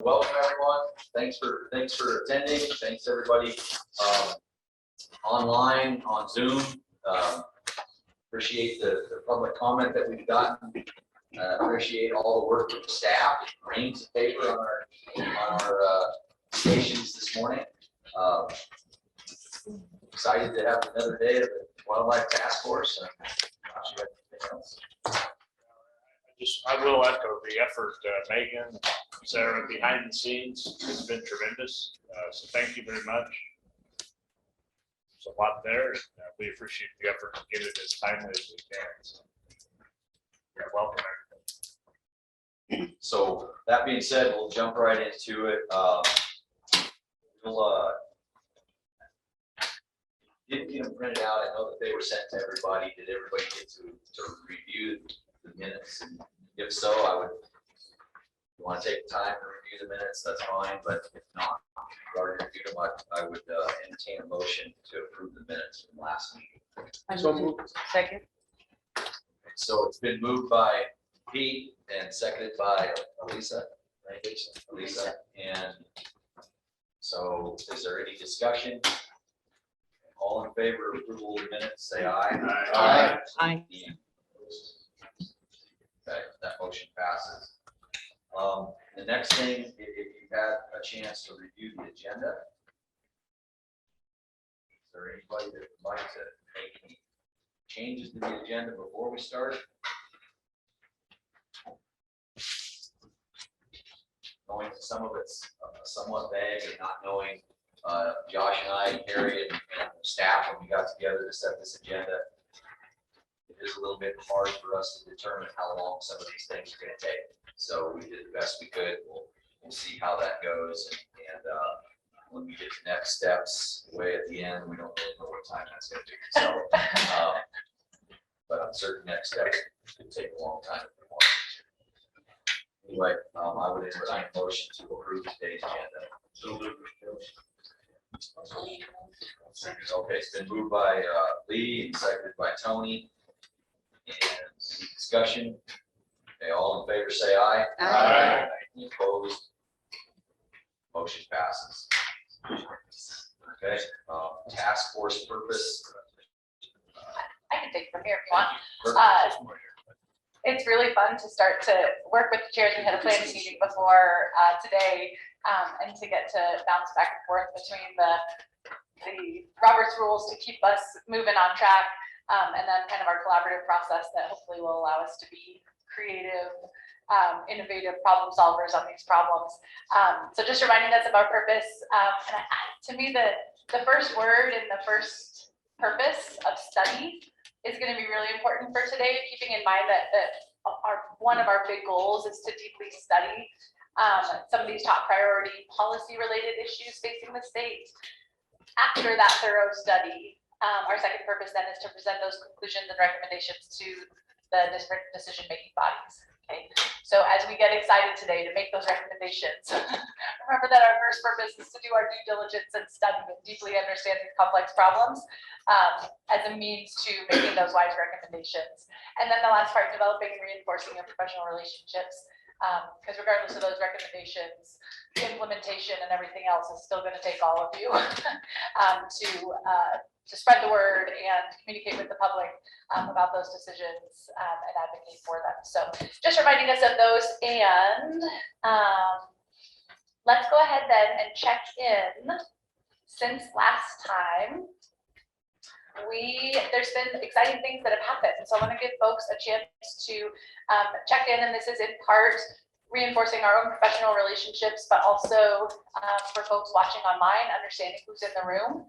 Welcome everyone. Thanks for attending. Thanks everybody online on Zoom. Appreciate the public comment that we've gotten. Appreciate all the work of the staff, reams of paper on our stations this morning. Excited to have another day of the Wildlife Taskforce. I will echo the effort, Megan, Sarah, behind the scenes has been tremendous. So thank you very much. There's a lot there. We appreciate the effort to get it as timely as we can. So, yeah, welcome everybody. So that being said, we'll jump right into it. We'll didn't get them printed out. I know that they were sent to everybody. Did everybody get to review the minutes? And if so, if you want to take the time to review the minutes, that's fine. But if not, if you've already reviewed them, I would entertain a motion to approve the minutes from last meeting. So moved. Second. So it's been moved by Pete and seconded by Elisa. Right? Elisa. And so is there any discussion? All in favor of approval of the minutes, say aye. Aye. Aye. Okay, that motion passes. The next thing, if you've had a chance to review the agenda, is there anybody that would like to make any changes to the agenda before we start? Knowing some of it's somewhat vague and not knowing, Josh and I, Harry and staff, when we got together to set this agenda, it is a little bit hard for us to determine how long some of these things are going to take. So we did the best we could. We'll see how that goes. And when we get to next steps, way at the end, we don't really know what time that's going to be. So, but I'm certain next steps could take a long time. Anyway, I would entertain a motion to approve today's agenda. Okay, it's been moved by Lee and seconded by Tony. And any discussion? Okay, all in favor say aye. Aye. Any opposed? Motion passes. Okay, task force purpose. I can take from here if you want. It's really fun to start to work with the chairs. We had a planning meeting before today, and to get to bounce back and forth between the Robert's rules to keep us moving on track, and then kind of our collaborative process that hopefully will allow us to be creative, innovative problem solvers on these problems. So just reminding us of our purpose. And to me, the first word and the first purpose of study is going to be really important for today, keeping in mind that one of our big goals is to deeply study some of these top priority policy related issues facing the state. After that thorough study, our second purpose then is to present those conclusions and recommendations to the different decision-making bodies. Okay, so as we get excited today to make those recommendations, remember that our first purpose is to do our due diligence and study and deeply understand these complex problems as a means to making those wise recommendations. And then the last part, developing and reinforcing your professional relationships, because regardless of those recommendations, implementation and everything else is still going to take all of you to spread the word and communicate with the public about those decisions and advocate for them. So just reminding us of those, and let's go ahead then and check in. Since last time, there's been exciting things that have happened. So I want to give folks a chance to check in, and this is in part reinforcing our own professional relationships, but also for folks watching online, understanding who's in the room.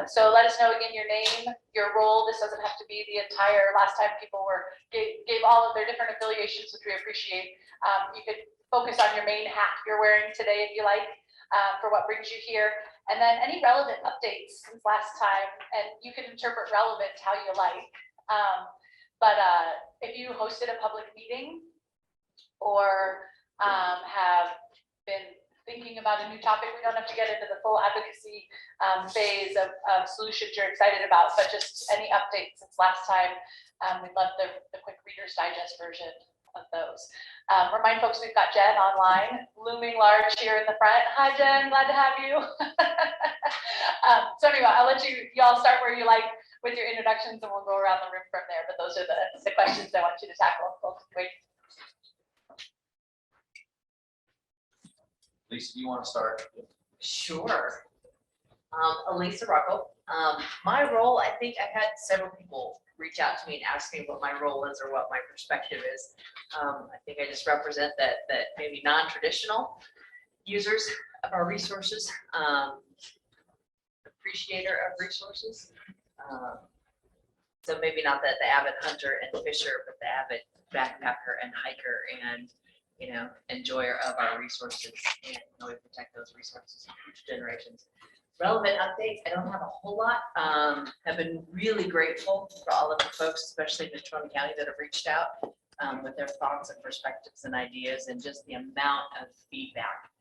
So let us know again your name, your role. This doesn't have to be the entire. Last time people gave all of their different affiliations, which we appreciate. You could focus on your main hat you're wearing today if you like, for what brings you here. And then any relevant updates since last time, and you can interpret relevant how you like. But if you hosted a public meeting, or have been thinking about a new topic, we don't have to get into the full advocacy phase of solutions you're excited about, but just any updates since last time. We'd love the quick Reader's Digest version of those. Remind folks we've got Jen online, looming large here in the front. Hi, Jen, glad to have you. So anyway, I'll let you all start where you like with your introductions, and we'll go around the room from there. But those are the questions I want you to tackle. Wait. Lisa, do you want to start? Sure. Elisa Ruckle. My role, I think I've had several people reach out to me and ask me what my role is or what my perspective is. I think I just represent that maybe non-traditional users of our resources, appreciator of resources. So maybe not the avid hunter and fisher, but the avid backpacker and hiker and enjoyer of our resources and how we protect those resources for future generations. Relevant updates, I don't have a whole lot. Have been really grateful for all of the folks, especially in Trumbull County, that have reached out with their thoughts and perspectives and ideas, and just the amount of feedback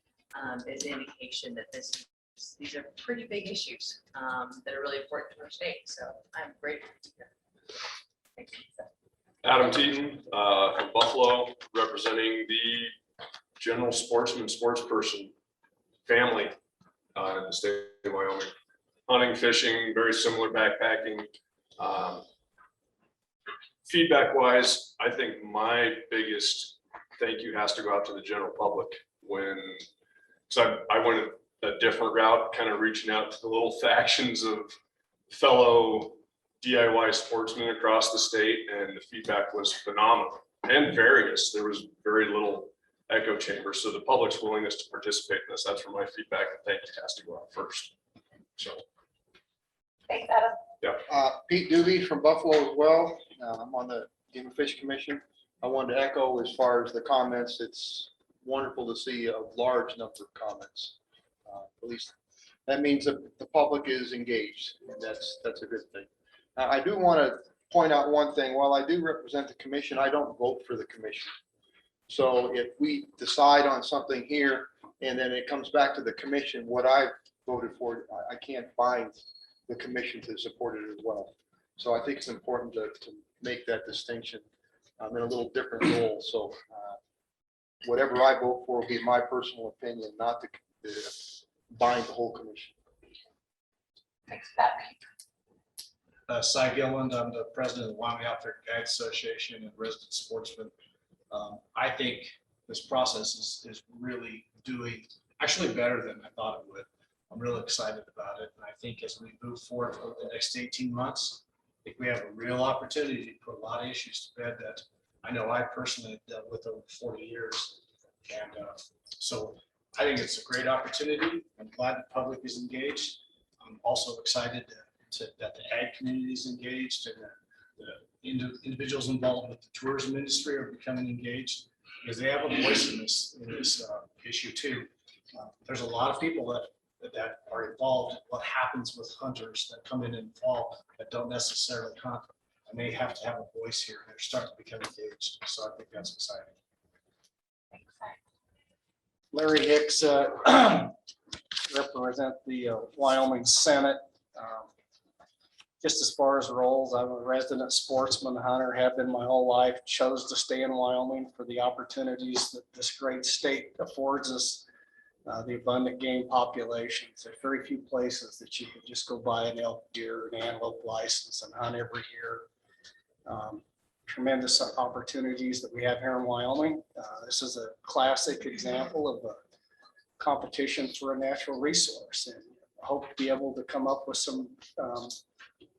is an indication that these are pretty big issues that are really important to our state. So I'm grateful to hear. Thank you. Adam Teton, from Buffalo, representing the general sportsman, sportsperson family in the state of Wyoming. Hunting, fishing, very similar backpacking. Feedback wise, I think my biggest thank you has to go out to the general public so I went a different route, kind of reaching out to the little factions of fellow DIY sportsmen across the state, and the feedback was phenomenal and various. There was very little echo chamber. So the public's willingness to participate in this, that's where my feedback and thank you has to go out first. So. Thanks, Adam. Yeah. Pete Doobie from Buffalo as well. I'm on the Game and Fish Commission. I wanted to echo as far as the comments. It's wonderful to see a large number of comments. At least that means that the public is engaged, and that's a good thing. I do want to point out one thing. While I do represent the commission, I don't vote for the commission. So if we decide on something here and then it comes back to the commission, what I voted for, I can't bind the commission to support it as well. So I think it's important to make that distinction. I'm in a little different role. So whatever I vote for will be my personal opinion, not to bind the whole commission. Thanks for that. Cy Gilland, I'm the president of the Wyoming Wildlife Guide Association and resident sportsman. I think this process is really doing actually better than I thought it would. I'm really excited about it. And I think as we move forward for the next 18 months, I think we have a real opportunity to put a lot of issues to bed that I know I personally have dealt with over 40 years. And so I think it's a great opportunity. I'm glad the public is engaged. I'm also excited that the ag community is engaged, and the individuals involved with the tourism industry are becoming engaged, because they have a voice in this issue too. There's a lot of people that are involved in what happens with hunters that come in fall that don't necessarily hunt, and they have to have a voice here. They're starting to become engaged, so I think that's exciting. Thanks. Larry Hicks, represent the Wyoming Senate. Just as far as roles, I'm a resident sportsman, hunter, have been my whole life, chose to stay in Wyoming for the opportunities that this great state affords us, the abundant game populations. There's very few places that you can just go buy an elk, deer, and antelope license and hunt every year. Tremendous opportunities that we have here in Wyoming. This is a classic example of a competition for a natural resource, and I hope to be able to come up with some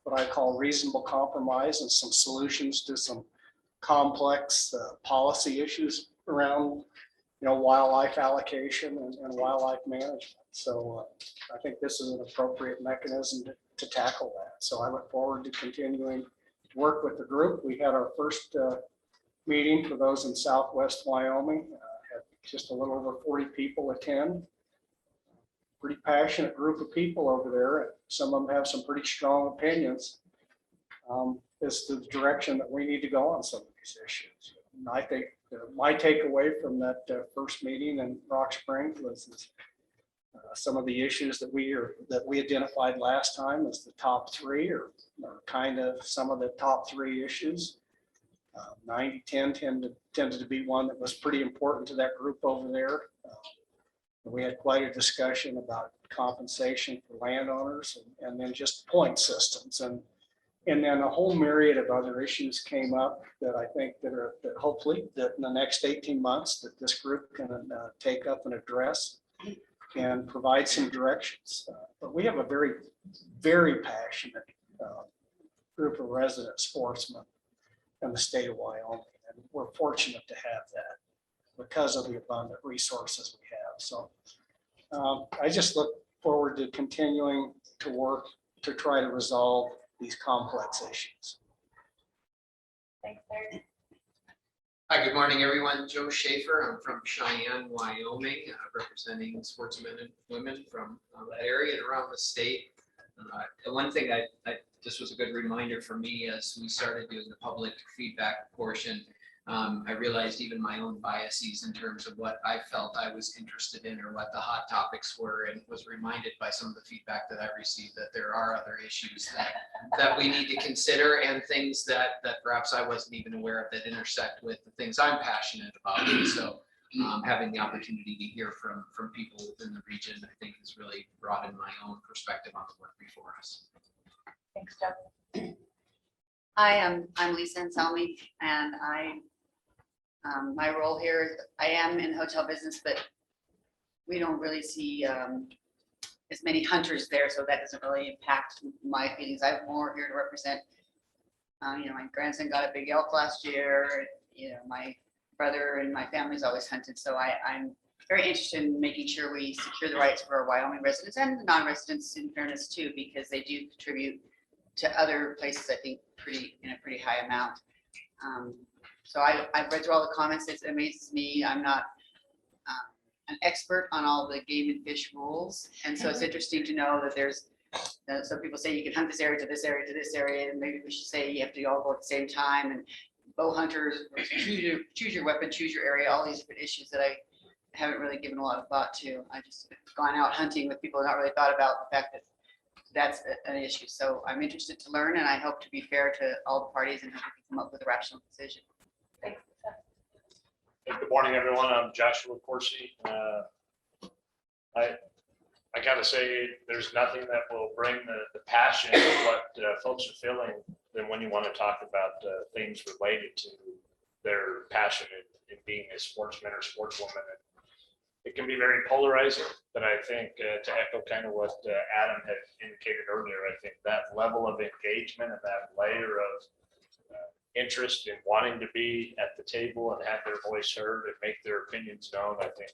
what I call reasonable compromise and some solutions to some complex policy issues around wildlife allocation and wildlife management. So I think this is an appropriate mechanism to tackle that. So I look forward to continuing to work with the group. We had our first meeting for those in Southwest Wyoming. Had just a little over 40 people attend. Pretty passionate group of people over there. Some of them have some pretty strong opinions as to the direction that we need to go on some of these issues. And I think my takeaway from that first meeting in Rock Springs was some of the issues that we identified last time as the top three, or kind of some of the top three issues. 90-10 tended to be one that was pretty important to that group over there. We had quite a discussion about compensation for landowners and then just point systems. And then a whole myriad of other issues came up that I think that hopefully that in the next 18 months that this group can take up and address and provide some directions. But we have a very, very passionate group of resident sportsmen in the state of Wyoming. And we're fortunate to have that because of the abundant resources we have. So I just look forward to continuing to work to try to resolve these complex issues. Thanks, Larry. Hi, good morning, everyone. Joe Schaefer. I'm from Cheyenne, Wyoming, representing sportsmen and women from that area and around the state. And one thing this was a good reminder for me as we started doing the public feedback portion. I realized even my own biases in terms of what I felt I was interested in or what the hot topics were, and was reminded by some of the feedback that I received that there are other issues that we need to consider, and things that perhaps I wasn't even aware of that intersect with the things I'm passionate about. And so having the opportunity to hear from people within the region, I think has really broadened my own perspective on the work before us. Thanks, Joe. Hi, I'm Lisa Anselmi, and my role here is I am in the hotel business, but we don't really see as many hunters there, so that doesn't really impact my feelings. I'm more here to represent. My grandson got a big elk last year. My brother and my family's always hunted, so I'm very interested in making sure we secure the rights for our Wyoming residents and the non-residents, in fairness too, because they do contribute to other places, I think, in a pretty high amount. So I've read through all the comments. It amazes me. I'm not an expert on all the game and fish rules. And so it's interesting to know that there's, some people say you can hunt this area to this area to this area, and maybe we should say you have to all go at the same time. And bow hunters, choose your weapon, choose your area, all these different issues that I haven't really given a lot of thought to. I just gone out hunting with people and not really thought about the fact that that's an issue. So I'm interested to learn, and I hope to be fair to all the parties and hope we can come up with a rational decision. Thanks, Lisa. Hey, good morning, everyone. I'm Joshua Corsi. I gotta say, there's nothing that will bring the passion of what folks are feeling than when you want to talk about things related to their passion in being a sportsman or sportswoman. And it can be very polarizing, but I think to echo kind of what Adam had indicated earlier, I think that level of engagement and that layer of interest in wanting to be at the table and have their voice heard and make their opinions known, I think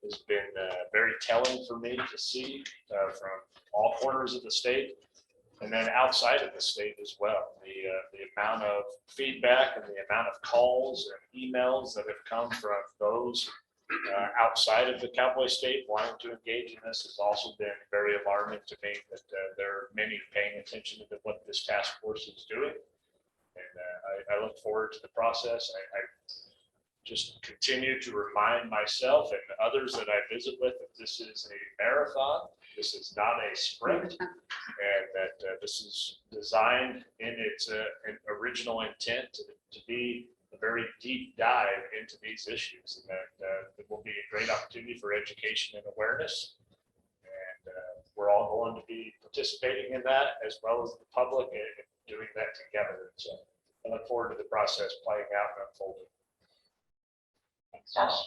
has been very telling for me to see from all corners of the state, and then outside of the state as well. The amount of feedback and the amount of calls and emails that have come from those outside of the Cowboy State wanting to engage in this has also been very alarming to me, that there are many paying attention to what this task force is doing. And I look forward to the process. I just continue to remind myself and others that I visit with that this is a marathon. This is not a sprint, and that this is designed in its original intent to be a very deep dive into these issues, and that it will be a great opportunity for education and awareness. And we're all going to be participating in that, as well as the public, and doing that together. So I look forward to the process playing out and unfolding. Thanks, Josh.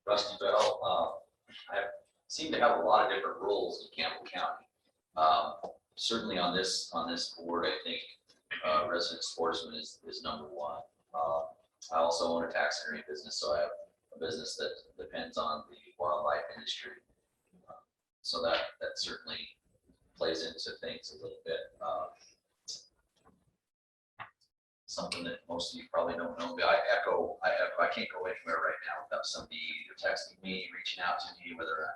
Rusty Bell, I seem to have a lot of different roles in Campbell County. Certainly on this board, I think resident sportsman is number one. I also own a taxidermy business, so I have a business that depends on the wildlife industry. So that certainly plays into things a little bit. Something that most of you probably don't know, but I can't go anywhere right now without somebody either texting me, reaching out to me, whether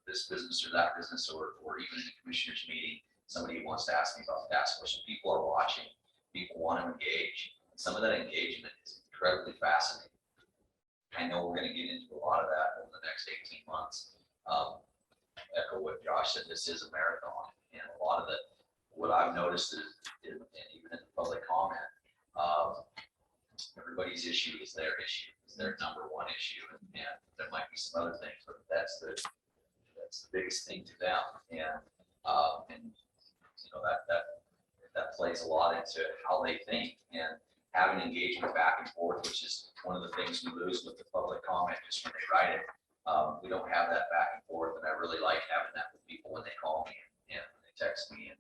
this business or that business, or even in the commissioners meeting, somebody wants to ask me about the task force. People are watching, people want to engage. Some of that engagement is incredibly fascinating. I know we're going to get into a lot of that over the next 18 months. Echo what Josh said, this is a marathon, and a lot of what I've noticed is, and even in the public comment, everybody's issue is their issue, is their number one issue, and there might be some other things, but that's the biggest thing to them, and you know, that plays a lot into how they think, and having engagement back and forth, which is one of the things we lose with the public comment, just when they write it. We don't have that back and forth, and I really like having that with people when they call me and when they text me and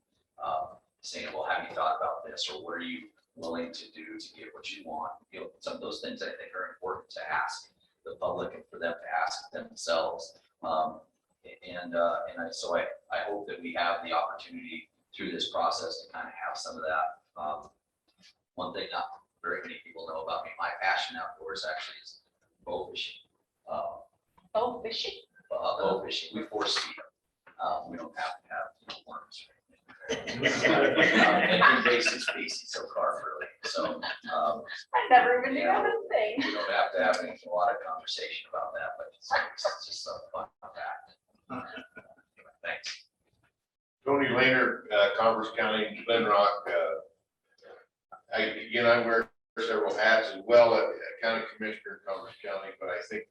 saying, well, have you thought about this, or what are you willing to do to get what you want? You know, some of those things I think are important to ask the public and for them to ask themselves. So I hope that we have the opportunity through this process to kind of have some of that. One thing not very many people know about me, my passion outdoors actually is bow fishing. Oh, fishing. Bow fishing, we force feed them. We don't have to have worms. Invasive species, so carp really. So I never even knew that was a thing. we don't have to have a lot of conversation about that, but it's just a fun fact. Thanks. Tony Lehner, Converse County, Glen Rock. I wear several hats as well at County Commissioner in Converse County, but I think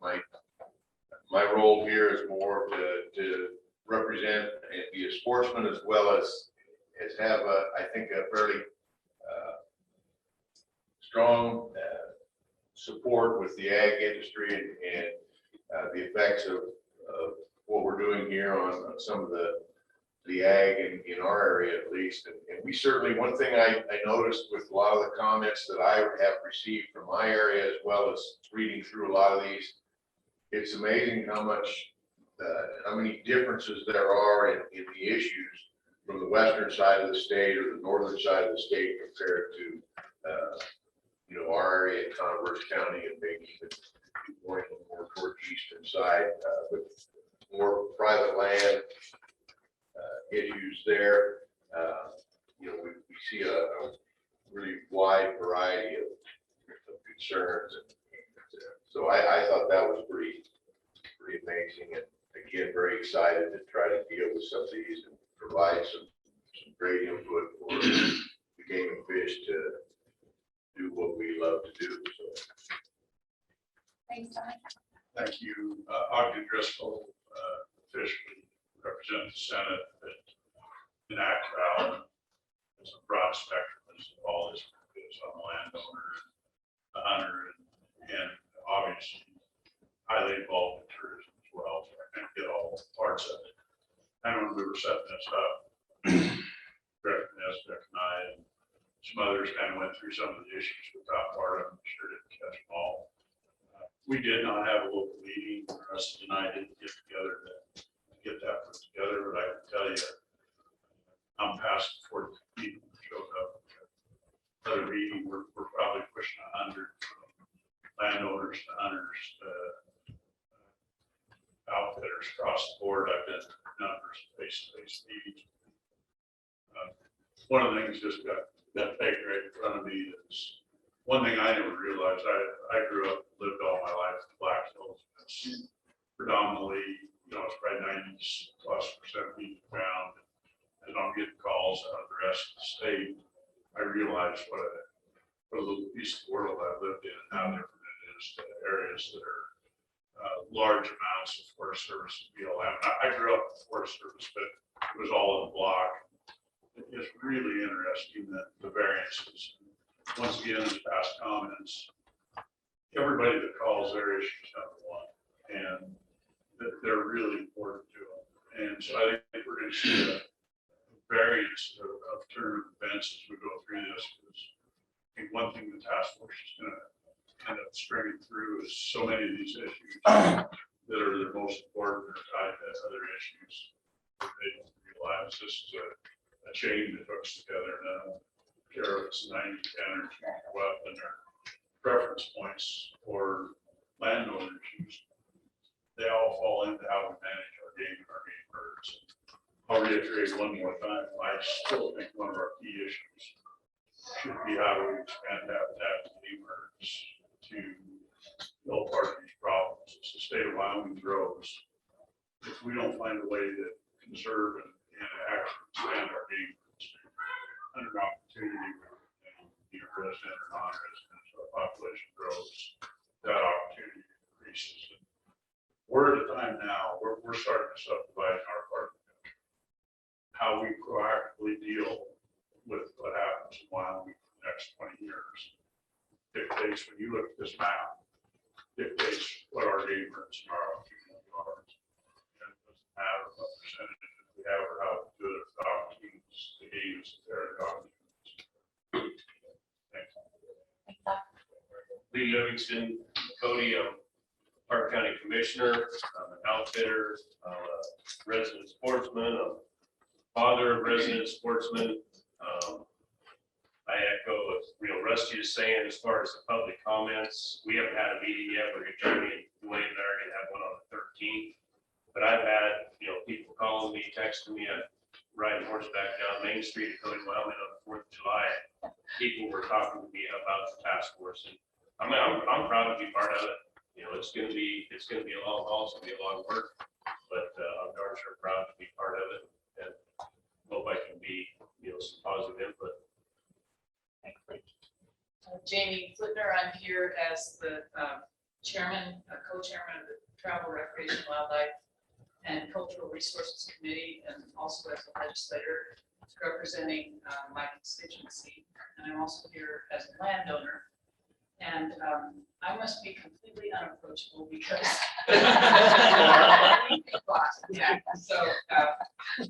my role here is more to represent and be a sportsman as well as have I think a fairly strong support with the ag industry and the effects of what we're doing here on some of the ag in our area at least. And we certainly, one thing I noticed with a lot of the comments that I have received from my area, as well as reading through a lot of these, it's amazing how many differences there are in the issues from the western side of the state or the northern side of the state compared to our area in Converse County, and maybe even going more toward the eastern side with more private land issues there. We see a really wide variety of concerns, and so I thought that was pretty amazing, and again, very excited to try to deal with some of these and provide some great input for the game and fish to do what we love to do. So. Thanks, Tony. Thank you. Ogden Driscoll, officially represent the Senate in Act Valley. It's a broad spectrum as all this is on the landowner, the hunter, and obviously highly involved in tourism as well. So I can't get all parts of it. And when we were setting this up, Greg Nesbitt and I and some others kind of went through some of the issues with that part of them. Sure didn't catch them all. We did not have a local meeting. Rusty and I didn't get together to get that put together, but I can tell you, I'm past 40 people who showed up. Another meeting, we're probably pushing 100 landowners to hunters, outfitters across the board. I've been to numbers of face-to-face meetings. One of the things just got that picture right in front of me is one thing I never realized. I grew up, lived all my life in Black Hills. It's predominantly, it's probably 90+% beach ground. As I'm getting calls out of the rest of the state, I realized what a little piece of the world I lived in and how different it is to areas that are large amounts of Forest Service and BLM. I grew up in the Forest Service, but it was all in the block. It's really interesting that the variances. Once again, as past comments, everybody that calls their issues number one, and that they're really important to them. And so I think we're going to see a variance of term events as we go through this. Because I think one thing the task force is going to end up stringing through is so many of these issues that are the most important or tied to other issues that they don't realize. This is a chain that hooks together, and I don't care if it's 90-10 or 12 and their preference points or landowner issues. They all fall into how we manage our game and our game birds. I'll reiterate one more time. I still think one of our key issues should be how do we expand habitat to game birds to fill part of these problems. As the state of Wyoming grows, if we don't find a way to conserve and actually expand our game birds under opportunity, resident or non-resident, so population grows, that opportunity increases. We're at a time now, we're starting to subdivide our part. How we proactively deal with what happens in Wyoming for the next 20 years dictates, when you look at this map, dictates what our game rights and our opportunities are. And it doesn't matter what percentage we have or how good of the opportunities the game is there. Thanks. Lee Livingston, Cody, Park County Commissioner, I'm an outfitter, I'm a resident sportsman, I'm a father of resident sportsmen. I echo what Rusty is saying as far as the public comments. We haven't had a meeting yet, but Jeremy and Dwayne and I are gonna have one on the 13th. But I've had, people calling me, texting me, riding horseback down Main Street in Cody, Wyoming on the 4th of July. People were talking to me about the task force, and I'm proud to be part of it. It's gonna be a long haul, it's gonna be a lot of work, but I'm darn sure proud to be part of it, and hope I can be, some positive input. Jamie Flitner, I'm here as the chairman, co-chairman of the Travel, Recreation, Wildlife, and Cultural Resources Committee, and also as a legislator representing my constituency. And I'm also here as a landowner. And I must be completely unapproachable because yeah. So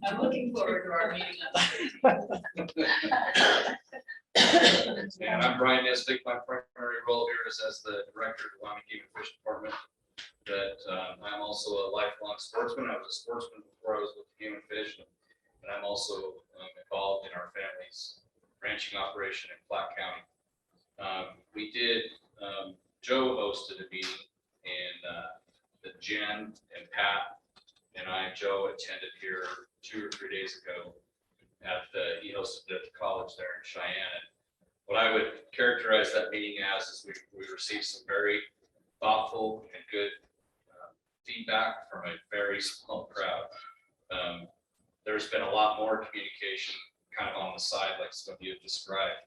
I'm looking forward to our meeting on the 13th. And I'm Brian Nesbitt. My primary role here is as the director of the Wyoming Game and Fish Department. That I'm also a lifelong sportsman. I was a sportsman before I was with the Game and Fish, and I'm also involved in our family's ranching operation in Platte County. Joe hosted a meeting, and the Jen and Pat and Joe attended here 2 or 3 days ago. He hosted it at the college there in Cheyenne. And what I would characterize that meeting as is we received some very thoughtful and good feedback from a very small crowd. There's been a lot more communication kind of on the side, like some of you have described.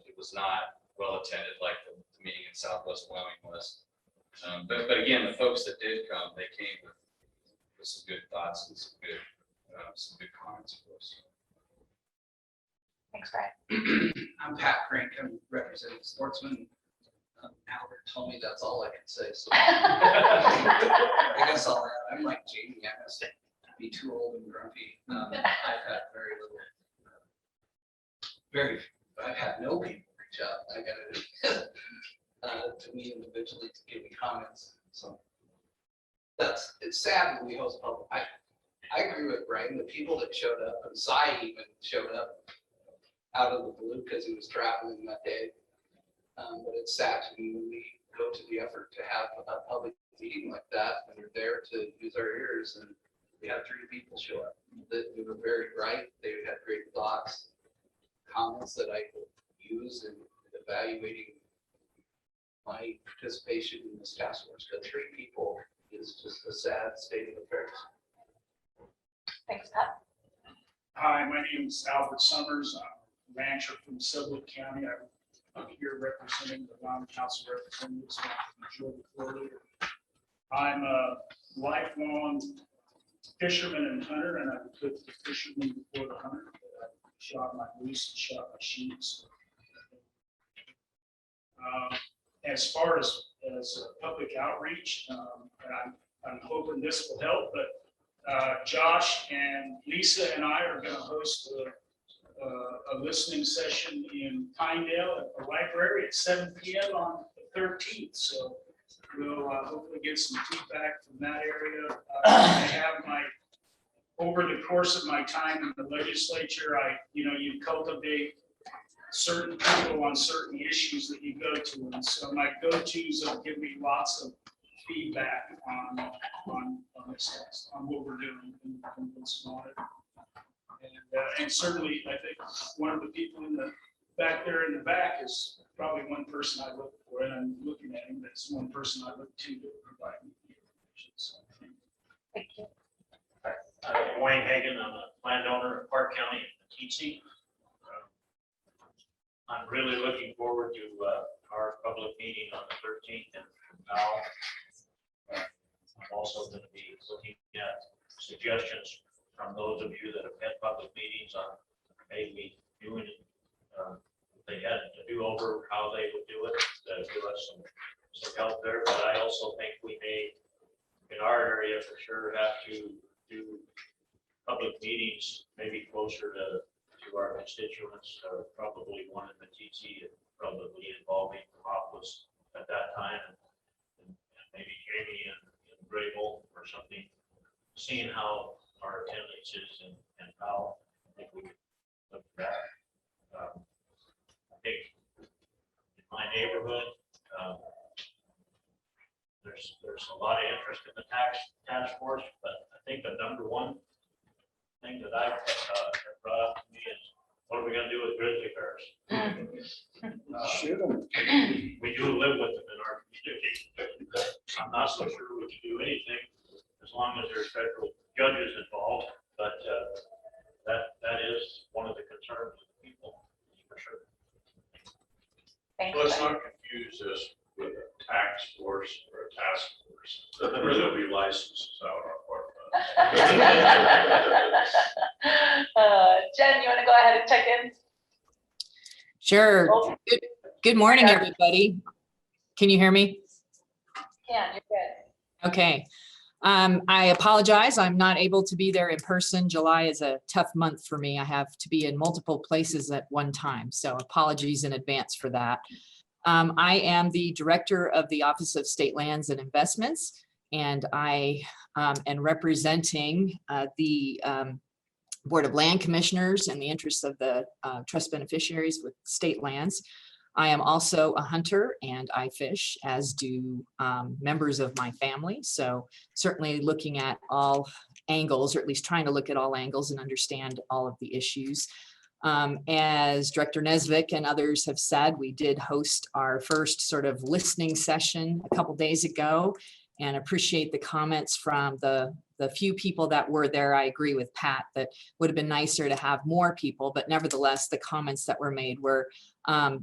It was not well attended like the meeting in Southwest Wyoming was. But again, the folks that did come, they came with some good thoughts and some good comments for us. Thanks, Brian. I'm Pat Crank, I'm representing Sportsman. Albert told me that's all I can say, so I guess I'm like Jamie, I must be too old and grumpy. I've had I've had no people reach out. I got to me individually to give me comments. So it's sad when we host public. I agree with Brian. The people that showed up, and Cy even showed up out of the blue because he was traveling that day. But it's sad to me when we go to the effort to have a public meeting like that, and they're there to use our ears, and we had 3 people show up. They were very bright. They had great thoughts, comments that I could use in evaluating my participation in this task force. But 3 people is just a sad state of affairs. Thanks, Pat. Hi, my name is Albert Summers. I'm a rancher from Sublette County. I'm here representing the Wyoming House of Representatives from Georgia, Florida. I'm a lifelong fisherman and hunter, and I put the fisherman before the hunter. I shot my moose and shot my sheep. As far as public outreach, and I'm hoping this will help, but Josh and Lisa and I are going to host a listening session in Pinedale at the library at 7 p.m. on the 13th. So we'll hopefully get some feedback from that area. I have over the course of my time in the legislature, you cultivate certain people on certain issues that you go to. And so my go-tos will give me lots of feedback on this, on what we're doing and what's on it. And certainly, I think one of the people back there in the back is probably one person I look for, and I'm looking at him. That's one person I look to provide me information. So, thank you. Wayne Hagan, I'm a landowner in Park County in Poughkeepsie. I'm really looking forward to our our public meeting on the 13th in Powell. I'm also going to be looking at suggestions from those of you that have had public meetings on maybe doing it. If they had to do over how they would do it, that would give us some help there. But I also think we may, in our area for sure, have to do public meetings maybe closer to our constituents, probably one in the TT, probably involving Rockland at that time, and maybe Jamie and Grable or something, seeing how our attendance is and how I think we could look at that. I think in my neighborhood, there's a lot of interest in the task force, but I think the number one thing that I've brought up to me is, what are we gonna do with grizzly bears? Shoot 'em. We do live with them in our community. I'm not so sure we can do anything as long as there's federal judges involved, but that is one of the concerns of the people, for sure. Thanks. Let's not confuse this with a tax force or a task force. There'll be licenses out on our Jen, you want to go ahead and check in? Sure. Oh. Good morning, Okay. everybody. Can you hear me? Yeah, you're good. Okay. I apologize. I'm not able to be there in person. July is a tough month for me. I have to be in multiple places at one time, so apologies in advance for that. I am the director of the Office of State Lands and Investments, and I am representing the Board of Land Commissioners and the interests of the trust beneficiaries with state lands. I am also a hunter and I fish, as do members of my family. So certainly looking at all angles, or at least trying to look at all angles and understand all of the issues. As Director Nesvik and others have said, we did host our first sort of listening session a couple days ago, and appreciate the comments from the few people that were there. I agree with Pat that would have been nicer to have more people, but nevertheless, the comments that were made were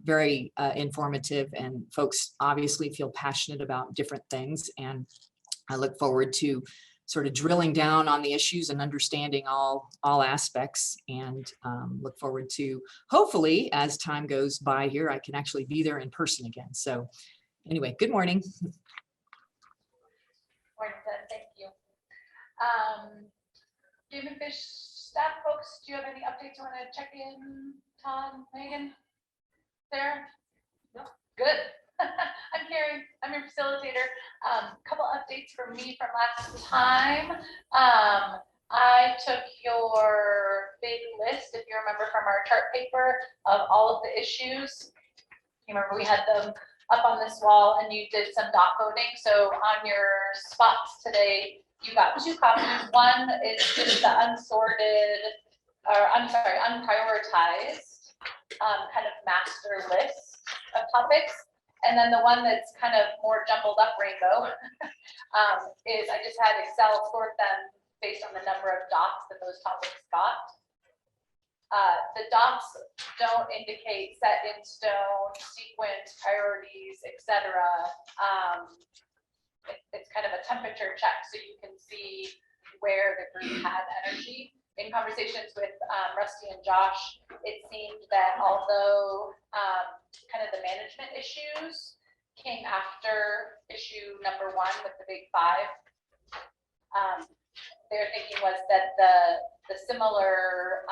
very informative, and folks obviously feel passionate about different things. And I look forward to sort of drilling down on the issues and understanding all aspects, and look forward to, hopefully, as time goes by here, I can actually be there in person again. So anyway, good morning. Morning, Jen, thank you. Game and Fish staff folks, do you have any updates you want to check in? Todd, Megan, Sarah? No, good. I'm Carrie, I'm your facilitator. Couple updates from me from last time. I took your big list, if you remember from our chart paper, of all of the issues. You remember we had them up on this wall and you did some dot coding. So on your spots today, you got 2 copies. One is just the unsorted, or I'm sorry, unprioritized kind of master list of topics. And then the one that's kind of more jumbled up rainbow is I just had Excel sort them based on the number of dots that those topics got. The dots don't indicate set in stone, sequence, priorities, etc. It's kind of a temperature check, so you can see where the group had energy. In conversations with Rusty and Josh, it seemed that although kind of the management issues came after issue number 1 with the big 5, their thinking was that the similar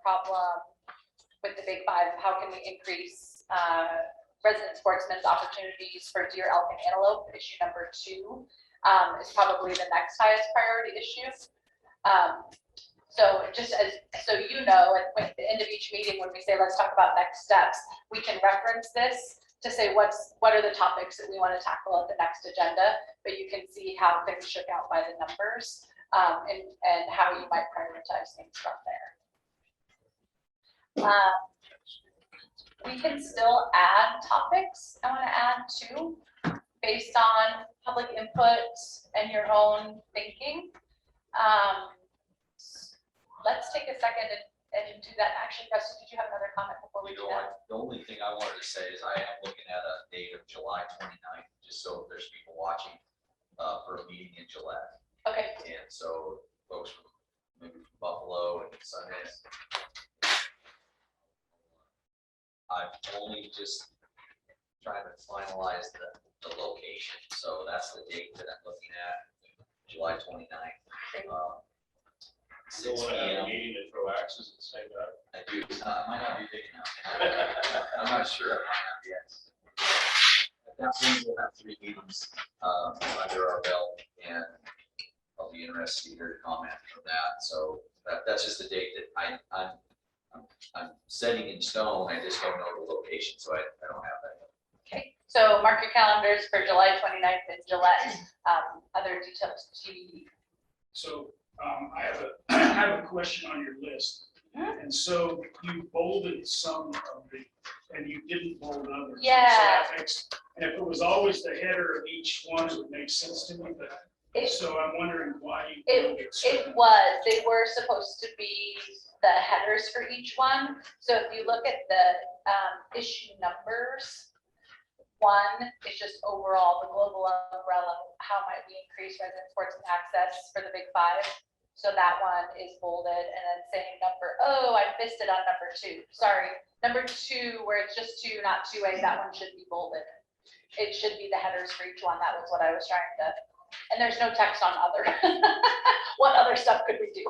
problem with the big 5, how can we increase resident sportsmen's opportunities for deer, elk, and antelope, issue number 2, is probably the next highest priority issue. So just so you know, at the end of each meeting, when we say, let's talk about next steps, we can reference this to say what are the topics that we want to tackle at the next agenda, but you can see how things shook out by the numbers, and how you might prioritize things from there. We can still add topics. I want to add 2 based on public input and your own thinking. Let's take a second and and do that action. Rusty, did you have another comment before we You do know, that? the only thing I wanted to say is I am looking at a date of July 29th, just so if there's people watching for a meeting in Gillette. Okay, And so folks from maybe from Buffalo and Sundance. I'm only just trying to finalize the location. So that's the date that I'm looking at, July 29th. Still 6 want to have a p.m. meeting to throw axes at the same time? I do, it might not be big enough. I'm not sure, it might not be yet. At that point, we'll have 3 meetings under our belt, and I'll be interested to hear your comment from that. So that's just the date that I'm setting in stone. I just don't know the location, so I don't have that. okay. So mark your calendars for July 29th in Gillette. Other details TBD. So I have a question on your list. And so you bolded some of the, and you didn't bold others. So Yeah. that makes- And if it was always the header of each one, it would make sense to me, but, so I'm wondering why you bolded. It was, they were supposed to be the headers for each one. So if you look at the issue numbers, one is just overall the global umbrella, how might we increase resident sports and access for the big 5? So that one is bolded, and then saying I missed it on number 2. Sorry, number 2, where it's just 2, not 2A, that one should be bolded. It should be the headers for each one. That was what I was trying to, and there's no text on other. What other stuff could we do?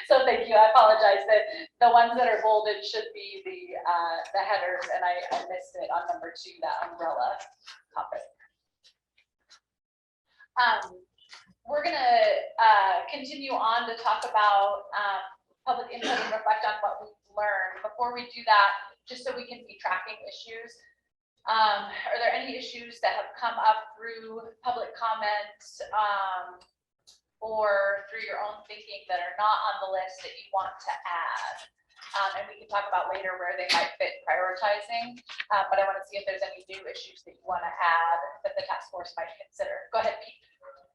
So thank you. I apologize that the ones that are bolded should be the headers, and I missed it on number 2, that umbrella topic. We're gonna continue on to talk about public input and reflect on what we've learned. Before we do that, just so we can be tracking issues, are there any issues that have come up through public comments or through your own thinking that are not on the list that you want to add? And we can talk about later where they might fit prioritizing, but I want to see if there's any new issues that you want to add that the task force might consider. Go ahead, Pete.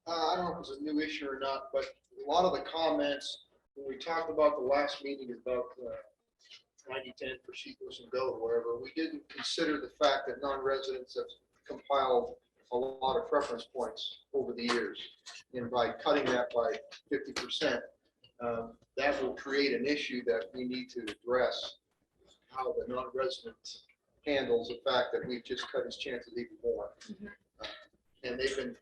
I don't know if it's a new issue or not, but a lot of the comments, when we talked about the last meeting about 90-10 for Sheetless and Go or wherever, we didn't consider the fact that non-residents have compiled a lot of preference points over the years. And by cutting that by 50%, that will create an issue that we need to address, how the non-resident handles the fact that we've just cut his chances even more. And they've been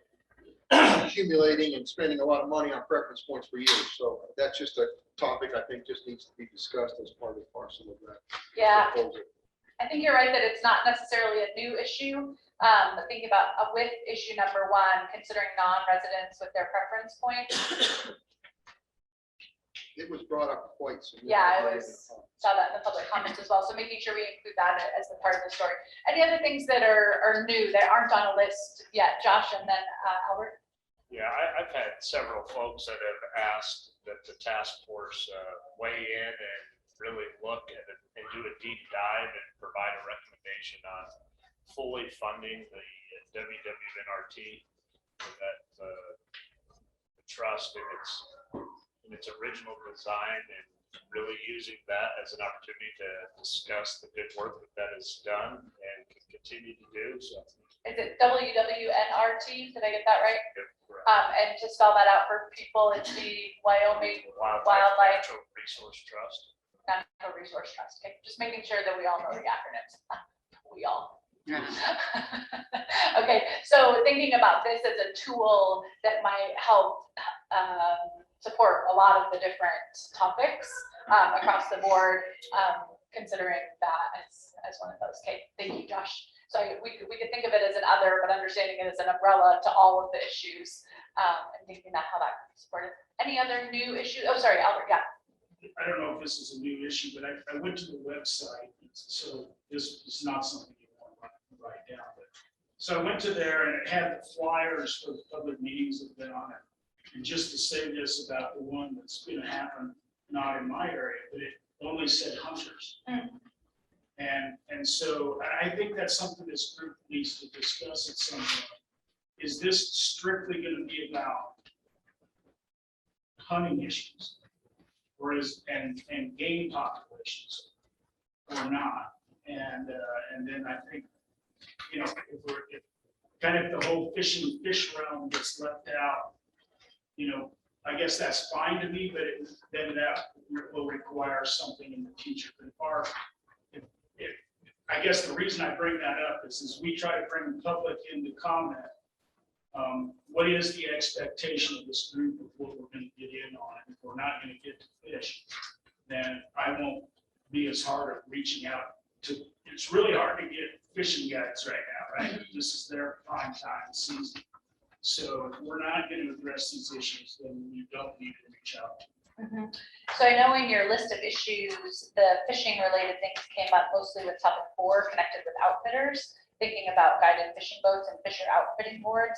accumulating and spending a lot of money on preference points for years. So that's just a topic I think just needs to be discussed as part of the parcel of that. Yeah, proposal. I think you're right that it's not necessarily a new issue. But thinking about with issue number 1, considering non-residents with their preference points. It was brought up quite significantly. Yeah, I saw that in the public comments as well. So making sure we include that as a part of the story. Any other things that are new that aren't on a list yet, Josh, and then Albert? Yeah, I've had several folks that have asked that the task force weigh in and really look at it and do a deep dive and provide a recommendation on fully funding the WWNRT, that the trust in its original design, and really using that as an opportunity to discuss the good work that is done and can continue to do. So, is it WWNRT? Did I get that right? Yep, And to spell that out for people, it's the Wyoming Wildlife Natural Resource Trust. Natural Resource Trust. Okay, just making sure that we all know the acronyms. We all. Okay, so thinking about this as a tool that might help support a lot of the different topics across the board, considering that as one of those. Okay, thank you, Josh. So we could think of it as an other, but understanding it as an umbrella to all of the issues, and thinking that how that could be supported. Any other new issues? Oh, sorry, Albert, yeah. I don't know if this is a new issue, but I went to the website, so this is not something you want to write down. But so I went to there and it had the flyers for the public meetings that have been on it. And just to say this about the one that's going to happen, not in my area, but it only said hunters. And so I think that's something this group needs to discuss at some point. Is this strictly going to be about hunting issues? and game populations or not. And then I think, if kind of the whole fish realm gets left out, I guess that's fine to me, but then that will require something in the future. But I guess the reason I bring that up is we try to bring the public into comment. What is the expectation of this group of what we're going to get in on? If we're not going to get to fish, then I won't be as hard at reaching out to. It's really hard to get fishing guides right now, right? This is their prime time season. So if we're not going to address these issues, then you don't need to reach out. So I know in your list of issues, the fishing related things came up mostly with topic 4, connected with outfitters, thinking about guided fishing boats and fisher outfitting boards.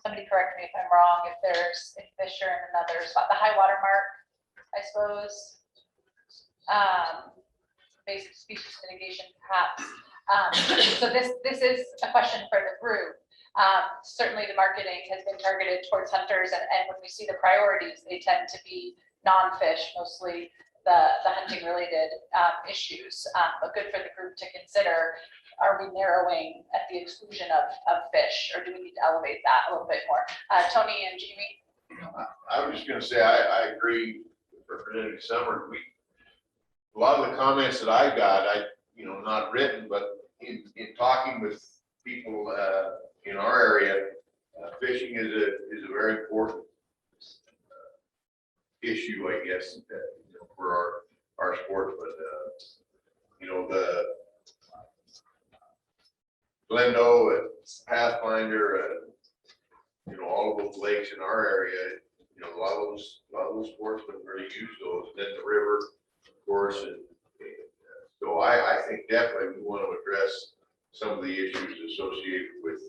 Somebody correct me if I'm wrong, if fisher in another spot, the high water mark, I suppose. Basic species mitigation perhaps. So this is a question for the group. Certainly the marketing has been targeted towards hunters, and when we see the priorities, they tend to be non-fish, mostly the hunting related issues, but good for the group to consider. Are we narrowing at the exclusion of fish, or do we need to elevate that a little bit more? Tony and Jamie? I was just gonna say, I agree with Representative Summers. A lot of the comments that I got, not written, but in talking with people in our area, fishing is a very important issue, I guess, for our sport. But the Glendo and Pathfinder, all of those lakes in our area, a lot of those sportsmen really use those. And then the river, of course, and so I think definitely we want to address some of the issues associated with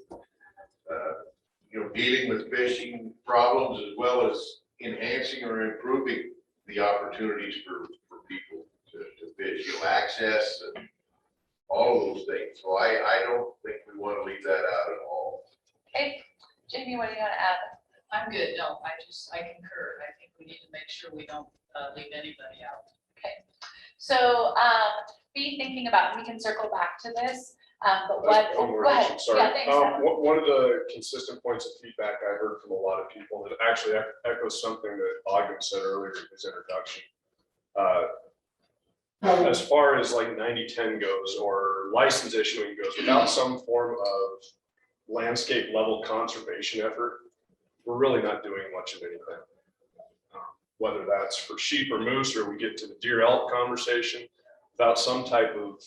dealing with fishing problems, as well as enhancing or improving the opportunities for people to fish, access and all of those things. So I don't think we want to leave that out at all. Okay, Jamie, what do you want to add? I'm good. No, I concur. I think we need to make sure we don't leave anybody out. Okay, so be thinking about, we can circle back to this, but what, go ahead. Sorry. Yeah, thanks. One of the consistent points of feedback I heard from a lot of people, and it actually echoes something that Ogden said earlier in his introduction. As far as like 90-10 goes, or license issuing goes, without some form of landscape level conservation effort, we're really not doing much of anything. Whether that's for sheep or moose, or we get to the deer elk conversation, without some type of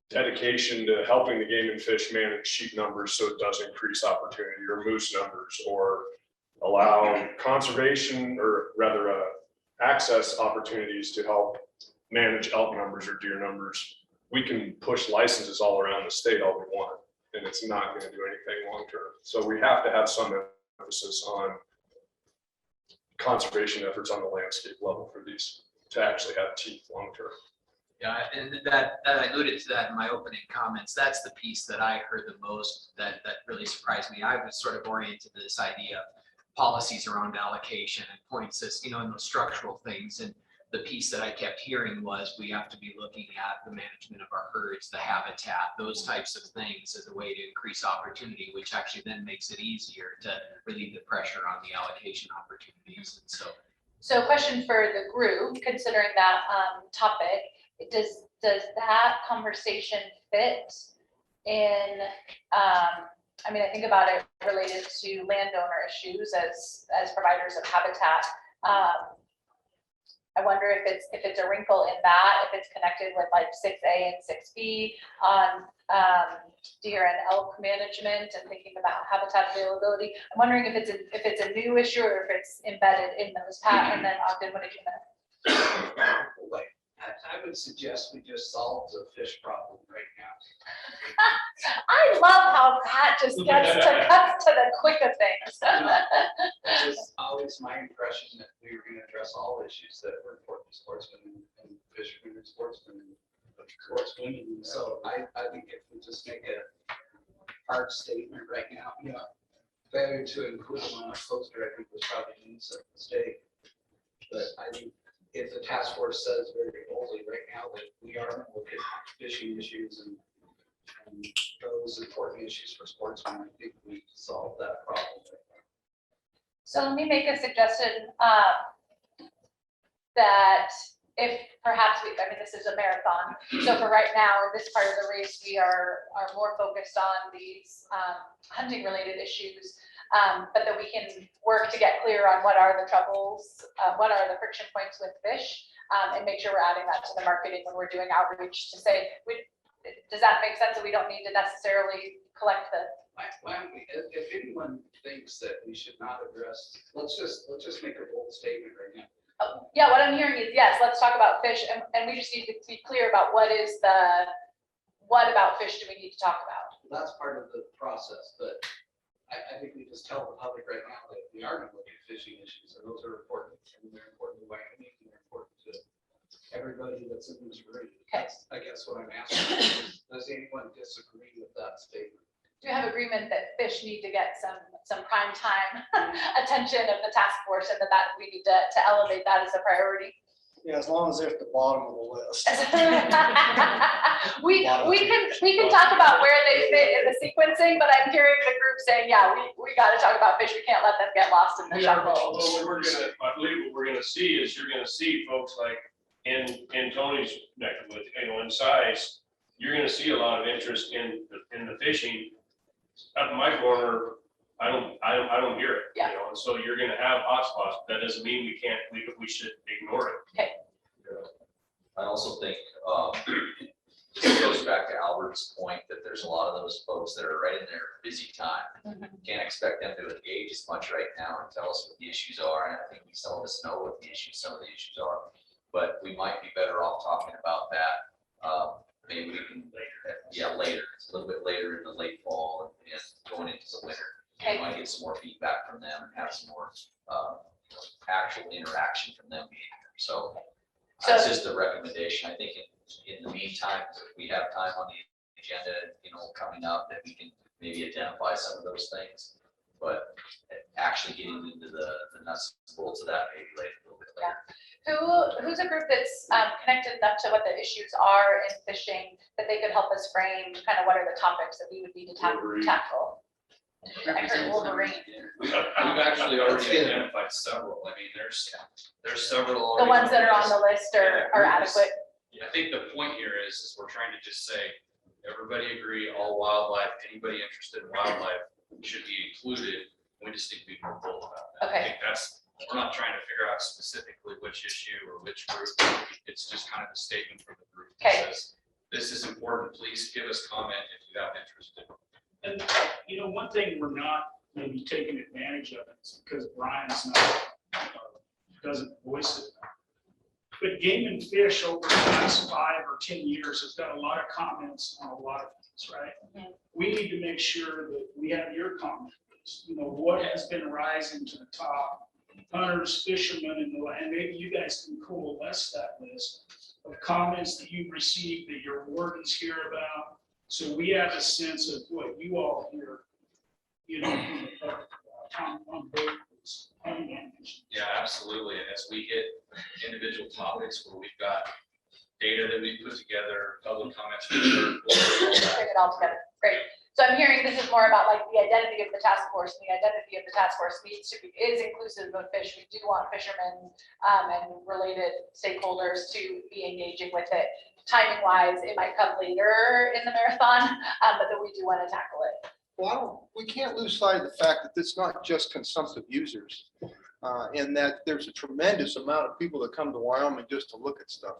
dedication to helping the game and fish manage sheep numbers so it does increase opportunity, or moose numbers, or allow conservation, or rather access opportunities to help manage elk numbers or deer numbers. We can push licenses all around the state all we want, and it's not going to do anything long term. So we have to have some emphasis on conservation efforts on the landscape level for these to actually have teeth long term. Yeah, and that I alluded to that in my opening comments. That's the piece that I heard the most that really surprised me. I was sort of oriented to this idea of policies around allocation and points as, in those structural things. And the piece that I kept hearing was we have to be looking at the management of our herds, the habitat, those types of things as a way to increase opportunity, which actually then makes it easier to relieve the pressure on the allocation opportunities. And so question for the group, considering that topic, does that conversation fit in, I think about it related to landowner issues as providers of habitat. I wonder if it's a wrinkle in that, if it's connected with like 6A and 6B on deer and elk management and thinking about habitat availability. I'm wondering if it's a new issue or if it's embedded in those. Pat, and then Ogden, what did you know? I would suggest we just solve the fish problem right now. I love how Pat just cuts to the quick of things. It's just always my impression that we were going to address all issues that were important to sportsmen and fishermen and sportsmen and sportswomen. So I think if we just make a hard statement right now, failure to include them on a poster, I think was probably a mistake. But I think if the task force says very boldly right now that we are looking at fishing issues and those important issues for sportsmen, I think we solved that problem. So let me make a suggestion, that if perhaps this is a marathon, so for right now, in this part of the race, we are more focused on these hunting related issues, but that we can work to get clear on what are the troubles, what are the friction points with fish, and make sure we're adding that to the marketing when we're doing outreach to say, does that make sense? That we don't need to necessarily collect the. Why don't we, if anyone thinks that we should not address, let's just make a bold statement right now. Yeah, what I'm hearing is, yes, let's talk about fish, and we just need to be clear about what about fish do we need to talk about? That's part of the process, but I think we just tell the public right now that we are going to look at fishing issues, and those are important, and they're important to Wyoming, and they're important to everybody that's in this room. Okay. I guess what I'm asking is, does anyone disagree with that statement? Do you have agreement that fish need to get some prime time attention of the task force, and that we need to elevate that as a priority? Yeah, as long as they're at the bottom of the list. We can talk about where they fit in the sequencing, but I'm hearing the group saying, yeah, we got to talk about fish. We can't let them get lost in the shuffle. Although I believe what we're gonna see is you're gonna see folks like in Tony's neck of the woods, in size, you're gonna see a lot of interest in the fishing. Up in my corner, I don't hear it, Yeah. and so you're gonna have hotspots. That doesn't mean we should ignore it. Okay. I also think, this goes back to Albert's point that there's a lot of those folks that are right in their busy time. Can't expect them to engage as much right now and tell us what the issues are, and I think some of us know what some of the issues are. But we might be better off talking about that, maybe we can, later, it's a little bit later in the late fall and going into the winter. We might get some more feedback from them and have some more actual interaction from them being here. So that's just a recommendation. I think in the meantime, if we have time on the agenda, coming up, that we can maybe identify some of those things. But actually getting into the nuts and bolts of that maybe later, a little bit later. Who's a group that's connected enough to what the issues are in fishing that they could help us frame kind of what are the topics that we would need to tackle? I heard Wolverine. We've actually already identified several. I mean, there's several. The ones that are on the list are adequate. I think the point here is we're trying to just say, everybody agree, all wildlife, anybody interested in wildlife should be included. We just need to be more bold about that. Okay. I think we're not trying to figure out specifically which issue or which group. It's just kind of a statement from the group that says, this is important, please give us comment if you have interest in it. And, one thing we're not maybe taking advantage of is because Brian's not, doesn't voice it. But Game and Fish over the last 5 or 10 years has got a lot of comments on a lot of things, right? We need to make sure that we have your comments. What has been rising to the top, hunters, fishermen, and maybe you guys can coalesce that list of comments that you've received that your wardens hear about. So we have a sense of what you all hear, on both. Yeah, absolutely. And as we hit individual topics where we've got data that we put together, public comments, Bring it all together. Great. So I'm hearing this is more about like the identity of the task force. And the identity of the task force is inclusive of fish. We do want fishermen and related stakeholders to be engaging with it. Timing wise, it might come later in the marathon, but that we do want to tackle it. Well, we can't lose sight of the fact that it's not just consumptive users, and that there's a tremendous amount of people that come to Wyoming just to look at stuff,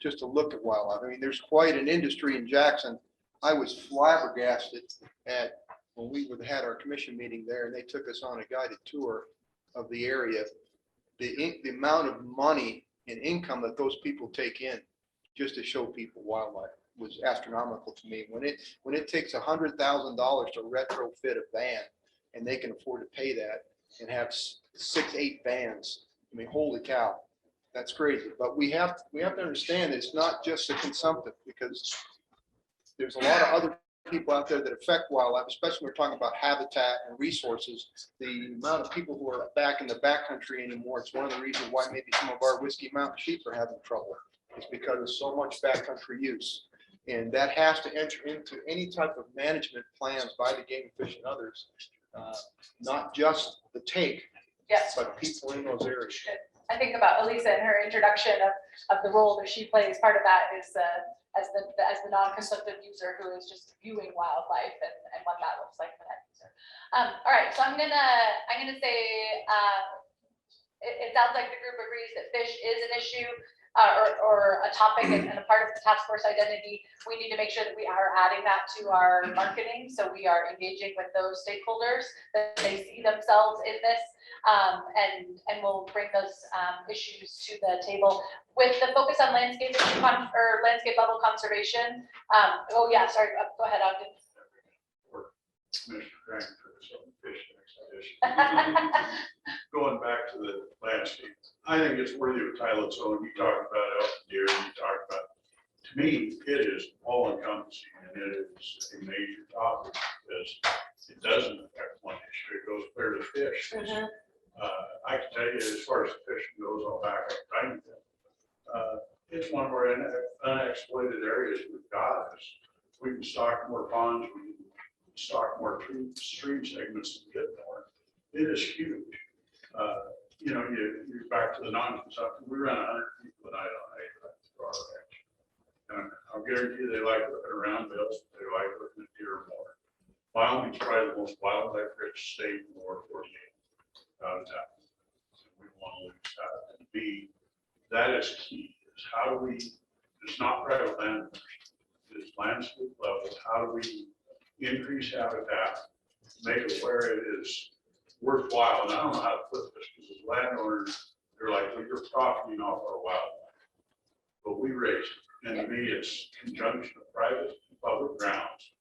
just to look at wildlife. I mean, there's quite an industry in Jackson. I was flabbergasted when we had our commission meeting there, and they took us on a guided tour of the area. The amount of money and income that those people take in just to show people wildlife was astronomical to me. When it takes $100,000 to retrofit a van, and they can afford to pay that and have 6-8 vans, I mean, holy cow, that's crazy. But we have to understand that it's not just the consumptive, because there's a lot of other people out there that affect wildlife, especially when we're talking about habitat and resources, the amount of people who are back in the backcountry anymore, it's one of the reasons why maybe some of our Whiskey Mountain sheep are having trouble. It's because of so much backcountry use. And that has to enter into any type of management plans by the game and fish and others, not just the take, Yes. but people in those areas. I think about Elisa and her introduction of the role that she plays. Part of that is as the non-consumptive user who is just viewing wildlife and what that looks like for that user. All right, so I'm gonna say it sounds like the group agrees that fish is an issue or a topic and a part of the task force identity. We need to make sure that we are adding that to our marketing, so we are engaging with those stakeholders, that they see themselves in this. And we'll bring those issues to the table with the focus on landscape or landscape level conservation. Oh yeah, sorry, go ahead, Ogden. Commissioner Crank for some fishing expedition. Going back to the landscape, I think it's worthy of a title its own. You talked about elk and deer, you talked about, to me, it is all encompassing and it is a major topic because it doesn't affect one issue, it goes clear to fish. I can tell you, as far as the fishing goes, I'll back up tiny bit. It's one of our unexploited areas we've got is we can stock more ponds, we can stock more stream segments and get more. It is huge. You know, you're back to the non-consumptive. We run 100 people a night on acre for our ranch. And I'll guarantee you they like looking around bills, they like looking at deer more. Wyoming's probably the most wildlife rich state in the lower 48. We want to lose that. And B, that is key, is how do we, it's not private land, it's landscape level, how do we increase habitat, make it where it is worthwhile. And I don't know how to put this, because as landowners, they're like, well, you're profiting off our wildlife, but we raise it. And to me, it's conjunction of private and public grounds.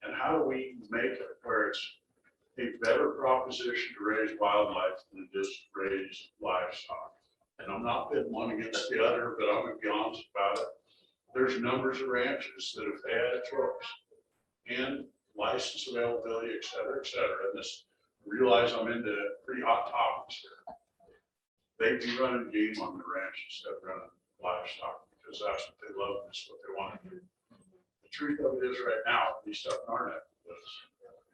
And how do we make it where it's a better proposition to raise wildlife than just raise livestock? And I'm not pitting one against the other, but I'm gonna be honest about it. There's numbers of ranches that have had trucks and license availability, et cetera, et cetera. And this, realize I'm into pretty hot topics here. They be running game on the ranch instead of running livestock because that's what they love and that's what they want to do. The truth of it is right now, at least up in our neck of the woods,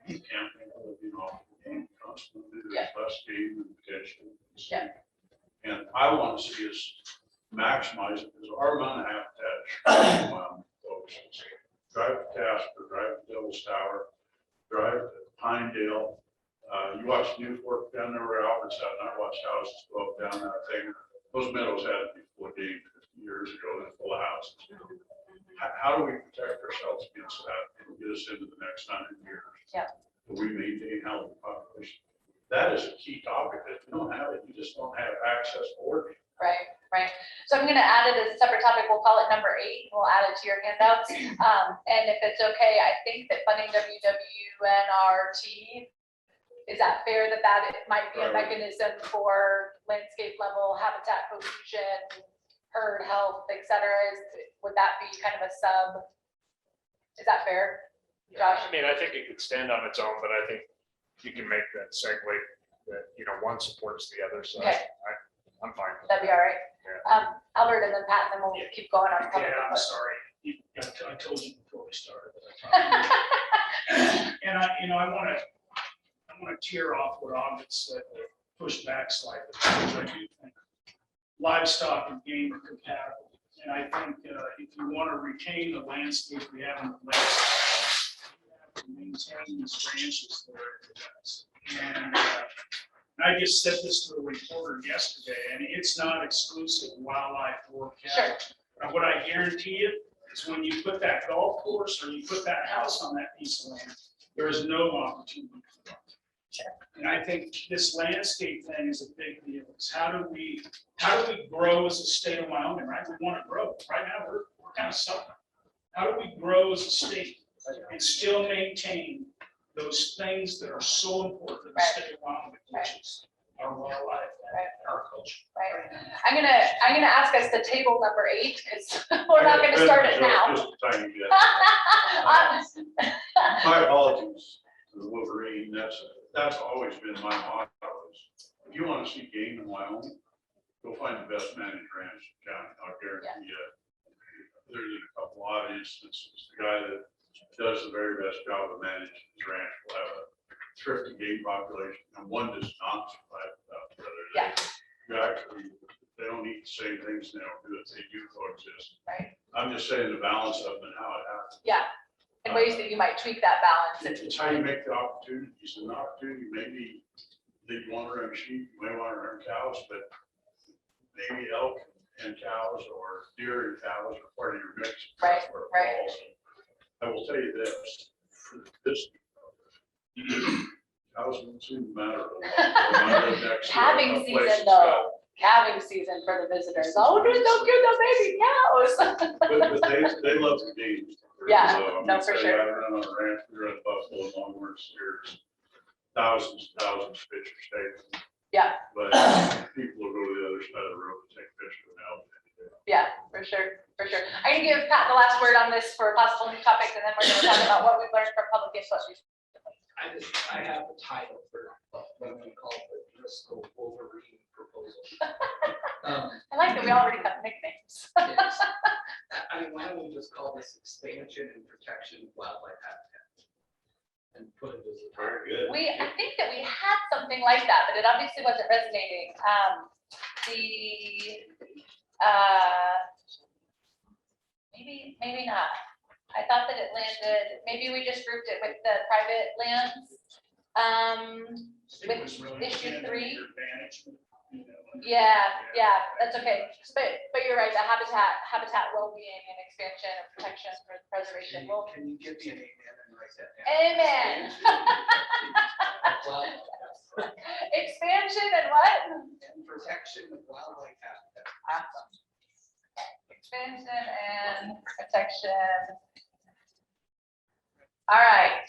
you can't make a living off the game constantly. There's less game and potential. And I want to see us maximize it because our amount of habitat, folks, drive to Casper, drive to Devil's Tower, drive to Pinedale. You watch New Fork down there where Albert's at, and I watched houses go up down that thing. Those meadows had to be full of game 50 years ago and full of houses. How do we protect ourselves against that and get us into the next 100 years? Do we maintain healthy population? That is a key topic. If you don't have it, you just don't have access for it. Right. So I'm going to add it as a separate topic. We'll call it number 8. We'll add it to your handouts. And if it's okay, I think that funding WWNRT, is that fair that it might be a mechanism for landscape level habitat cohesion, herd health, et cetera? Would that be kind of a sub? Is that fair, Josh? I mean, I think it could stand on its own, but I think you can make that segue that, you know, one supports the other. So Okay. I'm fine. That'd be all right. Albert and then Pat, and then we'll keep going on. Yeah, I'm sorry. I told you before we started. And I want to tear off what Ogden said, push back slightly, because I do think livestock and game are compatible. And I think if you want to retain the landscape we have in place, you have to maintain these ranches the way it does. And I just said this to a reporter yesterday, and it's not exclusive wildlife or cattle. But what I guarantee you is when you put that golf course or you put that house on that piece of land, there is no opportunity for that. And I think this landscape thing is a big deal. It's how do we grow as a state of Wyoming, right? We want to grow. Right now, we're kind of suffering. How do we grow as a state and still maintain those things that are so important to the state of Wyoming, which is our wildlife and our culture. I'm gonna ask us to table number 8 because we're not gonna start it now. My apologies to the Wolverine. That's always been my motto. If you want to see game in Wyoming, go find the best managed ranch in the county. I'll guarantee you. There's a couple odd instances. The guy that does the very best job of managing his ranch will have a thrifty game population, and one does not survive without the other. Yeah. You actually, they don't eat the same things, they don't do it, they do coexist. Right. I'm just saying the balance of them and how it happens. Yeah, in ways that you might tweak that balance. It's how you make the opportunities. An opportunity, maybe they want to run sheep, you may want to run cows, but maybe elk and cows or deer and cows are part of your mix. Right, That's where it right. falls. I will tell you this, for this, cows don't seem to matter. a lot. When I lived next to Calving a place season that's though, calving season for the visitors. Oh, don't get the baby cows. But they love the game. Yeah, So, no, for sure. I run on a ranch, we run buffalo, longhorn steers, thousands and thousands of pictures taken. Yeah. But people will go to the other side of the road and take pictures of an elk. Yeah, for sure, for sure. I'm gonna give Pat the last word on this for possible new topics, and then we're gonna talk about what we've learned from public input. I have a title for what I'm gonna call the Driscoll Wolverine proposal. I like that we already have nicknames. Yes. I mean, why don't we just call this expansion and protection of wildlife habitat? And put it as a. Very good. I think that we had something like that, but it obviously wasn't resonating. Maybe not. I thought that it landed, maybe we just grouped it with the private lands. With issue 3. Yeah, that's okay. But you're right, the habitat well-being and expansion and protection for preservation. Can you give me an amen and write that down? Amen. Expansion and what? And protection of wildlife habitat. Awesome. Expansion and protection. All right.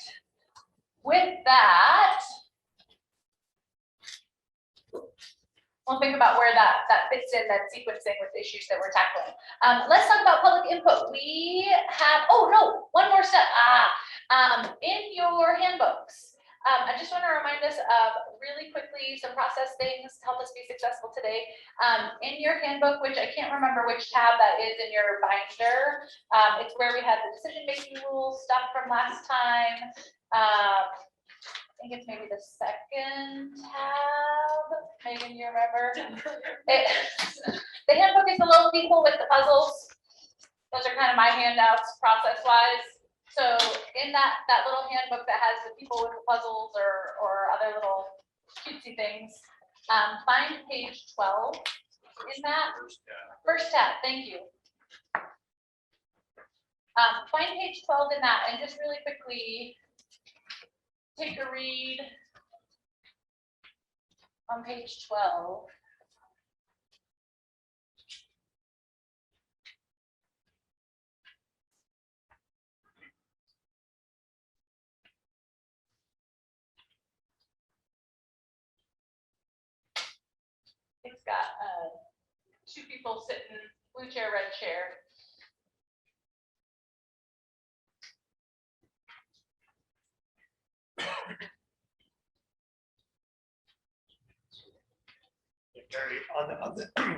With that, we'll think about where that fits in, that sequencing with issues that we're tackling. Let's talk about public input. We have, oh no, one more step. In your handbooks, I just want to remind us of really quickly some process things to help us be successful today. In your handbook, which I can't remember which tab that is in your binder, it's where we had the decision-making rules stuff from last time. I think it's maybe the second tab. Megan, you remember? The handbook is the little people with the puzzles. Those are kind of my handouts process-wise. So in that little handbook that has the people with the puzzles or other little cutesy things, find page 12 in that. First tab, thank you. Find page 12 in that and just really quickly take a read on page 12. It's got 2 people sitting, blue chair, red chair. Gary,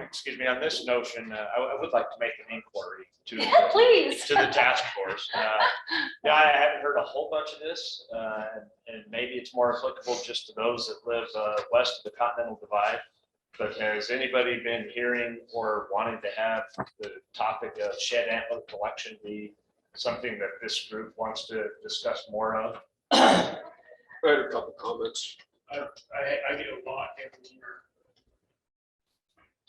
excuse me, on this notion, I would like to make an inquiry to Please. to the task force. Yeah, I haven't heard a whole bunch of this, and maybe it's more applicable just to those that live west of the Continental Divide. But has anybody been hearing or wanting to have the topic of shed antler collection be something that this group wants to discuss more of? I had a couple comments. I get a lot every year.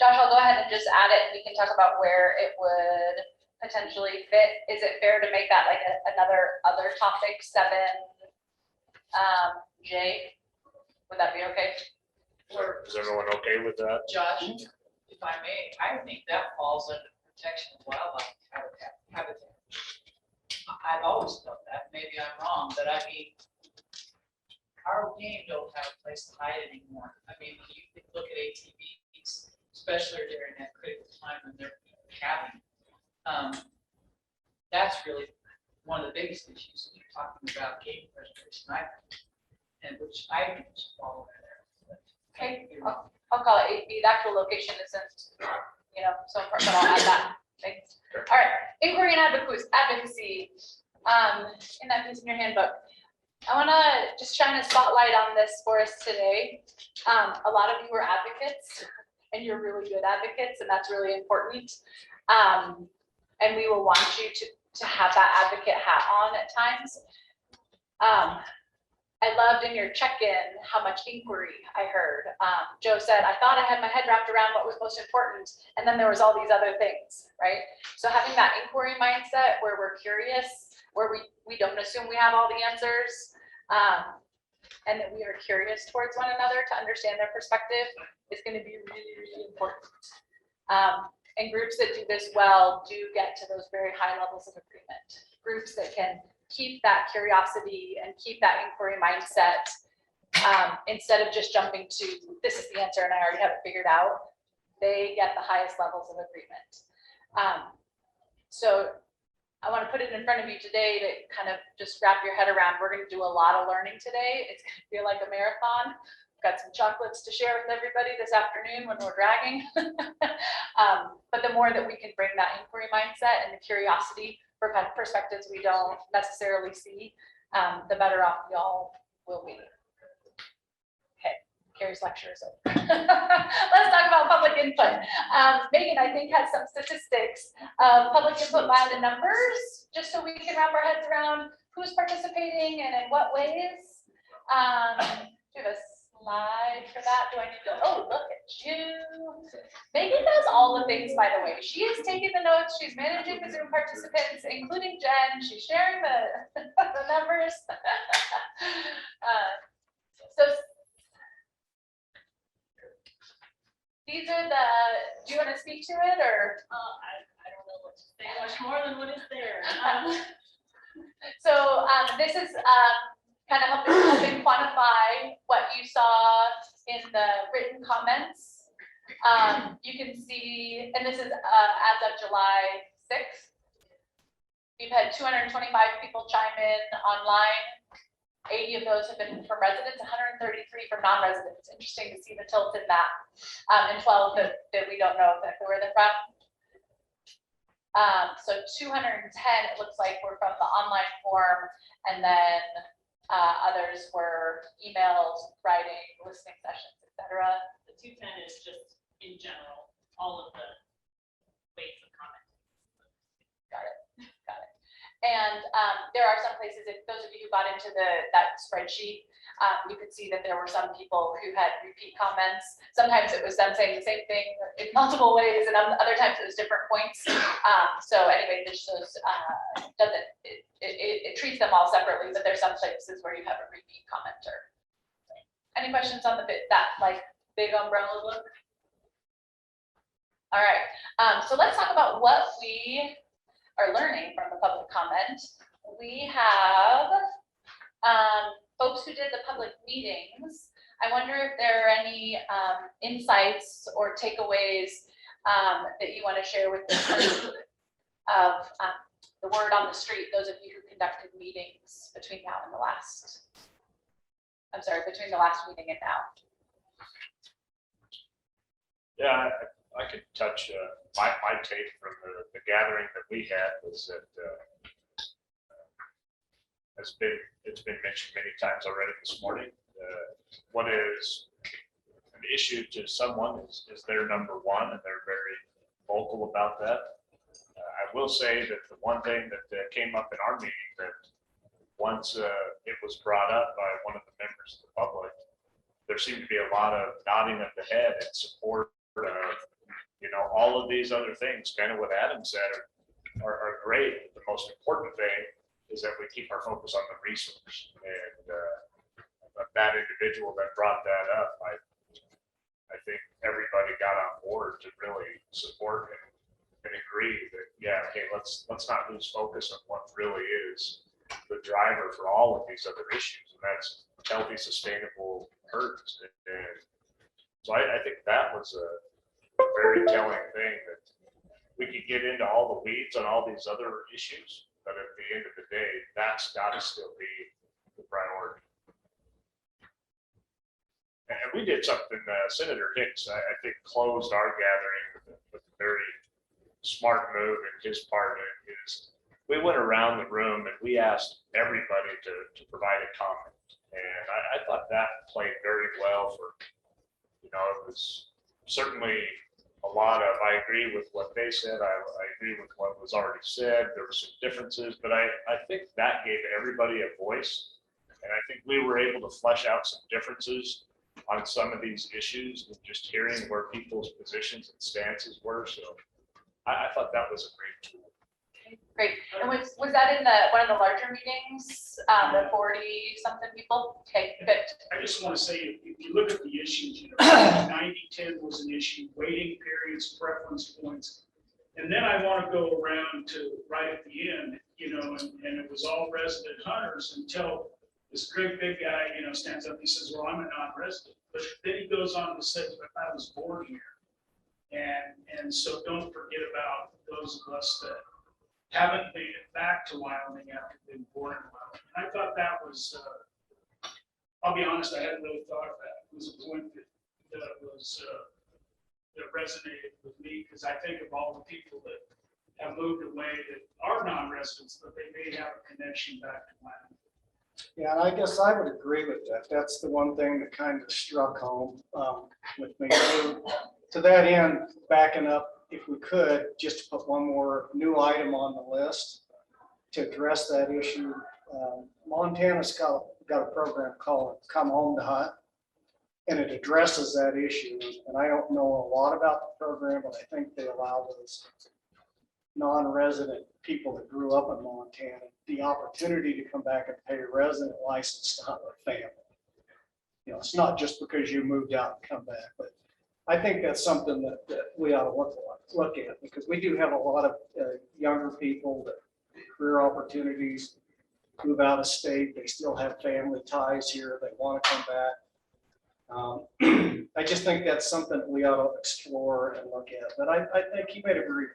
Josh, I'll go ahead and just add it and we can talk about where it would potentially fit. Is it fair to make that like other topic 7, J? Would that be okay? Is everyone okay with that? Josh, if I may, I think that falls under protection of wildlife habitat. I've always felt that, maybe I'm wrong, but I mean, our game don't have a place to hide anymore. I mean, when you look at ATVs, especially during that critical time when they're calving, that's really one of the biggest issues. talking about game preservation, and which I just follow there. Okay, I'll call it 8B. The actual location isn't, so important, but I'll add that. Thanks. All right, inquiry and advocacy. In that piece in your handbook. I want to just shine a spotlight on this for us today. A lot of you are advocates, and you're really good advocates, and that's really important. And we will want you to have that advocate hat on at times. I loved in your check-in how much inquiry I heard. Joe said, I thought I had my head wrapped around what was most important, and then there was all these other things, right? So having that inquiry mindset where we're curious, where we don't assume we have all the answers, and that we are curious towards one another to understand their perspective is going to be really, really important. And groups that do this well do get to those very high levels of agreement. Groups that can keep that curiosity and keep that inquiry mindset instead of just jumping to this is the answer and I already have it figured out, they get the highest levels of agreement. So I want to put it in front of you today to kind of just wrap your head around. We're going to do a lot of learning today. It's going to feel like a marathon. We've got some chocolates to share with everybody this afternoon when we're dragging. But the more that we can bring that inquiry mindset and the curiosity for perspectives we don't necessarily see, the better off we all will be. Okay, Carrie's lecture is over. Let's talk about public input. Megan, I think, has some statistics of public input by the numbers, just so we can wrap our heads around who's participating and in what ways. Do you have a slide for that? Do I need to? Oh, look at you. Megan does all the things, by the way. She is taking the notes. She's managing the Zoom participants, including Jen. She's sharing the numbers. So these are the, do you want to speak to it or? I don't know what to say much more than what is there. So this is kind of helping quantify what you saw in the written comments. You can see, and this is as of July 6th. We've had 225 people chime in online. 80 of those have been from residents, 133 from non-residents. Interesting to see the tilt in that. And 12 that we don't know exactly where they're from. So 210, it looks like, were from the online form, and then others were emails, writing, listening sessions, etc. The 210 is just in general, all of the ways of commenting. Got it. Got it. And there are some places, if those of you who got into that spreadsheet, you could see that there were some people who had repeat comments. Sometimes it was them saying the same thing in multiple ways, and other times it was different points. So anyway, this shows it treats them all separately, but there's some places where you have a repeat commenter. Any questions on that like big umbrella look? All right. So let's talk about what we are learning from the public comment. We have folks who did the public meetings. I wonder if there are any insights or takeaways that you want to share with us of the word on the street, those of you who conducted meetings between now and between the last meeting and now. Yeah, I could touch, my take from the gathering that we had was that it's been mentioned many times already this morning. What is an issue to someone is their number one, and they're very vocal about that. I will say that the one thing that came up in our meeting, that once it was brought up by one of the members of the public, there seemed to be a lot of nodding of the head in support of, all of these other things, kind of what Adam said, are great. The most important thing is that we keep our focus on the resource. And that individual that brought that up, I think everybody got on board to really support him and agree that, yeah, okay, let's not lose focus on what really is the driver for all of these other issues, and that's healthy, sustainable herds. And so I think that was a very telling thing, that we could get into all the weeds on all these other issues, but at the end of the day, that's got to still be the priority. And we did something, Senator Hicks, I think, closed our gathering with a very smart move in his part. Is we went around the room and we asked everybody to provide a comment. And I thought that played very well for, it was certainly a lot of, I agree with what they said. I agree with what was already said. There were some differences, but I think that gave everybody a voice. And I think we were able to flesh out some differences on some of these issues and just hearing where people's positions and stances were. So I thought that was a great tool. Great. And was that in one of the larger meetings, the 40 something people? Okay, good. I just want to say, if you look at the issues, 90-10 was an issue, waiting periods, preference points. And then I want to go around to right at the end, and it was all resident hunters until this great big guy, stands up, he says, well, I'm a non-resident. But then he goes on to say, but I was born here. And so don't forget about those of us that haven't made it back to Wyoming after being born in Wyoming. And I thought that was, I'll be honest, I hadn't really thought of that. It was a point that resonated with me, because I think of all the people that have moved away that are non-residents, but they may have a connection back to Wyoming. Yeah, and I guess I would agree with that. That's the one thing that kind of struck home with me. To that end, backing up, if we could, just to put one more new item on the list to address that issue. Montana's got a program called Come Home to Hunt, and it addresses that issue. And I don't know a lot about the program, but I think they allow those non-resident people that grew up in Montana the opportunity to come back and pay a resident license to hunt with family. It's not just because you moved out and come back, but I think that's something that we ought to look at, because we do have a lot of younger people that career opportunities, move out of state, they still have family ties here, they want to come back. I just think that's something that we ought to explore and look at. But I think he made a very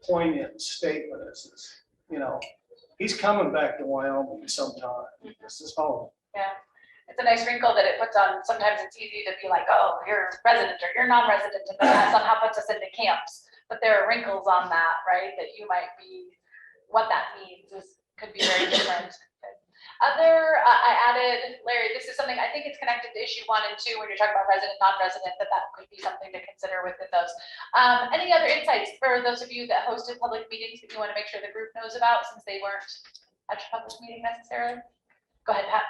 poignant statement. He's coming back to Wyoming sometime. This is home. Yeah. It's a nice wrinkle that it puts on. Sometimes it's easy to be like, oh, you're resident or you're non-resident, and then that somehow puts us into camps. But there are wrinkles on that, right? That you might be, what that means could be very different. I added, Larry, this is something, I think it's connected to issue 1 and 2 when you're talking about resident, non-resident, that could be something to consider within those. Any other insights for those of you that hosted public meetings that you want to make sure the group knows about, since they weren't at your public meeting necessarily? Go ahead, Pat.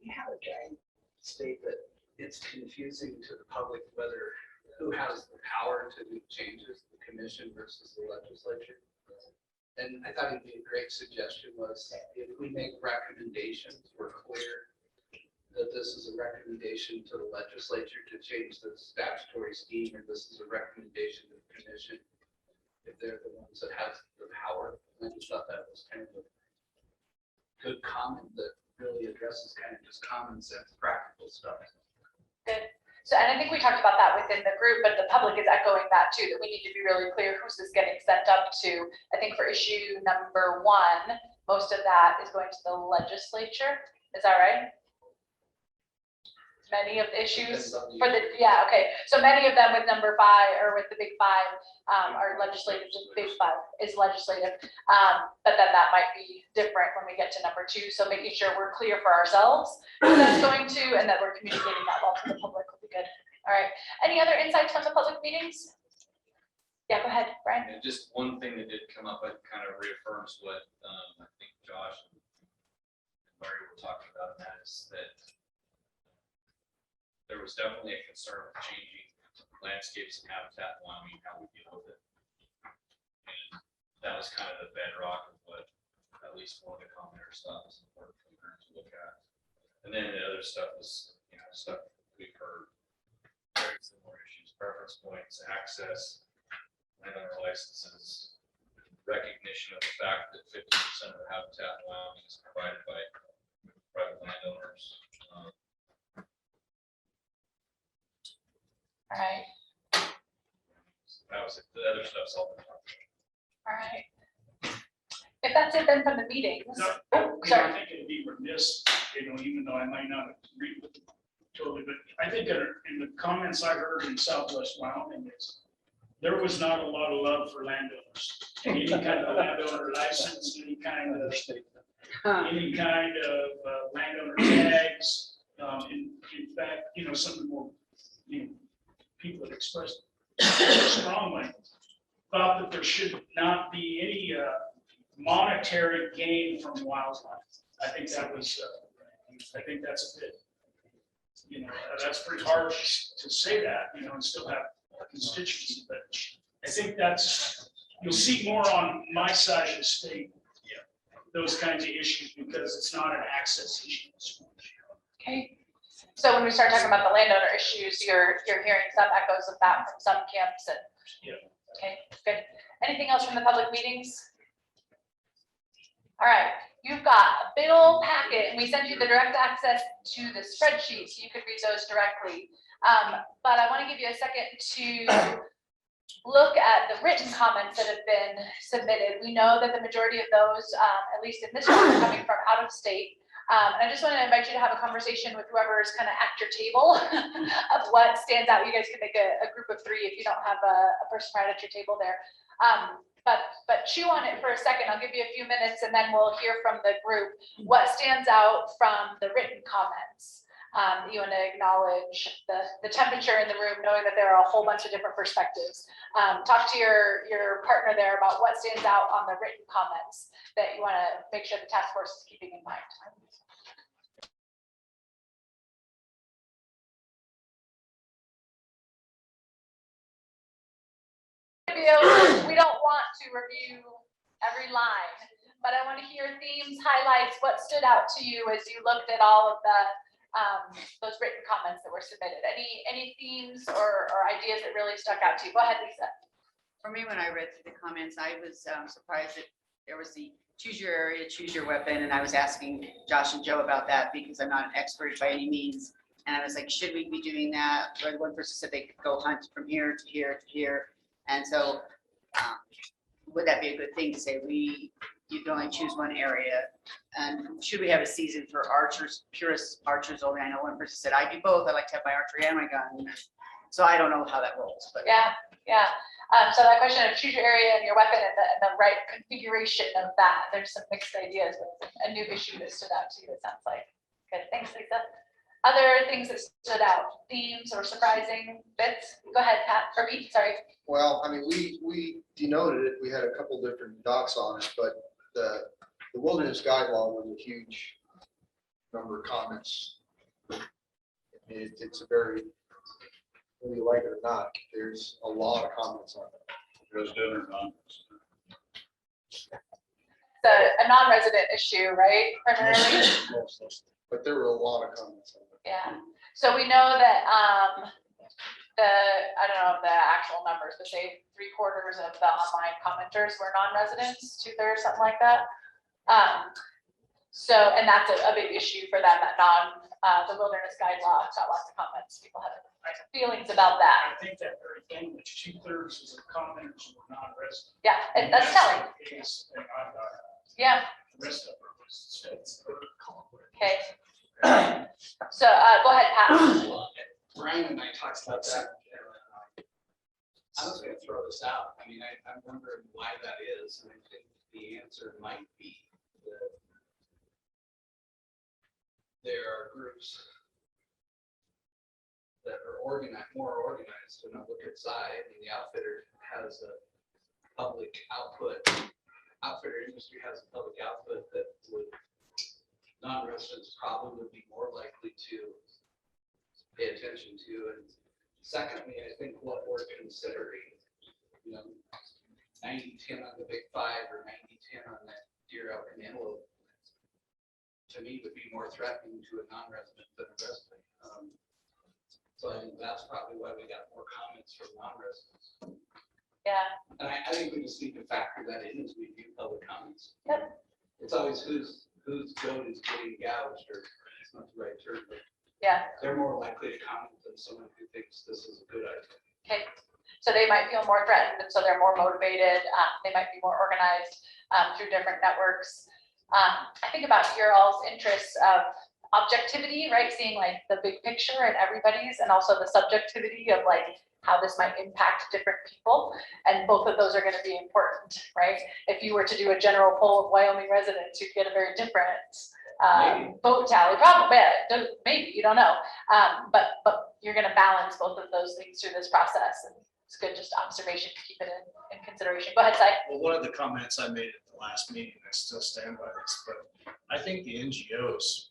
You have a guy state that it's confusing to the public whether who has the power to do changes, the commission versus the legislature. And I thought it'd be a great suggestion was if we make recommendations, we're clear that this is a recommendation to the legislature to change the statutory scheme, or this is a recommendation to the commission if they're the ones that have the power. And I just thought that was kind of a good comment that really addresses kind of just common sense, practical stuff. Good. So, and I think we talked about that within the group, but the public is echoing that too, that we need to be really clear who's this getting sent up to. I think for issue number 1, most of that is going to the legislature. Is that right? Many of the issues for the, yeah, okay. So many of them with number 5 or with the big 5 are legislative, just big 5 is legislative. But then that might be different when we get to number 2. So making sure we're clear for ourselves who that's going to, and that we're communicating that well to the public will be good. All right. Any other insights from the public meetings? Yeah, go ahead, Brian. And just one thing that did come up, that kind of reaffirms what I think Josh and Larry were talking about, and that is that there was definitely a concern of changing landscapes and habitat in Wyoming, how we deal with it. And that was kind of the bedrock of what at least one of the commenters thought was important for her to look at. And then the other stuff was, stuff we've heard, very similar issues, preference points, access, landowner licenses, recognition of the fact that 50% of the habitat in Wyoming is provided by private landowners. All right. That was it. The other stuff's all. All right. If if that's it then from the meetings. No, Oh, I sorry. think it'd be remiss, even though I might not agree with it totally, but I think in the comments I heard in Southwest Wyoming is there was not a lot of love for landowners. Any kind of landowner license, any kind of landowner tags. In fact, some of the more, people that expressed strongly thought that there should not be any monetary gain from wildlife. I think that's a bit, that's pretty harsh to say that, and still have a constituency, but I think you'll see more on my side of the state, those kinds of issues, because it's not an access issue. Okay. So when we start talking about the landowner issues, you're hearing some echoes of that from some camps and. Yeah. Okay, good. Anything else from the public meetings? All right, you've got a big old packet and we sent you the direct access to the spreadsheet so you could read those directly. But I want to give you a second to look at the written comments that have been submitted. We know that the majority of those, at least in this one, are coming from out of state. And I just want to invite you to have a conversation with whoever is kind of at your table of what stands out. You guys can make a group of 3 if you don't have a person right at your table there. But chew on it for a second. I'll give you a few minutes and then we'll hear from the group what stands out from the written comments. You want to acknowledge the temperature in the room, knowing that there are a whole bunch of different perspectives. Talk to your partner there about what stands out on the written comments that you want to make sure the task force is keeping in mind. We don't want to review every line, but I want to hear themes, highlights, what stood out to you as you looked at all of those written comments that were submitted. Any themes or ideas that really stuck out to you? Go ahead, Lisa. For me, when I read through the comments, I was surprised that there was the choose your area, choose your weapon. And I was asking Josh and Joe about that because I'm not an expert by any means. And I was like, should we be doing that? Or one person said they could go hunt from here to here to here. And so would that be a good thing to say you can only choose one area? And should we have a season for archers, purist archers only? I know one person said, I do both. I like to have my archery and my gun. So I don't know how that rolls, but. Yeah. So that question of choose your area and your weapon and the right configuration of that, there's some mixed ideas, but a new issue that stood out to you, it sounds like. Good, thanks, Lisa. Other things that stood out, themes or surprising bits? Go ahead, Pat, or Pete, sorry. Well, I mean, we denoted it. We had a couple different docs on it, but the wilderness guide law was a huge number of comments. It's a very, whether you like it or not, there's a lot of comments on it. Resident or non? It's a non-resident issue, right, primarily? But there were a lot of comments on it. Yeah, so we know that I don't know the actual numbers, but say 3/4 of the online commenters were non-residents, 2/3, something like that. So, and that's a big issue for them, that the wilderness guide law got lots of comments. People have feelings about that. I think that very thing, which 2/3 of the commenters were non-resident. Yeah, and that's telling. the case thing I got. Yeah. The rest of it was states. Okay. So go ahead, Pat. Brian and I talked about that. I was gonna throw this out. I mean, I'm wondering why that is, and I think the answer might be that there are groups that are more organized on the lookout side, and the outfitter has a public output. Outfitter industry has a public output that would non-residents probably would be more likely to pay attention to. And secondly, I think what we're considering, 90-10 on the big 5 or 90-10 on that deer, elk, and antelope, to me would be more threatening to a non-resident than a resident. So I think that's probably why we got more comments from non-residents. Yeah. And I think we just need to factor that in as we view public comments. Yep. It's always whose goat is getting gouged, or it's not the right term, but yeah, they're more likely to comment than someone who thinks this is a good idea. Okay. So they might feel more threatened, and so they're more motivated. They might be more organized through different networks. I think about your all's interests of objectivity, right? Seeing like the big picture and everybody's, and also the subjectivity of like how this might impact different people. And both of those are going to be important, right? If you were to do a general poll of Wyoming residents, you'd get a very different vote tally, probably, maybe, you don't know. But you're going to balance both of those things through this process. And it's good just observation to keep it in consideration. Go ahead, Si. Well, one of the comments I made at the last meeting, I still stand by this, but I think the NGOs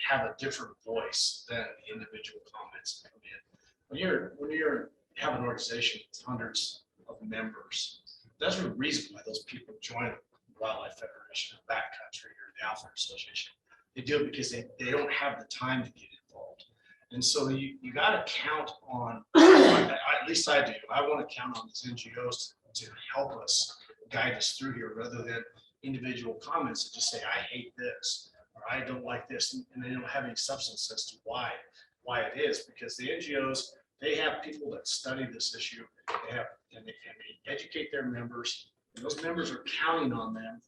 have a different voice than the individual comments that come in. When you have an organization with hundreds of members, there's a reason why those people join Wildlife Federation, or Backcountry, or the Outfitter Association. They do it because they don't have the time to get involved. And so you got to count on, at least I do, I want to count on these NGOs to help us guide us through here, rather than individual comments that just say, I hate this, or I don't like this, and they don't have any substance as to why it is. Because the NGOs, they have people that study this issue, and they educate their members, and those members are counting on them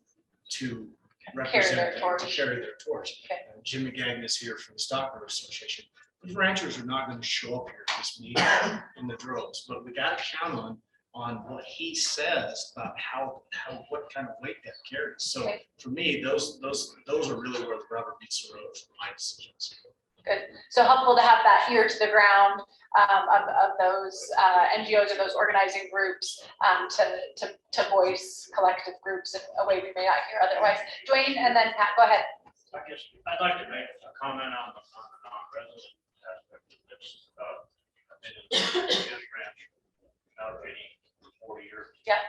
to represent them, to carry their torch. Okay. Jim McGagn is here from the Stockbroker Association. The ranchers are not going to show up here at this meeting in the droves, but we got to count on what he says about what kind of weight that carries. So for me, those are really where the rubber meets the road for my decisions. Good. So helpful to have that ear to the ground of those NGOs or those organizing groups to voice collective groups in a way we may not hear otherwise. Dwayne and then Pat, go ahead. I guess I'd like to make a comment on the non-resident aspect of this. I've been in this ranch now for 40 years. Yeah.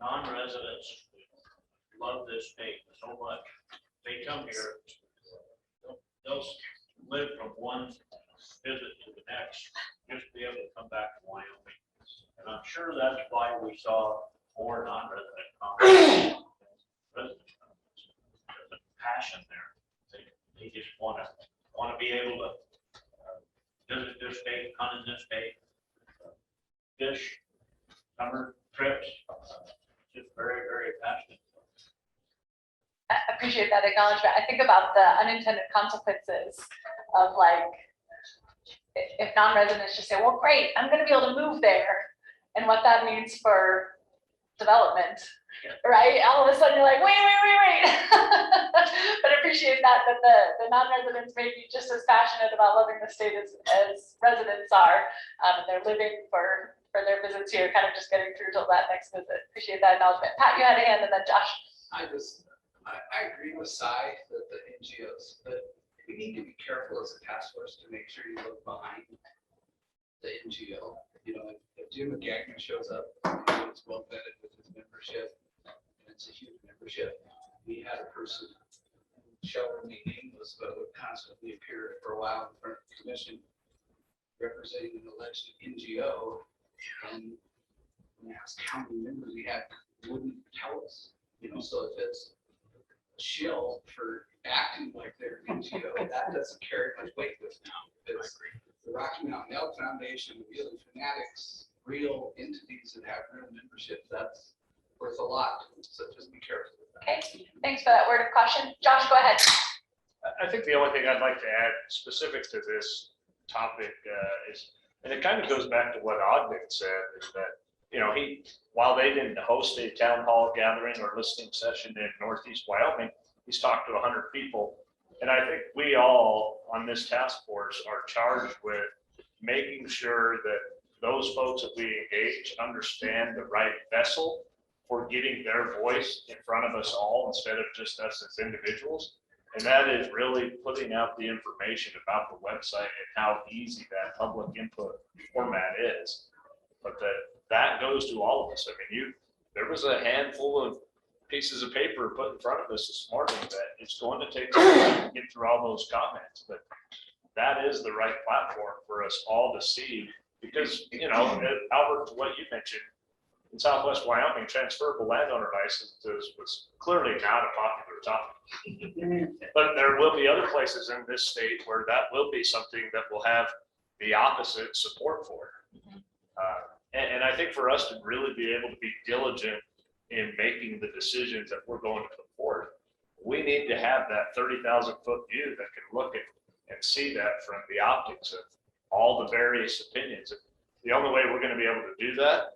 Non-residents love this state so much. They come here, they'll live from one visit to the next, just to be able to come back to Wyoming. And I'm sure that's why we saw more non-resident comments. There's a passion there. They just want to be able to visit this state, hunt in this state, fish, summer trips, just very, very passionate. I appreciate that acknowledgement. I think about the unintended consequences of like, if non-residents just say, well, great, I'm going to be able to move there, and what that means for development, right? All of a sudden you're like, wait. But appreciate that the non-residents may be just as passionate about loving the state as residents are. And they're living for their visits here, kind of just getting through till that next visit. Appreciate that acknowledgement. Pat, you had a hand, and then Josh. I agree with Cy that the NGOs, but we need to be careful as a task force to make sure you look behind the NGO. You know, if Jim McGagnon shows up, it's well vetted with his membership, and it's a huge membership. We had a person, shall remain nameless, but would constantly appear for a while in front of the commission representing an alleged NGO. And when asked how many members he had, he wouldn't tell us. You know, so if it's shill for acting like they're NGO, that doesn't carry much weight with now. It's the Rocky Mountain Elk Foundation, the Wheeling Fanatics, real entities that have real membership, that's worth a lot. So just be careful with that. Okay, thanks for that word of caution. Josh, go ahead. I think the only thing I'd like to add specific to this topic is, and it kind of goes back to what Ogden said, is that, you know, while they didn't host a town hall gathering or listening session in Northeast Wyoming, he's talked to 100 people. And I think we all on this task force are charged with making sure that those folks that we engage understand the right vessel for getting their voice in front of us all instead of just us as individuals. And that is really putting out the information about the website and how easy that public input format is. But that goes to all of us. I mean, there was a handful of pieces of paper put in front of us this morning that it's going to take time to get through all those comments, but that is the right platform for us all to see, because, you know, Albert, what you mentioned, in Southwest Wyoming, transferable landowner licenses was clearly not a popular topic. But there will be other places in this state where that will be something that will have the opposite support for. And I think for us to really be able to be diligent in making the decisions that we're going to put forward, we need to have that 30,000-foot view that can look at and see that from the optics of all the various opinions. The only way we're going to be able to do that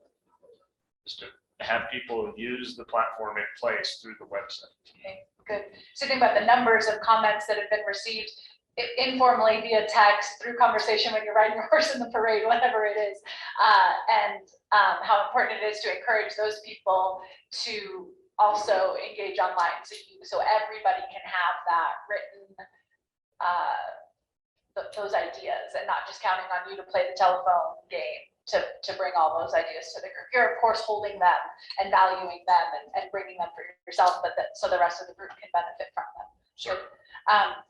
is to have people use the platform in place through the website. Okay, good. So think about the numbers of comments that have been received informally via text, through conversation when you're riding your horse in the parade, whatever it is, and how important it is to encourage those people to also engage online, so everybody can have that written, those ideas, and not just counting on you to play the telephone game to bring all those ideas to the group. You're of course holding them and valuing them and bringing them for yourself, but so the rest of the group can benefit from them. Sure.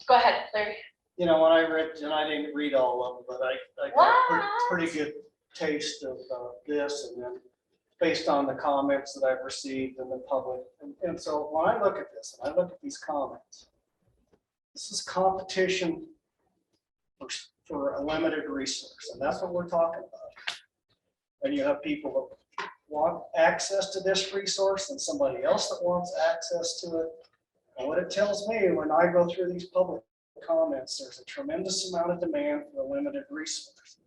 Go ahead, Larry. You know, when I read, and I didn't read all of them, but I got a pretty good taste of this, and then based on the comments that I've received in the public. And so when I look at this, and I look at these comments, this is competition for a limited resource, and that's what we're talking about. When you have people that want access to this resource and somebody else that wants access to it. And what it tells me when I go through these public comments, there's a tremendous amount of demand for a limited resource.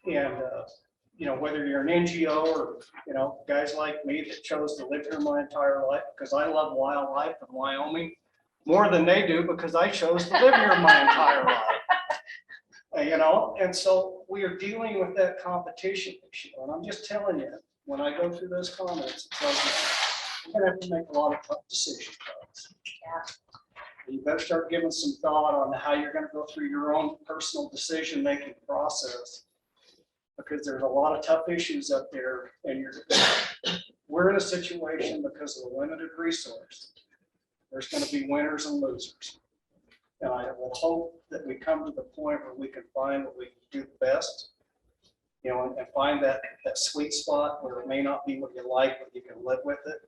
You know, whether you're an NGO or, you know, guys like me that chose to live here my entire life because I love wildlife in Wyoming more than they do because I chose to live here my entire life. You know, and so we are dealing with that competition issue. And I'm just telling you, when I go through those comments, it tells me you're gonna have to make a lot of tough decisions. Yeah. You better start giving some thought on how you're going to go through your own personal decision-making process, because there's a lot of tough issues up there, and we're in a situation because of a limited resource. There's going to be winners and losers. And I will hope that we come to the point where we can find what we can do best, you know, and find that sweet spot where it may not be what you like, but you can live with it.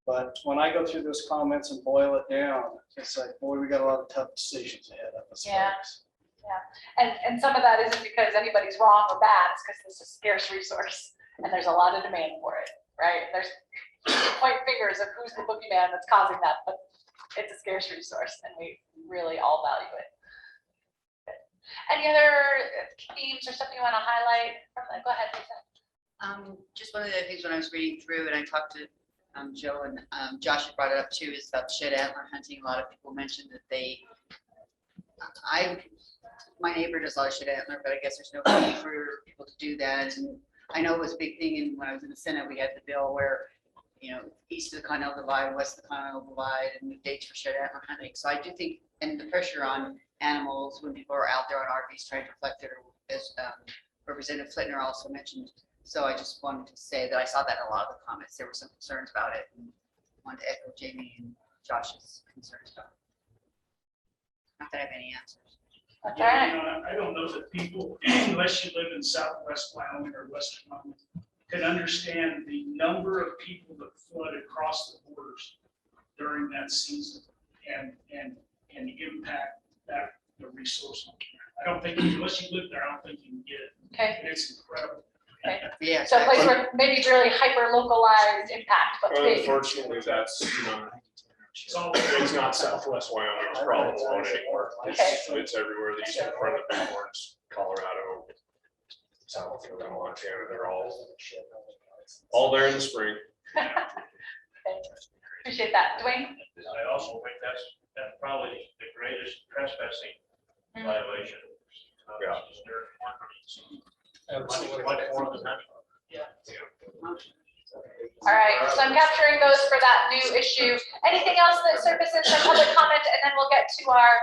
But when I go through those comments and boil it down, it's like, boy, we got a lot of tough decisions ahead of us. Yeah. Yeah. And some of that isn't because anybody's wrong or bad, it's because this is a scarce resource and there's a lot of demand for it, right? There's point fingers of who's the boogeyman that's causing that, but it's a scarce resource and we really all value it. Good. Any other themes or something you want to highlight from that? Go ahead, Lisa. Just one of the things when I was reading through, and I talked to Joe and Josh had brought it up too, is about shed antler hunting. A lot of people mentioned that my neighbor does a lot of shed antler, but I guess there's no way for people to do that. And I know it was a big thing, and when I was in the Senate, we had the bill where, you know, east of the Continental Divide, west of the Continental Divide, and the dates for shed antler hunting. So I do think, and the pressure on animals when people are out there on RVs trying to reflect it, as Representative Flitner also mentioned. So I just wanted to say that I saw that in a lot of the comments. There were some concerns about it, and wanted to echo Jamie and Josh's concerns about it. Not that I have any answers. Yeah, you know, I don't know that people, unless you live in Southwest Wyoming or Western Wyoming, can understand the number of people that flood across the borders during that season and impact that the resource. I don't think, unless you live there, I don't think you can get it. Okay. And it's incredible. Okay. Yeah. So a place where maybe really hyper localized impact, but big. Unfortunately, that's, you know, it's not Southwest Wyoming's problem alone anymore. It's everywhere. The eastern front of the Bighorns, Colorado, South Dakota, Montana, they're all there in the spring. Okay. Appreciate that. Dwayne? I also think that's probably the greatest trespassing violation. Yeah. Much more than that. Yeah. All right, so I'm capturing those for that new issue. Anything else that surfaces in public comment, and then we'll get to our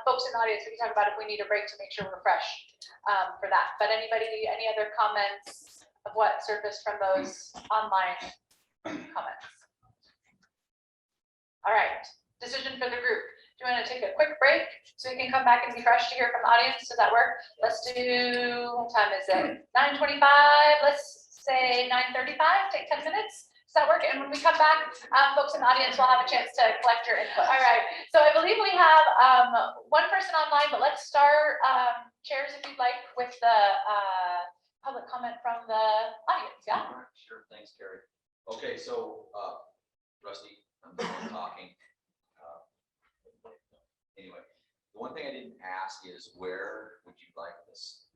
folks in the audience. We can talk about if we need a break to make sure we're fresh for that. But anybody, any other comments of what surfaced from those online comments? All right, decision for the group. Do you want to take a quick break so we can come back and be fresh to hear from the audience? Does that work? Let's do, what time is it? 9:25. Let's say 9:35, take 10 minutes. Does that work? And when we come back, folks in the audience will have a chance to collect your input. All right, so I believe we have one person online, but let's start chairs if you'd like with the public comment from the audience, yeah? All right, sure, thanks, Carrie. Okay, so, Rusty, I'm done talking. Anyway, the one thing I didn't ask is where would you like this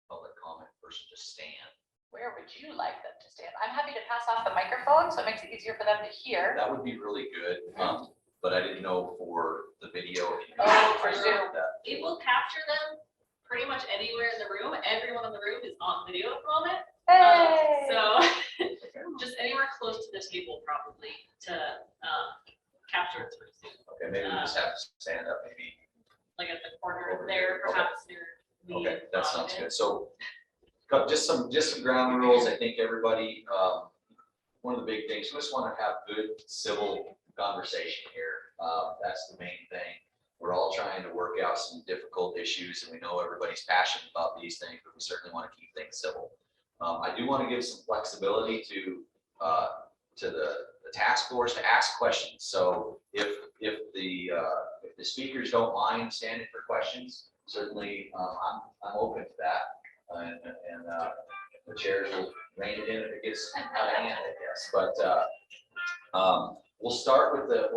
public comment person to stand? Where would you like them to stand? I'm happy to pass off the microphone, so it makes it easier for them to hear. That would be really good, but I didn't know for the video. If you Oh, for Zoom. It will capture them pretty much anywhere in the room. Everyone in the room is on video at the moment. Hey. So just anywhere close to the table probably to capture it through Zoom. Okay, maybe we just have to stand up, maybe. Like at the corner there, perhaps near me. Okay, that sounds good. So just some ground rules. I think everybody, one of the big things, we just want to have good civil conversation here. That's the main thing. We're all trying to work out some difficult issues, and we know everybody's passionate about these things, but we certainly want to keep things civil. I do want to give some flexibility to the task force to ask questions. So if the speakers don't mind standing for questions, certainly I'm open to that, and the chairs will rein it in if it gets out of hand, I guess. But we'll start with the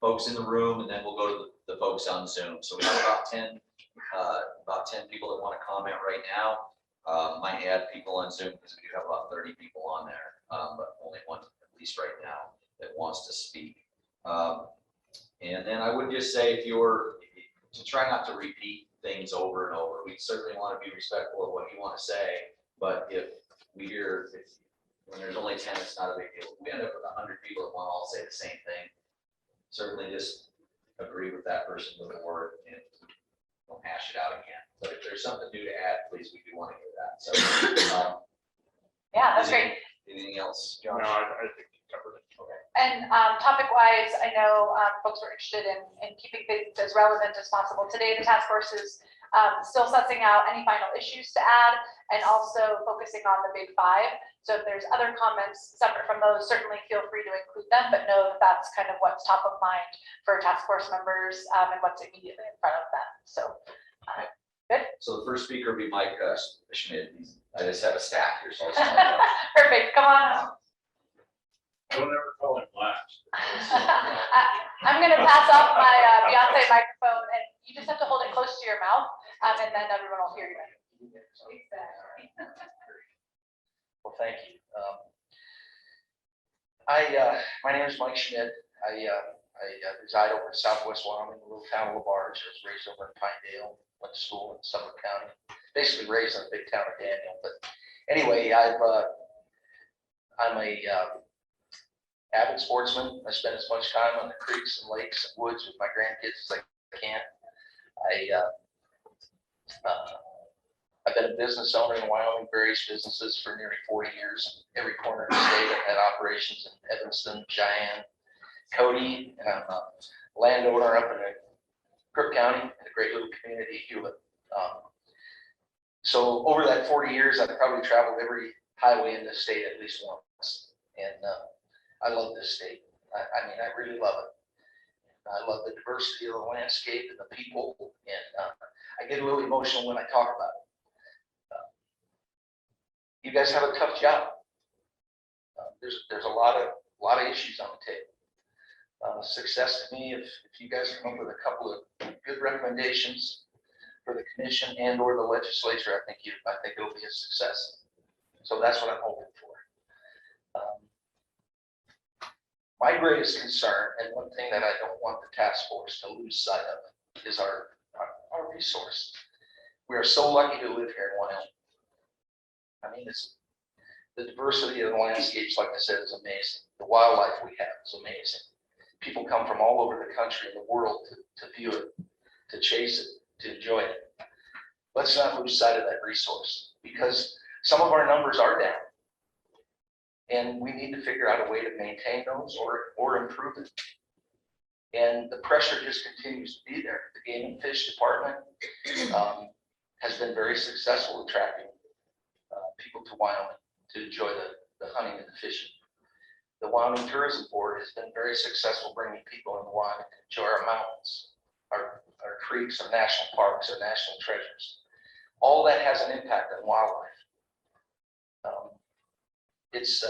folks in the room, and then we'll go to the folks on Zoom. So we have about 10 people that want to comment right now. Might add people on Zoom because we do have about 30 people on there, but only one, at least right now, that wants to speak. And then I would just say, to try not to repeat things over and over. We certainly want to be respectful of what you want to say, but if we hear, when there's only 10, it's not a big deal. We end up with 100 people that want to all say the same thing. Certainly just agree with that person with a word and don't hash it out again. But if there's something new to add, please, we do want to hear that. So, yeah, that's great. Anything else, Josh? No, I think you covered it. Okay. And topic wise, I know folks were interested in keeping things as relevant as possible. Today, the task force is still sussing out any final issues to add and also focusing on the big five. So if there's other comments separate from those, certainly feel free to include them, but know that that's kind of what's top of mind for task force members and what's immediately in front of them. So good. So the first speaker will be Mike Schmidt. I just have a stack here, so I'll perfect. Come on up. Don't ever call him last. I'm going to pass off my Beyonce microphone, and you just have to hold it close to your mouth, and then everyone will hear you. Exactly. Well, thank you. My name is Mike Schmidt. I reside over in Southwest Wyoming, a little town of LaBarge. I was raised over in Pinedale, went to school in Sumner County, basically raised in the big town of Daniel. But anyway, I'm a avid sportsman. I spend as much time on the creeks and lakes and woods with my grandkids as I can. I've been a business owner in Wyoming, various businesses for nearly 40 years. Every corner of the state. I've had operations in Evanston, Cheyenne, Cody, and I'm a landowner up in Crook County, in a great little community, Hewlett. So over that 40 years, I've probably traveled every highway in this state at least once. And I love this state. I mean, I really love it. I love the diversity of the landscape and the people. And I get a little emotional when I talk about it. You guys have a tough job. There's a lot of issues on the table. Success to me, if you guys come up with a couple of good recommendations for the commission and or the legislature, I think it'll be a success. So that's what I'm hoping for. My greatest concern, and one thing that I don't want the task force to lose sight of, is our resource. We are so lucky to live here in Wyoming. I mean, the diversity of the landscapes, like I said, is amazing. The wildlife we have is amazing. People come from all over the country and the world to view it, to chase it, to enjoy it. Let's not lose sight of that resource, because some of our numbers are down. And we need to figure out a way to maintain those or improve it. And the pressure just continues to be there. The Game and Fish Department has been very successful attracting people to Wyoming to enjoy the hunting and the fishing. The Wyoming Tourism Board has been very successful bringing people in Wyoming to enjoy our mountains, our creeks, our national parks, our national treasures. all that has an impact on wildlife. It's,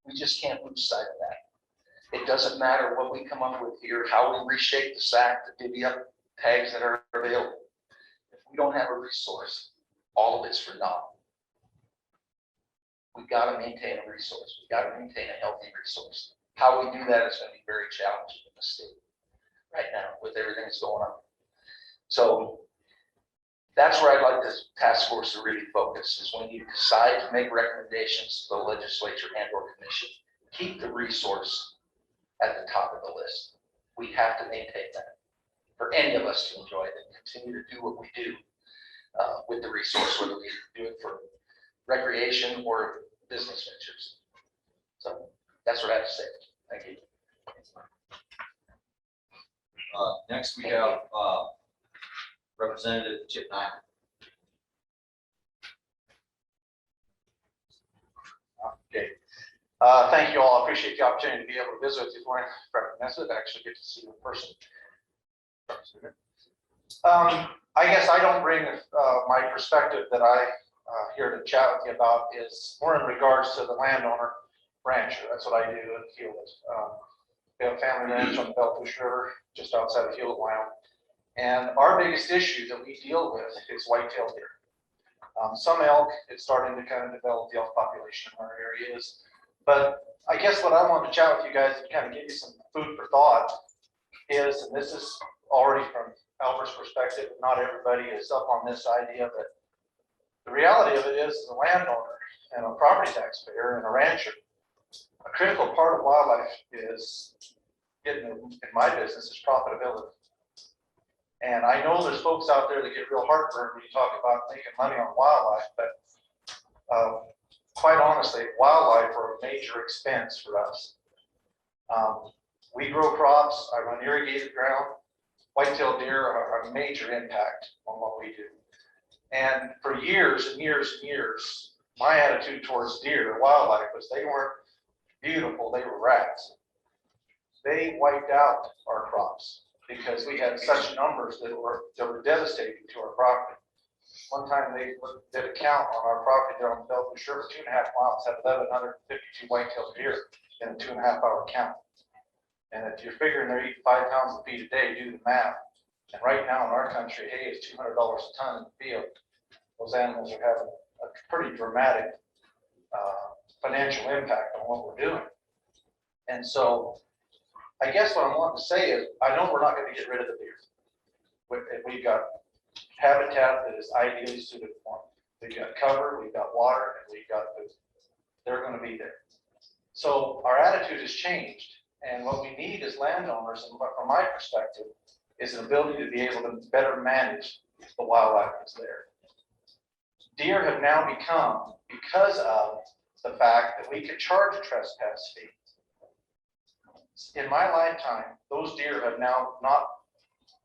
we just can't lose sight of that. It doesn't matter what we come up with here, how we reshape the SAC to divvy up tags that are available. If we don't have a resource, all of it's for naught. We got to maintain a resource. We got to maintain a healthy resource. How we do that is going to be very challenging in the state right now with everything that's going on. So that's where I'd like this task force to really focus, is when you decide to make recommendations to the legislature and or commission, keep the resource at the top of the list. We have to maintain that for any of us to enjoy it and continue to do what we do with the resource, whether we do it for recreation or business ventures. So that's what I have to say. Thank you. Next, we have Representative Chip Nyman. Okay. Thank you all. I appreciate the opportunity to be able to visit with you for I actually get to see you in person. I guess I don't bring my perspective that I here to chat with you about is more in regards to the landowner rancher. That's what I do in Hewlett. We have a family ranch on the Bellfish River, just outside of Hewlett, Wyoming. And our biggest issue that we deal with is white-tailed deer. Some elk, it's starting to kind of develop the elk population in our areas. But I guess what I want to chat with you guys and kind of give you some food for thought is, and this is already from Albert's perspective, not everybody is up on this idea, but the reality of it is, as a landowner and a property taxpayer and a rancher, a critical part of wildlife is getting, in my business, is profitability. And I know there's folks out there that get real heartburn when you talk about making money on wildlife, but quite honestly, wildlife are a major expense for us. We grow crops, I run irrigated ground. White-tailed deer are a major impact on what we do. And for years and years and years, my attitude towards deer, wildlife, was they weren't beautiful, they were rats. They wiped out our crops because we had such numbers that were devastating to our property. One time they did a count on our property there on the Bellfish River, 2.5 miles, had 1,152 white-tailed deer in a 2.5-hour count. And if you're figuring they're eating 5 pounds of feed a day, do the math. And right now in our country, hay is $200 a ton in the field. Those animals are having a pretty dramatic financial impact on what we're doing. And so I guess what I want to say is, I know we're not going to get rid of the deer. We've got habitat that is ideally suited for them. We've got cover, we've got water, and we've got food. They're going to be there. So our attitude has changed. And what we need as landowners, and from my perspective, is an ability to be able to better manage the wildlife that's there. Deer have now become, because of the fact that we could charge a trespass fee. In my lifetime, those deer have now not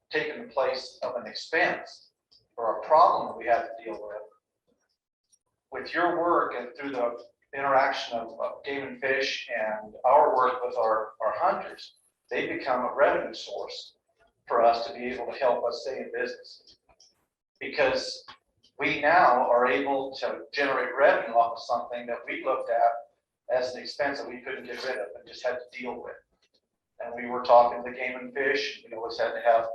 taken the place of an expense or a problem that we have to deal with. With your work and through the interaction of Game and Fish and our work with our hunters, they become a revenue source for us to be able to help us stay in business. Because we now are able to generate revenue off of something that we looked at as an expense that we couldn't get rid of and just had to deal with. And we were talking to Game and Fish, we always had to have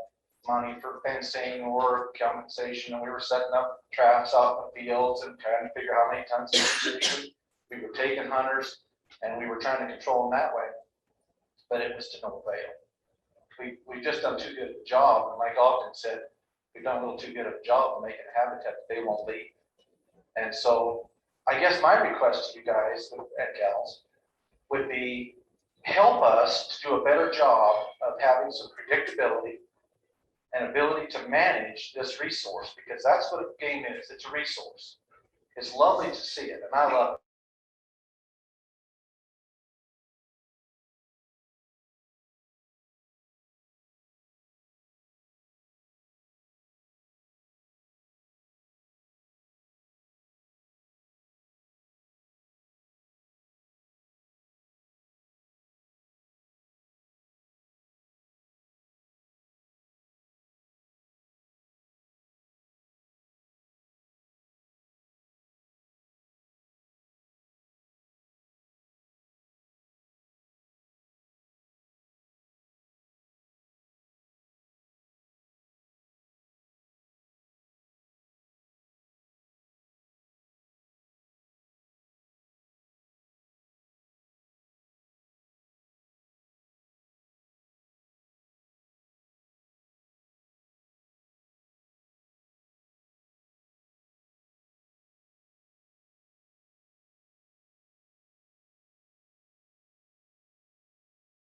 money for fencing or compensation, and we were setting up traps out in the fields and trying to figure out how many tons of we were taking hunters, and we were trying to control them that way, but it was to no avail. We've just done too good a job, and like Ogden said, we've done a little too good of a job of making a habitat that they won't leave. And so I guess my request to you guys and gals would be, help us to do a better job of having some predictability and ability to manage this resource, because that's what a game is. It's a resource. It's lovely to see it, and I love it.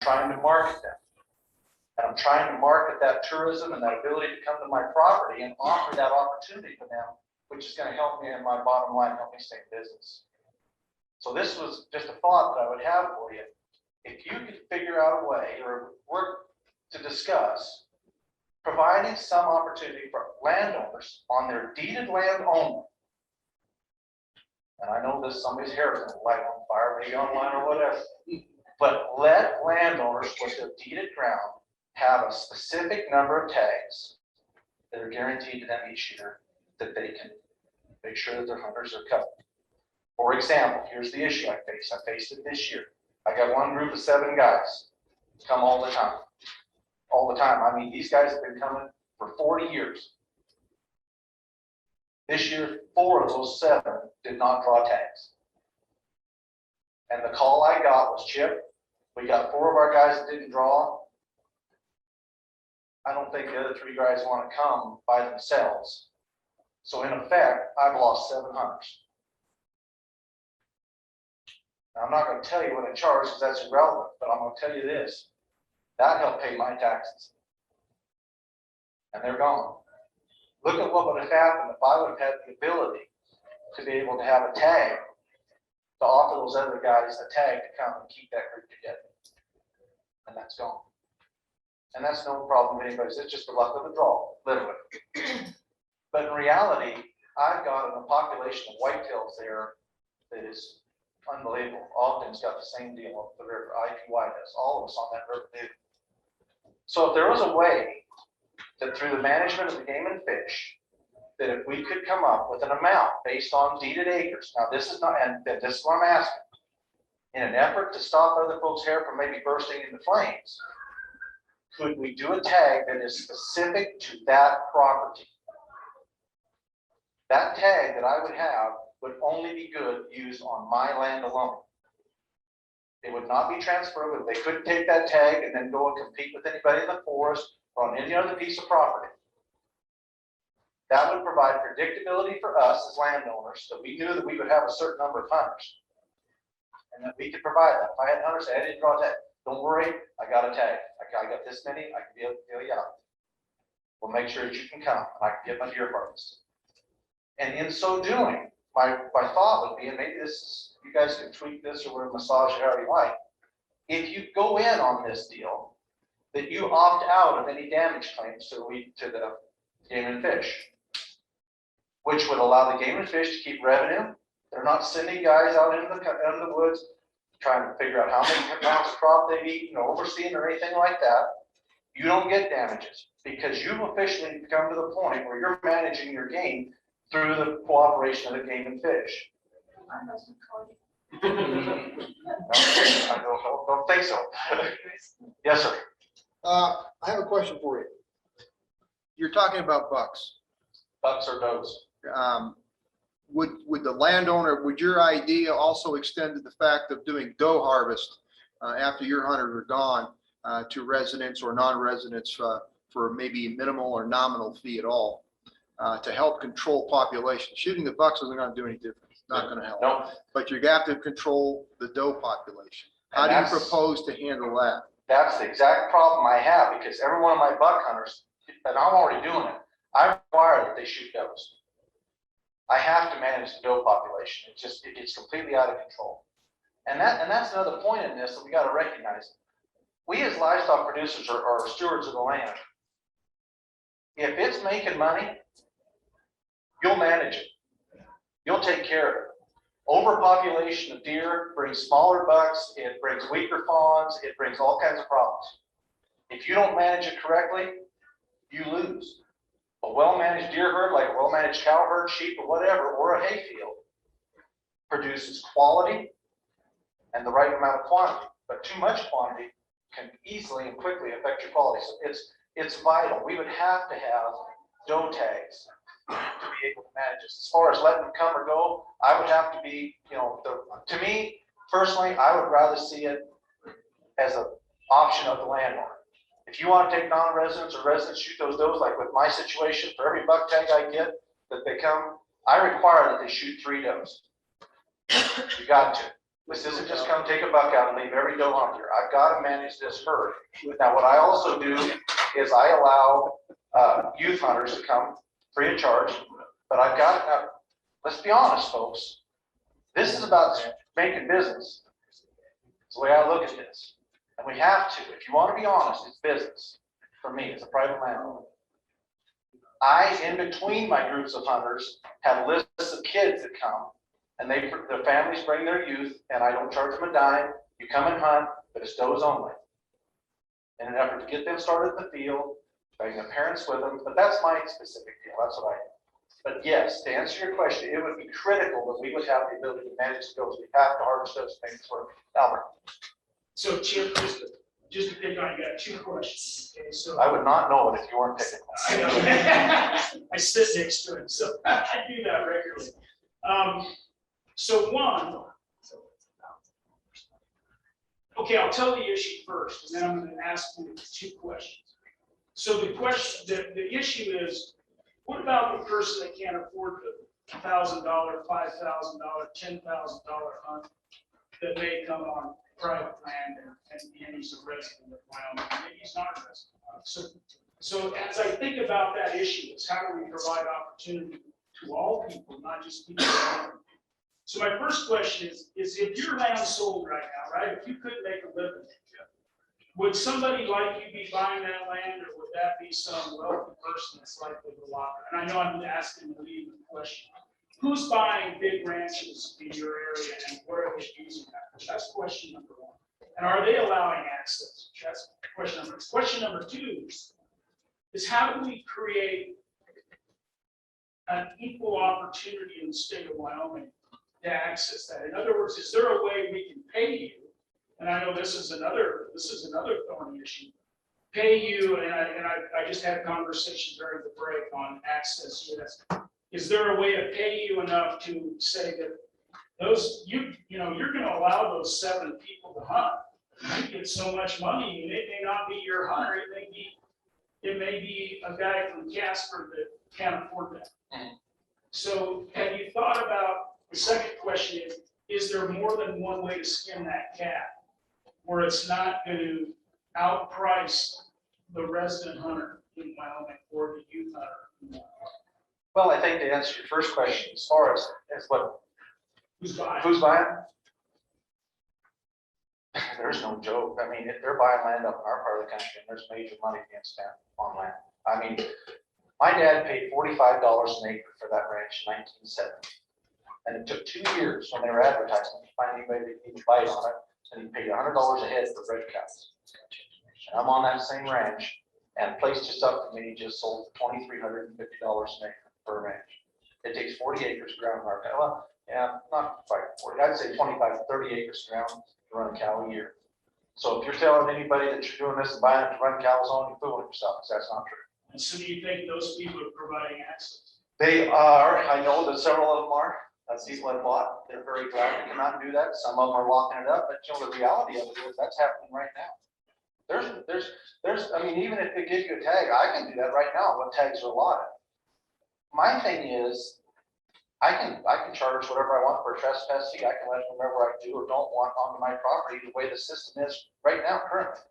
trying to market them. And I'm trying to market that tourism and that ability to come to my property and offer that opportunity for them, which is going to help me in my bottom line, help me stay in business. So this was just a thought that I would have for you. If you could figure out a way or work to discuss providing some opportunity for landowners on their deeded land only. And I know this, somebody's hair is going to light on fire, maybe online or whatever. But let landowners with their deeded ground have a specific number of tags that are guaranteed to them each year that they can make sure that their hunters are covered. For example, here's the issue I face. I faced it this year. I got one group of 7 guys come all the time. All the time. I mean, these guys have been coming for 40 years. This year, 4 of those 7 did not draw tags. And the call I got was, Chip, we got 4 of our guys that didn't draw. I don't think the other 3 guys want to come by themselves. So in effect, I've lost 7 hunters. Now, I'm not going to tell you what I charge because that's irrelevant, but I'm going to tell you this. That helped pay my taxes. And they're gone. Look at what would have happened if I would have had the ability to be able to have a tag to offer those other guys a tag to come and keep that group together. And that's gone. And that's no problem with anybody's. It's just the luck of the draw, literally. But in reality, I've got a population of whitetails there that is unbelievable. Ogden's got the same deal up the river. IPY does. All of us on that river do. So if there was a way that through the management of the game and fish, that if we could come up with an amount based on deeded acres. Now this is not, and this is what I'm asking. In an effort to stop other folks' hair from maybe bursting into flames, could we do a tag that is specific to that property? That tag that I would have would only be good used on my land alone. It would not be transferable. They couldn't take that tag and then go and compete with anybody in the forest or on any other piece of property. That would provide predictability for us as landowners, that we knew that we would have a certain number of hunters. And that we could provide that. If I had hunters, I didn't draw a tag. Don't worry, I got a tag. I got this many, I can be able to deal you out. We'll make sure that you can come, and I can get my deer harvest. And in so doing, my thought would be, and maybe this is, you guys can tweak this or whatever, massage it however you like. If you go in on this deal, that you opt out of any damage claims to the game and fish, which would allow the game and fish to keep revenue. They're not sending guys out into the woods trying to figure out how many pounds of crop they've eaten or overseen or anything like that. You don't get damages because you've officially come to the point where you're managing your game through the cooperation of the game and fish. I don't think so. Yes, sir. I have a question for you. You're talking about bucks. Bucks or does. Would the landowner, would your idea also extend to the fact of doing doe harvest after your hunters are gone to residents or non-residents for maybe minimal or nominal fee at all to help control population? Shooting the bucks isn't going to do any different. It's not going to help. No. But you have to control the doe population. How do you propose to handle that? That's the exact problem I have because every one of my buck hunters, and I'm already doing it, I require that they shoot does. I have to manage the doe population. It gets completely out of control. And that's another point in this that we got to recognize. We as livestock producers are stewards of the land. If it's making money, you'll manage it. You'll take care of it. Overpopulation of deer brings smaller bucks, it brings weaker fawns, it brings all kinds of problems. If you don't manage it correctly, you lose. A well-managed deer herd, like a well-managed cow herd, sheep, or whatever, or a hayfield, produces quality and the right amount of quantity. But too much quantity can easily and quickly affect your quality. So it's vital. We would have to have doe tags to be able to manage this. As far as letting them come or go, I would have to be, to me, personally, I would rather see it as an option of the landowner. If you want to take non-residents or residents, shoot those does, like with my situation, for every buck tag I get that they come, I require that they shoot 3 does. You got to. This isn't just come take a buck out and leave every doe on here. I've got to manage this herd. Now, what I also do is I allow youth hunters to come free of charge, but I've got, now, let's be honest, folks. This is about making business. It's the way I look at this. And we have to. If you want to be honest, it's business for me as a private landowner. I, in between my groups of hunters, have lists of kids that come, and their families bring their youth, and I don't charge them a dime. You come and hunt, but it's does only. In an effort to get them started in the field, bring their parents with them, but that's my specific deal. That's what I do. But yes, to answer your question, it would be critical that we would have the ability to manage those. We have to harvest those things for Albert. So Chair, just to pick on, you got 2 questions. Okay, so I would not know it if you weren't picking. I know. I sit next to him, so I do that regularly. So one, okay, I'll tell the issue first, and then I'm going to ask you 2 questions. So the issue is, what about the person that can't afford the $1,000, $5,000, $10,000 hunt that may come on private land and he's a resident of Wyoming, maybe he's not a resident. So as I think about that issue, is how do we provide opportunity to all people, not just people. So my first question is if your land sold right now, right, if you couldn't make a living, would somebody like you be buying that land, or would that be some wealthy person that's likely to lock it? And I know I'm asking the leading question. Who's buying big ranches in your area, and where are they using that? That's question number 1. And are they allowing access? That's question number 1. Question number 2 is how do we create an equal opportunity in the state of Wyoming to access that? In other words, is there a way we can pay you? And I know this is another thorny issue. Pay you, and I just had a conversation during the break on access. Yes. Is there a way to pay you enough to say that those you're going to allow those 7 people to hunt? You get so much money, and it may not be your hunter. It may be a guy from Casper that can't afford that. So have you thought about, the second question is there more than one way to skin that cat where it's not going to outprice the resident hunter in Wyoming or the youth hunter in Wyoming? Well, I think to answer your first question, as far as what who's buying? There's no joke. I mean, if they're buying land up in our part of the country, and there's major money being spent on land. I mean, my dad paid $45 an acre for that ranch in 1970. And it took 2 years when they were advertising to find anybody that would bite on it. And he paid $100 a head for red cows. And I'm on that same ranch, and the place just up from me just sold for $2,350 an acre per ranch. It takes 40 acres of ground in our cow. Well, yeah, not quite 40. I'd say 25 to 30 acres of ground to run a cow a year. So if you're telling anybody that you're doing this and buying it to run cows on, you're fooling yourself, because that's not true. And so do you think those people are providing access? They are. I know that several of them are. People have bought. They're very glad to come out and do that. Some of them are locking it up, but the reality of it is that's happening right now. I mean, even if they give you a tag, I can do that right now. What tags are allotted? My thing is, I can charge whatever I want for a trespass fee. I can let whomever I do or don't want onto my property the way the system is right now currently.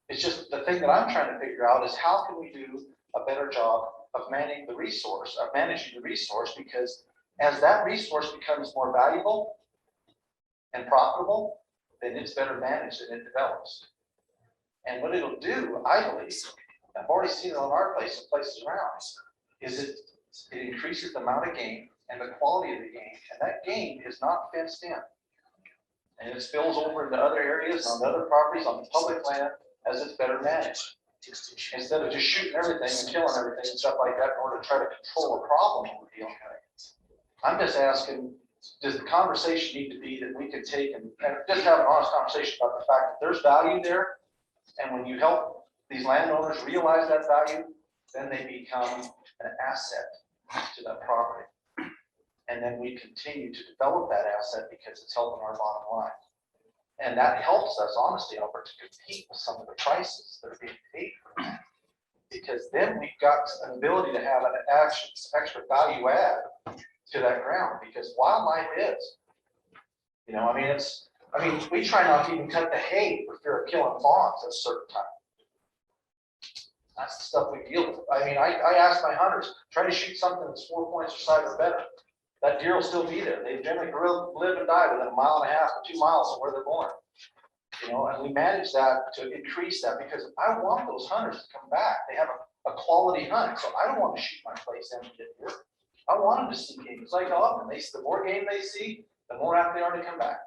It's just the thing that I'm trying to figure out is how can we do a better job of managing the resource, because as that resource becomes more valuable and profitable, then it's better managed and it develops. And what it'll do, I believe, I've already seen it on our place and places around, is it increases the amount of game and the quality of the game. And that game is not fenced in. And it spills over into other areas, on other properties, on the public land, as it's better managed. Instead of just shooting everything and killing everything and stuff like that in order to try to control a problem we're dealing with. I'm just asking, does the conversation need to be that we could take and just have an honest conversation about the fact that there's value there, and when you help these landowners realize that value, then they become an asset to that property. And then we continue to develop that asset because it's helping our bottom line. And that helps us, honestly, Albert, to compete with some of the prices that are being paid for that. Because then we've got an ability to have an extra value add to that ground, because wildlife is, I mean, I mean, we try not to even cut the hay for fear of killing fawns at a certain time. That's the stuff we deal with. I mean, I ask my hunters, try to shoot something that's 4 points or side or better. That deer will still be there. They generally live and die within 1.5 miles or 2 miles of where they're born. You know, and we manage that to increase that because I want those hunters to come back. They have a quality hunt. So I don't want to shoot my place empty at deer. I want them to see game. It's like often the more game they see, the more apt they are to come back.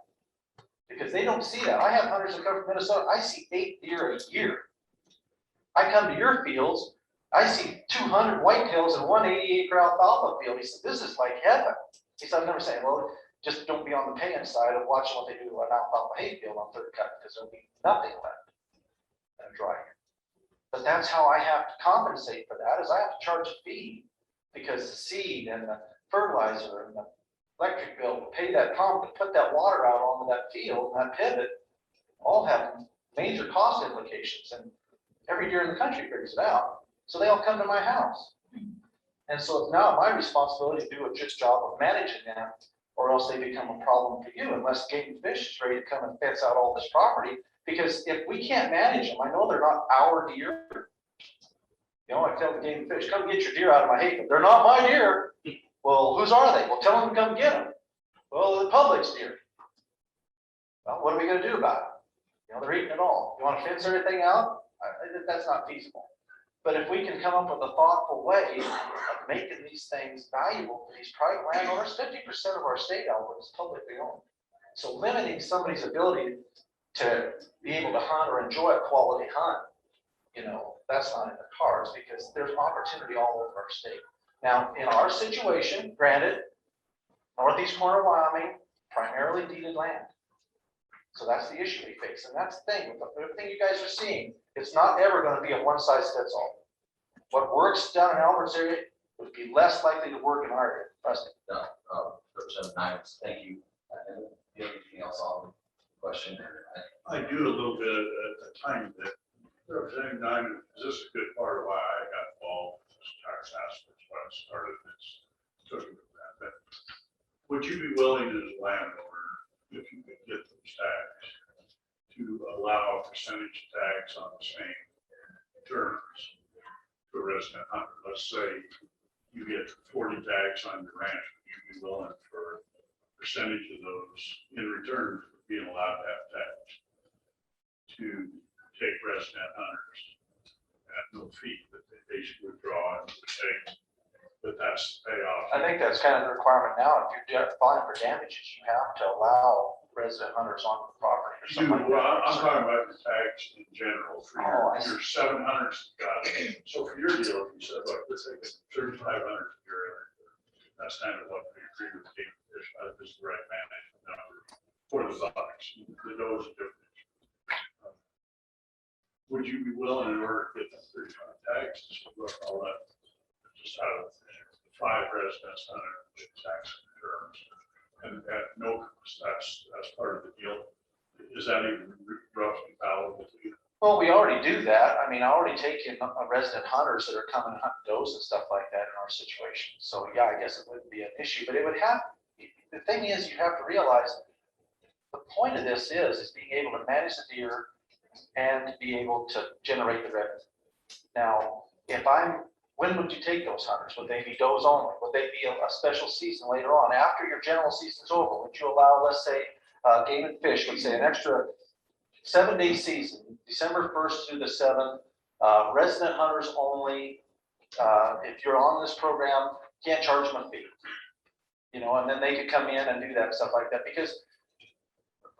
Because they don't see that. I have hunters that come from Minnesota. I see 8 deer a year. I come to your fields, I see 200 whitetails and 180-acre alfalfa field. He said, this is like heaven. He said, I've never said, well, just don't be on the paying side of watching what they do to an alfalfa hay field on third cut because there'll be nothing left and dry. But that's how I have to compensate for that, is I have to charge a fee because the seed and the fertilizer and the electric bill to pay that pump to put that water out onto that field and that pivot all have major cost implications. And every deer in the country figures it out. So they all come to my house. And so it's now my responsibility to do a good job of managing them, or else they become a problem for you unless Game and Fish is ready to come and fence out all this property. Because if we can't manage them, I know they're not our deer. You know, I tell the Game and Fish, come get your deer out of my hay field. They're not my deer. Well, whose are they? Well, tell them to come get them. Well, the public's deer. Well, what are we going to do about it? You know, they're eating it all. You want to fence everything out? That's not feasible. But if we can come up with a thoughtful way of making these things valuable for these private landowners, 50% of our state output is publicly owned. So limiting somebody's ability to be able to hunt or enjoy a quality hunt, you know, that's not in the cards because there's opportunity all over our state. Now, in our situation, granted, northeast corner of Wyoming, primarily deeded land. So that's the issue we face. And that's the thing, with everything you guys are seeing, it's not ever going to be a one size fits all. What works down in Albert's area would be less likely to work in our area. Trust me. Representative Niles, thank you. Do you have anything else on the question? I do a little bit at a tiny bit. Representative Nyman, this is a good part of why I got involved with this tax aspect, why I started this, took it with that. But would you be willing as a landowner, if you could get those tags, to allow a percentage tax on the same terms to a resident hunter? Let's say you get 40 tags on your ranch, would you be willing for a percentage of those in return for being allowed to have tags to take resident hunters at no fee, that they basically withdraw and take, but that's the payoff. I think that's kind of the requirement now. If you're filing for damages, you have to allow resident hunters on the property or something like Well, that. I'm talking about the tags in general for Oh, I your 700s got it. So for your deal, you said, look, let's take 3,500 a year. That's kind of what we agree with Game and Fish. This is the right management number for the bucks. The does are different. Would you be willing in order to get that 35 tags to look all that just out of 5 residents on a tax terms and at no cost? That's part of the deal. Is that even roughly palatable to you? Well, we already do that. I mean, I already take in resident hunters that are coming hunting does and stuff like that in our situation. So yeah, I guess it wouldn't be an issue, but it would have, the thing is, you have to realize the point of this is being able to manage the deer and to be able to generate the revenue. Now, when would you take those hunters? Would they be does only? Would they be a special season later on? After your general season's over, would you allow, let's say, Game and Fish, would say an extra 7-day season, December 1st through the 7th, resident hunters only. If you're on this program, can't charge them a fee. You know, and then they could come in and do that stuff like that. Because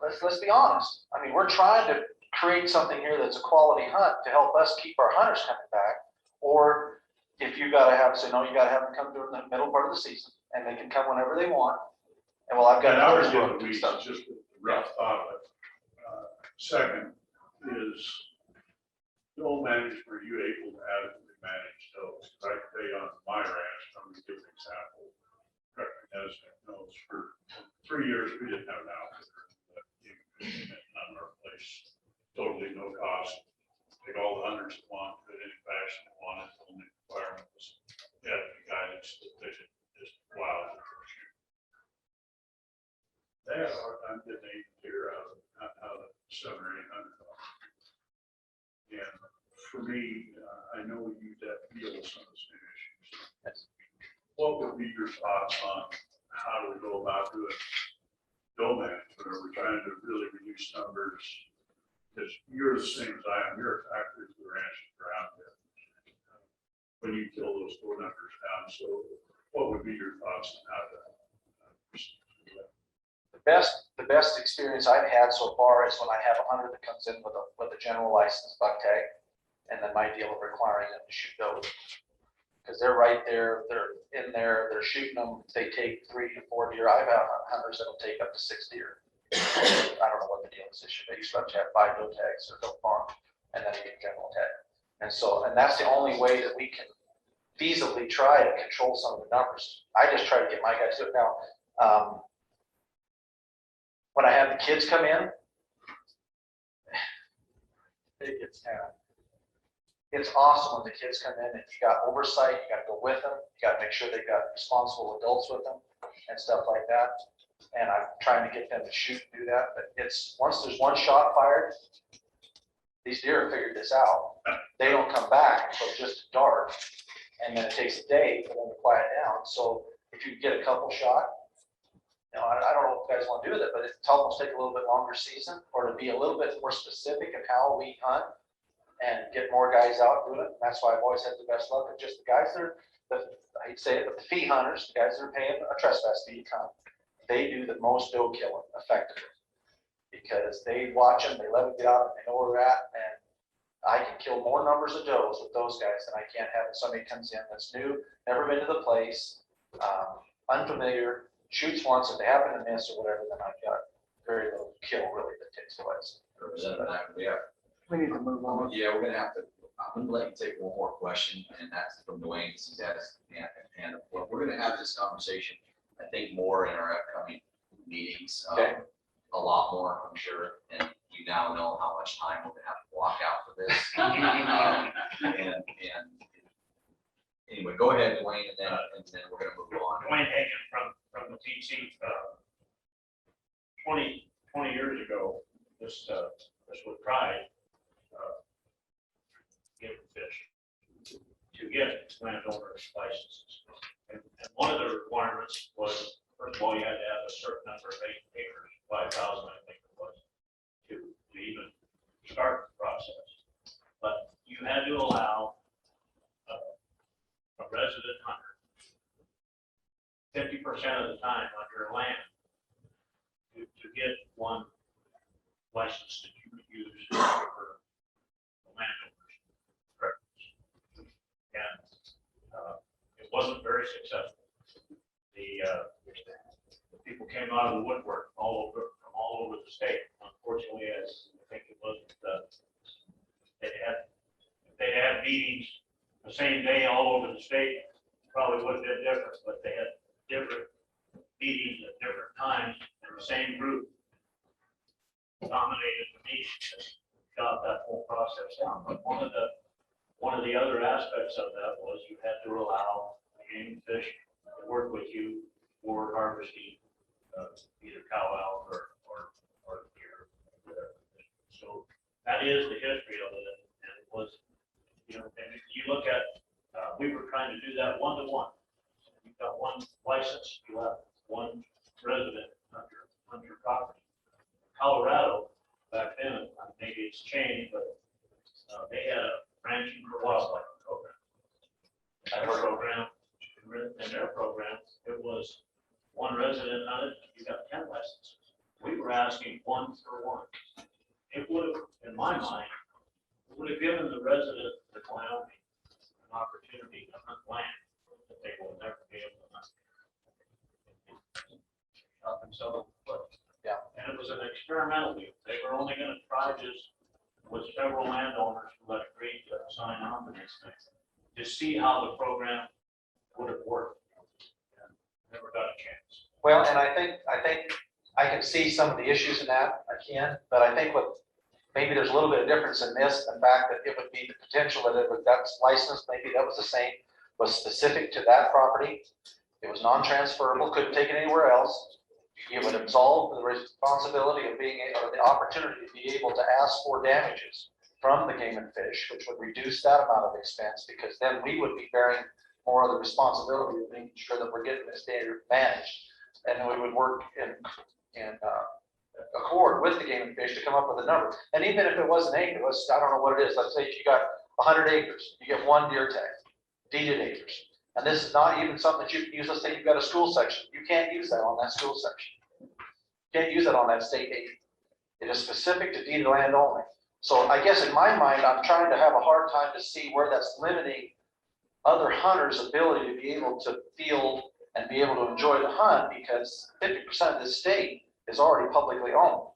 let's be honest. I mean, we're trying to create something here that's a quality hunt to help us keep our hunters coming back. Or if you got to have, say, no, you got to have them come during the middle part of the season, and they can come whenever they want. And well, I've got others doing we stuff. just a rough thought of it. Second is, no management, are you able to adequately manage those? I can tell you on my ranch, I'm going to give an example. As knows, for 3 years, we didn't have an outfitter on our place. Totally no cost. Take all the hunters that want, put any fashion they wanted, the only requirement was they had the guidance that they should just wild and shoot. They had a hard time getting 8 deer out of $700 or $800. And for me, I know we use that to deal with some of the same issues. What would be your thoughts on how do we go about doing bill management? Are we trying to really reduce numbers? Because you're the same as I am, you're a factory for the ranches around there. When you kill those 4 numbers down, so what would be your thoughts on how to? The best experience I've had so far is when I have a hunter that comes in with a general license buck tag, and then my deal of requiring them to shoot those. Because they're right there, they're in there, they're shooting them. They take 3 to 4 deer. I've had hunters that'll take up to 6 deer. I don't know what the deal is this year. They used to have to have 5 doe tags or doe farm, and then you get general tag. And that's the only way that we can feasibly try to control some of the numbers. I just try to get my guys to it now. When I have the kids come in, it's awesome when the kids come in and you got oversight, you got to go with them, you got to make sure they got responsible adults with them and stuff like that. And I'm trying to get them to shoot and do that. But it's once there's one shot fired, these deer have figured this out. They don't come back until just dark, and then it takes a day for them to quiet down. So if you get a couple shot, I don't know if you guys want to do with it, but it's almost take a little bit longer season, or to be a little bit more specific in how we hunt and get more guys out doing it. And that's why I've always had the best luck with just the guys that are, I hate to say it, but the fee hunters, the guys that are paying a trespass fee to come, they do the most doe killing effectively because they watch them, they let them get out, and they know where they're at. And I can kill more numbers of does with those guys than I can having somebody comes in that's new, never been to the place, unfamiliar, shoots once, if they happen to miss or whatever, then I've got very little kill really that takes place. We need to move on. Yeah, we're gonna have to, I'm gonna let you take one more question, and that's from Dwayne. He's asked, and we're gonna have this conversation, I think, more in our upcoming meetings. Okay. A lot more, I'm sure, and you now know how much time we're gonna have to block out for this. And anyway, go ahead, Dwayne, and then we're gonna move on. Dwayne Hagan from the TC. 20 years ago, this was tried get fish to get landowner licenses. And one of the requirements was, first of all, you had to have a certain number of acres, 5,000, I think it was, to even start the process. But you had to allow a resident hunter 50% of the time on your land to get one license that you could use for the landowners. And it wasn't very successful. The people came out of the woodwork from all over the state. Unfortunately, I think it wasn't. If they had meetings the same day all over the state, probably would have been different. But they had different meetings at different times, and the same group dominated the meeting and got that whole process down. But one of the other aspects of that was you had to allow game fish to work with you for harvesting either cow elk or deer. So that is the history of it, and it was, and if you look at, we were trying to do that one-to-one. You've got one license, you have one resident on your property. Colorado, back then, maybe it's changed, but they had a ranching for wildlife program. In their program, it was one resident on it, you got 10 licenses. We were asking 1 for 1. It would have, in my mind, it would have given the resident of Wyoming an opportunity to hunt land that they will never be able to hunt. Up until, yeah. And it was an experimental deal. They were only going to try this with several landowners who had agreed to sign on to this thing to see how the program would have worked. And never got a chance. Well, and I think I can see some of the issues in that, I can, but I think maybe there's a little bit of difference in this, the fact that it would be the potential that that's licensed, maybe that was the same, was specific to that property. It was non-transferable, couldn't take it anywhere else. it would absolve the responsibility of being, or the opportunity to be able to ask for damages from the game and fish, which would reduce that amount of expense, because then we would be bearing more of the responsibility of making sure that we're getting this data managed. And then we would work in accord with the game and fish to come up with a number. And even if it was an acre, I don't know what it is, let's say you got 100 acres, you get one deer tag, deeded acres. And this is not even something that you can use. Let's say you've got a school section. You can't use that on that school section. You can't use that on that state aid. It is specific to deeded land only. So I guess in my mind, I'm trying to have a hard time to see where that's limiting other hunters' ability to be able to field and be able to enjoy the hunt, because 50% of this state is already publicly owned.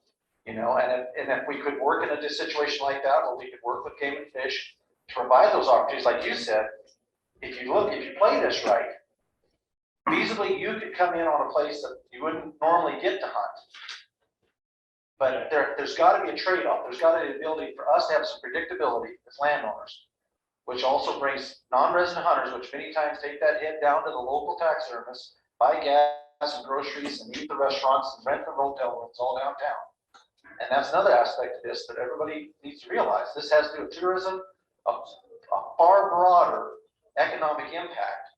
You know, and if we could work in a situation like that, where we could work with game and fish to provide those opportunities, like you said, if you play this right, feasibly you could come in on a place that you wouldn't normally get to hunt. But there's got to be a trade-off. There's got to be the ability for us to have some predictability as landowners, which also brings non-resident hunters, which many times take that hit down to the local taxidermist, buy gas and groceries and eat the restaurants and rent the motel rooms all downtown. And that's another aspect of this that everybody needs to realize. This has to do with tourism, a far broader economic impact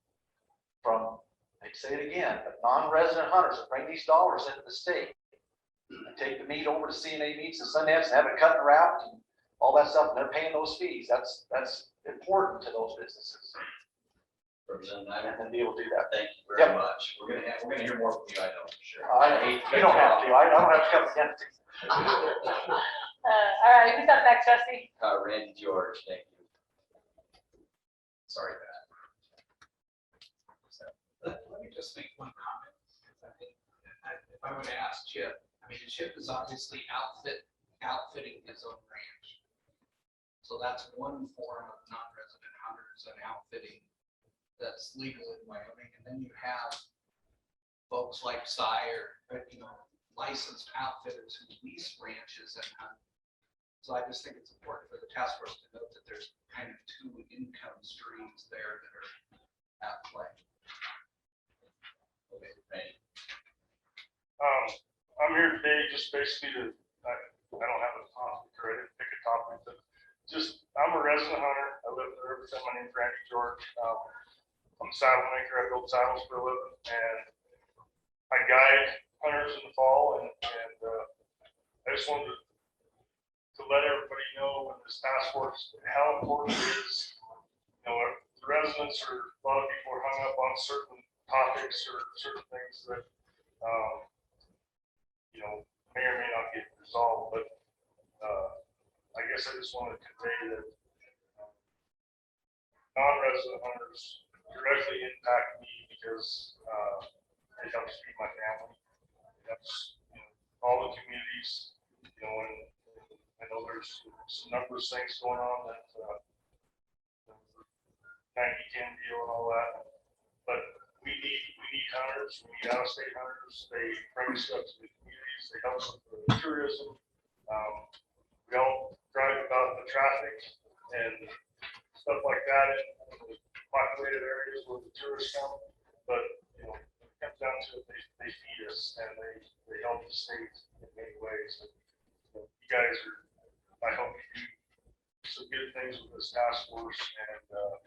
from, I say it again, but non-resident hunters that bring these dollars into the state and take the meat over to CNA Meats and Sundance and have it cut and wrapped and all that stuff, and they're paying those fees. That's important to those businesses. Representative, And be able to do that. thank you very much. We're gonna hear more from you, I know for sure. You don't have to. I don't have to come against you. All right, who's up next, Rusty? Randy George, thank you. Sorry, Pat. Let me just make one comment. I think if I would ask Chip, I mean, Chip is obviously outfitting his own ranch. So that's one form of non-resident hunters and outfitting that's legal in Wyoming. And then you have folks like Cy or, licensed outfitters who lease ranches and hunt. So I just think it's important for the task force to note that there's kind of two income streams there that are at play. I'm here today just basically I don't have a topic or I didn't pick a topic, but just, I'm a resident hunter. I live there every time. My name's Randy George. I'm a saddle maker. I build saddles for a living, and I guide hunters in the fall, and I just wanted to let everybody know in this task force how important it is. The residents a lot of people are hung up on certain topics or certain things that may or may not get resolved, but I guess I just wanted to convey that non-resident hunters directly impact me because it helps feed my family. It helps all the communities, and I know there's some numbers things going on that 90-10 deal and all that, but we need hunters, we need out-of-state hunters. They bring stuff to the communities, they help with the tourism. We all drive about the traffic and stuff like that in the populated areas where the tourists come, but it comes down to it, they feed us and they help the state in many ways. And, you guys are, I hope you do some good things with this task force, and a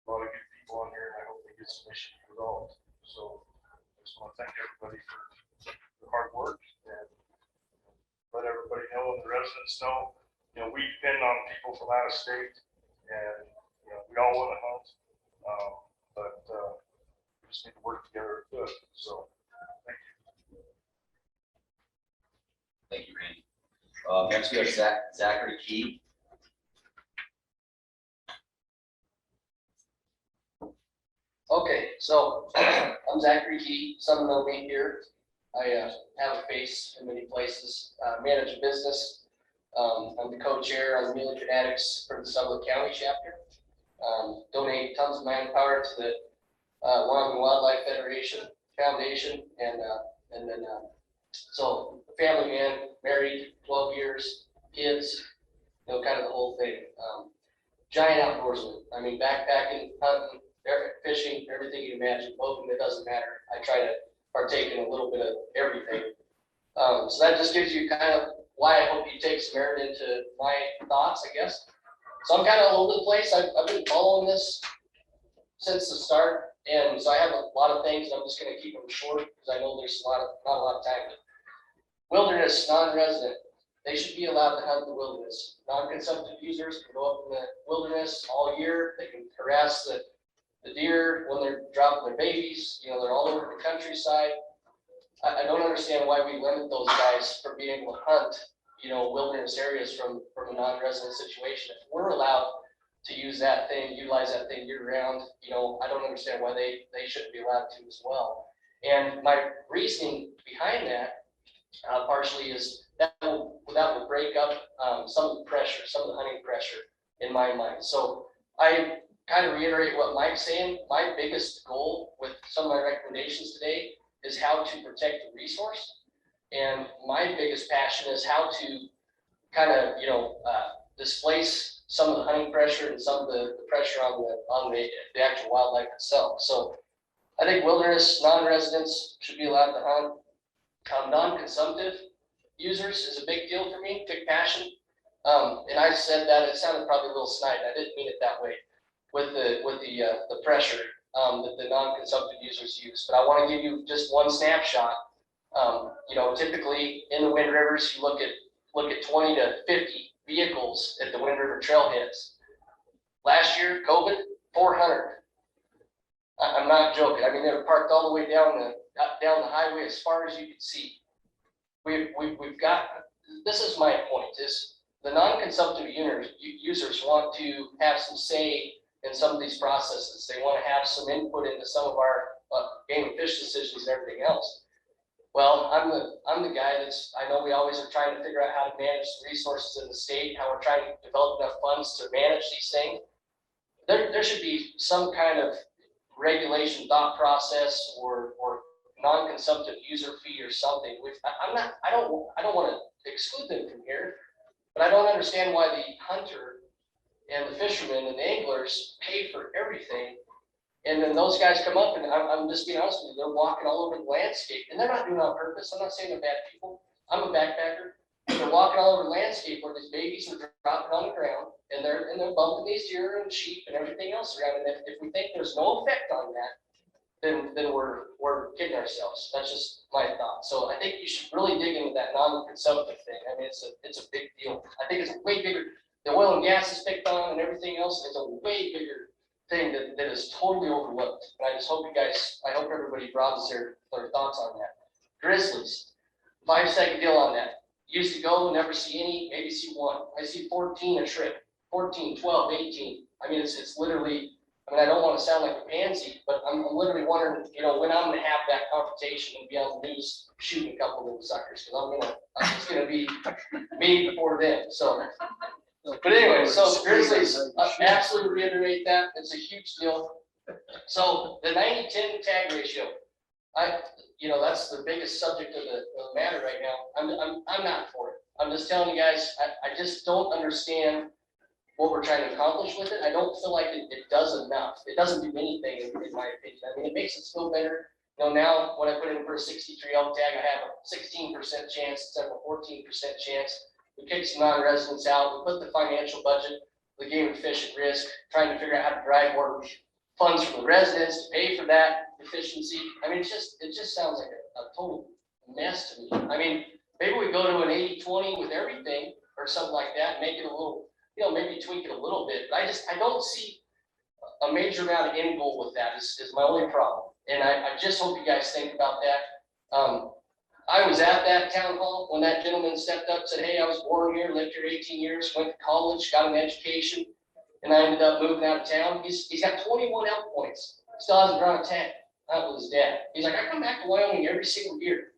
lot of good people on here, and I hope they get some issues resolved. So I just want to thank everybody for the hard work and let everybody know and the residents know, we depend on people from out of state, and we all want to hunt, but we just need to work together good. So thank you. Thank you, Randy. Next we have Zachary Key. Okay, so I'm Zachary Key. Some know me here. I have a face in many places, manage a business. I'm the co-chair on the Muley Fanatics for the Summerlin County chapter. Donate tons of manpower to the Wyoming Wildlife Foundation, and then so family man, married, 12 years, kids, kind of the whole thing. Giant outdoorsman. I mean, backpacking, hunting, fishing, everything you imagine. Boating, it doesn't matter. I try to partake in a little bit of everything. So that just gives you kind of why I hope you take some merit into my thoughts, I guess. So I'm kind of all over the place. I've been following this since the start, and so I have a lot of things, and I'm just gonna keep them short, because I know there's not a lot of time. Wilderness, non-resident, they should be allowed to hunt in the wilderness. Non-consumptive users can go up in the wilderness all year, they can harass the deer when they're dropping their babies, you know, they're all over the countryside. I don't understand why we limit those guys from being able to hunt, you know, wilderness areas from a non-resident situation. If we're allowed to use that thing, utilize that thing year round, you know, I don't understand why they shouldn't be allowed to as well. And my reasoning behind that partially is that will break up some of the pressure, some of the hunting pressure in my mind. So I kind of reiterate what Mike's saying. My biggest goal with some of my recommendations today is how to protect the resource. And my biggest passion is how to kind of, you know, displace some of the hunting pressure and some of the pressure on the actual wildlife itself. So I think wilderness non-residents should be allowed to hunt. Non-consumptive users is a big deal for me, big passion. And I said that, it sounded probably a little snide, I didn't mean it that way, with the pressure that the non-consumptive users use. But I want to give you just one snapshot. You know, typically in the Wind Rivers, you look at 20 to 50 vehicles at the Wind River trailheads. Last year, COVID, 400. I'm not joking. I mean, they were parked all the way down the highway as far as you could see. We've got, this is my point, is the non-consumptive users want to have some say in some of these processes. They want to have some input into some of our game and fish decisions and everything else. Well, I'm the guy I know we always are trying to figure out how to manage the resources in the state, how we're trying to develop enough funds to manage these things. There should be some kind of regulation thought process or non-consumptive user fee or something. I don't want to exclude them from here, but I don't understand why the hunter and the fishermen and the anglers pay for everything. And then those guys come up, and I'm just being honest with you, they're walking all over the landscape, and they're not doing it on purpose. I'm not saying they're bad people. I'm a backpacker. They're walking all over the landscape where these babies are dropping on the ground, and they're bumping these deer and sheep and everything else around. And if we think there's no effect on that, then we're kidding ourselves. That's just my thought. So I think you should really dig into that non-consumptive thing. I mean, it's a big deal. I think it's way bigger. The oil and gas is picked on and everything else. It's a way bigger thing that is totally overlooked. And I just hope I hope everybody broadens their thoughts on that. Grizzlies, 5-second deal on that. Used to go, never see any, maybe see one. I see 14 a trip, 14, 12, 18. I mean, it's literally, I mean, I don't want to sound like a pansy, but I'm literally wondering, you know, when I'm going to have that confrontation and be on the news shooting a couple of them suckers, because it's going to be me before them. So, but anyway, so Grizzlies, absolutely reiterate that. It's a huge deal. So the 90-10 tag ratio, you know, that's the biggest subject of the matter right now. I'm not for it. I'm just telling you guys, I just don't understand what we're trying to accomplish with it. I don't feel like it does enough. It doesn't do anything, in my opinion. I mean, it makes us feel better. You know, now when I put in for a 63 elk tag, I have a 16% chance instead of a 14% chance. We kick some non-residents out. We put the financial budget, the game and fish at risk, trying to figure out how to drive more funds from the residents to pay for that efficiency. I mean, it just sounds like a total mess to me. I mean, maybe we go to an 80-20 with everything or something like that, and make it a little, you know, maybe tweak it a little bit. But I don't see a major amount of end goal with that is my only problem. And I just hope you guys think about that. I was at that town hall when that gentleman stepped up and said, hey, I was born here, lived here 18 years, went to college, got an education, and I ended up moving out of town. He's got 21 elk points, still hasn't drawn a tag. That was his dad. He's like, I come back to Wyoming every single year.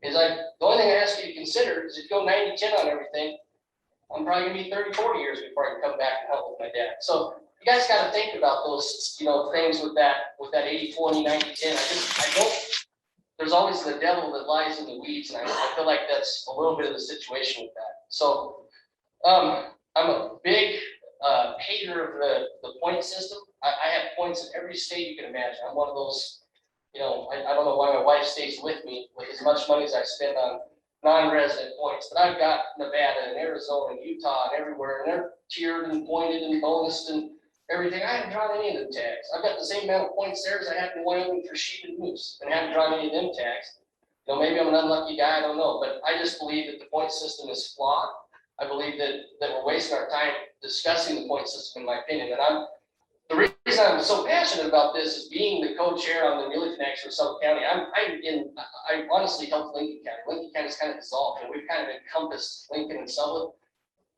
He's like, the only thing I ask you to consider is if you go 90-10 on everything, I'm probably gonna be 30-40 years before I can come back and help with my dad. So you guys got to think about those, you know, things with that 80-20, 90-10. I don't. There's always the devil that lies in the weeds, and I feel like that's a little bit of the situation with that. So I'm a big hater of the point system. I have points in every state you can imagine. I'm one of those I don't know why my wife stays with me with as much money as I spend on non-resident points, but I've got Nevada and Arizona and Utah and everywhere, and they're tiered and pointed and bonused and everything. I haven't drawn any of them tags. I've got the same amount of points there as I have in Wyoming for sheep and moose, and haven't drawn any of them tags. Maybe I'm an unlucky guy, I don't know, but I just believe that the point system is flawed. I believe that we're wasting our time discussing the point system, in my opinion. And the reason I'm so passionate about this is being the co-chair on the Muley Connection of Suffolk County. I honestly helped Lincoln County. Lincoln County's kind of dissolved, and we've kind of encompassed Lincoln and Suffolk.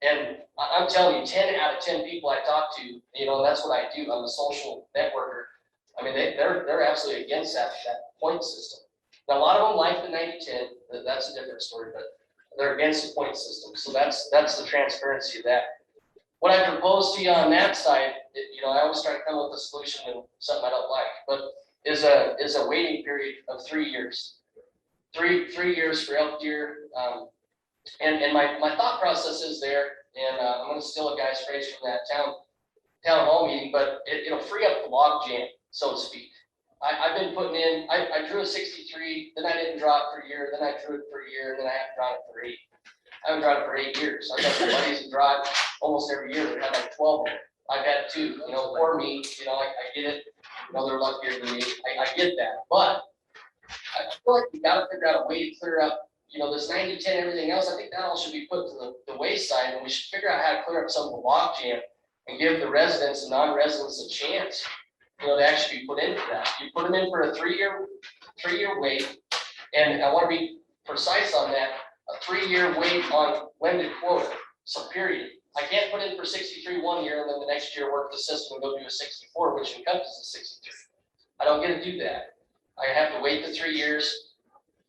And I'm telling you, 10 out of 10 people I talk to, and that's what I do. I'm a social networker. I mean, they're absolutely against that point system. Now, a lot of them like the 90-10. That's a different story, but they're against the point system. So that's the transparency of that. What I propose to you on that side, I always try to come up with a solution and something I don't like, but is a waiting period of 3 years. Three years for elk deer. And my thought process is there, and I'm going to steal a guy's phrase from that town hall meeting, but it'll free up the log jam, so to speak. I've been putting in, I drew a 63, then I didn't draw it for a year, then I drew it for a year, and then I haven't drawn it for 8. I haven't drawn it for 8 years. I've got some buddies who draw it almost every year. They have like 12 of them. I've had 2, or me, I get it. They're luckier than me. I get that. But I feel like we got to figure out a way to clear up, this 90-10, everything else. I think that all should be put to the wayside, and we should figure out how to clear up some of the log jam and give the residents and non-residents a chance, to actually be put in for that. You put them in for a 3-year wait, and I want to be precise on that, a 3-year wait on limited quota, so period. I can't put in for 63 1 year and then the next year work the system and go do a 64, which encompasses a 63. I don't get to do that. I have to wait the 3 years,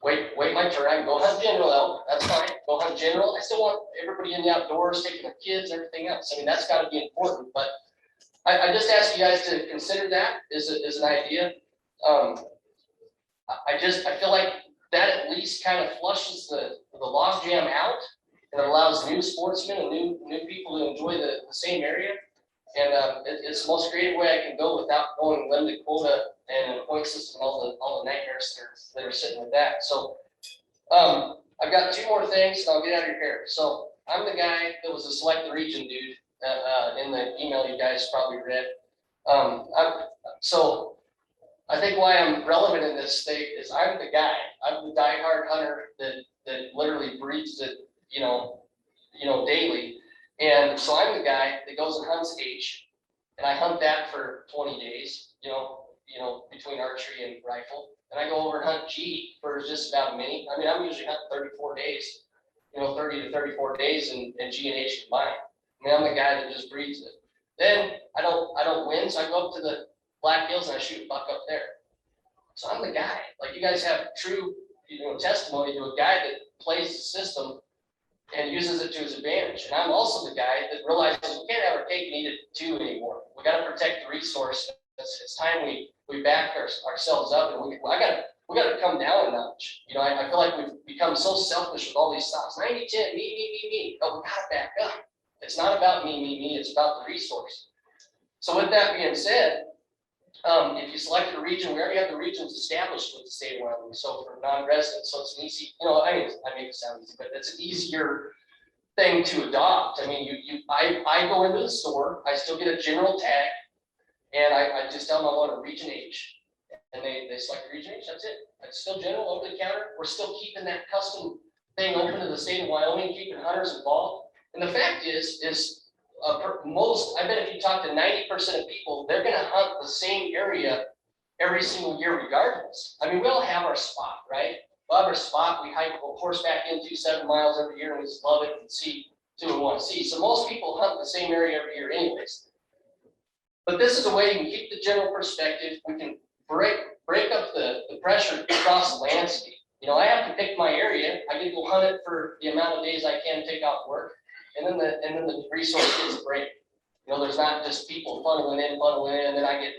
wait my turn. I can go hunt general elk, that's fine. Go hunt general. I still want everybody in the outdoors, taking their kids, everything else. I mean, that's got to be important, but I just ask you guys to consider that as an idea. I feel like that at least kind of flushes the log jam out, and it allows new sportsmen and new people to enjoy the same area. And it's the most creative way I can go without going limited quota and a point system, all the nightmares that are sitting with that. So I've got 2 more things, and I'll get out of your hair. So I'm the guy that was a select the region dude in the email you guys probably read. So I think why I'm relevant in this state is I'm the guy. I'm the diehard hunter that literally breeds it, daily. And so I'm the guy that goes and hunts H, and I hunt that for 20 days, between archery and rifle. And I go over and hunt G for just about a minute. I mean, I'm usually hunting 34 days, 30 to 34 days and G and H combined. I mean, I'm the guy that just breeds it. Then I don't win, so I go up to the Black Hills and I shoot a buck up there. So I'm the guy. Like, you guys have true, testimony to a guy that plays the system and uses it to his advantage. And I'm also the guy that realizes we can't have our cake and eat it too anymore. We got to protect the resource. It's time we back ourselves up, and we got to come down a notch. I feel like we've become so selfish with all these thoughts. 90-10, me. But we got to back up. It's not about me. It's about the resource. So with that being said, if you select a region, we already have the regions established with the state of Wyoming. So for non-residents, so it's an easy, I make it sound easy, but it's an easier thing to adopt. I mean, I go into the store, I still get a general tag, and I just tell them I want a region H, and they select a region H. That's it. It's still general, over the counter. We're still keeping that custom thing open to the state of Wyoming, keeping hunters involved. And the fact is I bet if you talk to 90% of people, they're going to hunt the same area every single year regardless. I mean, we all have our spot, right? We'll have our spot. We hike horseback into 7 miles every year, and we just love it and see what we want to see. So most people hunt the same area every year anyways. But this is a way you can keep the general perspective. We can break up the pressure across the landscape. I have to pick my area. I get to hunt it for the amount of days I can take off work. And then the resource gets a break. There's not just people funneling in, and then I get,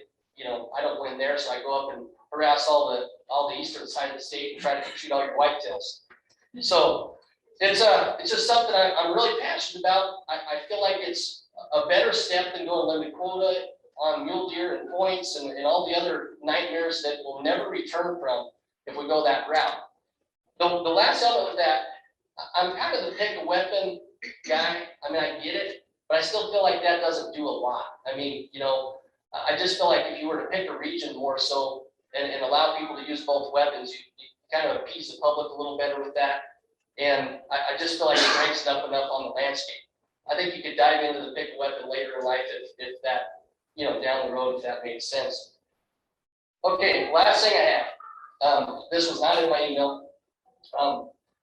I don't win there, so I go up and harass all the eastern side of the state and try to shoot all your whitetails. So it's just something I'm really passionate about. I feel like it's a better step than going limited quota. on mule deer and points and all the other nightmares that we'll never return from if we go that route. The last element of that, I'm kind of the pick a weapon guy. I mean, I get it, but I still feel like that doesn't do a lot. I mean, you know, I just feel like if you were to pick a region more so and allow people to use both weapons, you kind of appease the public a little better with that. And I just feel like it breaks it up enough on the landscape. I think you could dive into the pick a weapon later in life if that, you know, down the road, if that makes sense. Okay, last thing I have. This was not in my email.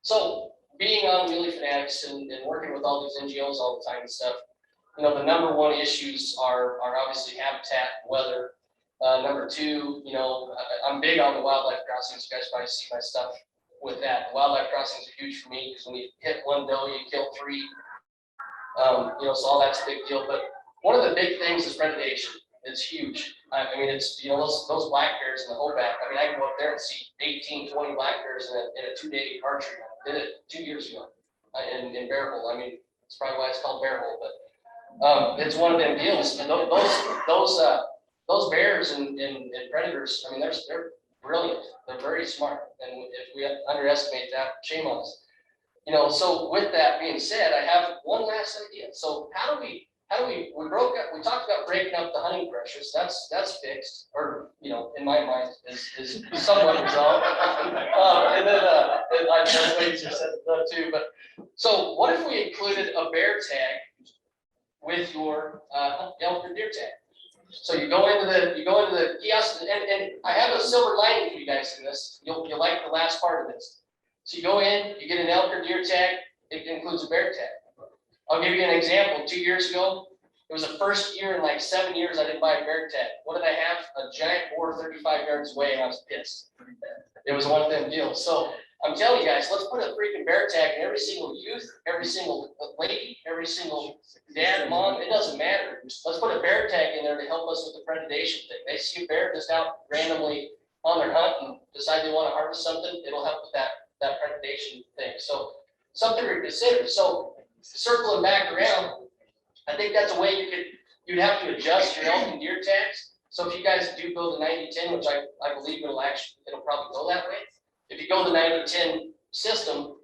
So being on Wheelie Fanatics and working with all these NGOs all the time and stuff, you know, the number one issues are obviously habitat, weather. Number two, you know, I'm big on the wildlife crossings. You guys probably see my stuff with that. Wildlife crossings are huge for me because when you hit one doe, you kill three. You know, so all that's a big deal. But one of the big things is predation. It's huge. I mean, it's, you know, those black bears in the hoback. I mean, I can go up there and see 18, 20 black bears in a 2-day archery hunt. Did it 2 years ago in Bear Hole. I mean, that's probably why it's called Bear Hole, but it's one of them deals. And those bears and predators, I mean, they're brilliant. They're very smart. And if we underestimate that, shame on us. You know, so with that being said, I have one last idea. So how do we talked about breaking up the hunting pressures. That's fixed, or, you know, in my mind is somewhat resolved. And then I ways you said that too. But so what if we included a bear tag with your elk or deer tag? So you go into the kiosk, and I have a silver lining for you guys in this. You'll like the last part of this. So you go in, you get an elk or deer tag. It includes a bear tag. I'll give you an example. 2 years ago, it was the first year in like 7 years I didn't buy a bear tag. What did I have? A giant boar 35 yards away, and I was pissed. It was one of them deals. So I'm telling you guys, let's put a freaking bear tag in every single youth, every single lady, every single dad, mom. It doesn't matter. Let's put a bear tag in there to help us with the predation thing. They see a bear just out randomly on their hunt and decide they want to harvest something. It'll help with that predation thing. So something to consider. So circling back around, I think that's a way you'd have to adjust your elk and deer tags. So if you guys do go the 90-10, which I believe it'll probably go that way. If you go the 90-10 system,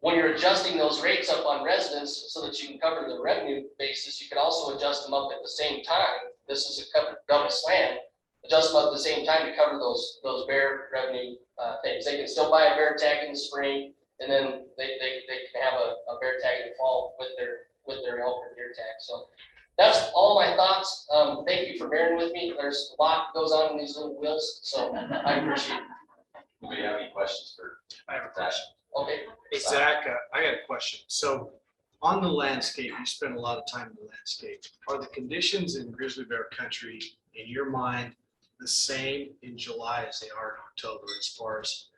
when you're adjusting those rates up on residents so that you can cover the revenue basis, you could also adjust them up at the same time. This is a covered double slam. Adjust them up at the same time to cover those bear revenue things. They can still buy a bear tag in the spring, and then they can have a bear tag in the fall with their elk or deer tag. So that's all my thoughts. Thank you for bearing with me. There's a lot goes on in these little wheels, so I appreciate it. Do we have any questions for? I have a question. Okay. Hey, Zach, I got a question. So on the landscape, you spend a lot of time in the landscape. Are the conditions in grizzly bear country, in your mind, the same in July as they are in October as far as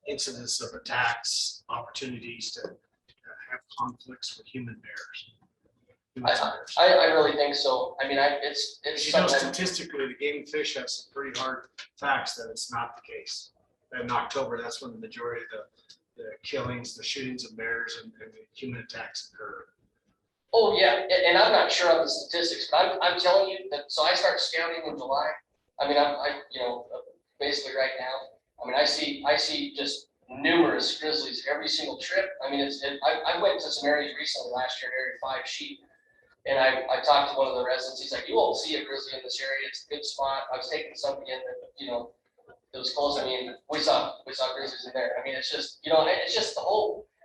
incidents of attacks, opportunities to have conflicts with human bears? I really think so. I mean, it's You know, statistically, the game and fish have some pretty hard facts that it's not the case. In October, that's when the majority of the killings, the shootings of bears and the human attacks occur. Oh, yeah, and I'm not sure of the statistics, but I'm telling you that, so I start scouting in July. I mean, you know, basically right now, I mean, I see just numerous grizzlies every single trip. I mean, I went to some areas recently last year, Area 5 sheep, and I talked to one of the residents. He's like, you won't see a grizzly in this area. It's a good spot. I was taking somebody in that, you know, it was close. I mean, we saw grizzlies in there. I mean, it's just, you know, it's just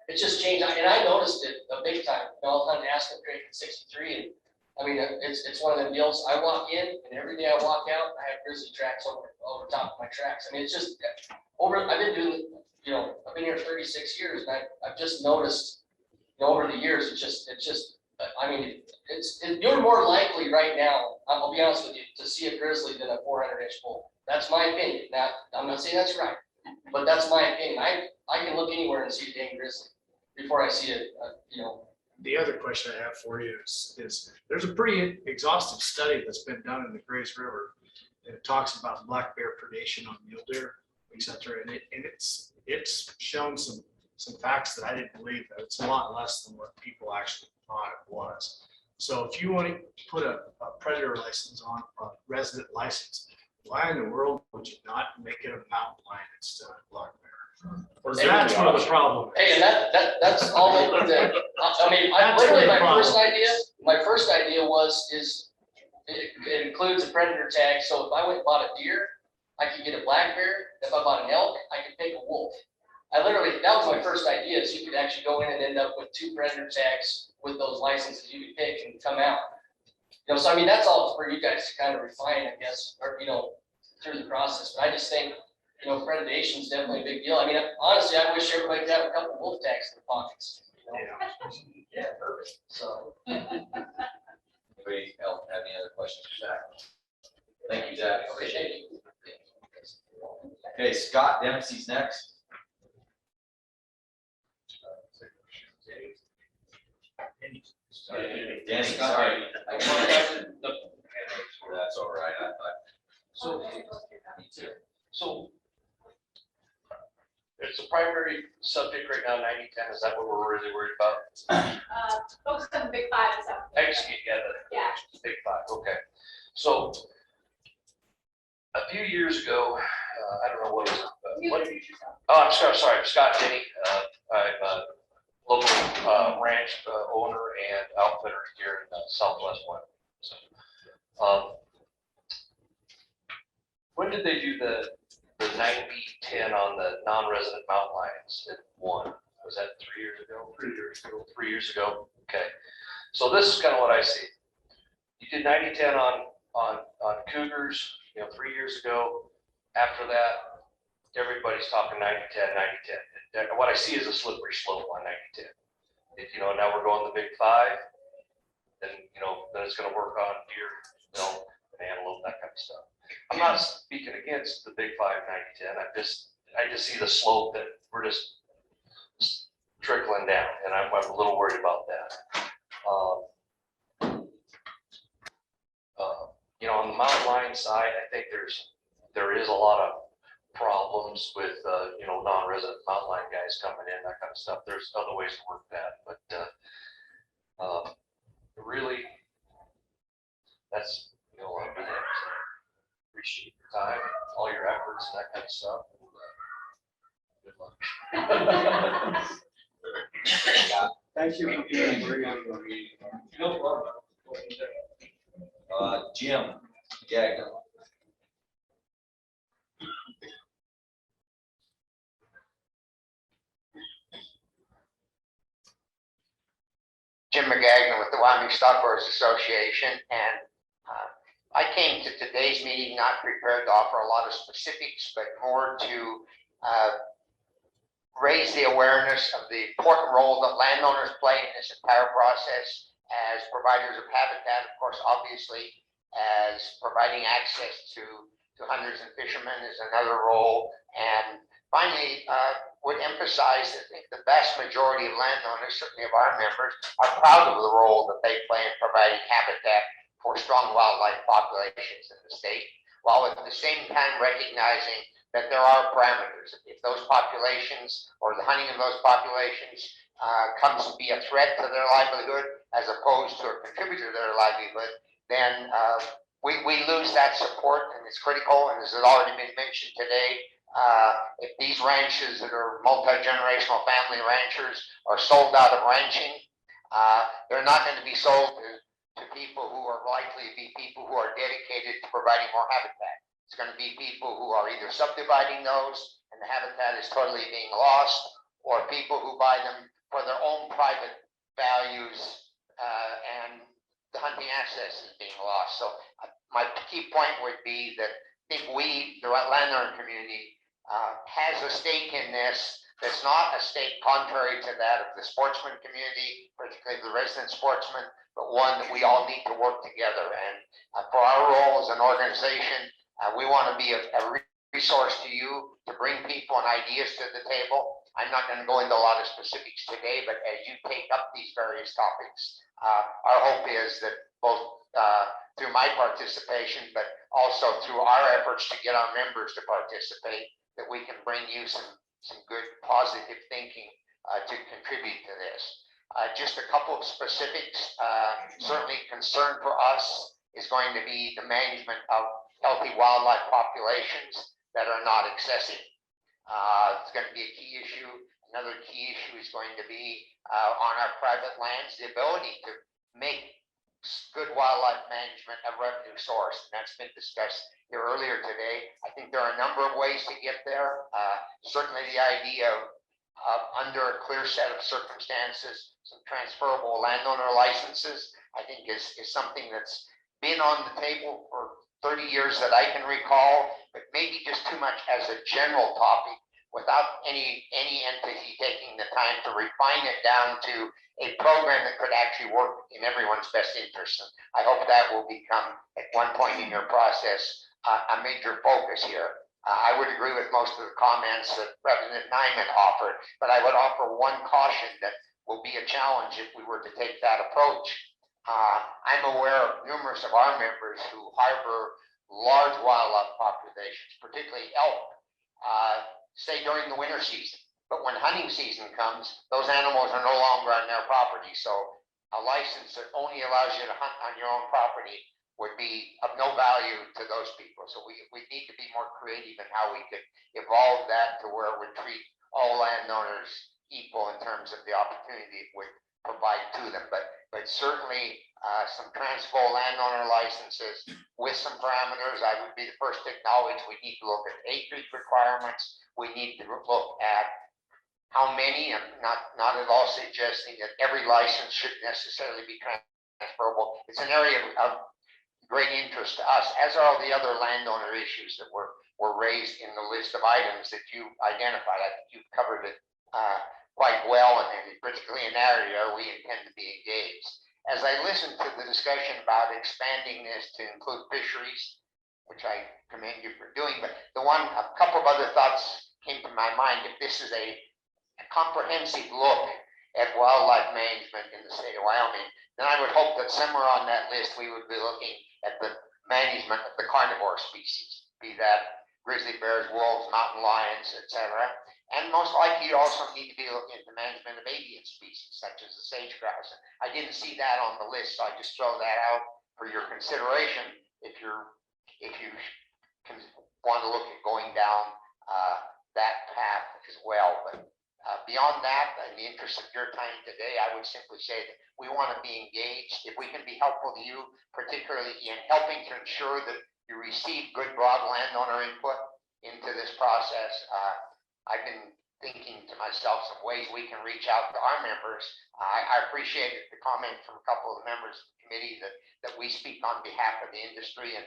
it's just changed. And I noticed it a big time. You know, I was hunting Aspen Creek in 63, and I mean, it's one of them deals. I walk in, and every day I walk out, I have grizzly tracks over top of my tracks. I mean, it's just I've been doing, you know, I've been here 36 years, and I've just noticed, you know, over the years, it's just. I mean, you're more likely right now, I'll be honest with you, to see a grizzly than a 400-inch bull. That's my opinion. Now, I'm not saying that's right, but that's my opinion. I can look anywhere and see a dang grizzly before I see it, you know. The other question I have for you is there's a pretty exhaustive study that's been done in the Grays River, and it talks about black bear predation on mule deer, et cetera, and it's shown some facts that I didn't believe, that it's a lot less than what people actually thought it was. So if you want to put a predator license on a resident license, why in the world would you not make it a mountain lion instead of black bear? That's where the problem is. Hey, and that's all of the, I mean, That's literally the my first problem. idea is it includes a predator tag, so if I went and bought a deer, I could get a black bear. If I bought an elk, I could pick a wolf. That was my first idea, is you could actually go in and end up with 2 predator tags with those licenses you could pick and come out. You know, so I mean, that's all for you guys to kind of refine, I guess, or, you know, through the process. But I just think, you know, predation is definitely a big deal. I mean, honestly, I wish everybody could have a couple wolf tags in their pockets. You know? Yeah, perfect. So. Anybody else have any other questions for Zach? Thank you, Zach. Appreciate you. Okay, Scott Dempsey's next. Danny, sorry. That's all right. So it's a primary subject right now, 90-10, is that what we're really worried about? Focus on the big 5 and stuff. Execute, Yeah. Big 5, okay. So a few years ago, I don't know what was it. Oh, I'm sorry, Scott Denny. I'm a local ranch owner and outfitter here in Southwest Wyoming. So, when did they do the 90-10 on the non-resident mountain lions at 1? Was that 3 years ago? 3 years ago. 3 years ago. Okay. So this is kind of what I see. You did 90-10 on cougars, 3 years ago. After that, everybody's talking 90-10, 90-10. And what I see is a slippery slope on 90-10. If now we're going the big 5, then then it's going to work on deer, and antelope, that kind of stuff. I'm not speaking against the big 5, 90-10. I just see the slope that we're just trickling down, and I'm a little worried about that. On the mountain lion side, I think there is a lot of problems with non-resident mountain lion guys coming in, that kind of stuff. There's other ways to work that, but really, that's appreciate your time, all your efforts, and that kind of stuff. Good luck. Thank you for being very on your meeting. No problem. Jim Gagnon. Jim McGagnon with the Wyoming Stockbrokers Association, and I came to today's meeting not prepared to offer a lot of specifics, but more to raise the awareness of the important role that landowners play in this entire process as providers of habitat, of course, obviously, as providing access to hunters and fishermen is another role. And finally, would emphasize that I think the vast majority of landowners, certainly of our members, are proud of the role that they play in providing habitat for strong wildlife populations in the state, while at the same time recognizing that there are parameters. If those populations or the hunting of those populations comes to be a threat to their livelihood as opposed to a contributor to their livelihood, then we lose that support, and it's critical. And as has already been mentioned today, if these ranches that are multi-generational family ranchers are sold out of ranching, they're not going to be sold to people who are likely to be people who are dedicated to providing more habitat. It's going to be people who are either subdividing those and the habitat is totally being lost, or people who buy them for their own private values and the hunting access is being lost. So my key point would be that I think we, the landowner community, has a stake in this that's not a stake contrary to that of the sportsman community, particularly the resident sportsmen, but one that we all need to work together. And for our role as an organization, we want to be a resource to you to bring people and ideas to the table. I'm not going to go into a lot of specifics today, but as you take up these various topics, our hope is that both through my participation, but also through our efforts to get our members to participate, that we can bring you some good positive thinking to contribute to this. Just a couple of specifics, certainly concern for us is going to be the management of healthy wildlife populations that are not excessive. It's going to be a key issue. Another key issue is going to be on our private lands, the ability to make good wildlife management a revenue source. And that's been discussed here earlier today. I think there are a number of ways to get there. Certainly the idea of under a clear set of circumstances, some transferable landowner licenses, I think is something that's been on the table for 30 years that I can recall, but maybe just too much as a general topic without any entity taking the time to refine it down to a program that could actually work in everyone's best interest. And I hope that will become at one point in your process a major focus here. I would agree with most of the comments that Representative Nyman offered, but I would offer one caution that will be a challenge if we were to take that approach. I'm aware of numerous of our members who harbor large wildlife populations, particularly elk, say during the winter season. But when hunting season comes, those animals are no longer on their property. So a license that only allows you to hunt on your own property would be of no value to those people. So we need to be more creative in how we could evolve that to where it would treat all landowners equal in terms of the opportunity it would provide to them. But certainly some transferable landowner licenses with some parameters. I would be the first to acknowledge we need to look at acreage requirements. We need to look at how many. I'm not at all suggesting that every license should necessarily be transferable. It's an area of great interest to us, as are all the other landowner issues that were raised in the list of items that you identified. I think you've covered it quite well, and particularly in that area, we intend to be engaged. As I listened to the discussion about expanding this to include fisheries, which I commend you for doing, but a couple of other thoughts came to my mind. If this is a comprehensive look at wildlife management in the state of Wyoming, then I would hope that somewhere on that list, we would be looking at the management of the carnivore species, be that grizzly bears, wolves, mountain lions, etc. And most likely you also need to be looking at the management of avian species, such as the sage grouse. I didn't see that on the list, so I just throw that out for your consideration if you want to look at going down that path as well. But beyond that, in the interest of your time today, I would simply say that we want to be engaged. If we can be helpful to you, particularly in helping to ensure that you receive good broad landowner input into this process, I've been thinking to myself some ways we can reach out to our members. I appreciated the comment from a couple of the members of the committee that we speak on behalf of the industry, and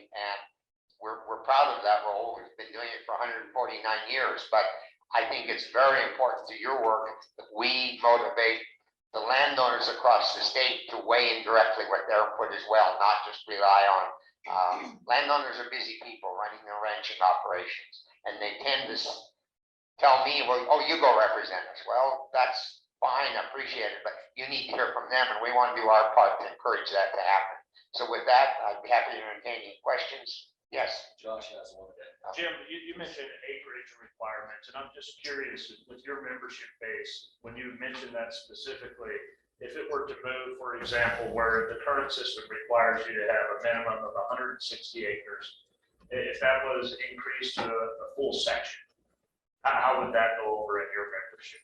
we're proud of that role. We've been doing it for 149 years, but I think it's very important to your work that we motivate the landowners across the state to weigh in directly with their input as well, not just rely on landowners are busy people running their ranching operations, and they tend to tell me, well, oh, you go represent us. Well, that's fine, I appreciate it, but you need to hear from them, and we want to do our part to encourage that to happen. So with that, I'd be happy to entertain any questions. Yes. Josh has one. Jim, you mentioned acreage requirements, and I'm just curious, with your membership base, when you mentioned that specifically, if it were to move, for example, where the current system requires you to have a minimum of 160 acres, if that was increased to a full section, how would that go over in your membership?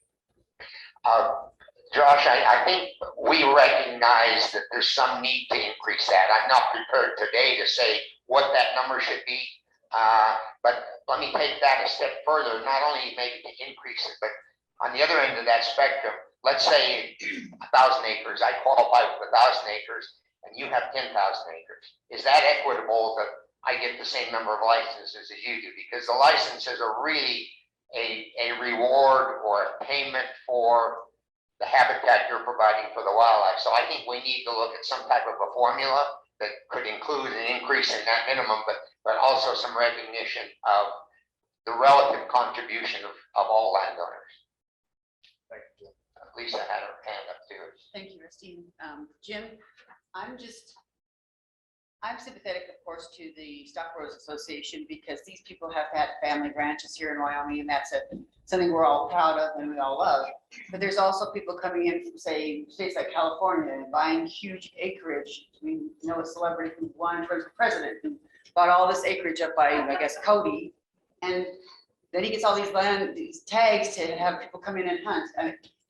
Josh, I think we recognize that there's some need to increase that. I'm not prepared today to say what that number should be, but let me take that a step further, not only maybe to increase it, but on the other end of that spectrum, let's say 1,000 acres, I qualify with 1,000 acres, and you have 10,000 acres. Is that equitable that I get the same number of licenses as you do? Because the licenses are really a reward or a payment for the habitat you're providing for the wildlife. So I think we need to look at some type of a formula that could include an increase in that minimum, but also some recognition of the relative contribution of all landowners. Thank you. Lisa had her hand up too. Thank you, Christine. Jim, I'm sympathetic, of course, to the Stockgrowers Association because these people have had family ranches here in Wyoming, and that's something we're all proud of and we all love. But there's also people coming in from, say, states like California and buying huge acreage. We know a celebrity who won for president who bought all this acreage up by, I guess, Cody. And then he gets all these tags to have people come in and hunt.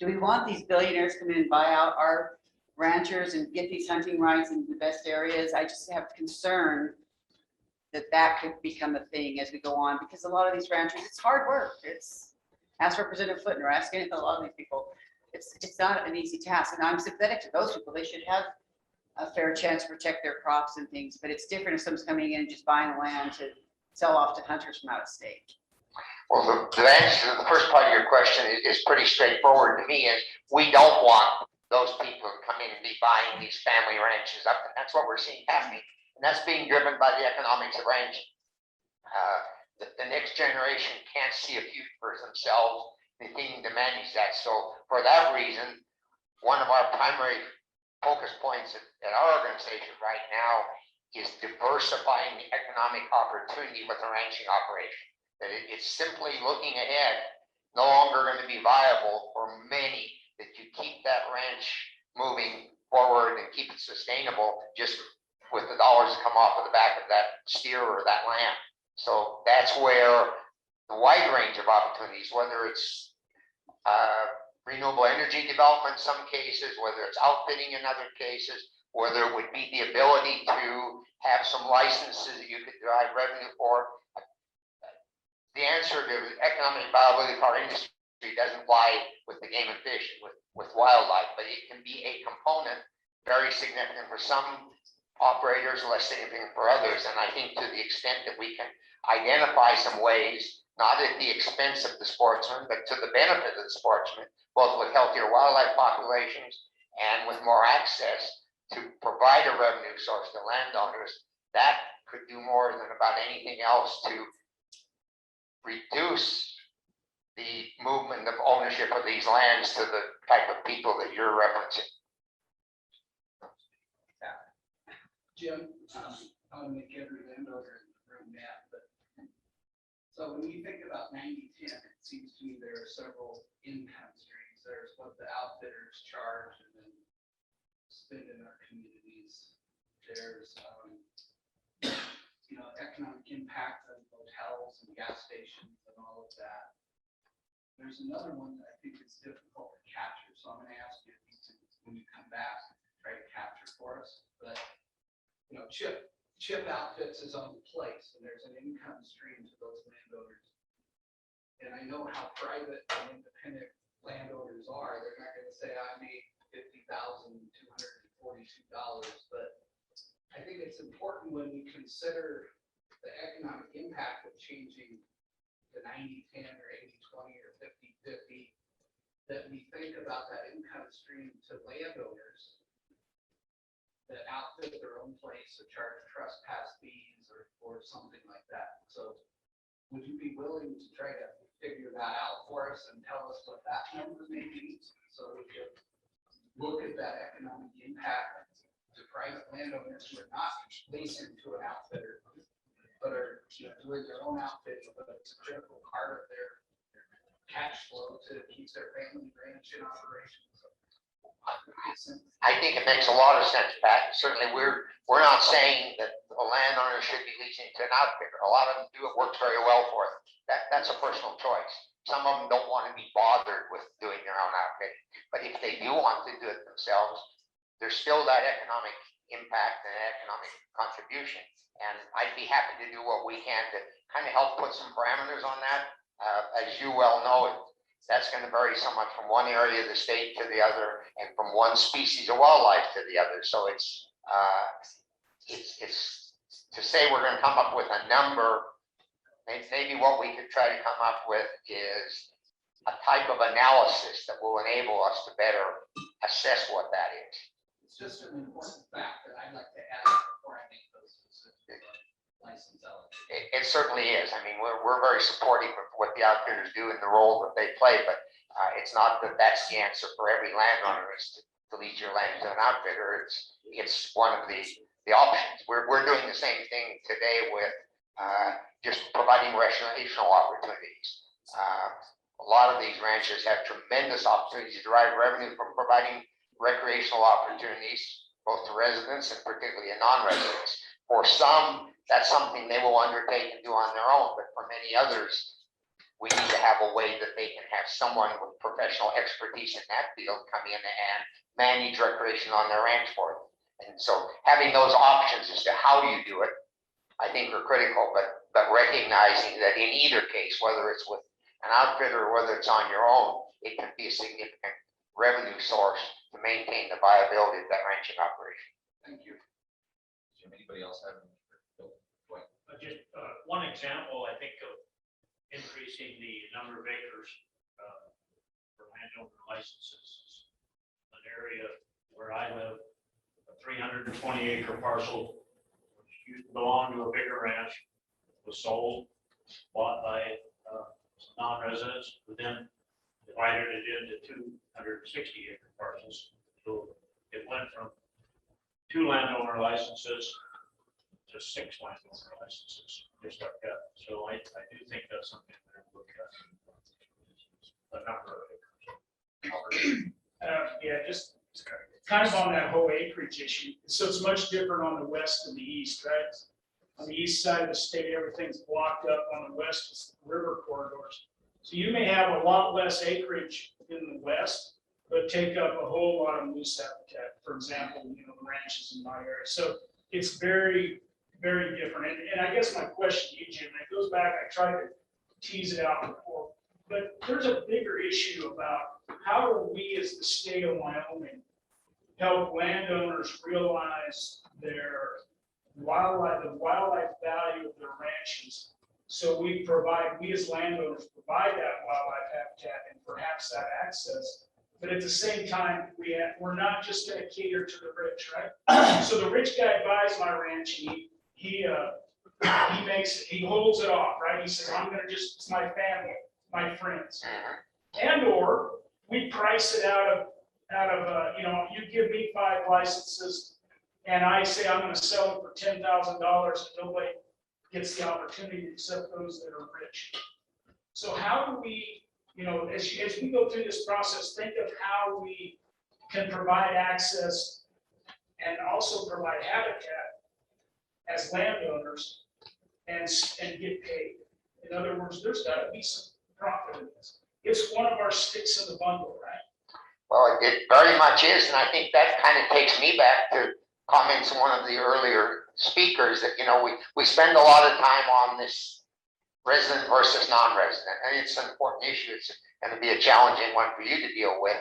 Do we want these billionaires to come in and buy out our ranchers and get these hunting rights in the best areas? I just have concern that could become a thing as we go on, because a lot of these ranchers, it's hard work. It's, ask Representative Footner, ask a lot of these people. It's not an easy task, and I'm sympathetic to those people. They should have a fair chance to protect their crops and things, but it's different if someone's coming in and just buying land to sell off to hunters from out of state. Well, the answer to the first part of your question is pretty straightforward to me, is we don't want those people to come in and be buying these family ranches up, and that's what we're seeing happening. And that's being driven by the economics of ranching. The next generation can't see a future for themselves, continuing to manage that. So for that reason, one of our primary focus points at our organization right now is diversifying the economic opportunity with a ranching operation. That it's simply looking ahead, no longer going to be viable for many, that you keep that ranch moving forward and keep it sustainable just with the dollars that come off of the back of that steer or that lamb. So that's where the wide range of opportunities, whether it's renewable energy development in some cases, whether it's outfitting in other cases, whether it would be the ability to have some licenses that you could derive revenue for. The answer to economic viability of our industry doesn't lie with the game and fish, with wildlife, but it can be a component very significant for some operators, less significant for others. And I think to the extent that we can identify some ways, not at the expense of the sportsman, but to the benefit of the sportsman, both with healthier wildlife populations and with more access to provide a revenue source to landowners, that could do more than about anything else to reduce the movement of ownership of these lands to the type of people that you're referencing. Jim, I want to make every landowner in the room mad, but so when you think about 90-10, it seems to me there are several income streams. There's what the outfitters charge and then spend in our communities. There's economic impact on hotels and gas stations and all of that. There's another one that I think is difficult to capture, so I'm going to ask you to, when you come back, try to capture for us. But Chip outfits his own place, and there's an income stream to those landowners. And I know how private and independent landowners are. They're not going to say I made $50,242, but I think it's important when we consider the economic impact of changing the 90-10 or 80-20 or 50-50, that we think about that income stream to landowners that outfit their own place or charge trespass fees or something like that. So would you be willing to try to figure that out for us and tell us what that number may be, so we could look at that economic impact to private landowners who are not leasing to an outfitter, but are doing their own outfitting, but it's a critical part of their cash flow to keep their family ranch in operation. I think it makes a lot of sense, Pat. Certainly, we're not saying that a landowner should be leasing to an outfitter. A lot of them do. It works very well for them. That's a personal choice. Some of them don't want to be bothered with doing their own outfitting. But if they do want to do it themselves, there's still that economic impact and economic contribution. And I'd be happy to do what we can to kind of help put some parameters on that. As you well know, that's going to vary so much from one area of the state to the other, and from one species of wildlife to the other. So it's to say we're going to come up with a number. Maybe what we could try to come up with is a type of analysis that will enable us to better assess what that is. It's just an important fact that I'd like to add before I make those specific license elements. It certainly is. I mean, we're very supportive of what the outfitters do and the role that they play, but it's not that that's the answer for every landowner is to lease your land to an outfitter. It's one of the options. We're doing the same thing today with just providing recreational opportunities. A lot of these ranches have tremendous opportunities to derive revenue from providing recreational opportunities, both to residents and particularly non-residents. For some, that's something they will undertake and do on their own, but for many others, we need to have a way that they can have someone with professional expertise in that field come in and manage recreation on their ranch for them. And so having those options as to how do you do it, I think are critical, but recognizing that in either case, whether it's with an outfitter or whether it's on your own, it can be a significant revenue source to maintain the viability of that ranching operation. Thank you. Jim, anybody else have? Just one example, I think, of increasing the number of acres for landowner licenses. An area where I live, a 320 acre parcel, which used to belong to a bigger ranch, was sold, bought by some non-residents, who then divided it into 260 acre parcels. So it went from 2 landowner licenses to 6 landowner licenses, just like that. So I do think that's something that we'll look at. A number of acres. Yeah, just kind of on that whole acreage issue. So it's much different on the west and the east, right? On the east side of the state, everything's blocked up. On the west, it's river corridors. So you may have a lot less acreage in the west, but take up a whole lot of moose habitat. For example, the ranches in my area. So it's very, very different. And I guess my question to you, Jim, and it goes back, I tried to tease it out before, but there's a bigger issue about how do we as the state of Wyoming help landowners realize their wildlife, the wildlife value of their ranches. So we as landowners provide that wildlife habitat and perhaps that access. But at the same time, we're not just going to cater to the rich, right? So the rich guy buys my ranch and he holds it off, right? He says, I'm going to it's my family, my friends. And or we price it out of you give me 5 licenses and I say I'm going to sell it for $10,000 and nobody gets the opportunity except those that are rich. So how do we, as we go through this process, think of how we can provide access and also provide habitat as landowners and get paid. In other words, there's got to be some profit in this. It's one of our sticks in the bundle, right? Well, it very much is, and I think that kind of takes me back to comments from one of the earlier speakers that, we spend a lot of time on this resident versus non-resident, and it's an important issue. It's going to be a challenging one for you to deal with,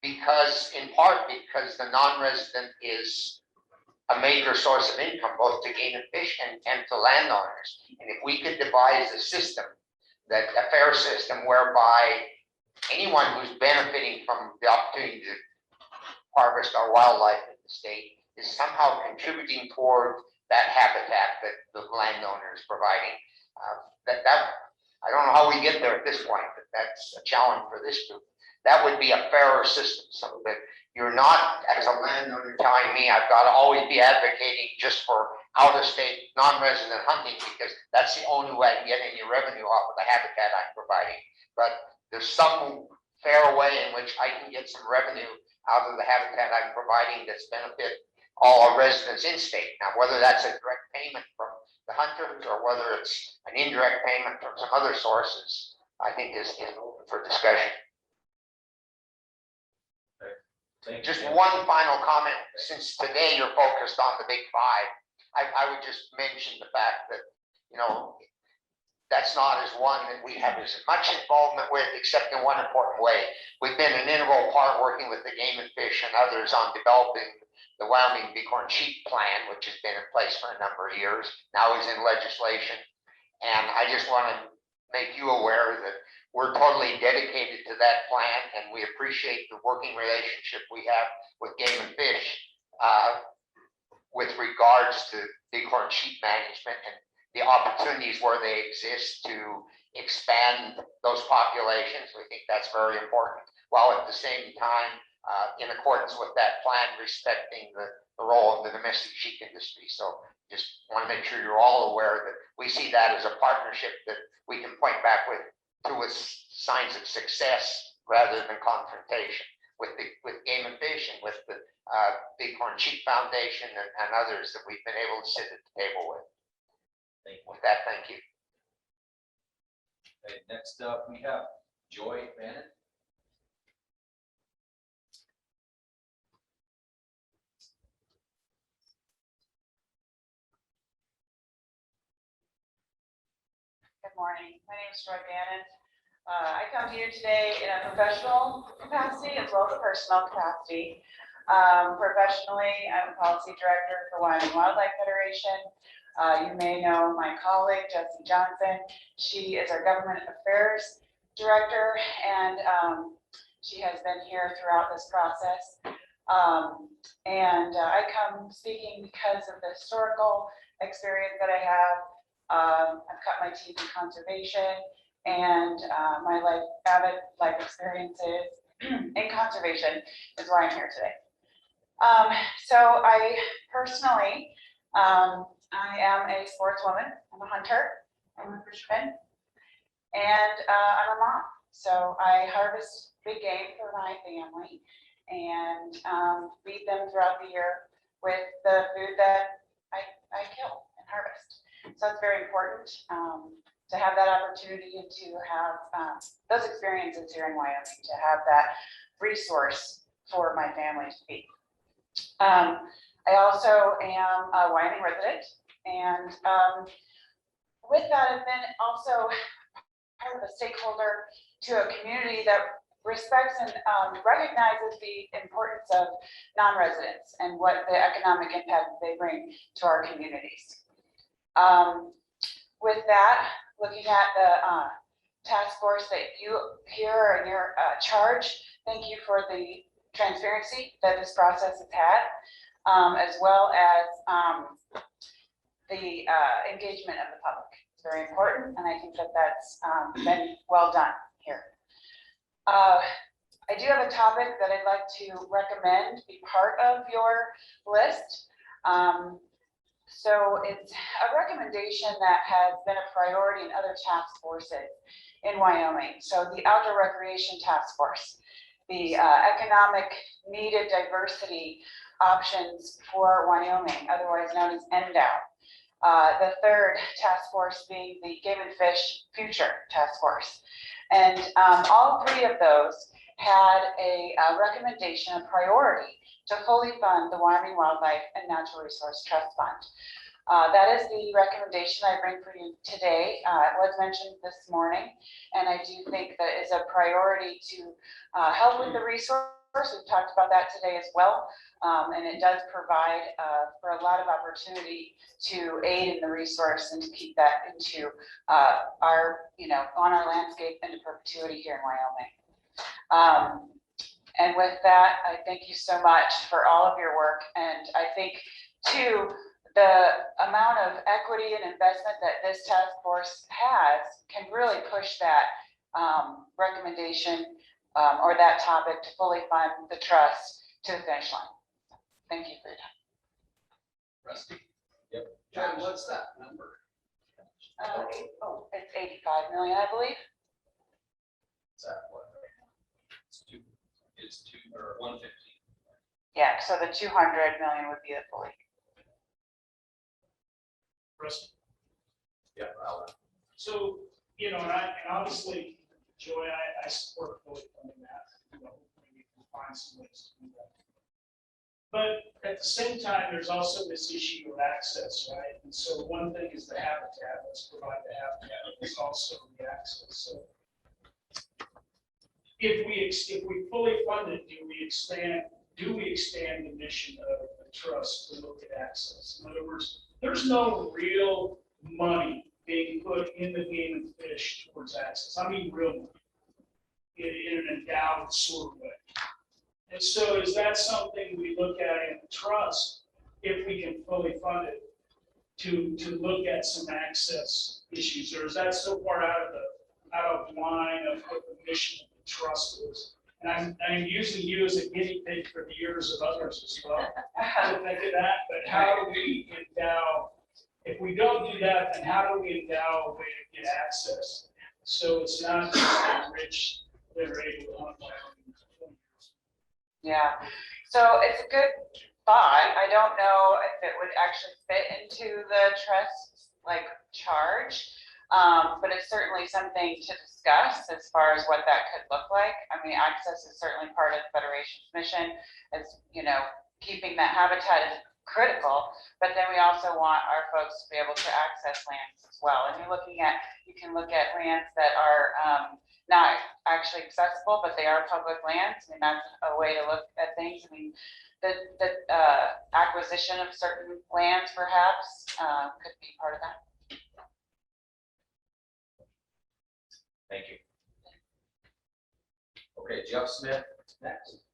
because the non-resident is a major source of income, both to game and fish and to landowners. And if we could devise a system, a fair system whereby anyone who's benefiting from the opportunity to harvest our wildlife in the state is somehow contributing toward that habitat that the landowner is providing. I don't know how we get there at this point, but that's a challenge for this group. That would be a fairer system, so that you're not, as a landowner, telling me I've got to always be advocating just for out-of-state, non-resident hunting, because that's the only way I can get any revenue off of the habitat I'm providing. But there's some fair way in which I can get some revenue out of the habitat I'm providing that's benefit all our residents in state. Now, whether that's a direct payment from the hunters or whether it's an indirect payment from some other sources, I think is open for discussion. Just one final comment, since today you're focused on the big 5, I would just mention the fact that, that's not as one that we have as much involvement with, except in one important way. We've been an integral part working with the Game and Fish and others on developing the Wyoming Bighorn Sheep Plan, which has been in place for a number of years, now is in legislation. And I just want to make you aware that we're totally dedicated to that plan, and we appreciate the working relationship we have with Game and Fish with regards to bighorn sheep management and the opportunities where they exist to expand those populations. We think that's very important, while at the same time, in accordance with that plan, respecting the role of the domestic sheep industry. So just want to make sure you're all aware that we see that as a partnership that we can point back to with with signs of success rather than confrontation with Game and Fish and with the Bighorn Sheep Foundation and others that we've been able to sit at the table with. With that, thank you. Okay, next up, we have Joy Bannon. Good morning. My name is Joy Bannon. I come here today in a professional capacity as well as a personal capacity. Professionally, I'm a policy director for Wyoming Wildlife Federation. You may know my colleague, Jessie Johnson. She is our government affairs director, and she has been here throughout this process. I come speaking because of the historical experience that I have. I've cut my teeth in conservation, and my avid life experiences in conservation is why I'm here today. So I personally, I am a sportswoman. I'm a hunter. I'm a fisherman, and I'm a mom. So I harvest big game for my family and feed them throughout the year with the food that I kill and harvest. So it's very important to have that opportunity and to have those experiences here in Wyoming, to have that resource for my family to be. I also am a Wyoming resident, and with that, I've been also part of a stakeholder to a community that respects and recognizes the importance of non-residents and what the economic impact they bring to our communities. With that, looking at the task force that you here are in your charge, thank you for the transparency that this process has had, as well as the engagement of the public. It's very important, and I think that that's been well done here. I do have a topic that I'd like to recommend be part of your list. So it's a recommendation that has been a priority in other task forces in Wyoming. So the Outdoor Recreation Task Force, the economic needed diversity options for Wyoming, otherwise known as NDOW. The third task force being the Game and Fish Future Task Force. And all three of those had a recommendation, a priority to fully fund the Wyoming Wildlife and Natural Resource Trust Fund. That is the recommendation I bring for you today. It was mentioned this morning, and I do think that is a priority to help with the resource. We've talked about that today as well, and it does provide for a lot of opportunity to aid in the resource and to keep that into our, on our landscape into perpetuity here in Wyoming. And with that, I thank you so much for all of your work. And I think too, the amount of equity and investment that this task force has can really push that recommendation or that topic to fully fund the trust to the finish line. Thank you for your time. Rusty? Yep. John, what's that number? It's 85 million, I believe. Is that what? It's two or 150. Yeah, so the 200 million would be the fully. Rusty? Yeah. So, and obviously, Joy, I support fully funding that. Maybe we can find some ways to do that. But at the same time, there's also this issue of access, right? And so one thing is the habitat. Let's provide the habitat. There's also the access. So if we fully fund it, do we expand the mission of the trust to look at access? In other words, there's no real money being put in the Game and Fish towards access. I mean, real money in an endowed sort of way. And so is that something we look at in the trust, if we can fully fund it, to look at some access issues? Or is that so far out of line of what the mission of the trust is? And I'm using you as a guinea pig for the ears of others as well to think of that. But how do we endow, if we don't do that, then how do we endow a way to get access So it's not just rich that are able to hunt Wyoming. Yeah, so it's a good thought. I don't know if it would actually fit into the trust like charge. But it's certainly something to discuss as far as what that could look like. I mean, access is certainly part of the Federation's mission, as you know, keeping that habitat is critical, but then we also want our folks to be able to access lands as well. And you can look at lands that are not actually accessible, but they are public lands. I mean, that's a way to look at things. I mean, the acquisition of certain lands perhaps could be part of that. Thank you. Okay, Jeff Smith next.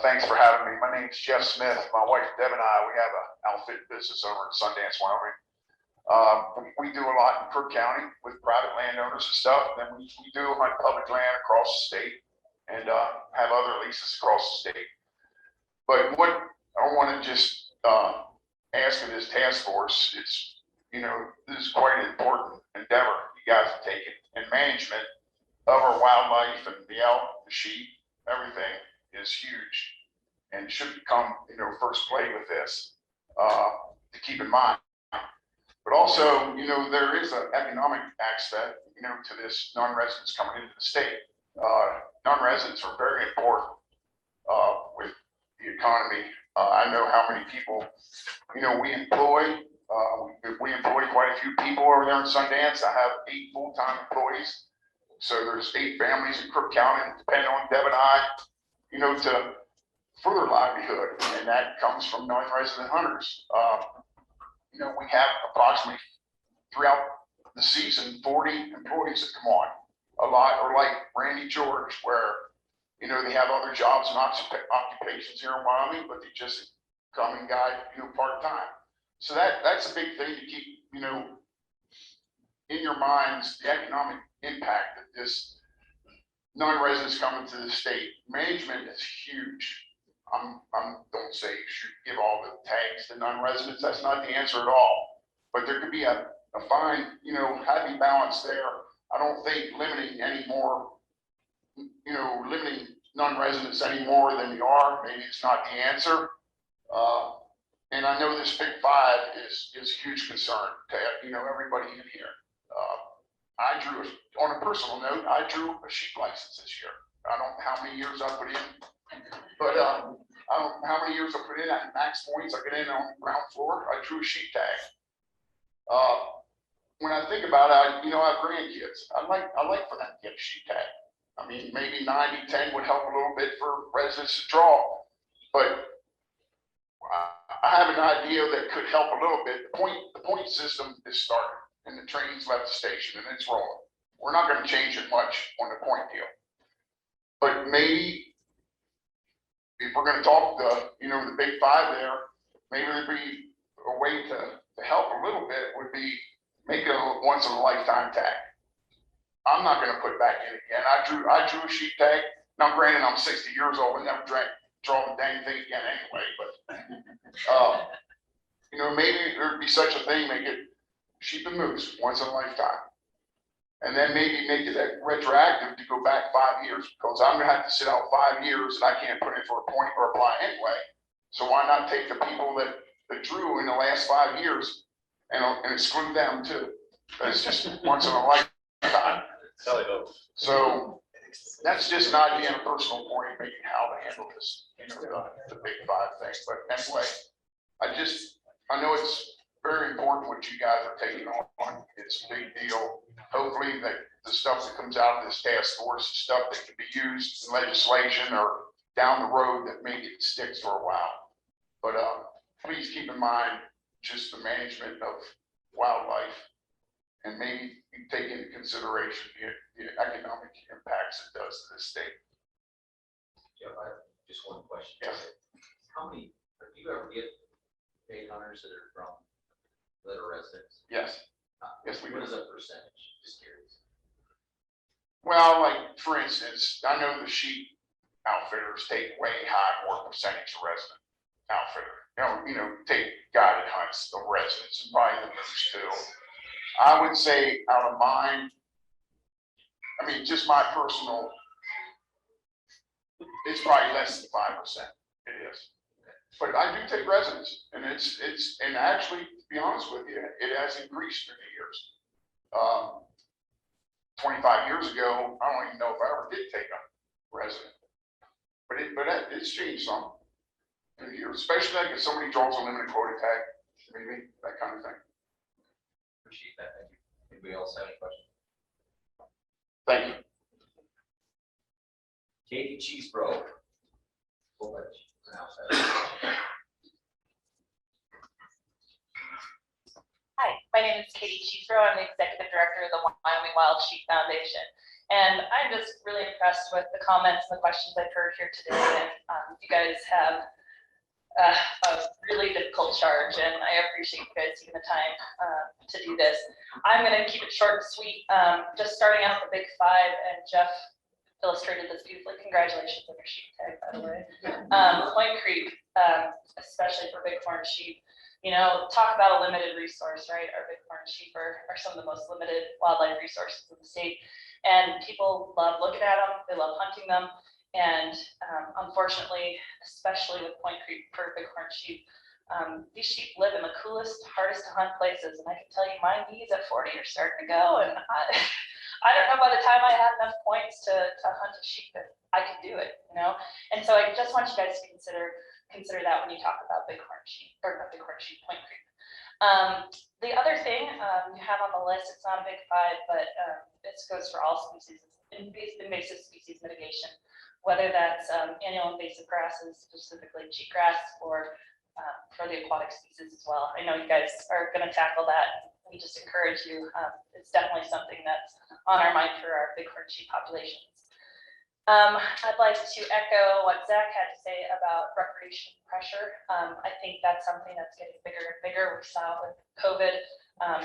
Thanks for having me. My name's Jeff Smith. My wife Deb and I, we have an outfit business over in Sundance, Wyoming. We do a lot in Crook County with private landowners and stuff. Then we do hunt public land across the state and have other leases across the state. But what I want to just ask of this task force, it's, you know, this is quite an important endeavor you guys have taken, and management of our wildlife and the elk, the sheep, everything is huge and should become, you know, first play with this to keep in mind. But also, you know, there is an economic aspect, you know, to this non-residents coming into the state. Non-residents are very important with the economy. I know how many people, you know, we employ. We employ quite a few people over there in Sundance. I have 8 full-time employees. So there's 8 families in Crook County, depending on Deb and I, you know, to further livelihood, and that comes from non-resident hunters. You know, we have approximately throughout the season 40 employees that come on. A lot are like Randy George, where, you know, they have other jobs and occupations here in Wyoming, but they just come and guide, you know, part-time. So that's a big thing to keep, you know, in your minds, the economic impact that this non-residents coming to the state. Management is huge. Don't say you should give all the tags to non-residents. That's not the answer at all. But there could be a fine, you know, happy balance there. I don't think limiting any more, you know, limiting non-residents any more than we are. Maybe it's not the answer. And I know this Big 5 is a huge concern to, you know, everybody in here. I drew, on a personal note, I drew a sheep license this year. I don't know how many years I put in, but I don't know how many years I put in at max points. I get in on the ground floor. I drew a sheep tag. When I think about it, you know, I have grandkids. I like for them to get a sheep tag. I mean, maybe 90-10 would help a little bit for residents to draw, but I have an idea that could help a little bit. The point system is started, and the train's left the station, and it's rolling. We're not going to change it much on the point deal, but maybe if we're going to talk the, you know, the Big 5 there, maybe there'd be a way to help a little bit would be make it a once in a lifetime tag. I'm not going to put back in again. I drew a sheep tag. Now, granted, I'm 60 years old and never draw the dang thing again anyway, but you know, maybe there'd be such a thing, make it sheep and moose once in a lifetime. And then maybe make it retroactive to go back 5 years, because I'm gonna have to sit out 5 years and I can't put in for a point or apply anyway. So why not take the people that drew in the last 5 years and exclude them too? That's just once in a lifetime. So that's just an idea and a personal point, maybe how to handle this, you know, the Big 5 thing. But anyway, I know it's very important what you guys are taking on. It's a big deal. Hopefully that the stuff that comes out of this task force is stuff that can be used in legislation or down the road that maybe it sticks for a while. But please keep in mind just the management of wildlife, and maybe you take into consideration the economic impacts it does to the state. Jeff, I have just one question. Yes. How many, do you ever get paid hunters that are from, that are residents? Yes. Yes, we do. What is that percentage? Just curious. Well, like for instance, I know the sheep outfitters take way high more percentage of resident outfitter. take guided hunts of residents and probably the moose too. I would say out of mine, I mean, just my personal, it's probably less than 5%. It is. But I do take residents, and and actually, to be honest with you, it has increased through the years. 25 years ago, I don't even know if I ever did take a resident, but it's changed some in the years, especially like if somebody draws a limited quota tag, maybe that kind of thing. Appreciate that. Thank you. Anybody else have any questions? Thank you. Katie Cheesebro. We'll let you pronounce that. Hi, my name is Katie Cheesebro. I'm the Executive Director of the Wyoming Wild Sheep Foundation. And I'm just really impressed with the comments and the questions I've heard here today. And you guys have a really difficult charge, and I appreciate you guys taking the time to do this. I'm going to keep it short and sweet. Just starting out the Big Five, and Jeff illustrated this beautifully. Congratulations on your sheep tag, by the way. Point Creek, especially for bighorn sheep. Talk about a limited resource, right? Our bighorn sheep are some of the most limited wildlife resources in the state. And people love looking at them, they love hunting them. And unfortunately, especially with Point Creek for bighorn sheep, these sheep live in the coolest, hardest to hunt places. And I can tell you my knees at 40 are starting to go. And I don't know by the time I had enough points to hunt a sheep that I could do it, And so I just want you guys to consider that when you talk about bighorn sheep, or not bighorn sheep, Point Creek. The other thing you have on the list, it's not a big five, but this goes for all species, invasive species mitigation, whether that's annual invasive grasses, specifically cheatgrass, or for the aquatic species as well. I know you guys are going to tackle that. We just encourage you. It's definitely something that's on our mind for our bighorn sheep populations. I'd like to echo what Zach had to say about recreation pressure. I think that's something that's getting bigger and bigger. We saw with COVID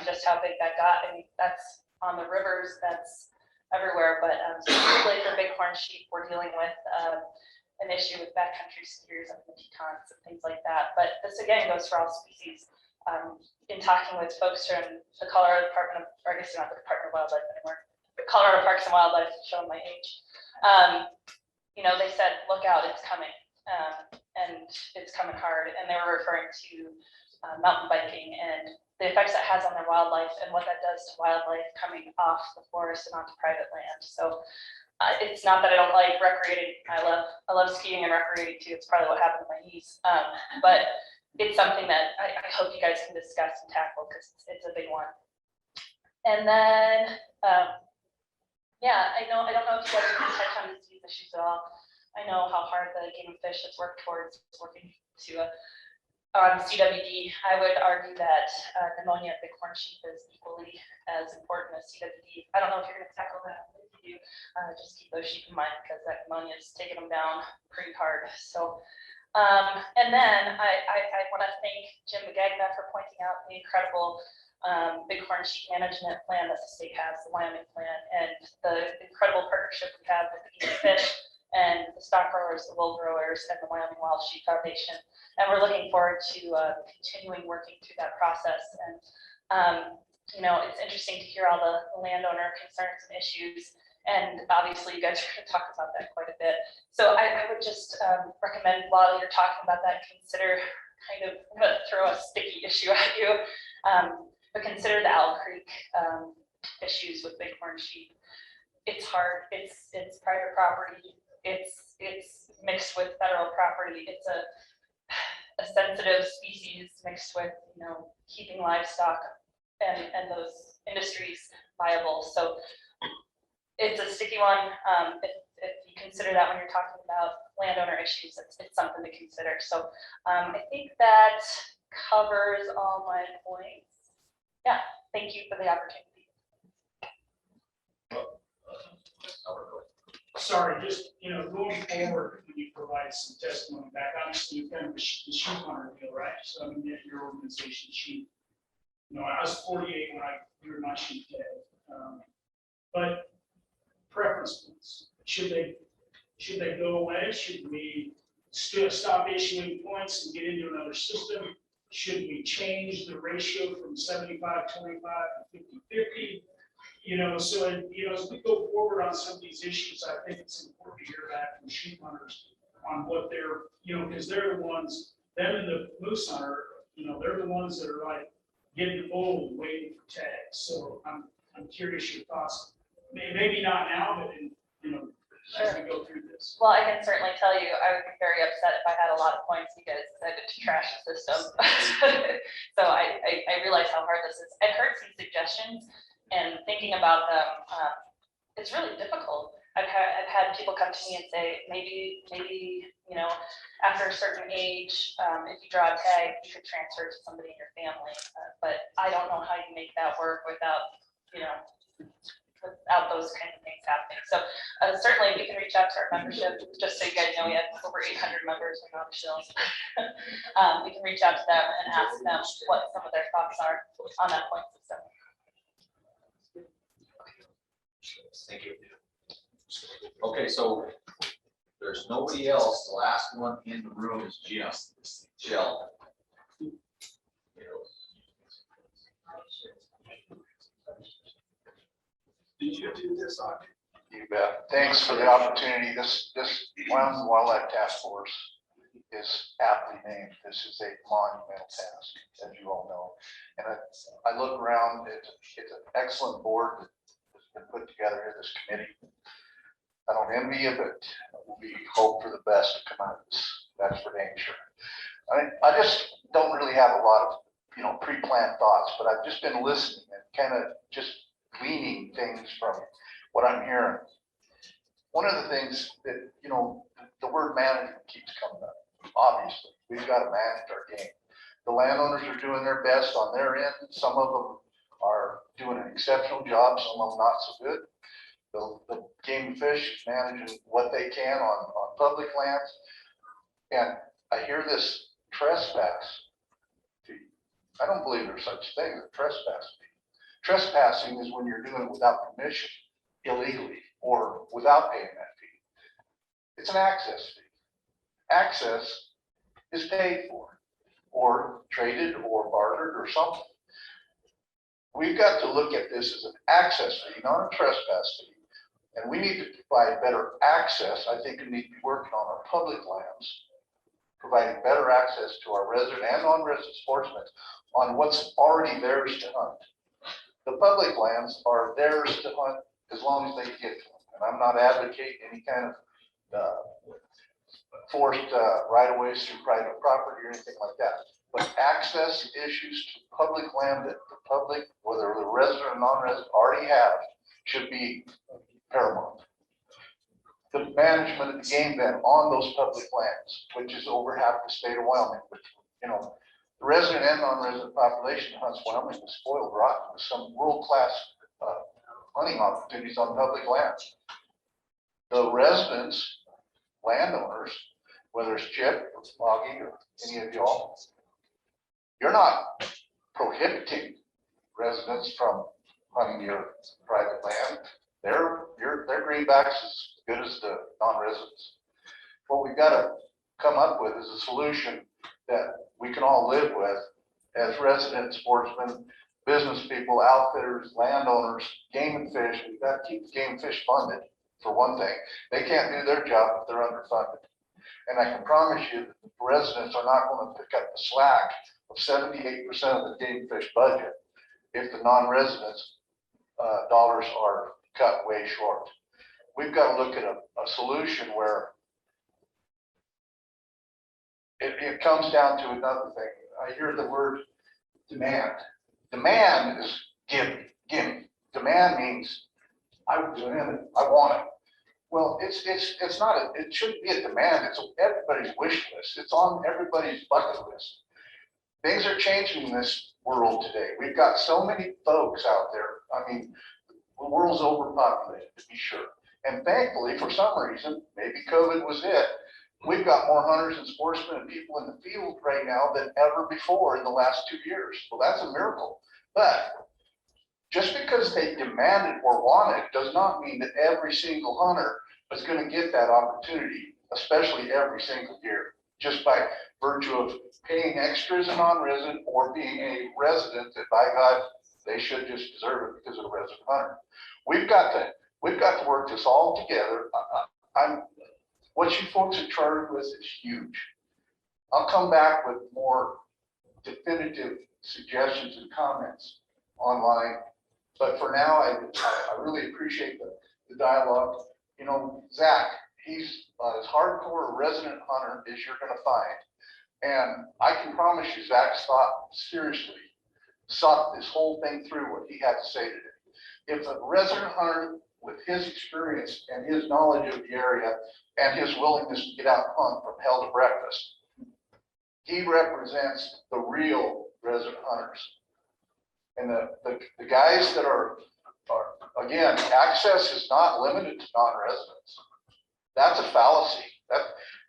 just how big that got. I mean, that's on the rivers, that's everywhere, but specifically for bighorn sheep, we're dealing with an issue with backcountry skiers up in the Tetons and things like that. But this again goes for all species. In talking with folks from the Colorado Department of, or I guess not the Department of Wildlife anymore, the Colorado Parks and Wildlife, showing my age. They said, look out, it's coming, and it's coming hard. And they were referring to mountain biking and the effects that has on their wildlife and what that does to wildlife coming off the forest and onto private land. So it's not that I don't like recreating. I love skiing and recreating too. It's probably what happened to my knees. But it's something that I hope you guys can discuss and tackle because it's a big one. And then, I don't know if you guys can touch on disease issues at all. I know how hard the Game and Fish has worked towards working to on CWD. I would argue that pneumonia in bighorn sheep is equally as important as CWD. I don't know if you're going to tackle that. If you do, just keep those sheep in mind because that pneumonia is taking them down pretty hard. So. And then I want to thank Jim McGagna for pointing out the incredible bighorn sheep management plan that the state has, the Wyoming plan, and the incredible partnership we have with the Game and Fish and the stock growers, the wool growers, and the Wyoming Wild Sheep Foundation. And we're looking forward to continuing working through that process. And it's interesting to hear all the landowner concerns and issues. And obviously, you guys are going to talk about that quite a bit. So I would just recommend, while you're talking about that, consider I'm going to throw a sticky issue at you, but consider the Owl Creek issues with bighorn sheep. It's hard. It's private property. It's mixed with federal property. It's a sensitive species mixed with keeping livestock and those industries viable. So it's a sticky one. If you consider that when you're talking about landowner issues, it's something to consider. So I think that covers all my points. Yeah, thank you for the opportunity. Sorry, just, going forward, when you provide some testimony back, obviously you've done the sheep hunter deal, right? So I mean, your organization, sheep. I was 48 when I grew my sheep tag. But preference points, should they go away? Should we stop issuing points and get into another system? Should we change the ratio from 75-25 to 50-50? You know, so, as we go forward on some of these issues, I think it's important to hear back from sheep hunters on what they're, because they're the ones, them and the moose hunter, they're the ones that are like getting old, waiting for tags. So I'm curious your thoughts. Maybe not now, but as we go through this. Well, I can certainly tell you, I would be very upset if I had a lot of points you guys decided to trash the system. So I realize how hard this is. I've heard some suggestions and thinking about them, it's really difficult. I've had people come to me and say, maybe, after a certain age, if you draw a tag, you could transfer it to somebody in your family. But I don't know how you make that work without those kinds of things happening. So certainly we can reach out to our membership, just so you guys know, we have over 800 members in Knoxville. We can reach out to them and ask them what some of their thoughts are on that point system. Thank you. Okay, so there's nobody else. The last one in the room is Jim. Jill. Did you do this on? You bet. Thanks for the opportunity. This Wyoming Wildlife Taskforce is aptly named. This is a monumental task, as you all know. And I look around, it's an excellent board that's been put together here, this committee. I don't envy you, but we hope for the best to come out of this. That's for dang sure. I just don't really have a lot of, pre-planned thoughts, but I've just been listening and kind of just gleaning things from what I'm hearing. One of the things that, the word management keeps coming up. Obviously, we've got to manage our game. The landowners are doing their best on their end. Some of them are doing an exceptional job, some of them not so good. The game fish managing what they can on public lands. And I hear this trespass fee. I don't believe there's such thing as a trespass fee. Trespassing is when you're doing it without permission, illegally, or without paying that fee. It's an access fee. Access is paid for, or traded, or bartered, or something. We've got to look at this as an access fee, not a trespass fee. And we need to provide better access. I think we need to be working on our public lands, providing better access to our resident and non-resident sportsmen on what's already theirs to hunt. The public lands are theirs to hunt as long as they get to them. And I'm not advocating any kind of forced right-of-ways through private property or anything like that. But access issues to public land that the public, whether the resident or non-resident, already have, should be paramount. The management of the game then on those public lands, which is over half the state of Wyoming, which, the resident and non-resident population hunts Wyoming is spoiled rotten with some world-class hunting opportunities on public lands. The residents, landowners, whether it's Chip or Foggy or any of y'all, you're not prohibiting residents from hunting your private land. Their greenbacks as good as the non-residents. What we've got to come up with is a solution that we can all live with as resident sportsmen, business people, outfitters, landowners, game and fish. We've got to keep the game and fish funded, for one thing. They can't do their job if they're underfunded. And I can promise you that the residents are not going to pick up the slack of 78% of the game and fish budget if the non-residents dollars are cut way short. We've got to look at a solution where it comes down to another thing. I hear the word demand. Demand is gimme. Demand means I want it. Well, it's not it shouldn't be a demand. It's everybody's wish list. It's on everybody's bucket list. Things are changing in this world today. We've got so many folks out there. I mean, the world's overpopulated, to be sure. And thankfully, for some reason, maybe COVID was it, we've got more hunters and sportsmen and people in the field right now than ever before in the last 2 years. Well, that's a miracle. But just because they demand it or want it does not mean that every single hunter is going to get that opportunity especially every single year, just by virtue of paying extra as a non-resident or being a resident that by God, they should just deserve it because of a resident hunter. We've got to work this all together. What you folks are charged with is huge. I'll come back with more definitive suggestions and comments online. But for now, I really appreciate the dialogue. You know, Zach, he's as hardcore a resident hunter as you're gonna find. And I can promise you, Zach's seriously sought this whole thing through, what he had to say today. If a resident hunter with his experience and his knowledge of the area and his willingness to get out and hunt from hell to breakfast, he represents the real resident hunters. And the guys that are again, access is not limited to non-residents. That's a fallacy.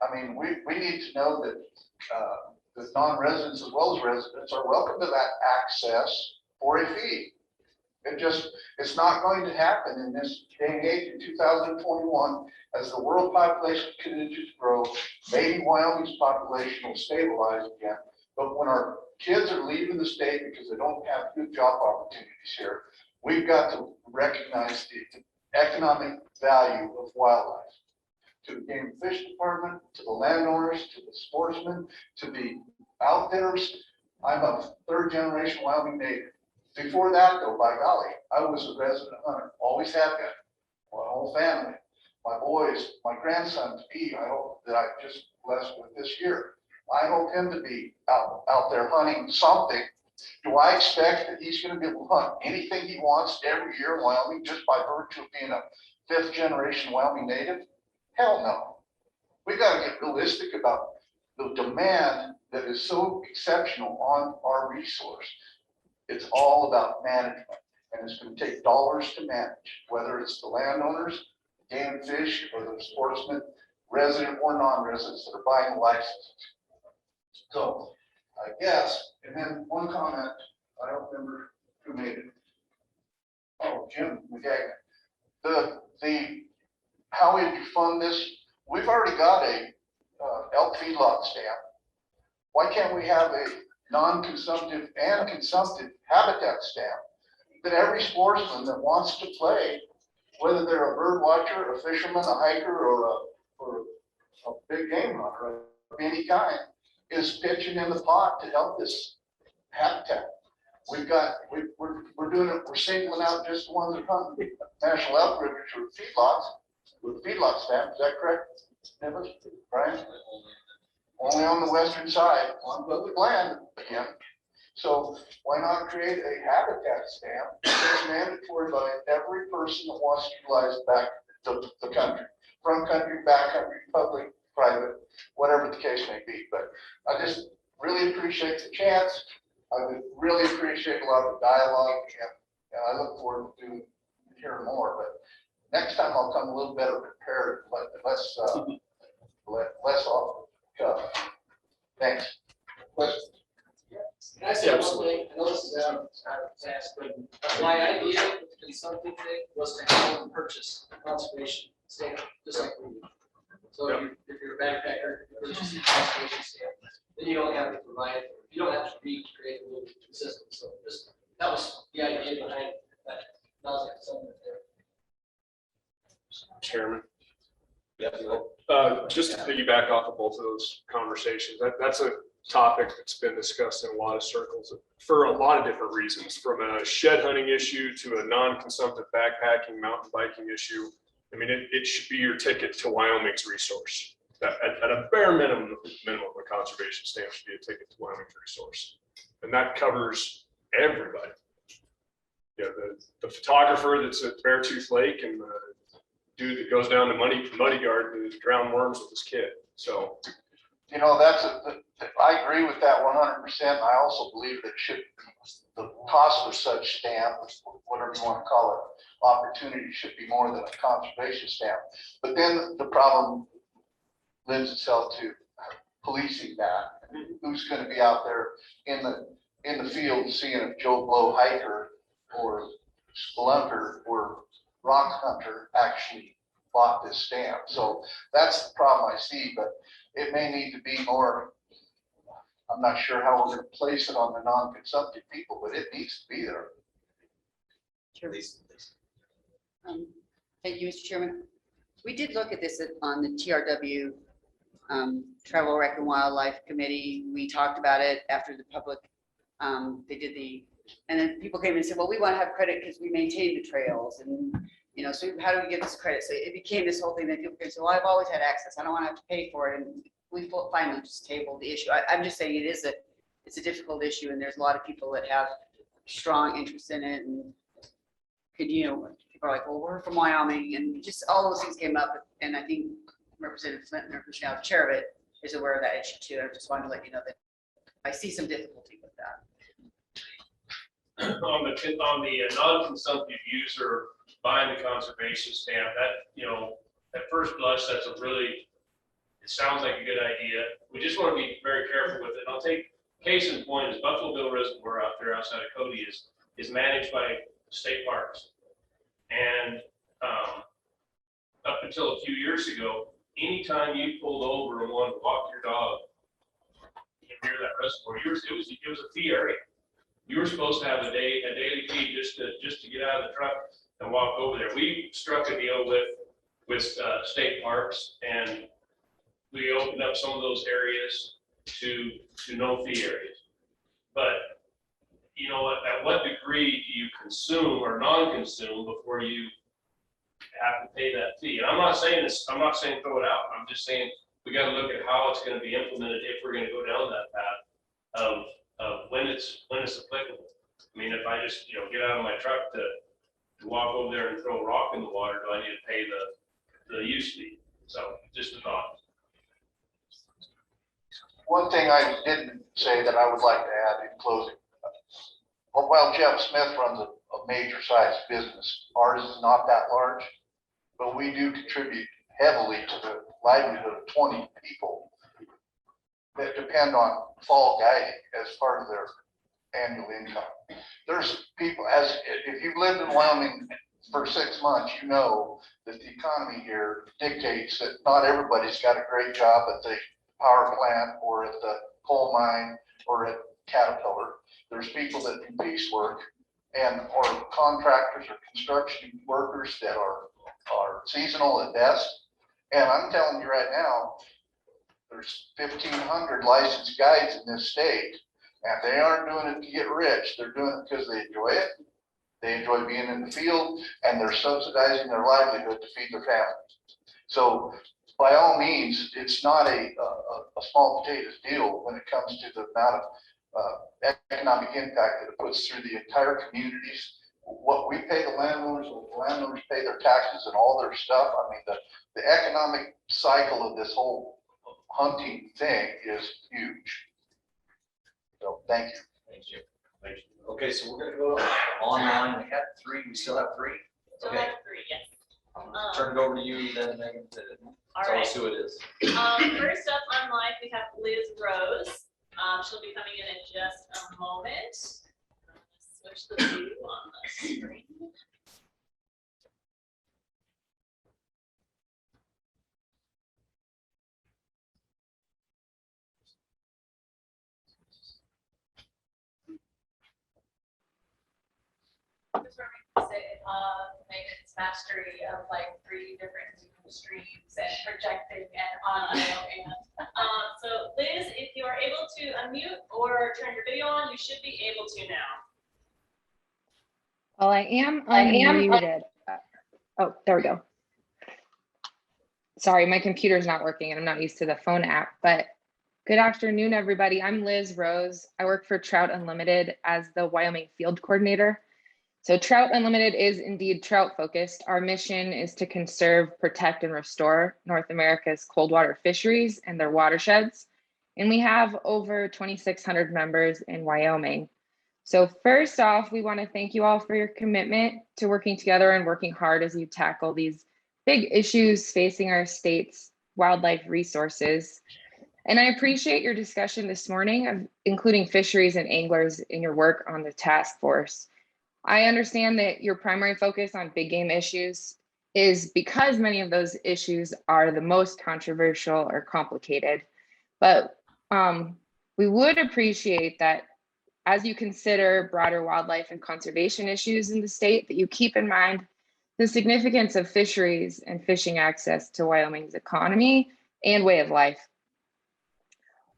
I mean, we need to know that that non-residents as well as residents are welcome to that access for a fee. It's not going to happen in this day and age in 2021 as the world population continues to grow. Maybe Wyoming's population will stabilize again, but when our kids are leaving the state because they don't have good job opportunities here, we've got to recognize the economic value of wildlife. To the Game and Fish Department, to the landowners, to the sportsmen, to the outfitters. I'm a third generation Wyoming native. Before that though, by golly, I was a resident hunter, always have been. My whole family, my boys, my grandson to be, I hope that I just blessed with this year. I hope him to be out there hunting something. Do I expect that he's going to be able to hunt anything he wants every year in Wyoming just by virtue of being a fifth generation Wyoming native? Hell no. We got to get realistic about the demand that is so exceptional on our resource. It's all about management, and it's going to take dollars to manage, whether it's the landowners, game and fish, or the sportsmen, resident or non-residents that are buying licenses. So I guess, and then one comment, I don't remember who made it. Oh, Jim McGagnon. How we fund this, we've already got a elk feedlot stamp. Why can't we have a non-consumptive and consumptive habitat stamp that every sportsman that wants to play, whether they're a bird watcher, a fisherman, a hiker, or a big game hunter of any kind, is pitching in the pot to help this habitat. We're doing it, we're singling out just the ones that hunt national elk rivers or feedlots with feedlot stamp. Is that correct, Nicholas, Brian? Only on the western side, on public land again. So why not create a habitat stamp that's mandatory by every person that wants to utilize back the country, from country, back country, public, private, whatever the case may be. But I just really appreciate the chance. I would really appreciate a lot of the dialogue, and I look forward to hearing more. But next time I'll come a little better prepared, but less off the cuff. Thanks. Questions? Can I say one thing? I know this is out of task, but my idea with the consumptive thing was to have them purchase conservation stamp, just like we do. So if you're a backpacker, you purchase a conservation stamp, then you don't have to provide, you don't have to recreate a little system. So that was the idea behind that. That was like something there. Chairman. Just to piggyback off of both of those conversations, that's a topic that's been discussed in a lot of circles for a lot of different reasons, from a shed hunting issue to a non-consumptive backpacking, mountain biking issue. I mean, it should be your ticket to Wyoming's resource. At a bare minimum, a conservation stamp should be a ticket to Wyoming's resource. And that covers everybody. Yeah, the photographer that's at Beartooth Lake and the dude that goes down to Muddy Guard to drown worms with his kid. So, you know, I agree with that 100%. I also believe that the cost of such stamp, whatever you want to call it, opportunity should be more than a conservation stamp. But then the problem lends itself to policing that. Who's going to be out there in the field seeing if Joe Blow hiker or spelunker or rock hunter actually bought this stamp. So that's the problem I see, but it may need to be more, I'm not sure how we're gonna place it on the non-consumptive people, but it needs to be there. Thank you, Mr. Chairman. We did look at this on the TRW Travel Rec and Wildlife Committee. We talked about it after the public, they did and then people came and said, well, we want to have credit because we maintain the trails and, you know, so how do we get this credit? So it became this whole thing that people came and said, well, I've always had access. I don't want to have to pay for it. And we finally just tabled the issue. I'm just saying it's a difficult issue and there's a lot of people that have strong interest in it and could, you know, people are like, well, we're from Wyoming and just all those things came up. And I think Representative Flintner, who's now the chair of it, is aware of that issue too. I just wanted to let you know that I see some difficulty with that. On the non-consumptive user buying the conservation stamp, that, you know, at first blush, that's a really, it sounds like a good idea. We just want to be very careful with it. I'll take case in point is Buffalo Bill Reservoir out there outside of Cody is managed by state parks. And up until a few years ago, anytime you pulled over and wanted to walk your dog near that reservoir, it was a fee area. You were supposed to have a daily fee just to get out of the truck and walk over there. We struck a deal with state parks and we opened up some of those areas to no fee areas. But you know, at what degree do you consume or non-consume before you have to pay that fee? And I'm not saying throw it out. I'm just saying we got to look at how it's going to be implemented if we're going to go down that path of when it's applicable. I mean, if I just, you know, get out of my truck to walk over there and throw a rock in the water, do I need to pay the use fee? So just a thought. One thing I didn't say that I would like to add in closing. While Jeff Smith runs a major sized business, ours is not that large, but we do contribute heavily to the livelihood of 20 people that depend on fall guiding as part of their annual income. There's people, if you've lived in Wyoming for 6 months, you know that the economy here dictates that not everybody's got a great job at the power plant or at the coal mine or at Caterpillar. There's people that do piecework or contractors or construction workers that are seasonal at best. And I'm telling you right now, there's 1,500 licensed guides in this state, and they aren't doing it to get rich. They're doing it because they enjoy it. They enjoy being in the field, and they're subsidizing their livelihood to feed their families. So by all means, it's not a small potatoes deal when it comes to the amount of economic impact that it puts through the entire communities. What we pay the landowners pay their taxes and all their stuff. I mean, the economic cycle of this whole hunting thing is huge. So thank you. Thank you. Thank you. Okay, so we're gonna go online. We had 3. We still have 3. Still Okay. have 3, yes. I'm gonna turn it over to you then, Megan, to All tell right. us who it is. First up online, we have Liz Rose. She'll be coming in just a moment. Switch the view on the screen. Megan's mastery of like 3 different streams and projecting and audio. So Liz, if you are able to unmute or turn your video on, you should be able to now. Well, I am unmuted. Oh, there we go. Sorry, my computer's not working and I'm not used to the phone app, but good afternoon, everybody. I'm Liz Rose. I work for Trout Unlimited as the Wyoming Field Coordinator. So Trout Unlimited is indeed trout focused. Our mission is to conserve, protect, and restore North America's cold water fisheries and their watersheds. And we have over 2,600 members in Wyoming. So first off, we want to thank you all for your commitment to working together and working hard as you tackle these big issues facing our state's wildlife resources. And I appreciate your discussion this morning of including fisheries and anglers in your work on the task force. I understand that your primary focus on big game issues is because many of those issues are the most controversial or complicated. But we would appreciate that as you consider broader wildlife and conservation issues in the state, that you keep in mind the significance of fisheries and fishing access to Wyoming's economy and way of life.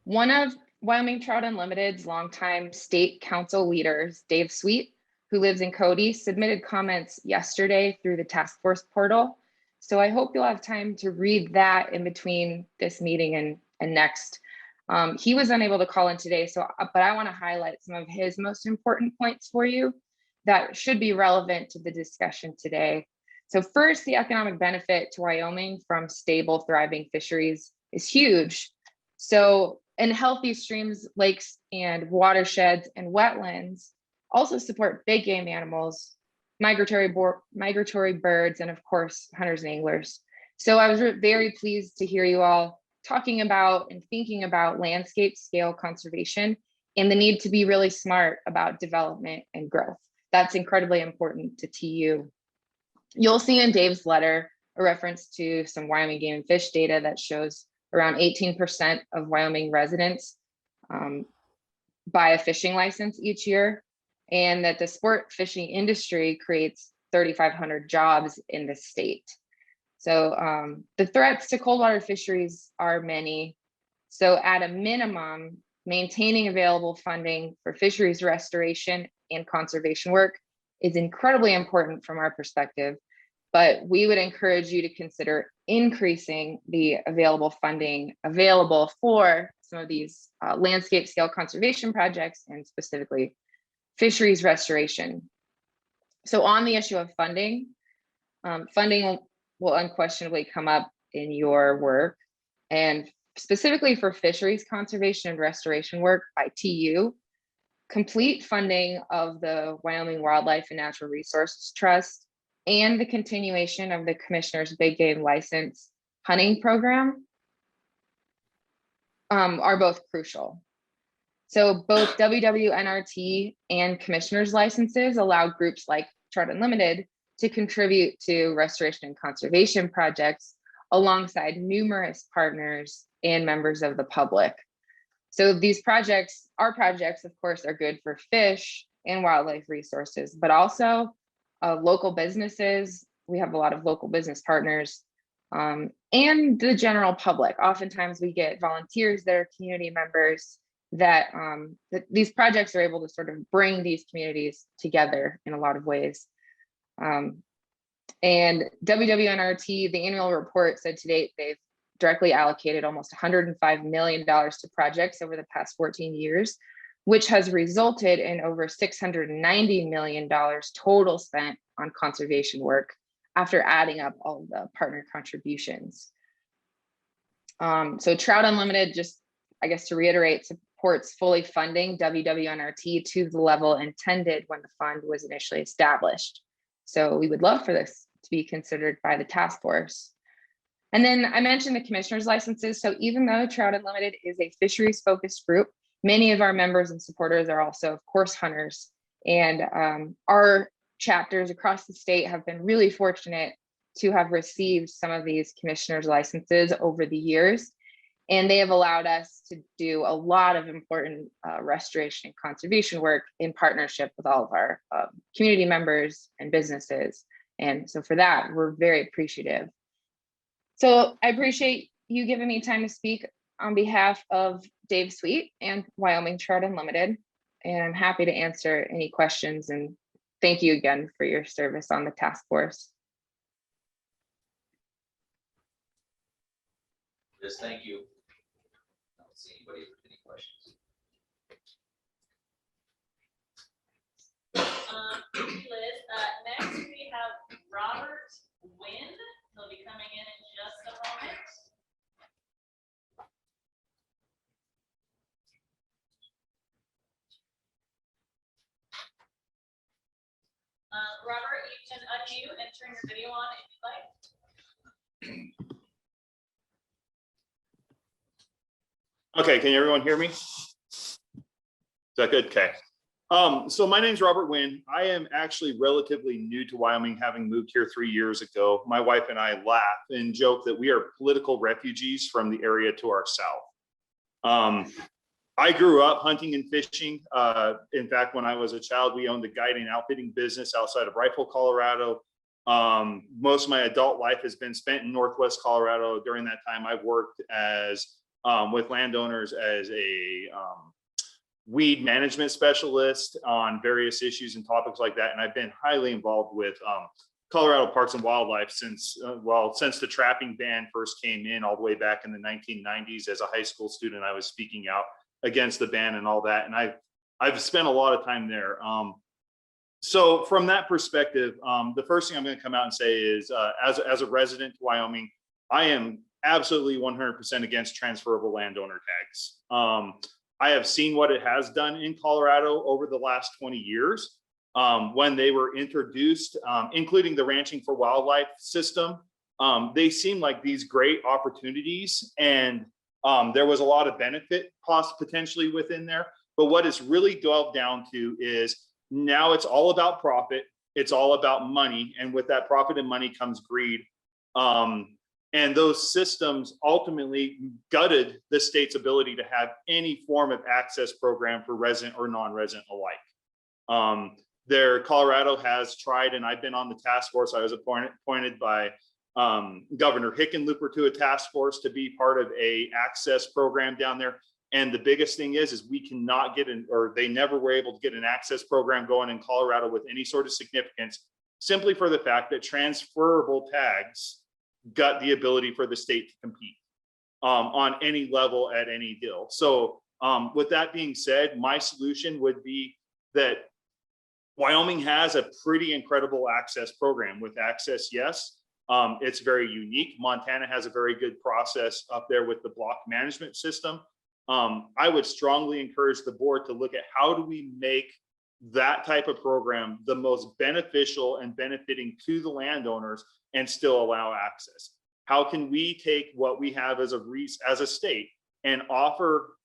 One of Wyoming Trout Unlimited's longtime state council leaders, Dave Sweet, who lives in Cody, submitted comments yesterday through the task force portal. So I hope you'll have time to read that in between this meeting and next. He was unable to call in today, but I want to highlight some of his most important points for you that should be relevant to the discussion today. So first, the economic benefit to Wyoming from stable, thriving fisheries is huge. So, and healthy streams, lakes, and watersheds and wetlands also support big game animals, migratory birds, and of course, hunters and anglers. So I was very pleased to hear you all talking about and thinking about landscape scale conservation and the need to be really smart about development and growth. That's incredibly important to TU. You'll see in Dave's letter a reference to some Wyoming game and fish data that shows around 18% of Wyoming residents buy a fishing license each year, and that the sport fishing industry creates 3,500 jobs in the state. So the threats to cold water fisheries are many. So at a minimum, maintaining available funding for fisheries restoration and conservation work is incredibly important from our perspective, but we would encourage you to consider increasing the available funding available for some of these landscape scale conservation projects and specifically fisheries restoration. So on the issue of funding, funding will unquestionably come up in your work, and specifically for fisheries conservation and restoration work by TU, complete funding of the Wyoming Wildlife and Natural Resources Trust and the continuation of the Commissioner's Big Game License hunting program are both crucial. So both WWNRT and Commissioner's licenses allow groups like Trout Unlimited to contribute to restoration and conservation projects alongside numerous partners and members of the public. So these projects, our projects, of course, are good for fish and wildlife resources, but also local businesses. We have a lot of local business partners and the general public. Oftentimes we get volunteers that are community members that these projects are able to sort of bring these communities together in a lot of ways. And WWNRT, the annual report said to date, they've directly allocated almost $105 million to projects over the past 14 years, which has resulted in over $690 million total spent on conservation work after adding up all of the partner contributions. So Trout Unlimited, just I guess to reiterate, supports fully funding WWNRT to the level intended when the fund was initially established. So we would love for this to be considered by the task force. And then I mentioned the commissioner's licenses. So even though Trout Unlimited is a fisheries focused group, many of our members and supporters are also, of course, hunters. And our chapters across the state have been really fortunate to have received some of these commissioner's licenses over the years. And they have allowed us to do a lot of important restoration and conservation work in partnership with all of our community members and businesses. And so for that, we're very appreciative. So I appreciate you giving me time to speak on behalf of Dave Sweet and Wyoming Trout Unlimited. And I'm happy to answer any questions. And thank you again for your service on the task force. Liz, thank you. I don't see anybody with any questions. Liz, next we have Robert Wynn. He'll be coming in just a moment. Robert, you can unmute and turn your video on if you'd like. Okay, can everyone hear me? Is that good? Okay. So my name's Robert Wynn. I am actually relatively new to Wyoming, having moved here 3 years ago. My wife and I laugh and joke that we are political refugees from the area to our south. I grew up hunting and fishing. In fact, when I was a child, we owned a guiding and outfitting business outside of Rifle, Colorado. Most of my adult life has been spent in Northwest Colorado. During that time, I've worked as with landowners as a weed management specialist on various issues and topics like that. And I've been highly involved with Colorado Parks and Wildlife since the trapping ban first came in all the way back in the 1990s. As a high school student, I was speaking out against the ban and all that. And I've spent a lot of time there. So from that perspective, the first thing I'm going to come out and say is as a resident to Wyoming, I am absolutely 100% against transferable landowner tags. I have seen what it has done in Colorado over the last 20 years when they were introduced, including the Ranching for Wildlife system. They seem like these great opportunities, and there was a lot of benefit cost potentially within there. But what it's really delved down to is now it's all about profit. It's all about money. And with that profit and money comes greed. And those systems ultimately gutted the state's ability to have any form of access program for resident or non-resident alike. Colorado has tried, and I've been on the task force. I was appointed by Governor Hickenlooper to a task force to be part of a access program down there. And the biggest thing is we cannot get in, or they never were able to get an access program going in Colorado with any sort of significance, simply for the fact that transferable tags got the ability for the state to compete on any level at any deal. So with that being said, my solution would be that Wyoming has a pretty incredible access program. With access, yes, it's very unique. Montana has a very good process up there with the block management system. I would strongly encourage the board to look at how do we make that type of program the most beneficial and benefiting to the landowners and still allow access. How can we take what we have as a state and offer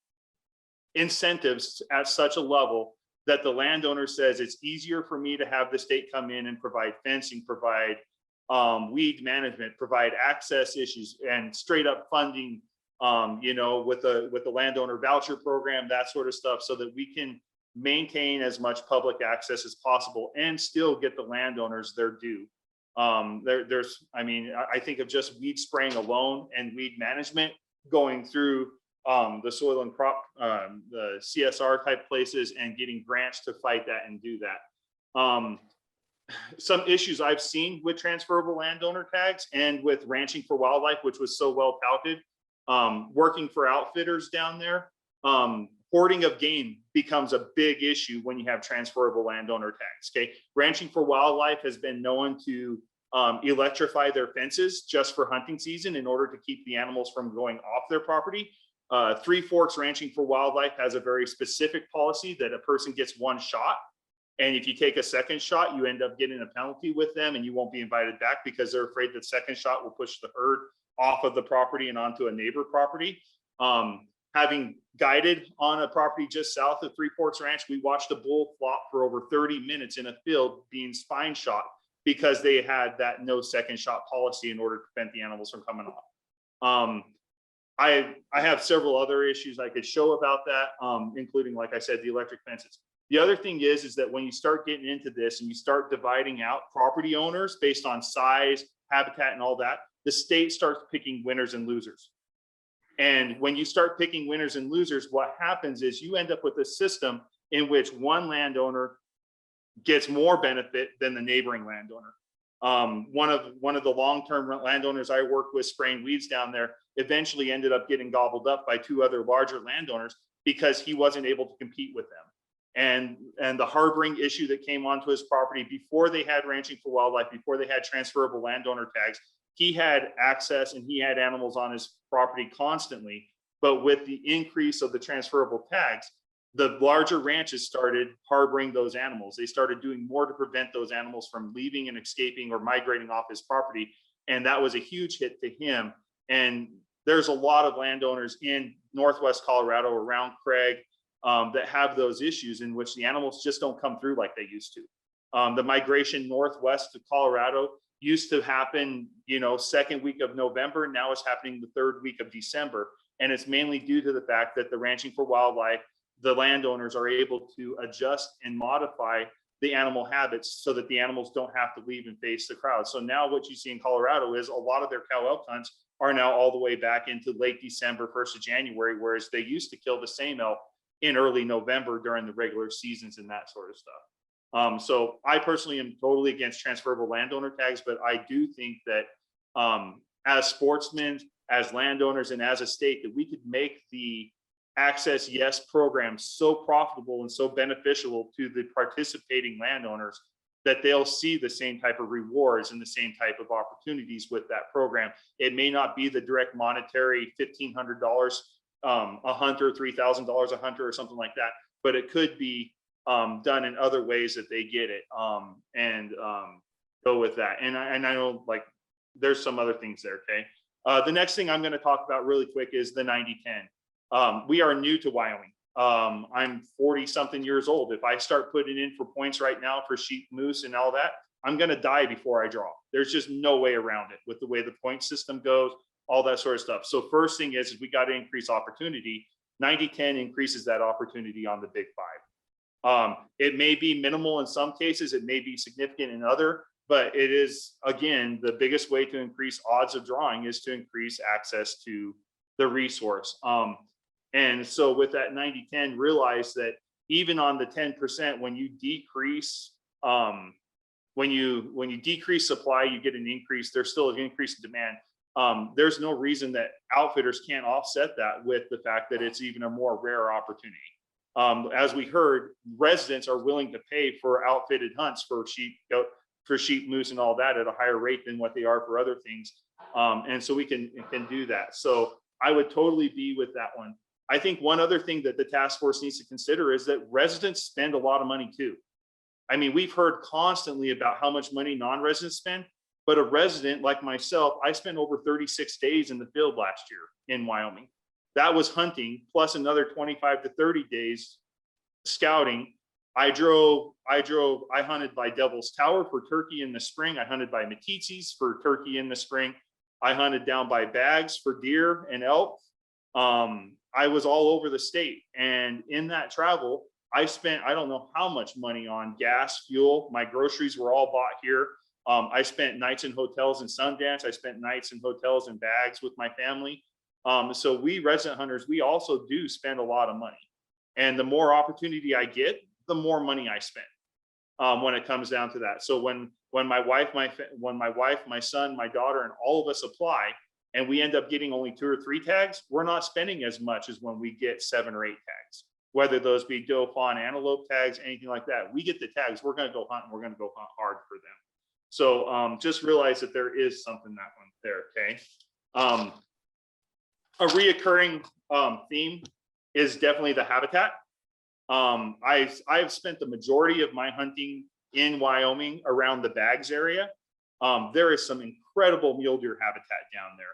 incentives at such a level that the landowner says it's easier for me to have the state come in and provide fencing, provide weed management, provide access issues and straight up funding, with the landowner voucher program, that sort of stuff, so that we can maintain as much public access as possible and still get the landowners their due. I think of just weed spraying alone and weed management going through the soil and crop, the CSR type places and getting grants to fight that and do that. Some issues I've seen with transferable landowner tags and with Ranching for Wildlife, which was so well touted, working for outfitters down there, hoarding of game becomes a big issue when you have transferable landowner tags. Okay, Ranching for Wildlife has been known to electrify their fences just for hunting season in order to keep the animals from going off their property. Three Forks Ranching for Wildlife has a very specific policy that a person gets one shot, and if you take a second shot, you end up getting a penalty with them, and you won't be invited back because they're afraid that second shot will push the herd off of the property and onto a neighbor property. Having guided on a property just south of Three Forks Ranch, we watched a bull flop for over 30 minutes in a field being spine shot because they had that no second shot policy in order to prevent the animals from coming off. I have several other issues I could show about that, including, like I said, the electric fences. The other thing is that when you start getting into this and you start dividing out property owners based on size, habitat, and all that, the state starts picking winners and losers. And when you start picking winners and losers, what happens is you end up with a system in which one landowner gets more benefit than the neighboring landowner. One of the long-term landowners I worked with spraying weeds down there eventually ended up getting gobbled up by two other larger landowners because he wasn't able to compete with them. And the harboring issue that came onto his property before they had Ranching for Wildlife, before they had transferable landowner tags, he had access and he had animals on his property constantly. But with the increase of the transferable tags, the larger ranches started harboring those animals. They started doing more to prevent those animals from leaving and escaping or migrating off his property. And that was a huge hit to him. And there's a lot of landowners in Northwest Colorado around Craig that have those issues in which the animals just don't come through like they used to. The migration northwest to Colorado used to happen, second week of November. Now it's happening the third week of December. And it's mainly due to the fact that the Ranching for Wildlife, the landowners are able to adjust and modify the animal habits so that the animals don't have to leave and face the crowd. So now what you see in Colorado is a lot of their cow elk hunts are now all the way back into late December, 1st of January, whereas they used to kill the same elk in early November during the regular seasons and that sort of stuff. So I personally am totally against transferable landowner tags, but I do think that as sportsmen, as landowners, and as a state, that we could make the Access Yes program so profitable and so beneficial to the participating landowners that they'll see the same type of rewards and the same type of opportunities with that program. It may not be the direct monetary $1,500 a hunter, $3,000 a hunter or something like that, but it could be done in other ways that they get it and go with that. And I know like there's some other things there. Okay. The next thing I'm going to talk about really quick is the 90-10. We are new to Wyoming. I'm 40 something years old. If I start putting in for points right now for sheep, moose, and all that, I'm going to die before I draw. There's just no way around it with the way the point system goes, all that sort of stuff. So first thing is we got to increase opportunity. 90-10 increases that opportunity on the big five. It may be minimal in some cases, it may be significant in other, but it is, again, the biggest way to increase odds of drawing is to increase access to the resource. And so with that 90-10, realize that even on the 10%, when you decrease, when you decrease supply, you get an increase. There's still an increase in demand. There's no reason that outfitters can't offset that with the fact that it's even a more rare opportunity. As we heard, residents are willing to pay for outfitted hunts for sheep, moose, and all that at a higher rate than what they are for other things. And so we can do that. So I would totally be with that one. I think one other thing that the task force needs to consider is that residents spend a lot of money too. I mean, we've heard constantly about how much money non-residents spend, but a resident like myself, I spent over 36 days in the field last year in Wyoming. That was hunting plus another 25 to 30 days scouting. I hunted by Devil's Tower for turkey in the spring. I hunted by Metizzi's for turkey in the spring. I hunted down by Bags for deer and elk. I was all over the state. And in that travel, I spent, I don't know how much money on gas, fuel. My groceries were all bought here. I spent nights in hotels in Sundance. I spent nights in hotels in Bags with my family. So we resident hunters, we also do spend a lot of money. And the more opportunity I get, the more money I spend when it comes down to that. So when my wife, my son, my daughter, and all of us apply, and we end up getting only 2 or 3 tags, we're not spending as much as when we get 7 or 8 tags, whether those be doe, fawn, antelope tags, anything like that. We get the tags, we're going to go hunt, and we're going to go hunt hard for them. So just realize that there is something that one there. Okay. A reoccurring theme is definitely the habitat. I've spent the majority of my hunting in Wyoming around the Bags area. There is some incredible mule deer habitat down there.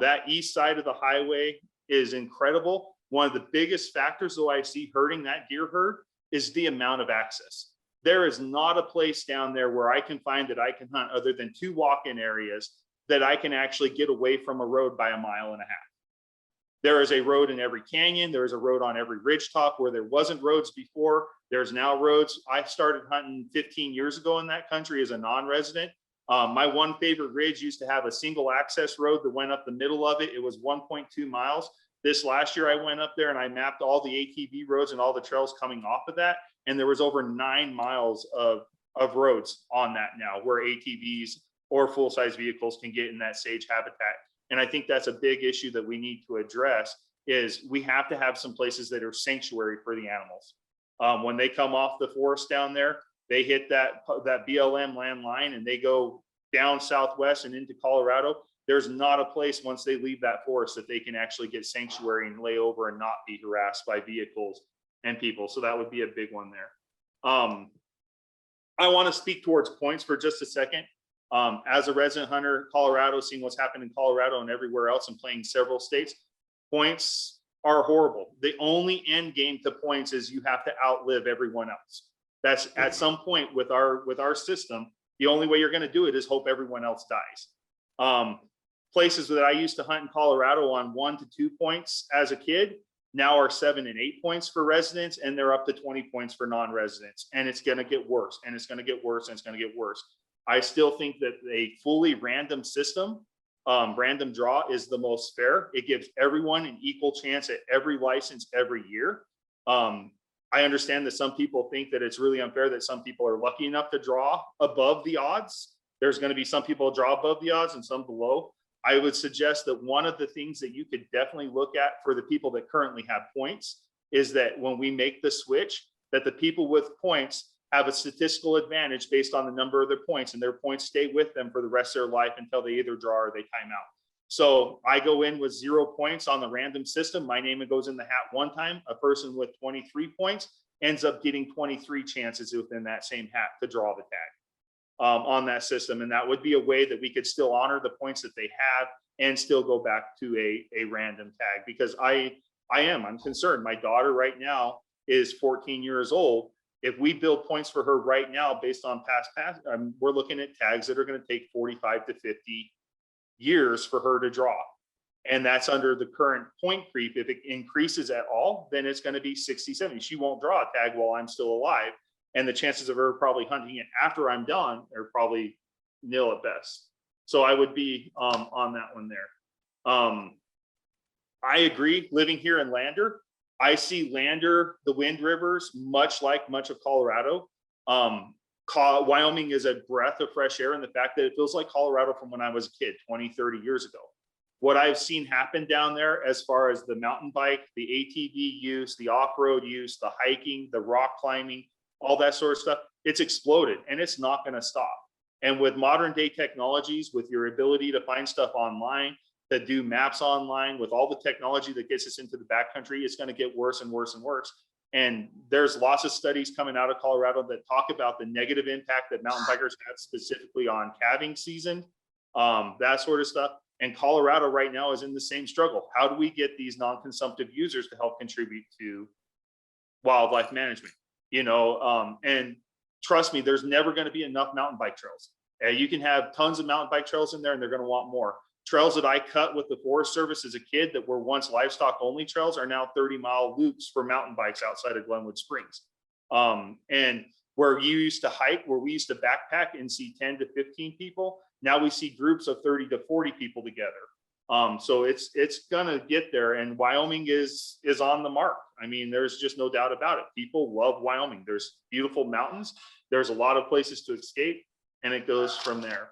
That east side of the highway is incredible. One of the biggest factors, though, I see hurting that deer herd is the amount of access. There is not a place down there where I can find that I can hunt other than 2 walk-in areas that I can actually get away from a road by 1.5 miles. There is a road in every canyon. There is a road on every ridge top where there wasn't roads before. There's now roads. I started hunting 15 years ago in that country as a non-resident. My one favorite ridge used to have a single access road that went up the middle of it. It was 1.2 miles. This last year I went up there and I mapped all the ATV roads and all the trails coming off of that. And there was over 9 miles of roads on that now where ATVs or full-size vehicles can get in that sage habitat. And I think that's a big issue that we need to address is we have to have some places that are sanctuary for the animals. When they come off the forest down there, they hit that BLM land line and they go down southwest and into Colorado. There's not a place once they leave that forest that they can actually get sanctuary and lay over and not be harassed by vehicles and people. So that would be a big one there. I want to speak towards points for just a second. As a resident hunter, Colorado, seeing what's happened in Colorado and everywhere else and playing several states, points are horrible. The only end game to points is you have to outlive everyone else. That's at some point with our system, the only way you're going to do it is hope everyone else dies. Places that I used to hunt in Colorado on 1 to 2 points as a kid now are 7 and 8 points for residents, and they're up to 20 points for non-residents. And it's going to get worse, and it's going to get worse, and it's going to get worse. I still think that a fully random system, random draw, is the most fair. It gives everyone an equal chance at every license every year. I understand that some people think that it's really unfair that some people are lucky enough to draw above the odds. There's going to be some people draw above the odds and some below. I would suggest that one of the things that you could definitely look at for the people that currently have points is that when we make the switch, that the people with points have a statistical advantage based on the number of their points, and their points stay with them for the rest of their life until they either draw or they time out. So I go in with 0 points on the random system. My name goes in the hat one time. A person with 23 points ends up getting 23 chances within that same hat to draw the tag on that system. And that would be a way that we could still honor the points that they have and still go back to a random tag, because I'm concerned. My daughter right now is 14 years old. If we build points for her right now based on past, we're looking at tags that are going to take 45 to 50 years for her to draw. And that's under the current point creep. If it increases at all, then it's going to be 60, 70. She won't draw a tag while I'm still alive. And the chances of her probably hunting it after I'm done are probably nil at best. So I would be on that one there. I agree. Living here in Lander, I see Lander, the Wind Rivers, much like much of Colorado. Wyoming is a breath of fresh air in the fact that it feels like Colorado from when I was a kid, 20, 30 years ago. What I've seen happen down there as far as the mountain bike, the ATV use, the off-road use, the hiking, the rock climbing, all that sort of stuff, it's exploded and it's not going to stop. And with modern day technologies, with your ability to find stuff online, to do maps online, with all the technology that gets us into the backcountry, it's going to get worse and worse and worse. And there's lots of studies coming out of Colorado that talk about the negative impact that mountain bikers have specifically on calving season, that sort of stuff. And Colorado right now is in the same struggle. How do we get these non-consumptive users to help contribute to wildlife management? You know, and trust me, there's never going to be enough mountain bike trails. You can have tons of mountain bike trails in there and they're going to want more. Trails that I cut with the Forest Service as a kid that were once livestock only trails are now 30-mile loops for mountain bikes outside of Glenwood Springs. And where you used to hike, where we used to backpack and see 10 to 15 people, now we see groups of 30 to 40 people together. So it's gonna get there, and Wyoming is on the mark. I mean, there's just no doubt about it. People love Wyoming. There's beautiful mountains. There's a lot of places to escape, and it goes from there.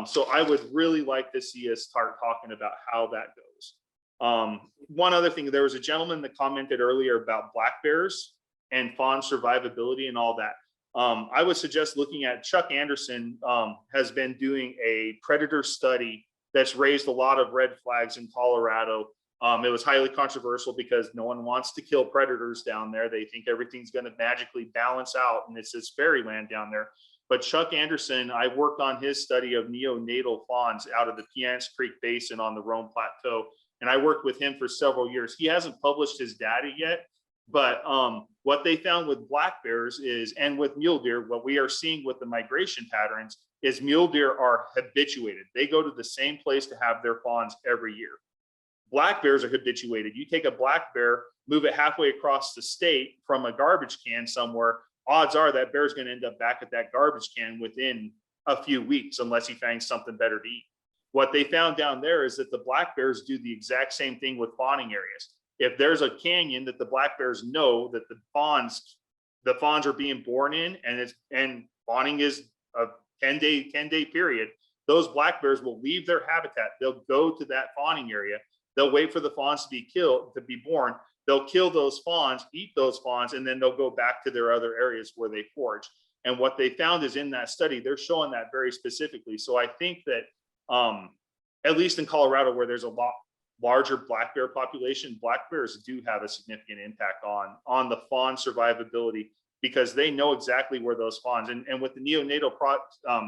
So I would really like to see us start talking about how that goes. One other thing, there was a gentleman that commented earlier about black bears and fawn survivability and all that. I would suggest looking at Chuck Anderson has been doing a predator study that's raised a lot of red flags in Colorado. It was highly controversial because no one wants to kill predators down there. They think everything's going to magically balance out and it's this fairyland down there. But Chuck Anderson, I worked on his study of neonatal fawns out of the Piance Creek Basin on the Rome Plateau. And I worked with him for several years. He hasn't published his data yet, but what they found with black bears is, and with mule deer, what we are seeing with the migration patterns is mule deer are habituated. They go to the same place to have their fawns every year. Black bears are habituated. You take a black bear, move it halfway across the state from a garbage can somewhere, odds are that bear is going to end up back at that garbage can within a few weeks, unless he finds something better to eat. What they found down there is that the black bears do the exact same thing with fawning areas. If there's a canyon that the black bears know that the fawns are being born in, and fawning is a 10-day period, those black bears will leave their habitat. They'll go to that fawning area. They'll wait for the fawns to be born. They'll kill those fawns, eat those fawns, and then they'll go back to their other areas where they forage. And what they found is in that study, they're showing that very specifically. So I think that at least in Colorado, where there's a lot larger black bear population, black bears do have a significant impact on the fawn survivability, because they know exactly where those fawns, and with the neonatal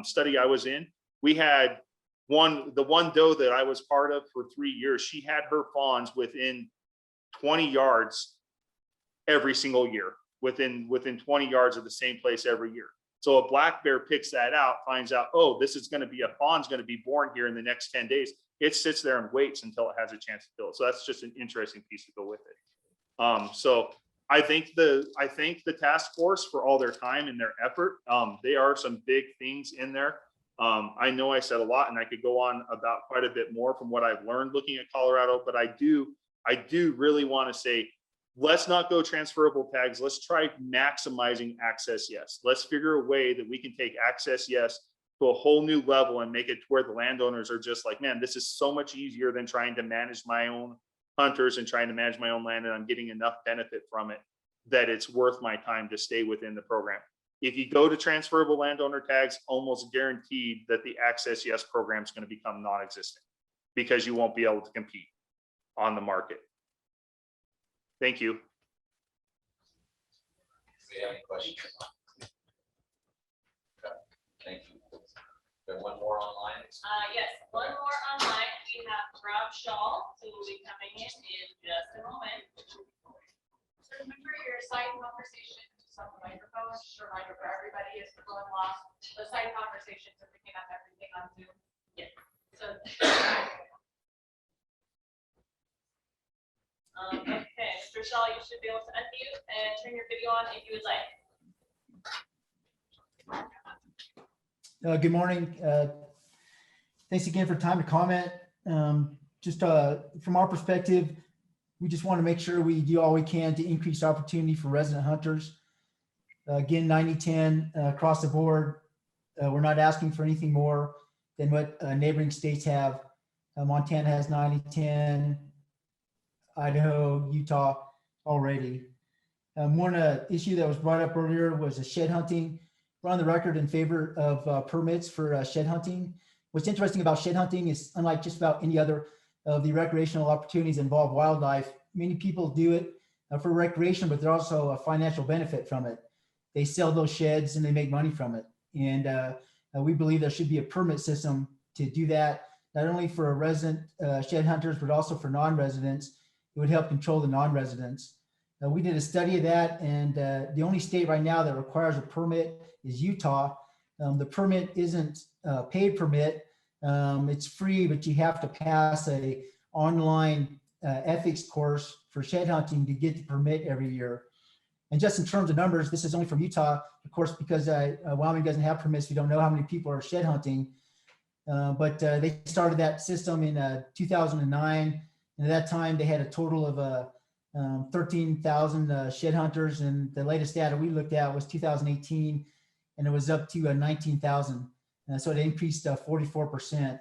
study I was in, we had the one doe that I was part of for 3 years, she had her fawns within 20 yards every single year, within 20 yards of the same place every year. So a black bear picks that out, finds out, oh, this is going to be a fawn's going to be born here in the next 10 days. It sits there and waits until it has a chance to kill it. So that's just an interesting piece to go with it. So I thank the task force for all their time and their effort. There are some big things in there. I know I said a lot, and I could go on about quite a bit more from what I've learned looking at Colorado, but I do really want to say, let's not go transferable tags. Let's try maximizing access yes. Let's figure a way that we can take access yes to a whole new level and make it to where the landowners are just like, man, this is so much easier than trying to manage my own hunters and trying to manage my own land, and I'm getting enough benefit from it that it's worth my time to stay within the program. If you go to transferable landowner tags, almost guaranteed that the access yes program is going to become non-existent because you won't be able to compete on the market. Thank you. Do we have any questions? Okay, thank you. There one more online? Yes, one more online. We have Rob Shaw, who will be coming in just a moment. So remember your side conversations on the microphone, just a reminder for everybody as we're going along. The side conversations are picking up everything on Zoom. Yeah. So. Okay, Mr. Shaw, you should be able to unmute and turn your video on if you would like. Good morning. Thanks again for time to comment. Just from our perspective, we just want to make sure we do all we can to increase opportunity for resident hunters. Again, 90-10 across the board. We're not asking for anything more than what neighboring states have. Montana has 90-10, Idaho, Utah already. One issue that was brought up earlier was shed hunting. We're on the record in favor of permits for shed hunting. What's interesting about shed hunting is, unlike just about any other of the recreational opportunities that involve wildlife, many people do it for recreation, but there's also a financial benefit from it. They sell those sheds and they make money from it. And we believe there should be a permit system to do that, not only for resident shed hunters, but also for non-residents. It would help control the non-residents. We did a study of that, and the only state right now that requires a permit is Utah. The permit isn't a paid permit. It's free, but you have to pass a online ethics course for shed hunting to get the permit every year. And just in terms of numbers, this is only from Utah, of course, because Wyoming doesn't have permits. We don't know how many people are shed hunting. But they started that system in 2009. And at that time, they had a total of 13,000 shed hunters. And the latest data we looked at was 2018, and it was up to 19,000. So it increased 44%.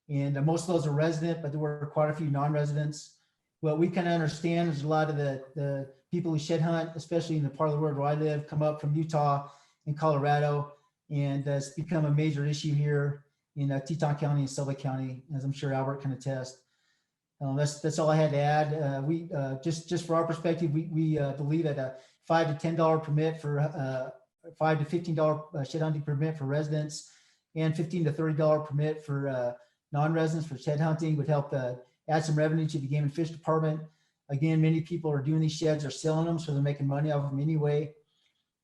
And most of those are resident, but there were quite a few non-residents. What we kind of understand is a lot of the people who shed hunt, especially in the part of the world where I live, come up from Utah and Colorado. And it's become a major issue here in Teton County and Sublette County, as I'm sure Albert can attest. That's all I had to add. We just for our perspective, we believe that a $5 to $10 permit for $5 to $15 shed hunting permit for residents, and $15 to $30 permit for non-residents for shed hunting would help add some revenue to the Game and Fish Department. Again, many people are doing these sheds, are selling them, so they're making money off of them anyway.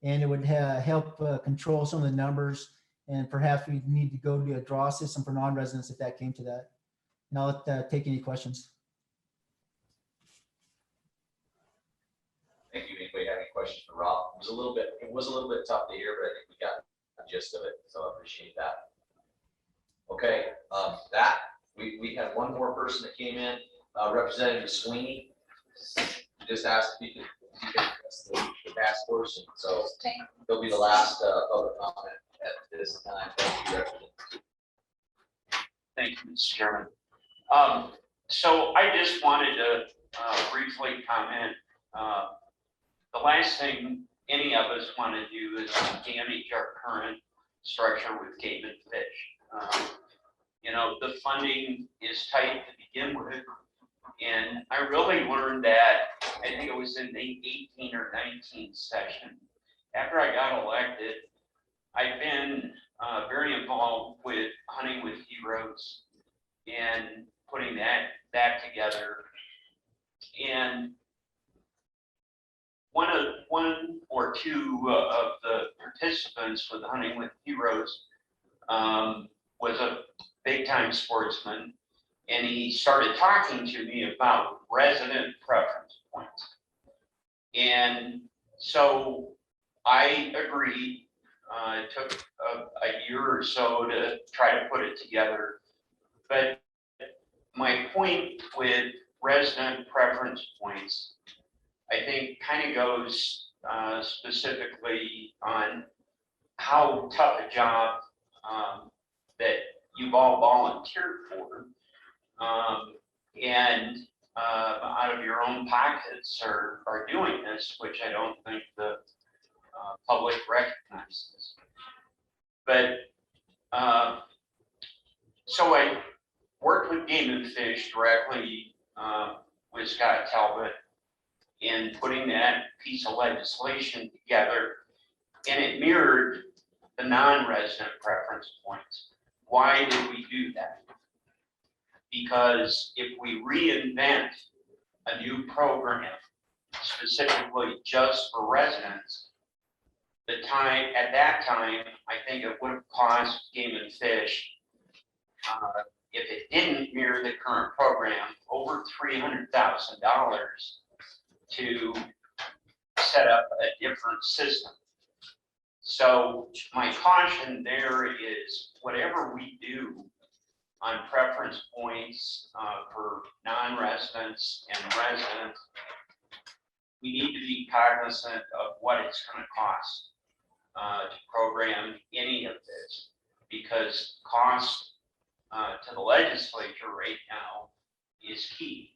And it would help control some of the numbers. And perhaps we need to go to a draw system for non-residents if that came to that. And I'll take any questions. Thank you. Anybody have any questions for Rob? It was a little bit tough to hear, but I think we got the gist of it. So I appreciate that. Okay, we had one more person that came in, Representative Sweeney. Just asked if he could address the task force, and so he'll be the last public comment at this time. Thank you, Representative. Thank you, Mr. Chairman. So I just wanted to briefly comment. The last thing any of us want to do is damage our current structure with game and fish. You know, the funding is tight to begin with. And I really learned that, I think it was in the 18 or 19 session. After I got elected, I've been very involved with Hunting with Heroes and putting that together. And or two of the participants with Hunting with Heroes was a big time sportsman. And he started talking to me about resident preference points. And so I agreed. It took a year or so to try to put it together. But my point with resident preference points, I think kind of goes specifically on how tough a job that you've all volunteered for. And out of your own pockets are doing this, which I don't think the public recognizes. But so I worked with Game and Fish directly with Scott Talbot in putting that piece of legislation together, and it mirrored the non-resident preference points. Why did we do that? Because if we reinvent a new program specifically just for residents, at that time, I think it would have cost Game and Fish, if it didn't mirror the current program, over $300,000 to set up a different system. So my caution there is whatever we do on preference points for non-residents and residents, we need to be cognizant of what it's going to cost to program any of this, because cost to the legislature right now is key.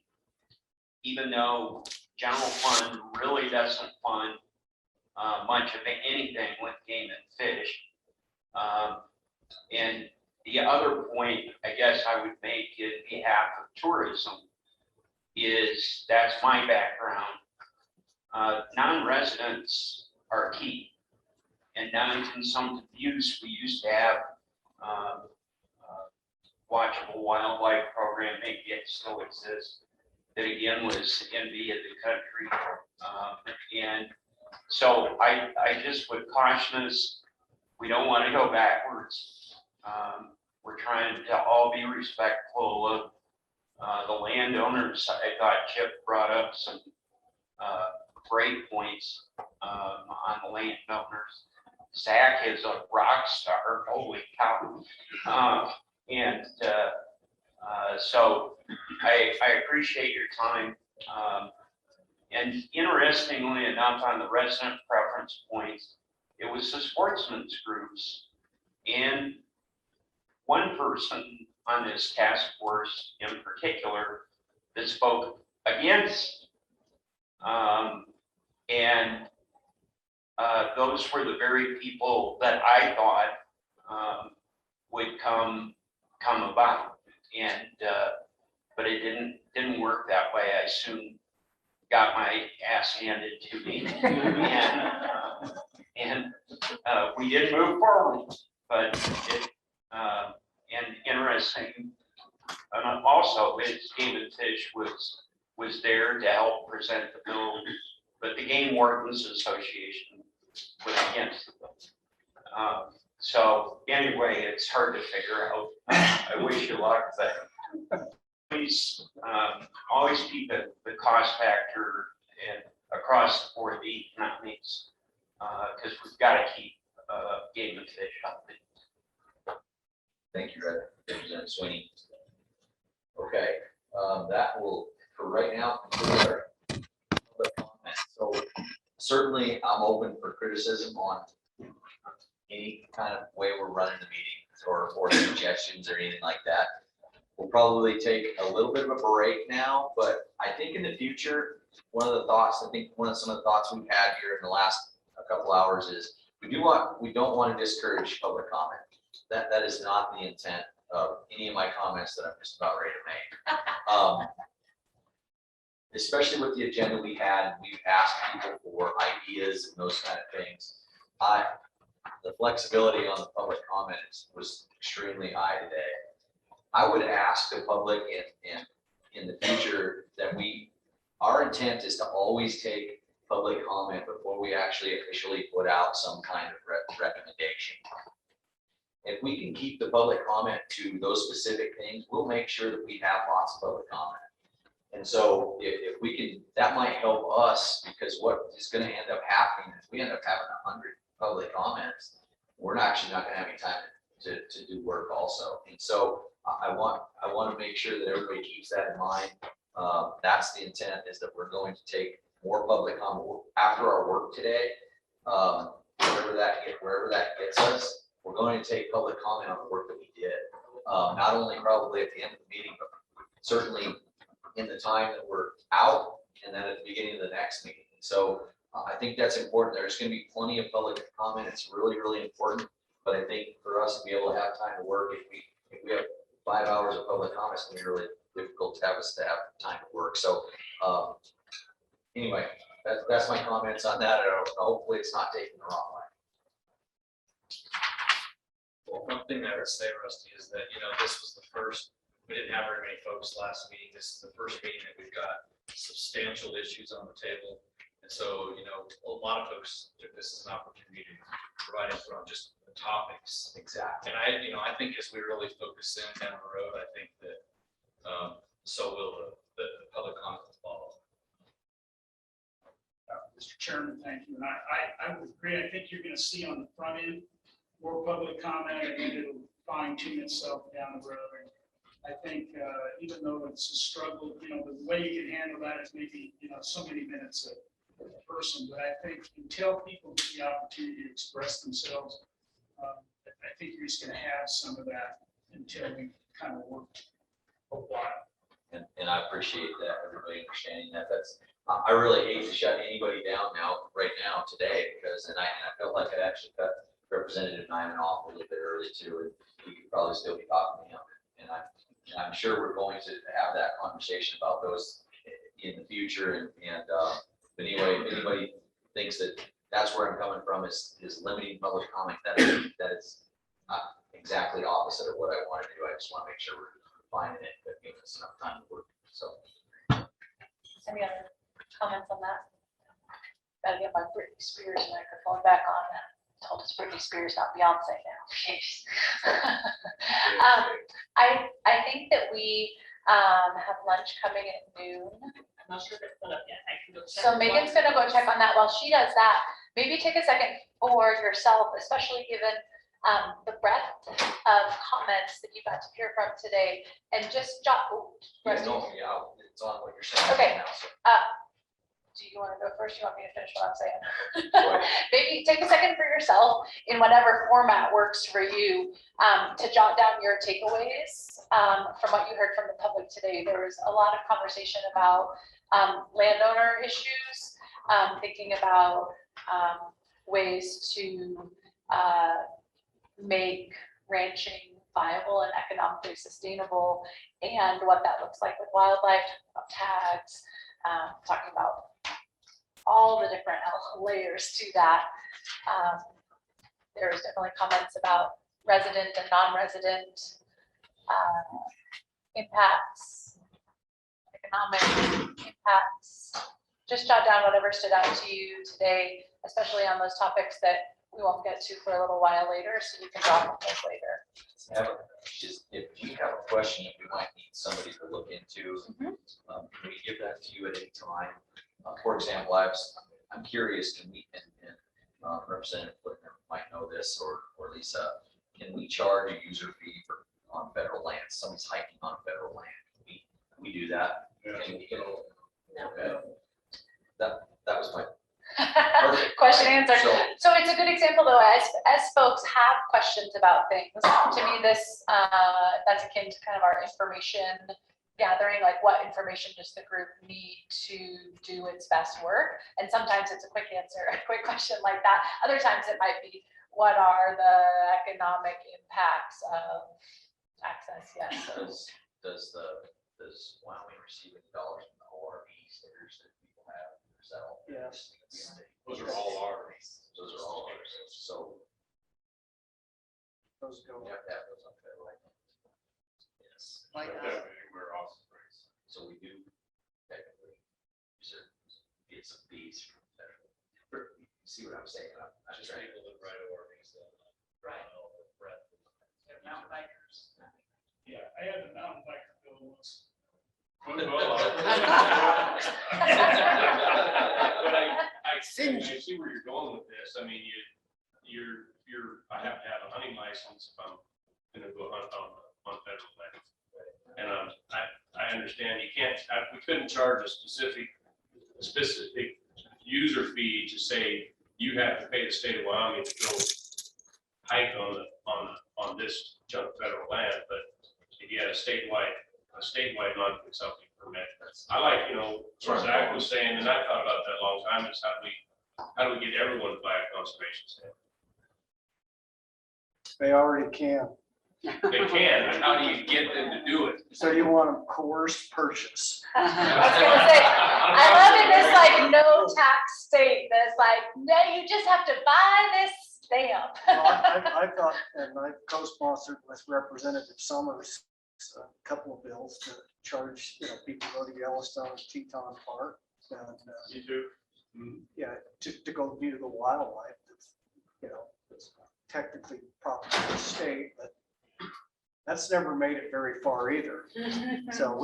Even though general fund really doesn't fund much of anything with Game and Fish. And the other point I guess I would make in behalf of tourism is that's my background. Non-residents are key. And non-consumptive use, we used to have watchable wildlife program, maybe it still exists, that again was envy of the country. And so I just would caution us, we don't want to go backwards. We're trying to all be respectful of the landowners. I thought Chip brought up some great points on the landowners. Zach is a rock star, holy cow. So I appreciate your time. And interestingly enough, on the resident preference points, it was the sportsmen's groups and one person on this task force in particular that spoke against. Those were the very people that I thought would come about, and but it didn't work that way. I soon got my ass handed to me, and we didn't move forward. But it and interesting, and also Game and Fish was there to help present the bill, but the Game Wardens Association was against the bill. So anyway, it's hard to figure out. I wish you luck, but please always keep the cost factor and across the board the economics, because we've got to keep Game and Fish up. Thank you, Representative Sweeney. Okay, that will, for right now, conclude our public comment. So certainly I'm open for criticism on any kind of way we're running the meeting or suggestions or anything like that. We'll probably take a little bit of a break now, but I think in the future, some of the thoughts we've had here in the last couple hours is we don't want to discourage public comment. That is not the intent of any of my comments that I'm just about ready to make. Especially with the agenda we had, we've asked people for ideas and those kind of things. The flexibility on the public comments was extremely high today. I would ask the public in the future that our intent is to always take public comment before we actually officially put out some kind of recommendation. If we can keep the public comment to those specific things, we'll make sure that we have lots of public comment. And so if we can, that might help us, because what is gonna end up happening is we end up having 100 public comments. We're actually not gonna have any time to do work also. And so I want to make sure that everybody keeps that in mind. That's the intent, is that we're going to take more public comment after our work today. Wherever that gets us, we're going to take public comment on the work that we did. Not only probably at the end of the meeting, but certainly in the time that we're out, and then at the beginning of the next meeting. So I think that's important. There's going to be plenty of public comment. It's really, really important. But I think for us to be able to have time to work, if we have 5 hours of public comment, it's going to be really difficult to have us to have time to work. So anyway, that's my comments on that. Hopefully it's not taken the wrong way. Well, one thing I would say, Rusty, is that, this was the first, we didn't have very many folks last meeting. This is the first meeting that we've got substantial issues on the table. And so, a lot of folks took this as an opportunity to provide input on just the topics. Exactly. And I think as we really focus in down the road, I think that so will the public comment follow. Mr. Chairman, thank you. And I would agree. I think you're going to see on the front end more public comment. I think it'll fine tune itself down the road. And I think even though it's a struggle, the way you can handle that is maybe, so many minutes a person. But I think until people get the opportunity to express themselves, I think you're just going to have some of that until we kind of work a while. And I appreciate that, everybody understanding that. I really hate to shut anybody down right now today, because I felt like I actually cut Representative Nyman off a little bit early too, and we could probably still be talking to him. And I'm sure we're going to have that conversation about those in the future. But anyway, if anybody thinks that that's where I'm coming from, is limiting public comment, that is exactly opposite of what I want to do. I just want to make sure we're finding it, but giving us enough time to work. So, Any other comments on that? Gotta get my Britney Spears microphone back on. Told us Britney Spears, not Beyonce now. Jeez. I think that we have lunch coming at noon. I'm not sure if it's put up yet. I can go check. So Megan's gonna go check on that. While she does that, maybe take a second for yourself, especially given the breadth of comments that you got to hear from today, and just jot. yeah, it's on what you're saying. Okay. Now, so. Do you want to go first? You want me to finish what I'm saying? Maybe take a second for yourself in whatever format works for you, to jot down your takeaways from what you heard from the public today. There was a lot of conversation about landowner issues, thinking about ways to make ranching viable and economically sustainable, and what that looks like with wildlife, tags, talking about all the different layers to that. There's definitely comments about resident and non-resident impacts, economic impacts. Just jot down whatever stood out to you today, especially on those topics that we won't get to for a little while later, so you can drop on those later. If you have a question that we might need somebody to look into, can we give that to you at any time? For example, I'm curious, can we, and Representative Whitner might know this, or Lisa, can we charge a user fee on federal land? Someone's hiking on federal land. Can we do that? No. Okay. That was my question answered. So it's a good example though, as folks have questions about things. To me, this that's akin to kind of our information gathering, like what information does the group need to do its best work? And sometimes it's a quick answer, a quick question like that. Other times it might be, what are the economic impacts of access? Yes. Does Wyoming receive any dollars from the ORV stickers that people have themselves? Yes. Those are all ours. Those are all ours. So Those go. we have to have those on federal land. Yes. Like We're awesome. So we do technically get some fees from see what I'm saying? I'm just trying to. Right. Mountain bikers. Yeah, I had a mountain biker bill once. But I see where you're going with this. I mean, I have to have a hunting license if I'm gonna go hunt on federal land. And I understand you can't, we couldn't charge a specific user fee to say you have to pay the state of Wyoming to go hike on this chunk of federal land, but if you had a statewide non-consumptive permit. I like, what Zach was saying, and I thought about that a long time, is how do we get everyone to buy a conservation stamp? They already can. They can, and how do you get them to do it? So you want them coerced purchase. I was gonna say, I love in this like no tax state, that's like, no, you just have to buy this stamp. Well, I thought, and I co-sponsored with Representative Summers, a couple of bills to charge, people go to Yellowstone and Teton Park. And, You too? yeah, to go view the wildlife, that's, it's technically property of the state, but that's never made it very far either. So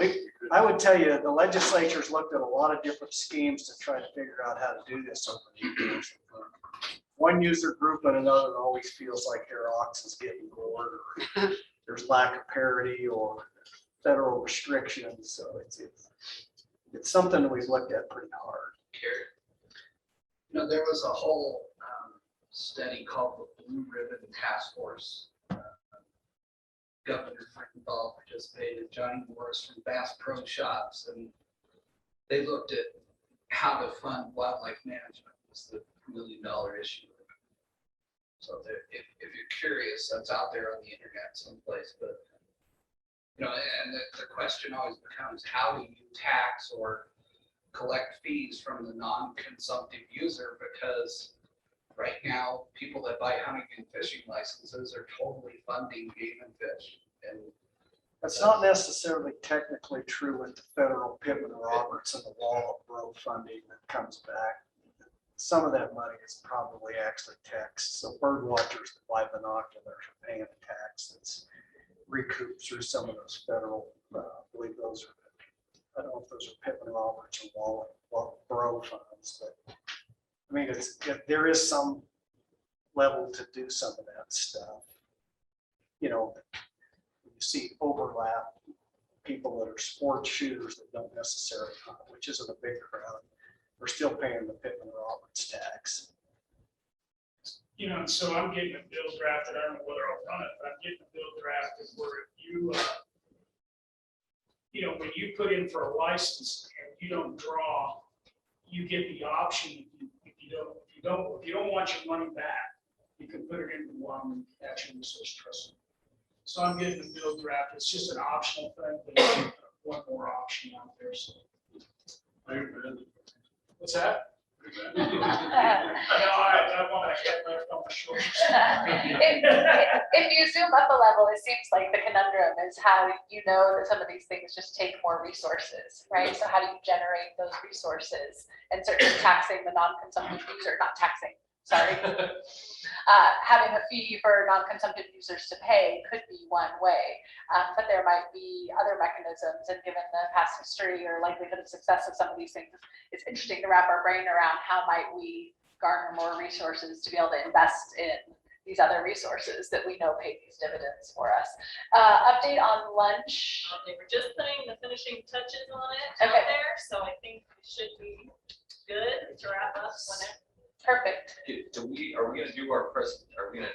I would tell you, the legislature's looked at a lot of different schemes to try to figure out how to do this over the years. One user group and another always feels like their ox is getting gored, or there's lack of parity or federal restrictions. So it's something that we've looked at pretty hard. There was a whole study called the Blue Ribbon Task Force. Governor Frankenthal participated, Johnny Morris from Bass Pro Shops, and they looked at how to fund wildlife management was the $1 million issue. So if you're curious, that's out there on the internet someplace, but and the question always becomes, how do you tax or collect fees from the non-consumptive user? Because right now, people that buy hunting and fishing licenses are totally funding game and fish. And that's not necessarily technically true with the federal Pittman Roberts and the wall of road funding that comes back. Some of that money is probably actually taxed. So bird watchers that buy binoculars are paying a tax that's recouped through some of those federal, I believe those are, I don't know if those are Pittman Roberts or wall borough funds, but I mean, there is some level to do some of that stuff. You see overlap, people that are sports shooters that don't necessarily hunt, which isn't a big crowd, we're still paying the Pittman Roberts tax. So I'm getting a bill drafted, I don't know whether I'll run it, but I'm getting a bill drafted where if when you put in for a license and you don't draw, you get the option, if you don't want your money back, you can put it into one Action Resource Trust. So I'm getting the bill draft. It's just an optional thing, but it's one more option out there. So. What's that? I want to get left on the shoulders. If you zoom up a level, it seems like the conundrum is how that some of these things just take more resources, right? So how do you generate those resources? And certainly taxing the non-consumptive user, not taxing, sorry. Having a fee for non-consumptive users to pay could be one way, but there might be other mechanisms, and given the past history or likelihood of success of some of these things, it's interesting to wrap our brain around how might we garner more resources to be able to invest in these other resources that we know pay these dividends for us. Update on lunch. They were just putting the finishing touches on it Okay. out there, so I think it should be good to wrap up whenever. Perfect. Are we gonna do our are we gonna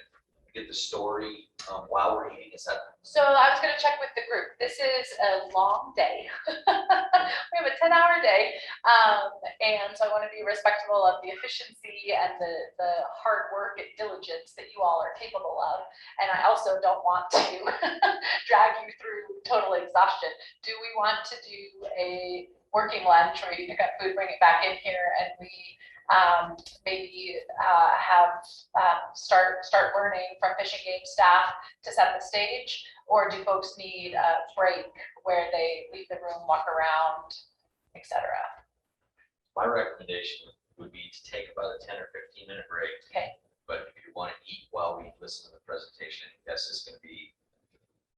get the story while we're eating? Is that? So I was going to check with the group. This is a long day. We have a 10-hour day. And so I want to be respectful of the efficiency and the hard work and diligence that you all are capable of. And I also don't want to drag you through total exhaustion. Do we want to do a working lunch where you pick up food, bring it back in here, and we maybe start learning from Fish and Game staff to set the stage? Or do folks need a break where they leave the room, walk around, etc.? My recommendation would be to take about a 10 or 15-minute break. Okay. But if you want to eat while we listen to the presentation, that's just going to be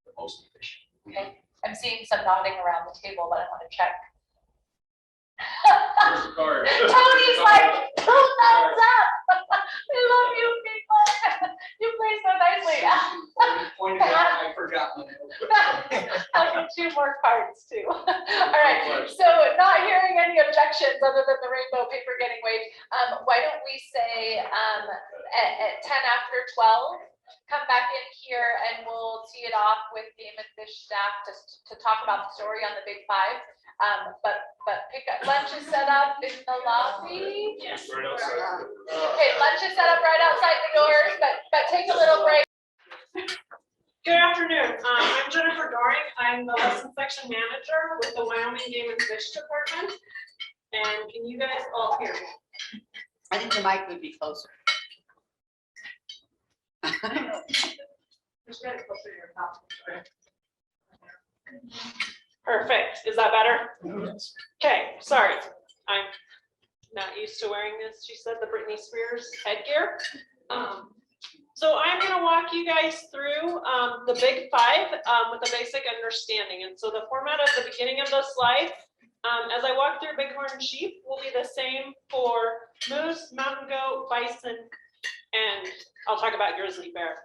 the most efficient. Okay, I'm seeing some nodding around the table, but I want to check. Here's the card. Tony's like, two thumbs up. I love you people. You play so nicely. Pointed out, I forgot my note. I'll get you more cards too. All right, so not hearing any objections other than the rainbow paper getting waved, why don't we say at 10 after 12, come back in here and we'll tee it off with Game and Fish staff to talk about the story on the Big Five. But pick up, lunch is set up in the lobby. Yes. Right outside. Okay, lunch is set up right outside the doors, but take a little break. Good afternoon. I'm Jennifer Doring. I'm the lesson section manager with the Wyoming Game and Fish Department. And can you guys all hear me? I think the mic would be closer. Just get it closer to your mouth. Perfect. Is that better? Okay, sorry. I'm not used to wearing this. She said the Britney Spears headgear. So I'm going to walk you guys through the Big Five with a basic understanding. And so the format at the beginning of the slide, as I walk through bighorn sheep, will be the same for moose, mountain goat, bison, and I'll talk about grizzly bear.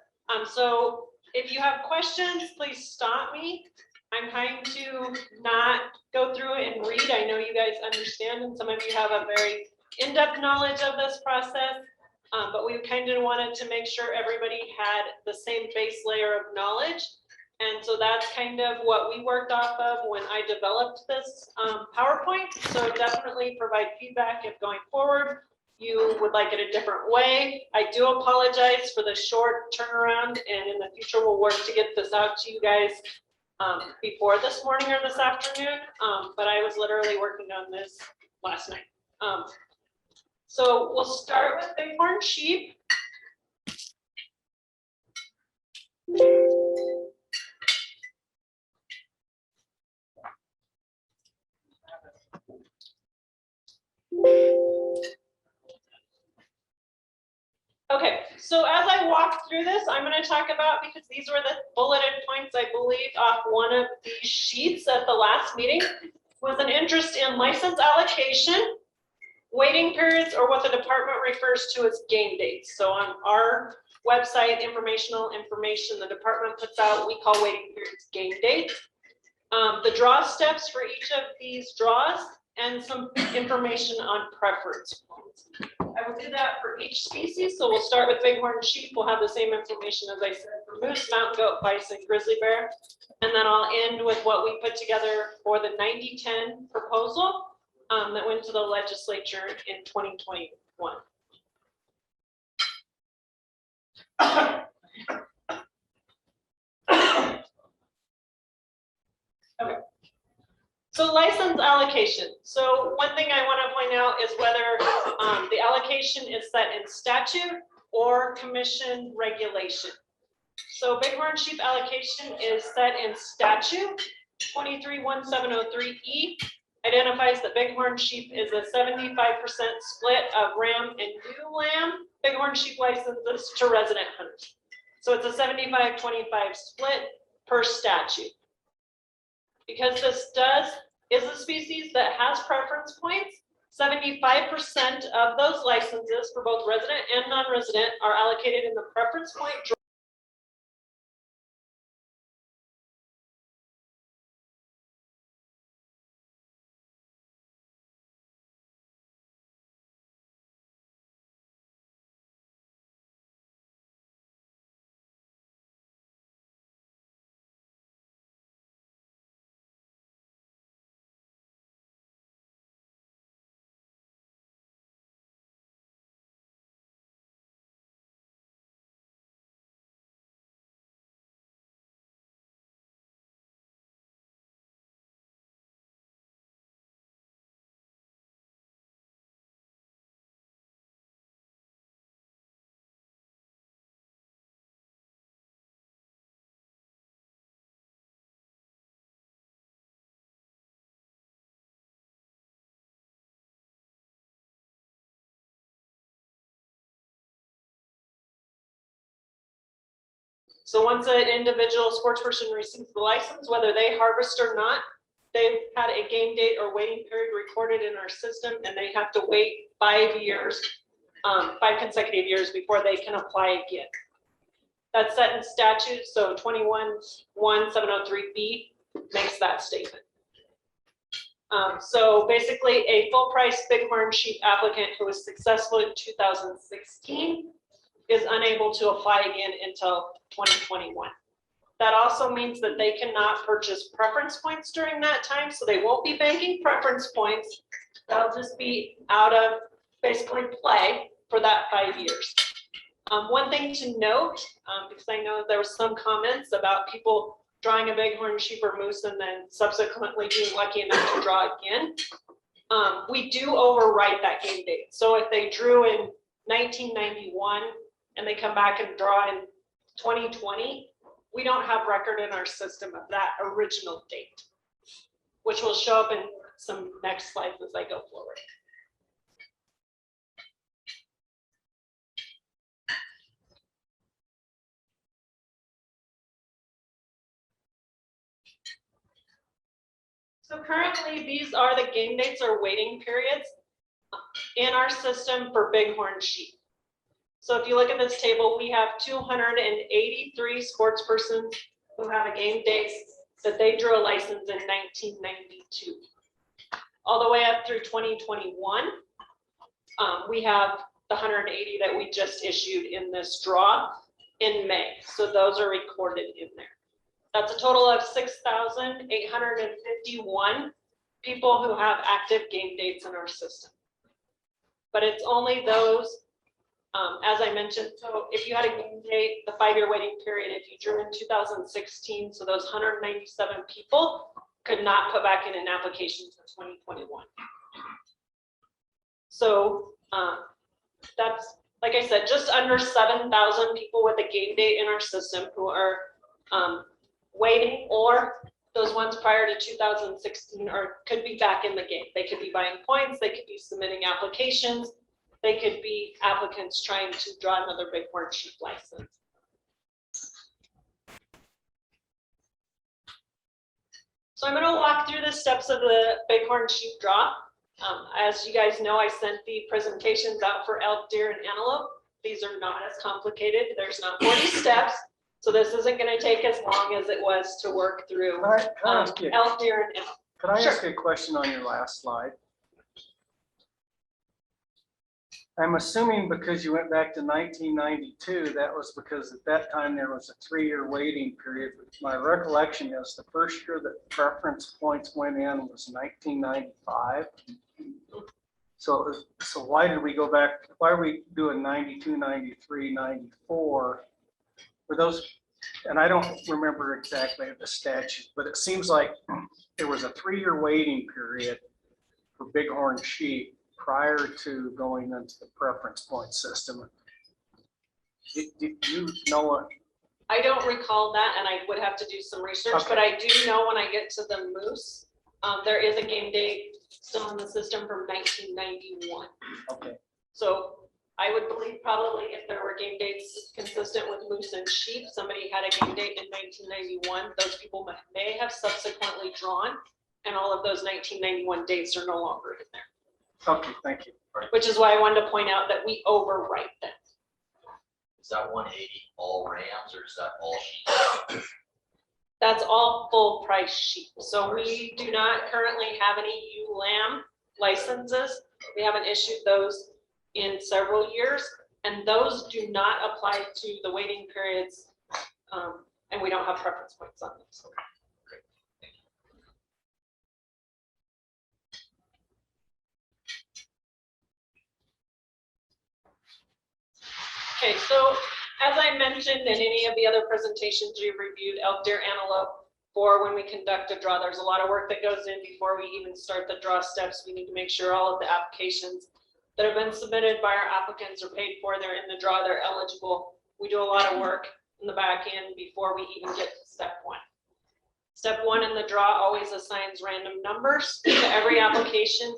So if you have questions, please stop me. I'm trying to not go through it and read. I know you guys understand, and some of you have a very in-depth knowledge of this process, but we kind of wanted to make sure everybody had the same base layer of knowledge. And so that's kind of what we worked off of when I developed this PowerPoint. So definitely provide feedback if going forward you would like it a different way. I do apologize for the short turnaround, and in the future we'll work to get this out to you guys before this morning or this afternoon, but I was literally working on this last night. So we'll start with bighorn sheep. Okay, so as I walk through this, I'm going to talk about, because these were the bulleted points, I believe, off one of these sheets at the last meeting, was an interest in license allocation, waiting periods, or what the department refers to as game dates. So on our website, informational information the department puts out, we call waiting periods game dates. The draw steps for each of these draws, and some information on preference points. I will do that for each species. So we'll start with bighorn sheep. We'll have the same information as I said for moose, mountain goat, bison, grizzly bear. And then I'll end with what we put together for the 90-10 proposal that went to the legislature in 2021. Okay. So license allocation. So one thing I want to point out is whether the allocation is set in statute or commission regulation. So bighorn sheep allocation is set in statute. 231703E identifies that bighorn sheep is a 75% split of ram and ewe lamb bighorn sheep licenses to resident hunters. So it's a 75-25 split per statute. Because this is a species that has preference points, 75% of those licenses for both resident and non-resident are allocated in the preference point So once an individual sports person receives the license, whether they harvest or not, they've had a game date or waiting period recorded in our system, and they have to wait 5 years, 5 consecutive years before they can apply again. That's set in statute, so 21-1703B makes that statement. So basically, a full-price bighorn sheep applicant who was successful in 2016 is unable to apply again until 2021. That also means that they cannot purchase preference points during that time, so they won't be banking preference points. They'll just be out of basically play for that 5 years. One thing to note, because I know there was some comments about people drawing a bighorn sheep or moose and then subsequently being lucky enough to draw again. We do overwrite that game date. So if they drew in 1991 and they come back and draw in 2020, we don't have record in our system of that original date, which will show up in some next slides as I go forward. So currently, these are the game dates or waiting periods in our system for bighorn sheep. So if you look at this table, we have 283 sports persons who have a game date that they drew a license in 1992. All the way up through 2021, we have the 180 that we just issued in this draw in May. So those are recorded in there. That's a total of 6,851 people who have active game dates in our system. But it's only those, as I mentioned, so if you had a game date, the 5-year waiting period, if you drew in 2016, so those 197 people could not put back in an application for 2021. So that's, like I said, just under 7,000 people with a game date in our system who are waiting, or those ones prior to 2016 or could be back in the game. They could be buying points, they could be submitting applications, they could be applicants trying to draw another bighorn sheep license. So I'm going to walk through the steps of the bighorn sheep draw. As you guys know, I sent the presentations out for elk, deer, and antelope. These are not as complicated. There's not 40 steps. So this isn't going to take as long as it was to work through elk, deer, and antelope. Could I ask you a question on your last slide? I'm assuming because you went back to 1992, that was because at that time there was a 3-year waiting period. My recollection is the first year that preference points went in was 1995. So why did we go back? Why are we doing 92, 93, 94? For those, and I don't remember exactly the statute, but it seems like there was a 3-year waiting period for bighorn sheep prior to going into the preference point system. Did you know what? I don't recall that, and I would have to do some research, Okay. but I do know when I get to the moose, there is a game date still in the system from 1991. Okay. So I would believe probably if there were game dates consistent with moose and sheep, somebody had a game date in 1991, those people may have subsequently drawn, and all of those 1991 dates are no longer in there. Okay, thank you. Which is why I wanted to point out that we overwrite them. Is that 180 all rams or is that all sheep? That's all full price sheep. So we do not currently have any ewe lamb licenses. We haven't issued those in several years, and those do not apply to the waiting periods, and we don't have preference points on them. So. Okay, so as I mentioned in any of the other presentations we've reviewed, elk, deer, antelope, for when we conduct a draw, there's a lot of work that goes in before we even start the draw steps. We need to make sure all of the applications that have been submitted by our applicants are paid for, they're in the draw, they're eligible. We do a lot of work in the back end before we even get to step 1. Step 1 in the draw always assigns random numbers to every application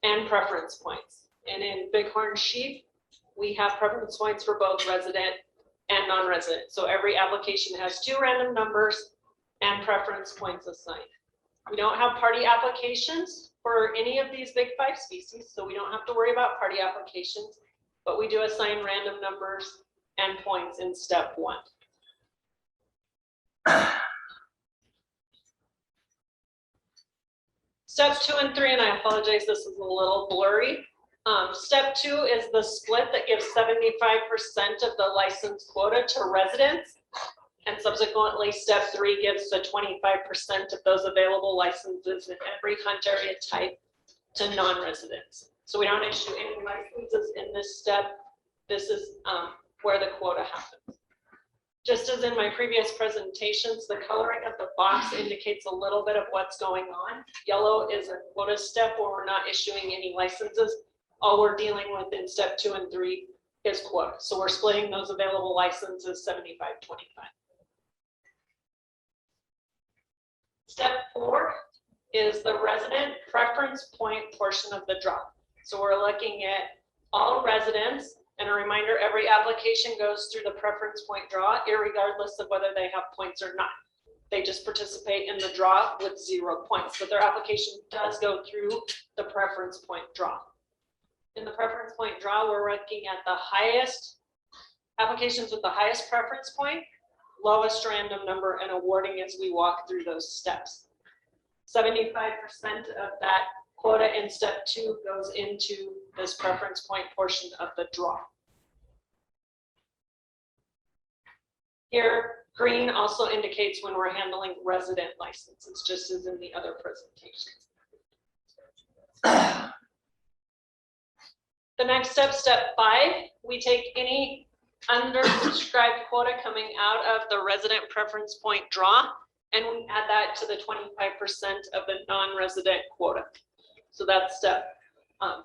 and preference points. And in bighorn sheep, we have preference points for both resident and non-resident. So every application has 2 random numbers and preference points assigned. We don't have party applications for any of these big 5 species, so we don't have to worry about party applications, but we do assign random numbers and points in step 1. Step 2 and 3, and I apologize, this is a little blurry. Step 2 is the split that gives 75% of the license quota to residents. And subsequently, step 3 gives the 25% of those available licenses in every hunt area type to non-residents. So we don't issue any licenses in this step. This is where the quota happens. Just as in my previous presentations, the coloring of the box indicates a little bit of what's going on. Yellow is a quota step where we're not issuing any licenses. All we're dealing with in step 2 and 3 is quota. So we're splitting those available licenses 75-25. Step 4 is the resident preference point portion of the drop. So we're looking at all residents, and a reminder, every application goes through the preference point draw, irregardless of whether they have points or not. They just participate in the draw with 0 points, but their application does go through the preference point draw. In the preference point draw, we're looking at the highest applications with the highest preference point, lowest random number, and awarding as we walk through those steps. 75% of that quota in step 2 goes into this preference point portion of the draw. Here, green also indicates when we're handling resident licenses, just as in the other presentations. The next step, step 5, we take any undersubscribed quota coming out of the resident preference point draw, and we add that to the 25% of the non-resident quota. So that's step 5.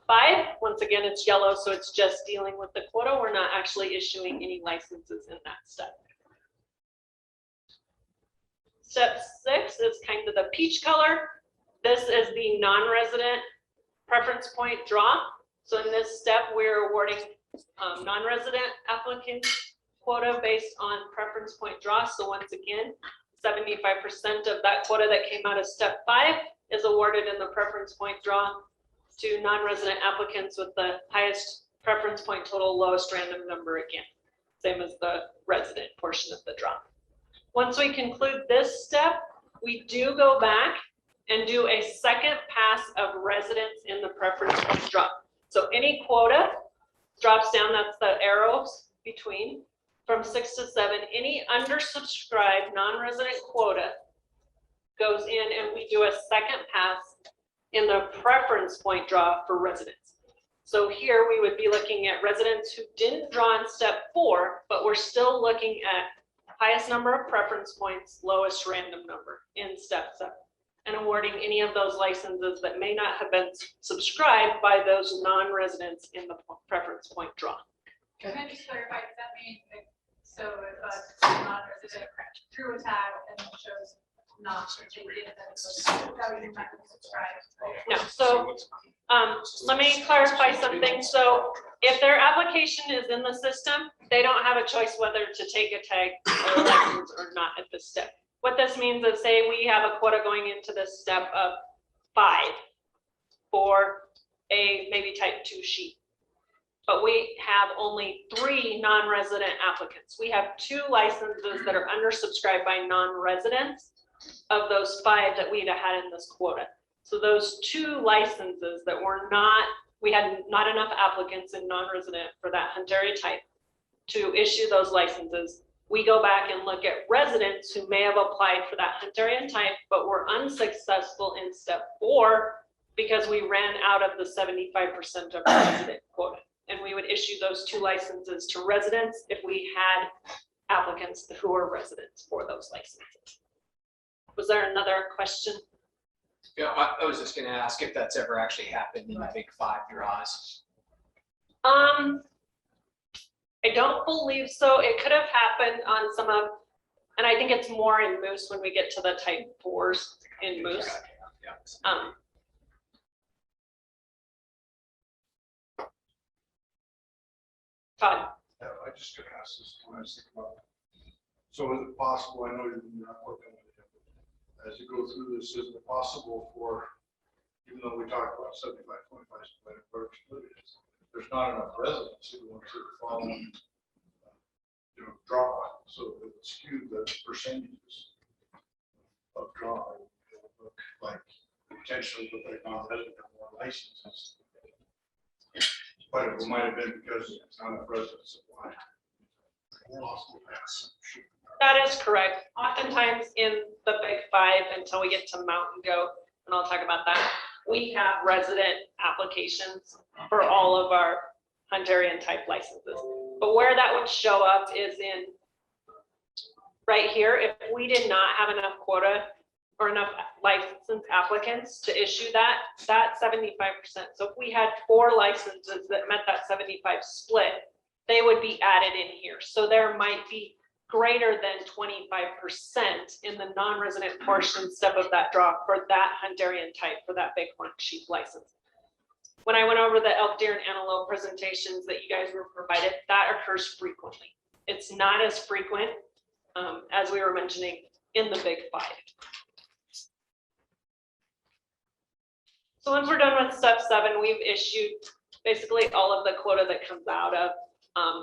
Once again, it's yellow, so it's just dealing with the quota. We're not actually issuing any licenses in that step. Step 6 is kind of the peach color. This is the non-resident preference point draw. So in this step, we're awarding non-resident applicants quota based on preference point draw. So once again, 75% of that quota that came out of step 5 is awarded in the preference point draw to non-resident applicants with the highest preference point total, lowest random number again, same as the resident portion of the draw. Once we conclude this step, we do go back and do a second pass of residents in the preference point draw. So any quota drops down, that's the arrows between, from 6 to 7, any undersubscribed non-resident quota goes in and we do a second pass in the preference point draw for residents. So here we would be looking at residents who didn't draw in step 4, but we're still looking at highest number of preference points, lowest random number in step 7, and awarding any of those licenses that may not have been subscribed by those non-residents in the preference point draw. Can I just clarify, does that mean, so if a non-resident drew a tag and it shows not, that would not subscribe? No, so let me clarify something. So if their application is in the system, they don't have a choice whether to take a tag or a license or not at this step. What this means is, say we have a quota going into this step of 5 for a maybe type 2 sheep, but we have only 3 non-resident applicants. We have 2 licenses that are undersubscribed by non-residents of those 5 that we'd had in this quota. So those 2 licenses that were not, we had not enough applicants in non-resident for that hunt area type to issue those licenses. We go back and look at residents who may have applied for that hunt area type, but were unsuccessful in step 4 because we ran out of the 75% of resident quota. And we would issue those 2 licenses to residents if we had applicants who were residents for those licenses. Was there another question? Yeah, I was just gonna ask if that's ever actually happened in the big 5 draws. I don't believe so. It could have happened on some of, and I think it's more in moose when we get to the type 4s in moose. Todd. I just gonna ask this when I was thinking about it. So is it possible, I know you're not working with it, but as you go through this, is it possible for, even though we talked about 75-25 split approach, but there's not enough residents who want to follow, draw, so it would skew the percentages of draw. It would look like potentially look like non-resident have more licenses. But it might have been because it's not a resident supply. That is correct. Oftentimes in the big five, until we get to Mountain Goat, and I'll talk about that, we have resident applications for all of our Hunterian type licenses. But where that would show up is in right here. If we did not have enough quota or enough license applicants to issue that 75%. So if we had 4 licenses that met that 75 split, they would be added in here. So there might be greater than 25% in the non-resident portion step of that draw for that Hunterian type, for that bighorn sheep license. When I went over the elk, deer, and antelope presentations that you guys were provided, that occurs frequently. It's not as frequent as we were mentioning in the big 5. So once we're done with step 7, we've issued basically all of the quota that comes out of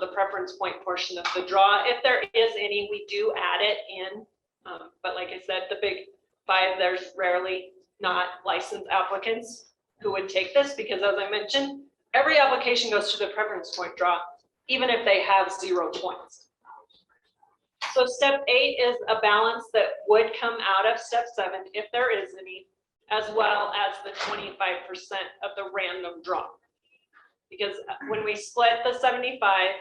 the preference point portion of the draw. If there is any, we do add it in. But like I said, the big 5, there's rarely not licensed applicants who would take this, because as I mentioned, every application goes to the preference point draw, even if they have 0 points. So step 8 is a balance that would come out of step 7, if there is any, as well as the 25% of the random draw. Because when we split the 75%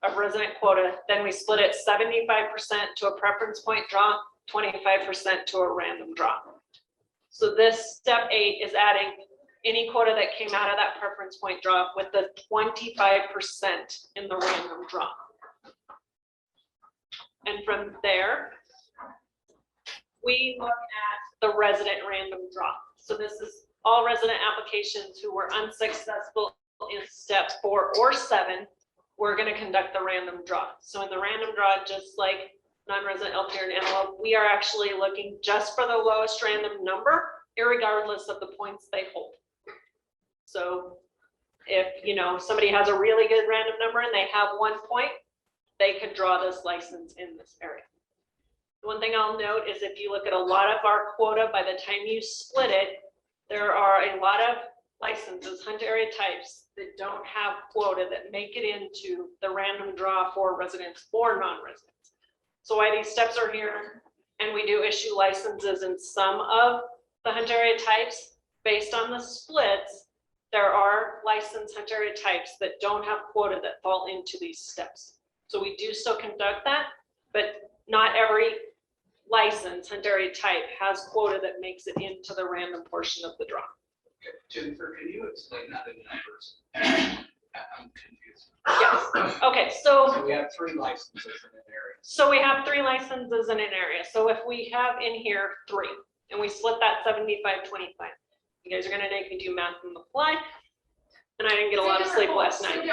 of resident quota, then we split it 75% to a preference point draw, 25% to a random draw. So this step 8 is adding any quota that came out of that preference point draw with the 25% in the random draw. And from there, we look at the resident random draw. So this is all resident applications who were unsuccessful in step 4 or 7, we're going to conduct the random draw. So in the random draw, just like non-resident elk, deer, and antelope, we are actually looking just for the lowest random number, irregardless of the points they hold. So if somebody has a really good random number and they have 1 point, they could draw this license in this area. One thing I'll note is if you look at a lot of our quota, by the time you split it, there are a lot of licenses, hunt area types, that don't have quota that make it into the random draw for residents or non-residents. So why these steps are here, and we do issue licenses in some of the hunt area types based on the splits. There are licensed hunt area types that don't have quota that fall into these steps. So we do still conduct that, but not every license hunt area type has quota that makes it into the random portion of the draw. Jennifer, can you explain that in numbers? I'm confused. Yes. Okay, so we have 3 licenses in an area. So we have 3 licenses in an area. So if we have in here 3 and we split that 75-25, you guys are going to make me do math on the fly. And I didn't get a lot of sleep last night.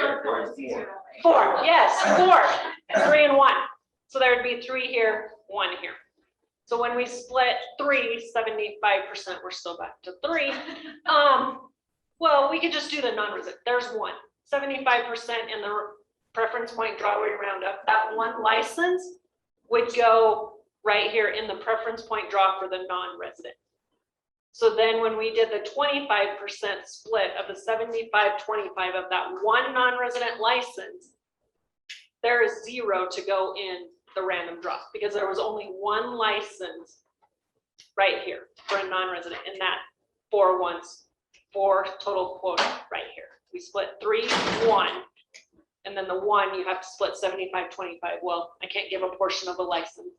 4, yes, 4, 3 and 1. So there would be 3 here, 1 here. So when we split 3, 75%, we're still back to 3. Well, we could just do the non-resident. There's 1, 75% in the preference point draw we round up. That 1 license would go right here in the preference point draw for the non-resident. So then when we did the 25% split of the 75-25 of that 1 non-resident license, there is 0 to go in the random draw, because there was only 1 license right here for a non-resident in that 4 total quota right here. We split 3, 1, and then the 1 you have to split 75-25. Well, I can't give a portion of a license.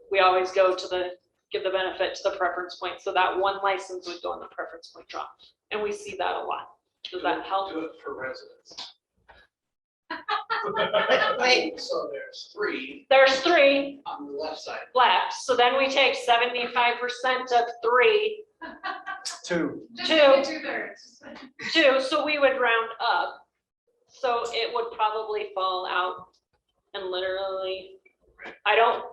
We always go to give the benefit to the preference point. So that 1 license would go in the preference point draw. And we see that a lot. Does that help? Do it for residents. Wait. So there's 3. There's 3 on the left side. left. So then we take 75% of 3. 2. 2. 2. So we would round up. So it would probably fall out and literally, I don't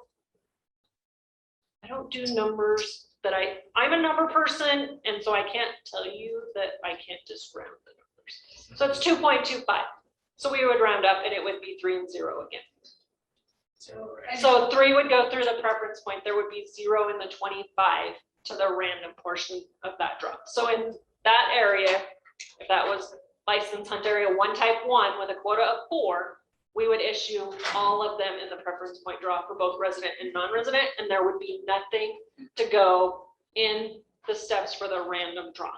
do numbers that I'm a number person, and so I can't tell you that I can't just round the numbers. So it's 2.25. So we would round up and it would be 3 and 0 again. So 3 would go through the preference point. There would be 0 in the 25 to the random portion of that draw. So in that area, if that was licensed hunt area 1 type 1 with a quota of 4, we would issue all of them in the preference point draw for both resident and non-resident, and there would be nothing to go in the steps for the random draw.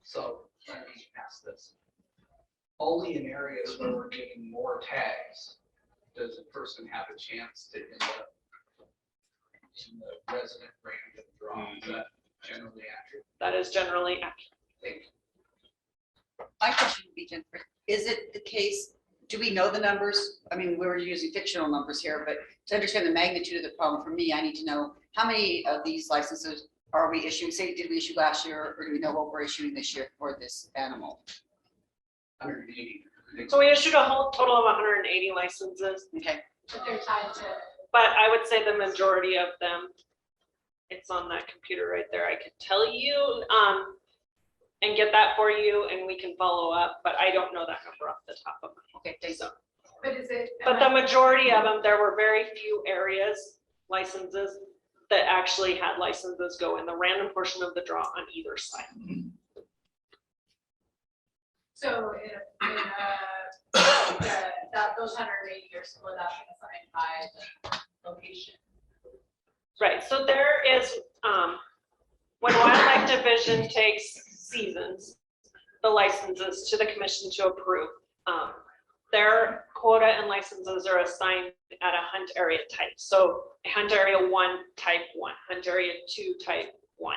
So let me ask this. Only in areas where we're getting more tags, does a person have a chance to end up in the resident random draw? Is that generally accurate? That is generally accurate. Thank you. My question would be, Jennifer, is it the case, do we know the numbers? I mean, we're using fictional numbers here, but to understand the magnitude of the problem, for me, I need to know how many of these licenses are we issuing? Say, did we issue last year, or do we know what we're issuing this year for this animal? 180. So we issued a whole total of 180 licenses. Okay. But they're tied to. But I would say the majority of them, it's on that computer right there. I could tell you and get that for you, and we can follow up, but I don't know that number off the top of my head. Okay, so. But is it? But the majority of them, there were very few areas, licenses, that actually had licenses go in the random portion of the draw on either side. So those 180 are split up and assigned by the location. Right, so there is, when Wildlife Division takes seasons, the licenses to the commission to approve, their quota and licenses are assigned at a hunt area type. So hunt area 1, type 1, hunt area 2, type 1,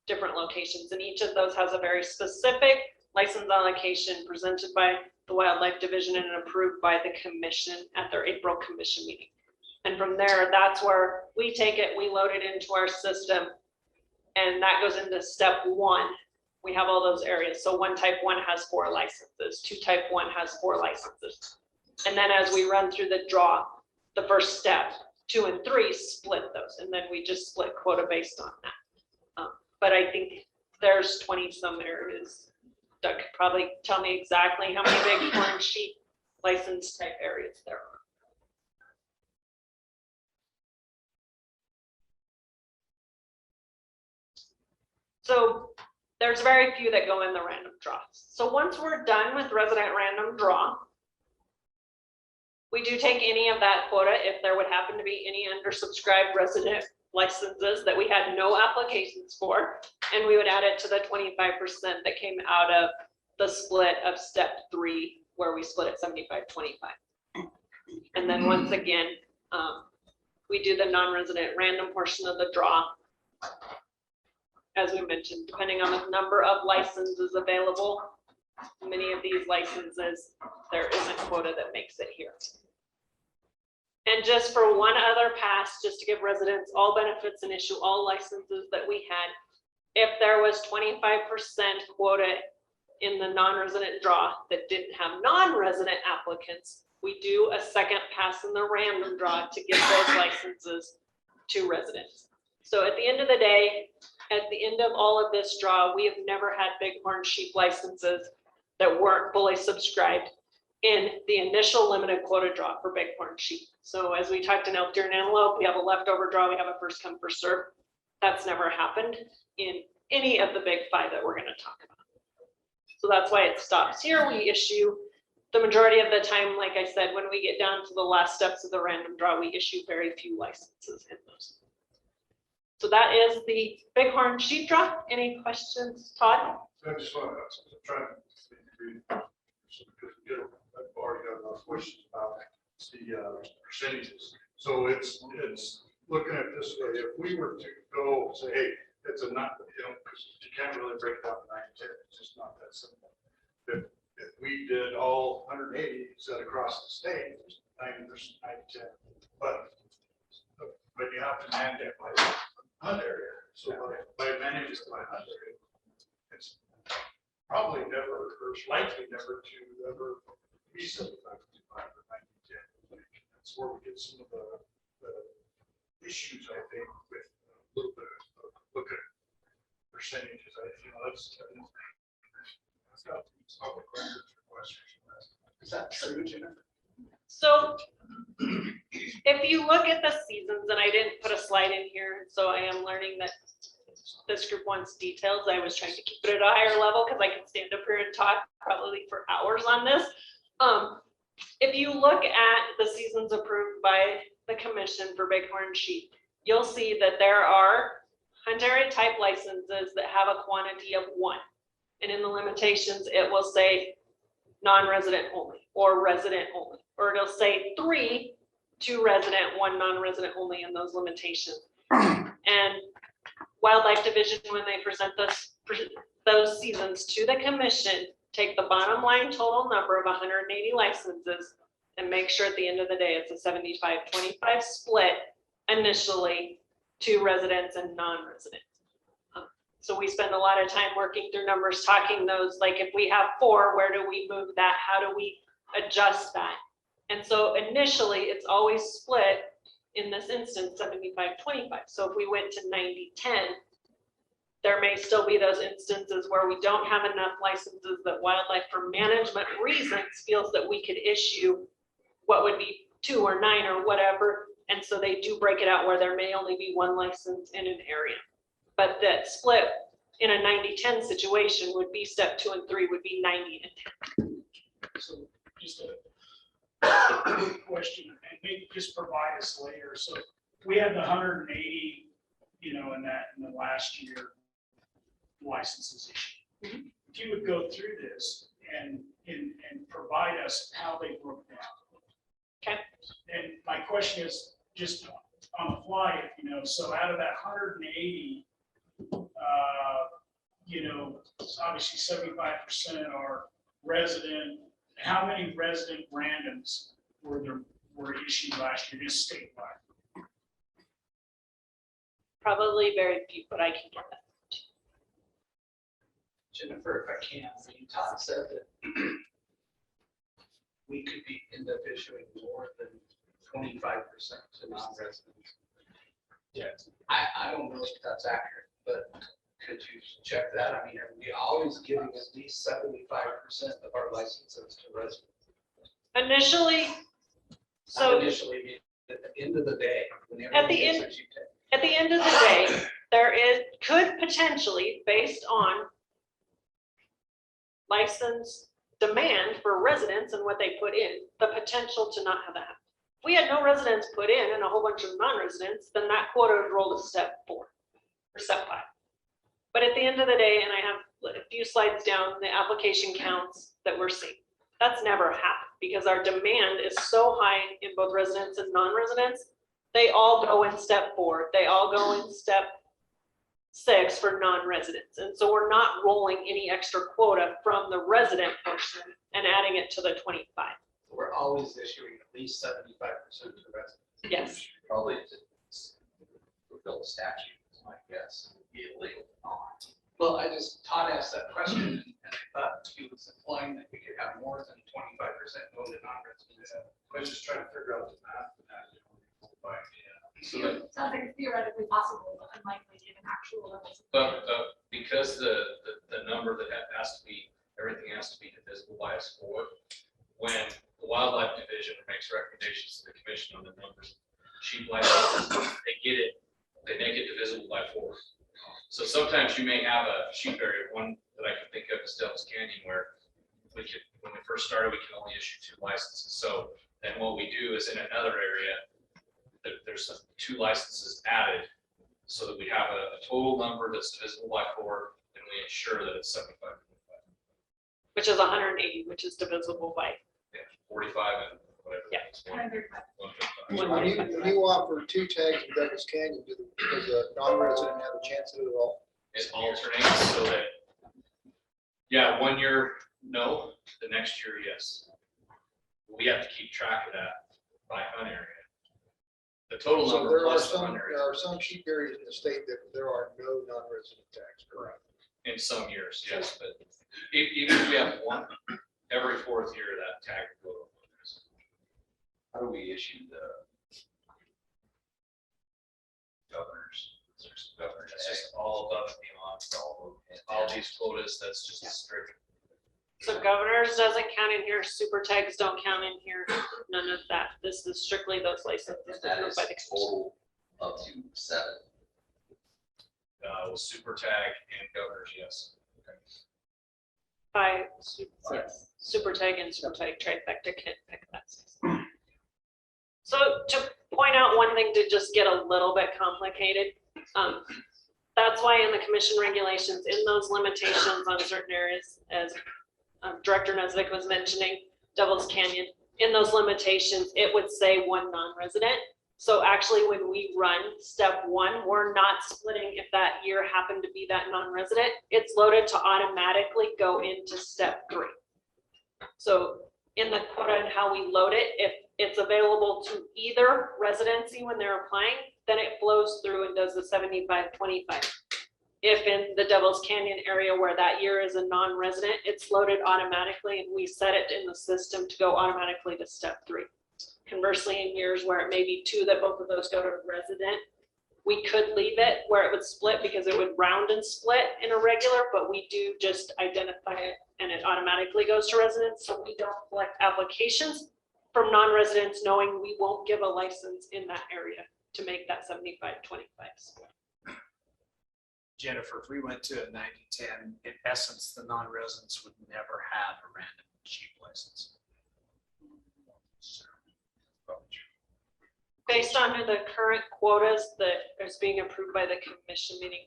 different locations. And each of those has a very specific license allocation presented by the Wildlife Division and approved by the commission at their April commission meeting. And from there, that's where we take it, we load it into our system, and that goes into step 1. We have all those areas. So 1 type 1 has 4 licenses, 2 type 1 has 4 licenses. And then as we run through the draw, the first step, 2 and 3 split those, and then we just split quota based on that. But I think there's 20 some areas. Doug could probably tell me exactly how many big horn sheep license type areas there are. So there's very few that go in the random draw. So once we're done with resident random draw, we do take any of that quota if there would happen to be any undersubscribed resident licenses that we had no applications for, and we would add it to the 25% that came out of the split of step 3, where we split it 75-25. And then once again, we do the non-resident random portion of the draw. As we mentioned, depending on the number of licenses available, many of these licenses, there isn't quota that makes it here. And just for one other pass, just to give residents all benefits and issue all licenses that we had, if there was 25% quota in the non-resident draw that didn't have non-resident applicants, we do a second pass in the random draw to give those licenses to residents. So at the end of the day, at the end of all of this draw, we have never had bighorn sheep licenses that weren't fully subscribed in the initial limited quota draw for bighorn sheep. So as we talked in elk, deer, and antelope, we have a leftover draw, we have a first come, first serve. That's never happened in any of the big 5 that we're going to talk about. So that's why it stops here. We issue the majority of the time, like I said, when we get down to the last steps of the random draw, we issue very few licenses in those. So that is the bighorn sheep draw. Any questions, Todd? I just want to try to I've already got enough questions about the percentages. So it's looking at it this way. If we were to go say, hey, it's a not, because you can't really break down the 9-10. It's just not that simple. If we did all 180 set across the state, 90%, 9-10, but you have to mandate by hunt area. So by managing by hunt area, it's probably never, or likely never to ever be 75, 55, or 90, 10. That's where we get some of the issues, I think, with a little bit of look at percentages. That's got public records requests. Is that true, Jennifer? So if you look at the seasons, and I didn't put a slide in here, so I am learning that this group wants details. I was trying to keep it at a higher level because I can stand up here and talk probably for hours on this. If you look at the seasons approved by the commission for bighorn sheep, you'll see that there are hunt area type licenses that have a quantity of 1. And in the limitations, it will say non-resident only or resident only, or it'll say 3, 2 resident, 1 non-resident only in those limitations. And Wildlife Division, when they present those seasons to the commission, take the bottom line total number of 180 licenses and make sure at the end of the day it's a 75-25 split initially to residents and non-residents. So we spend a lot of time working through numbers, talking those, like if we have 4, where do we move that? How do we adjust that? And so initially it's always split in this instance 75-25. So if we went to 90-10, there may still be those instances where we don't have enough licenses that wildlife for management reasons feels that we could issue what would be 2 or 9 or whatever. And so they do break it out where there may only be 1 license in an area. But that split in a 90-10 situation would be step 2 and 3 would be 90 and 10. So just a question, and maybe just provide us later. So we had the 180, in the last year licenses issued. If you would go through this and provide us how they broke down. Okay. And my question is just on the fly, so out of that 180, obviously 75% are resident. How many resident randoms were issued last year, just statewide? Probably very few, but I can get that. Jennifer, if I can, Todd said that we could end up issuing more than 25% to non-residents. Yes. I don't know if that's accurate, but could you check that? I mean, are we always giving at least 75% of our licenses to residents? Initially, Not initially, at the end of the day. At the end of the day, could potentially, based on license demand for residents and what they put in, the potential to not have that happen. If we had no residents put in and a whole bunch of non-residents, then that quota would roll to step 4 or step 5. But at the end of the day, and I have a few slides down, the application counts that we're seeing, that's never happened because our demand is so high in both residents and non-residents. They all go in step 4. They all go in step 6 for non-residents. And so we're not rolling any extra quota from the resident portion and adding it to the 25. We're always issuing at least 75% to residents. Yes. Probably to fulfill the statute, is my guess. It'd be illegal not. Well, Todd asked that question, and I thought he was implying that we could have more than 25% go to non-residents. I was just trying to figure out the math. So it sounds like it's theoretically possible, but unlikely given actual levels. But because the number that has to be, everything has to be divisible by a score, when the Wildlife Division makes recommendations to the commission on the numbers, sheep licenses, they make it divisible by 4. So sometimes you may have a sheep area, one that I can think of is Devil's Canyon, where when we first started, we can only issue 2 licenses. So then what we do is in another area, there's 2 licenses added so that we have a total number that's divisible by 4, and we ensure that it's 75. Which is 180, which is divisible by 45 and whatever. Yeah. When you offer 2 tags in Devil's Canyon, does a non-resident have a chance at it at all? It alternates so that, yeah, 1 year, no, the next year, yes. We have to keep track of that by hunt area. The total So number there are plus the some, hunt area. there are some sheep areas in the state that there are no non-resident tags, correct? In some years, yes, but even if we have 1, every fourth year that tag would go. How do we issue the governors? It's just all above and beyond all these quotas. That's just a strict. So governors doesn't count in here, super tags don't count in here, none of that. This is strictly those licenses That approved is by the commission. total up to 7. With super tag and governors, yes. By super tag and super tag trifecta can't pick that. So to point out one thing to just get a little bit complicated, that's why in the commission regulations, in those limitations on certain areas, as Director Nesbitt was mentioning, Devil's Canyon, in those limitations, it would say 1 non-resident. So actually, when we run step 1, we're not splitting if that year happened to be that non-resident. It's loaded to automatically go into step 3. So in the quota and how we load it, if it's available to either residency when they're applying, then it flows through and does the 75-25. If in the Devil's Canyon area where that year is a non-resident, it's loaded automatically and we set it in the system to go automatically to step 3. Conversely, in years where it may be 2 that both of those go to resident, we could leave it where it would split because it would round and split in a regular, but we do just identify it and it automatically goes to residents. So we don't collect applications from non-residents knowing we won't give a license in that area to make that 75-25 split. Jennifer, if we went to a 90-10, in essence, the non-residents would never have a random sheep license. Based on the current quotas that is being approved by the commission meeting,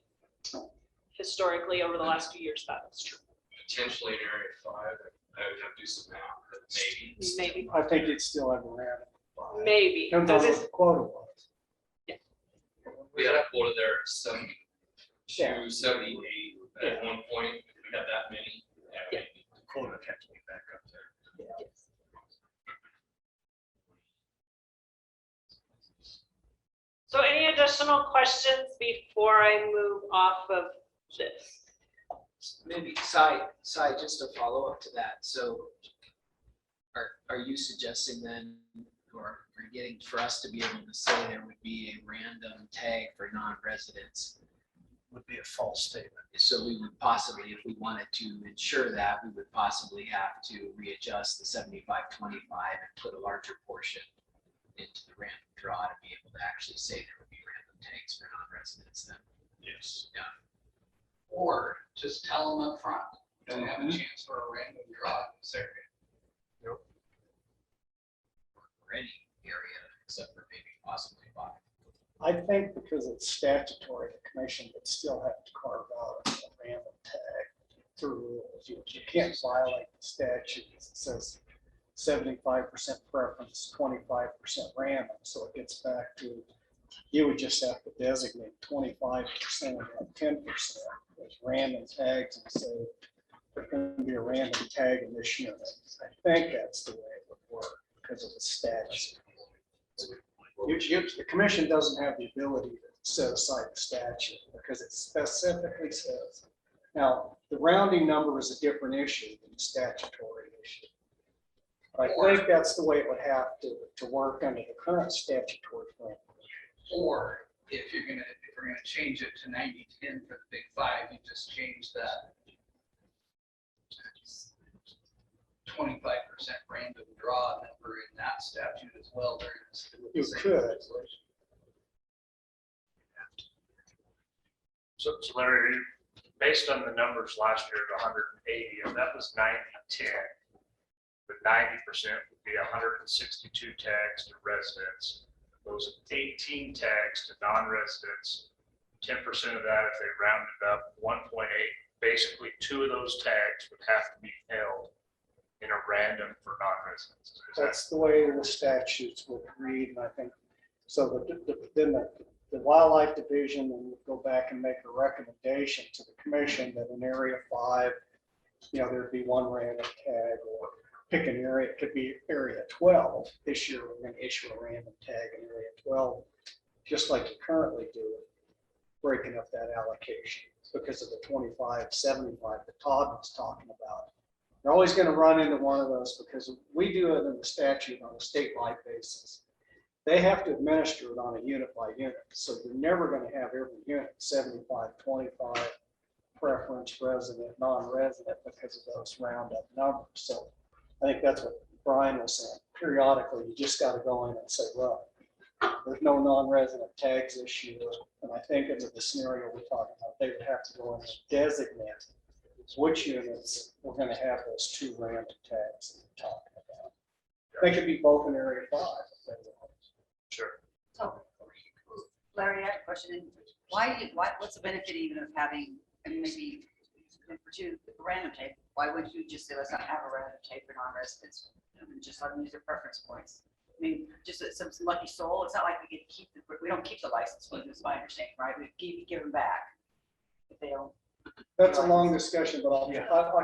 historically over the last few years, that is true. Potentially in area 5, I would have to do some math, but maybe. Maybe. I think it's still have a random. Maybe. Depends on what the quota was. We had a quota there of 70 Yeah. to 78 at one point. If we had that many. Yeah, maybe. The quota kept me back up there. So any additional questions before I move off of this? Maybe side, just to follow up to that. So are you suggesting then, or are you getting for us to be able to say there would be a random tag for non-residents? Would be a false statement. So we would possibly, if we wanted to ensure that, we would possibly have to readjust the 75-25 and put a larger portion into the random draw to be able to actually say there would be random tags for non-residents then. Yes. Yeah. Or just tell them up front, you don't have a chance for a random draw in this area. Nope. Or any area except for maybe possibly 5. I think because it's statutory, the commission would still have to carve out a random tag through rules. You can't violate the statute. It says 75% preference, 25% random. So it gets back to, you would just have to designate 25% and 10% as random tags and say, there's going to be a random tag in this unit. I think that's the way it would work because of the statute. The commission doesn't have the ability to set aside the statute because it specifically says, now, the rounding number is a different issue than the statutory issue. But I think that's the way it would have to work under the current statutory framework. Or if we're gonna change it to 90-10 for the big 5, you just change that 25% random draw number in that statute as well. You could. So Larry, based on the numbers last year, the 180, and that was 90-10. But 90% would be 162 tags to residents. Those 18 tags to non-residents, 10% of that, if they rounded up, 1.8, basically 2 of those tags would have to be held in a random for non-residents. That's the way the statutes would read, and I think, so then the wildlife division will go back and make a recommendation to the commission that in area 5, there'd be 1 random tag, or pick an area, it could be area 12. This year, we're going to issue a random tag in area 12, just like you currently do, breaking up that allocation because of the 25-75 that Todd was talking about. You're always gonna run into one of those because we do it in the statute on a statewide basis. They have to administer it on a unit by unit, so you're never gonna have every unit 75, 25, preference, resident, non-resident, because of those roundup numbers. So I think that's what Brian was saying. Periodically, you just gotta go in and say, well, there's no non-resident tags this year. And I think under the scenario we're talking about, they would have to go in and designate which units we're gonna have those 2 random tags that we're talking about. They could be both in area 5. if they want. Sure. So, Larry, I have a question. What's the benefit even of having, and maybe for 2, random tape? Why wouldn't you just say, let's not have a random tape for non-residents, and just let them use their preference points? I mean, just some lucky soul. It's not like we get to keep we don't keep the license plate, is my understanding, right? We give them back if they don't. That's a long discussion, but I'll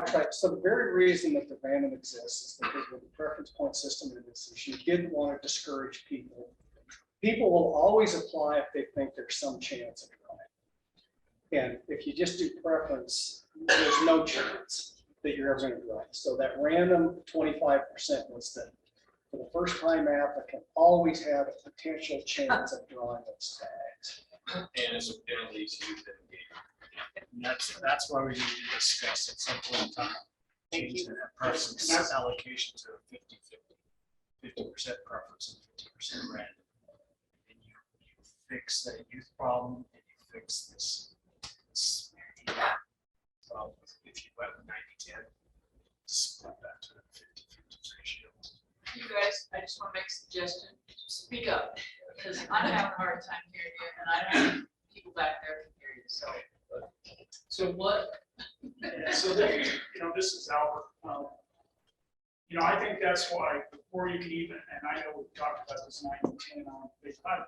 try. So the very reason that the random exists is because with the preference point system in this is you didn't want to discourage people. People will always apply if they think there's some chance of drawing. And if you just do preference, there's no chance that you're ever going to draw. So that random 25% was that for the first time applicant always had a potential chance of drawing those tags. And it's a penalty to youth engagement. And that's why we need to discuss at some point in time. Changing that preference allocation to 50% preference and 50% random. And you fix that youth problem and you fix this problem. If you went with 90-10, split that to a 50-50 ratio. You guys, I just want to make a suggestion. Speak up, because I'm having a hard time hearing you, and I don't have people back there can hear you. So what? So that, this is Albert. I think that's why before you can even, and I know we've talked about this 90-10 on big five,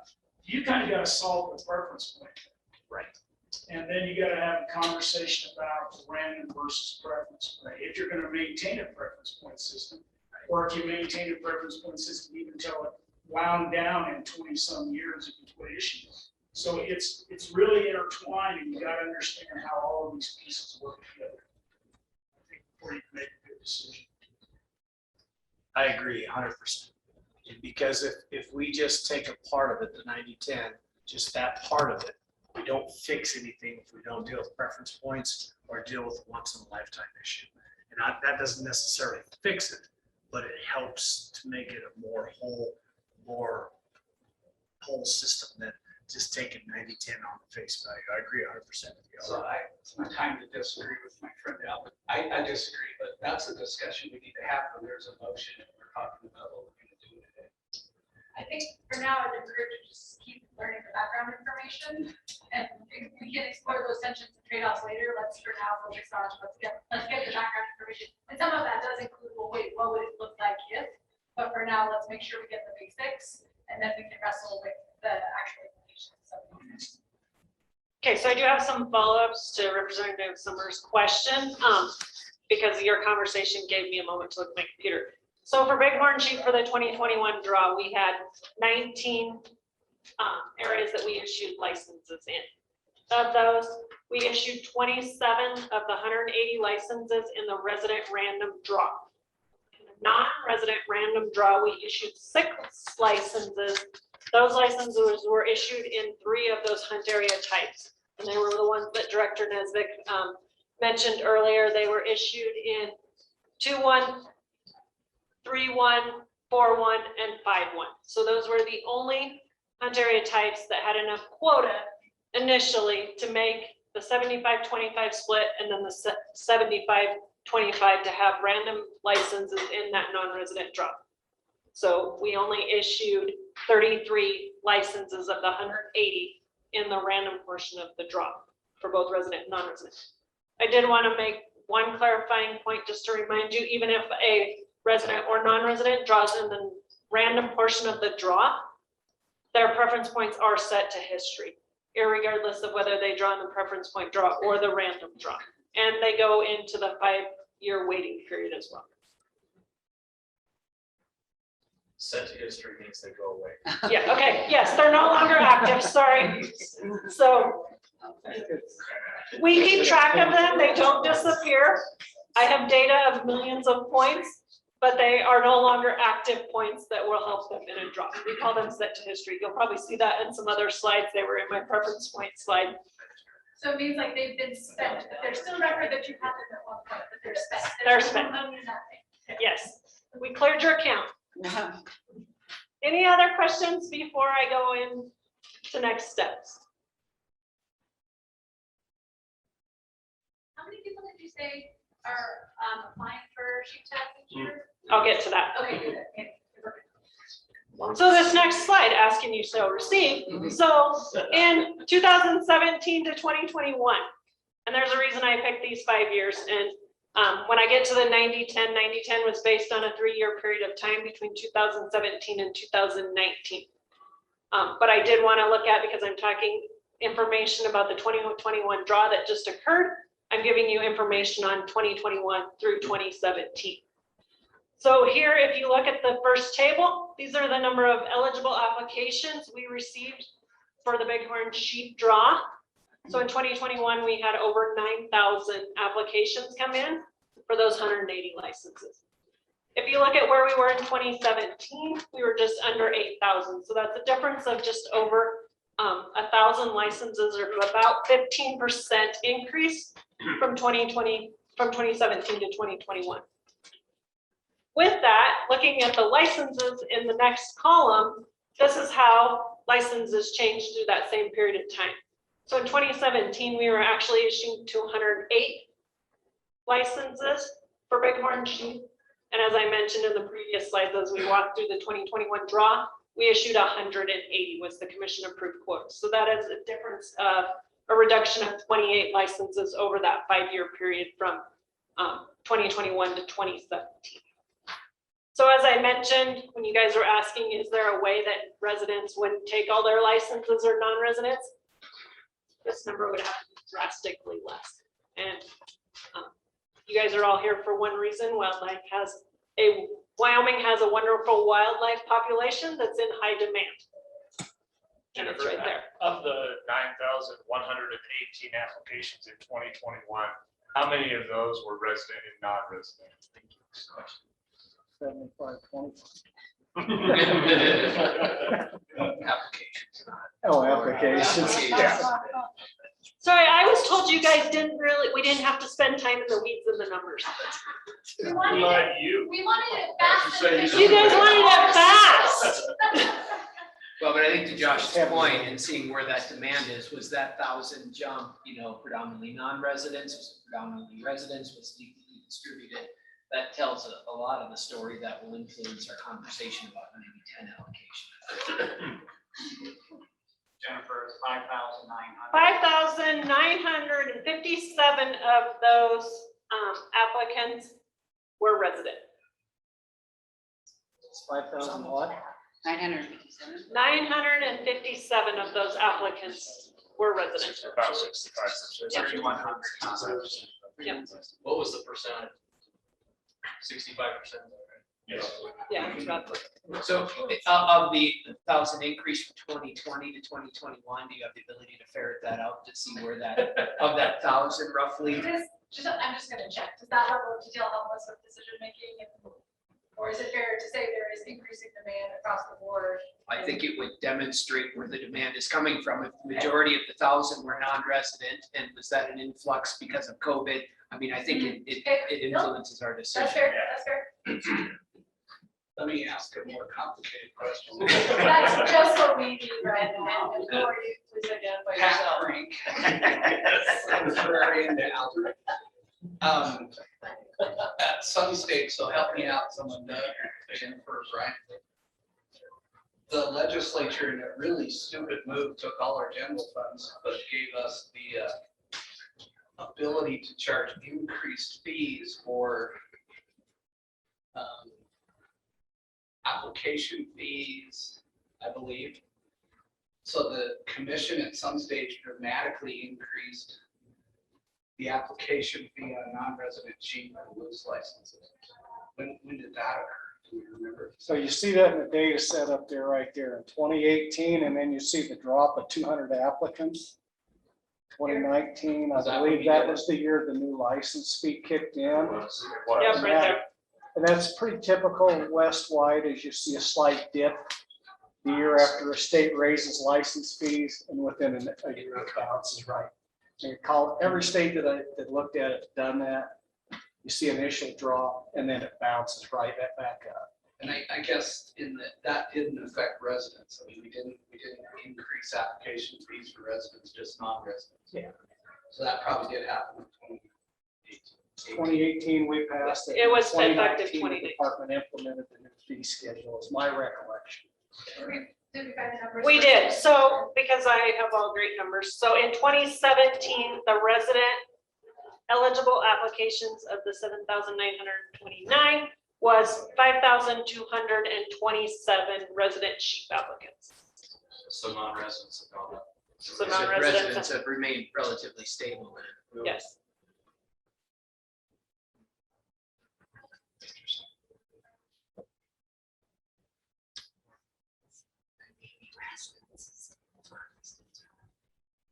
you kind of got to solve the preference point. Right. And then you got to have a conversation about random versus preference. Right? If you're going to maintain a preference point system, or if you maintain a preference point system even until it wound down in 20-some years if you quit issuing. So it's really intertwined, and you got to understand how all of these pieces work together, I think, before you can make a good decision. I agree 100%. Because if we just take a part of it, the 90-10, just that part of it, we don't fix anything if we don't deal with preference points or deal with once in a lifetime issue. And that doesn't necessarily fix it, but it helps to make it a more whole system than just taking 90-10 on the face value. I agree 100% with you. So It's my time to disagree with my friend Albert. I disagree, but that's a discussion we need to have when there's a motion and we're talking about what we're going to do today. I think for now, I'd encourage you to just keep learning the background information, and if we can explore those tensions and trade-offs later. Let's for now focus on, let's get the background information. And some of that does include, well, wait, what would it look like if? But for now, let's make sure we get the basics, and then we can wrestle with the actual implications. Okay, so I do have some follow-ups to Representative Summers' question, because your conversation gave me a moment to look at my computer. So for Bighorn Sheep for the 2021 draw, we had 19 areas that we issued licenses in. Of those, we issued 27 of the 180 licenses in the resident random draw. In the non-resident random draw, we issued 6 licenses. Those licenses were issued in 3 of those hunt area types. And they were the ones that Director Nesbitt mentioned earlier. They were issued in 2-1, 3-1, 4-1, and 5-1. So those were the only hunt area types that had enough quota initially to make the 75-25 split, and then the 75-25 to have random licenses in that non-resident draw. So we only issued 33 licenses of the 180 in the random portion of the draw for both resident and non-resident. I did want to make one clarifying point just to remind you, even if a resident or non-resident draws in the random portion of the draw, their preference points are set to history, irregardless of whether they draw in the preference point draw or the random draw. And they go into the 5-year waiting period as well. Set to history means they go away. Yeah, okay, yes, they're no longer active, sorry. So we keep track of them, they don't disappear. I have data of millions of points, but they are no longer active points that will help them in a draw. We call them set to history. You'll probably see that in some other slides. They were in my preference point slide. So it means like they've been spent, but there's still record that you have them at one point, but they're spent. They're spent. Nothing. Yes, we cleared your account. Any other questions before I go in to next steps? How many people did you say are applying for sheep tax each year? I'll get to that. Okay, good. Okay. So this next slide, asking you shall receive. So in 2017 to 2021, and there's a reason I picked these 5 years. And when I get to the 90-10, 90-10 was based on a 3-year period of time between 2017 and 2019. But I did want to look at, because I'm talking information about the 2021 draw that just occurred, I'm giving you information on 2021 through 2017. So here, if you look at the first table, these are the number of eligible applications we received for the Bighorn sheep draw. So in 2021, we had over 9,000 applications come in for those 180 licenses. If you look at where we were in 2017, we were just under 8,000. So that's a difference of just over 1,000 licenses, or about 15% increase from 2017 to 2021. With that, looking at the licenses in the next column, this is how licenses changed through that same period of time. So in 2017, we were actually issuing 208 licenses for Bighorn sheep. And as I mentioned in the previous slides, as we walked through the 2021 draw, we issued 180 was the commission approved quota. So that is a difference of a reduction of 28 licenses over that 5-year period from 2021 to 2017. So as I mentioned, when you guys were asking, is there a way that residents would take all their licenses or non-residents? This number would have to be drastically less. And you guys are all here for one reason. Wyoming has a wonderful wildlife population that's in high demand. And it's right there. Of the 9,118 applications in 2021, how many of those were resident and non-resident? 75-20. Applications. Oh, applications. Yeah. Sorry, I was told you guys we didn't have to spend time in the weeds and the numbers. We wanted it fast. You guys wanted it fast. Well, but I think to Josh's point, and seeing where that demand is, was that 1,000 jump, predominantly non-residents, was it predominantly residents, was it equally distributed? That tells a lot of the story that will influence our conversation about maybe 10 allocation. Jennifer, 5,900. 5,957 of those applicants were resident. 5,000 what? 957. 957 of those applicants were resident. About 65%. 3,100. Yeah. What was the percentage? 65%. Yes. Yeah, roughly. So of the 1,000 increase from 2020 to 2021, do you have the ability to ferret that out to see where that, of that 1,000 roughly? I'm just gonna check. Does that level of detail help us with decision making? Or is it fair to say there is increasing demand across the board? I think it would demonstrate where the demand is coming from. If the majority of the 1,000 were non-resident, and was that an influx because of COVID? I mean, I think it influences our decision. That's fair, that's fair. Let me ask a more complicated question. That's just what we do, right? And before you please identify yourself. I'm very into Albert. At some stage, so help me out, someone knows, Jennifer, right? The legislature, in a really stupid move, took all our general funds, but gave us the ability to charge increased fees for application fees, I believe. So the commission at some stage dramatically increased the application fee on non-resident sheep and loose licenses. When did that occur? Do you remember? So you see that in the data set up there, right there in 2018, and then you see the drop of 200 applicants. 2019, Was that I when believe you that did it? was the year the new license fee kicked in. Yep, right there. And that's pretty typical west-wide, as you see a slight dip the year after a state raises license fees, and within a year it bounces right. And every state that looked at it done that. You see an initial drop, and then it bounces right back up. And I guess that didn't affect residents. I mean, we didn't increase application fees for residents, just non-residents. Yeah. So that probably did happen in 2018. 2018, we passed it. It was effective 2019, the 2019. Department implemented the new fee schedule, is my recollection. Did we find the numbers? We did, so, because I have all great numbers, so in 2017, the resident eligible applications of the 7,929 was 5,227 resident sheep applicants. So non-residents have gone up. So Residents non-residents, have remained relatively stable then. yes.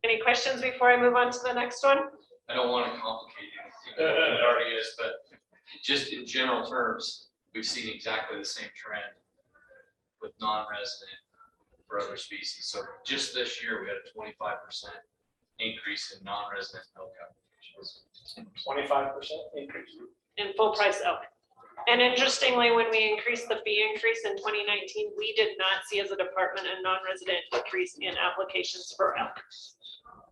Any questions before I move on to the next one? I don't want to complicate anything, it already is, but just in general terms, we've seen exactly the same trend with non-resident for other species. So just this year, we had a 25% increase in non-resident elk applications. 25% increase. In full price elk. And interestingly, when we increased the fee increase in 2019, we did not see as a department a non-resident increase in applications for elk.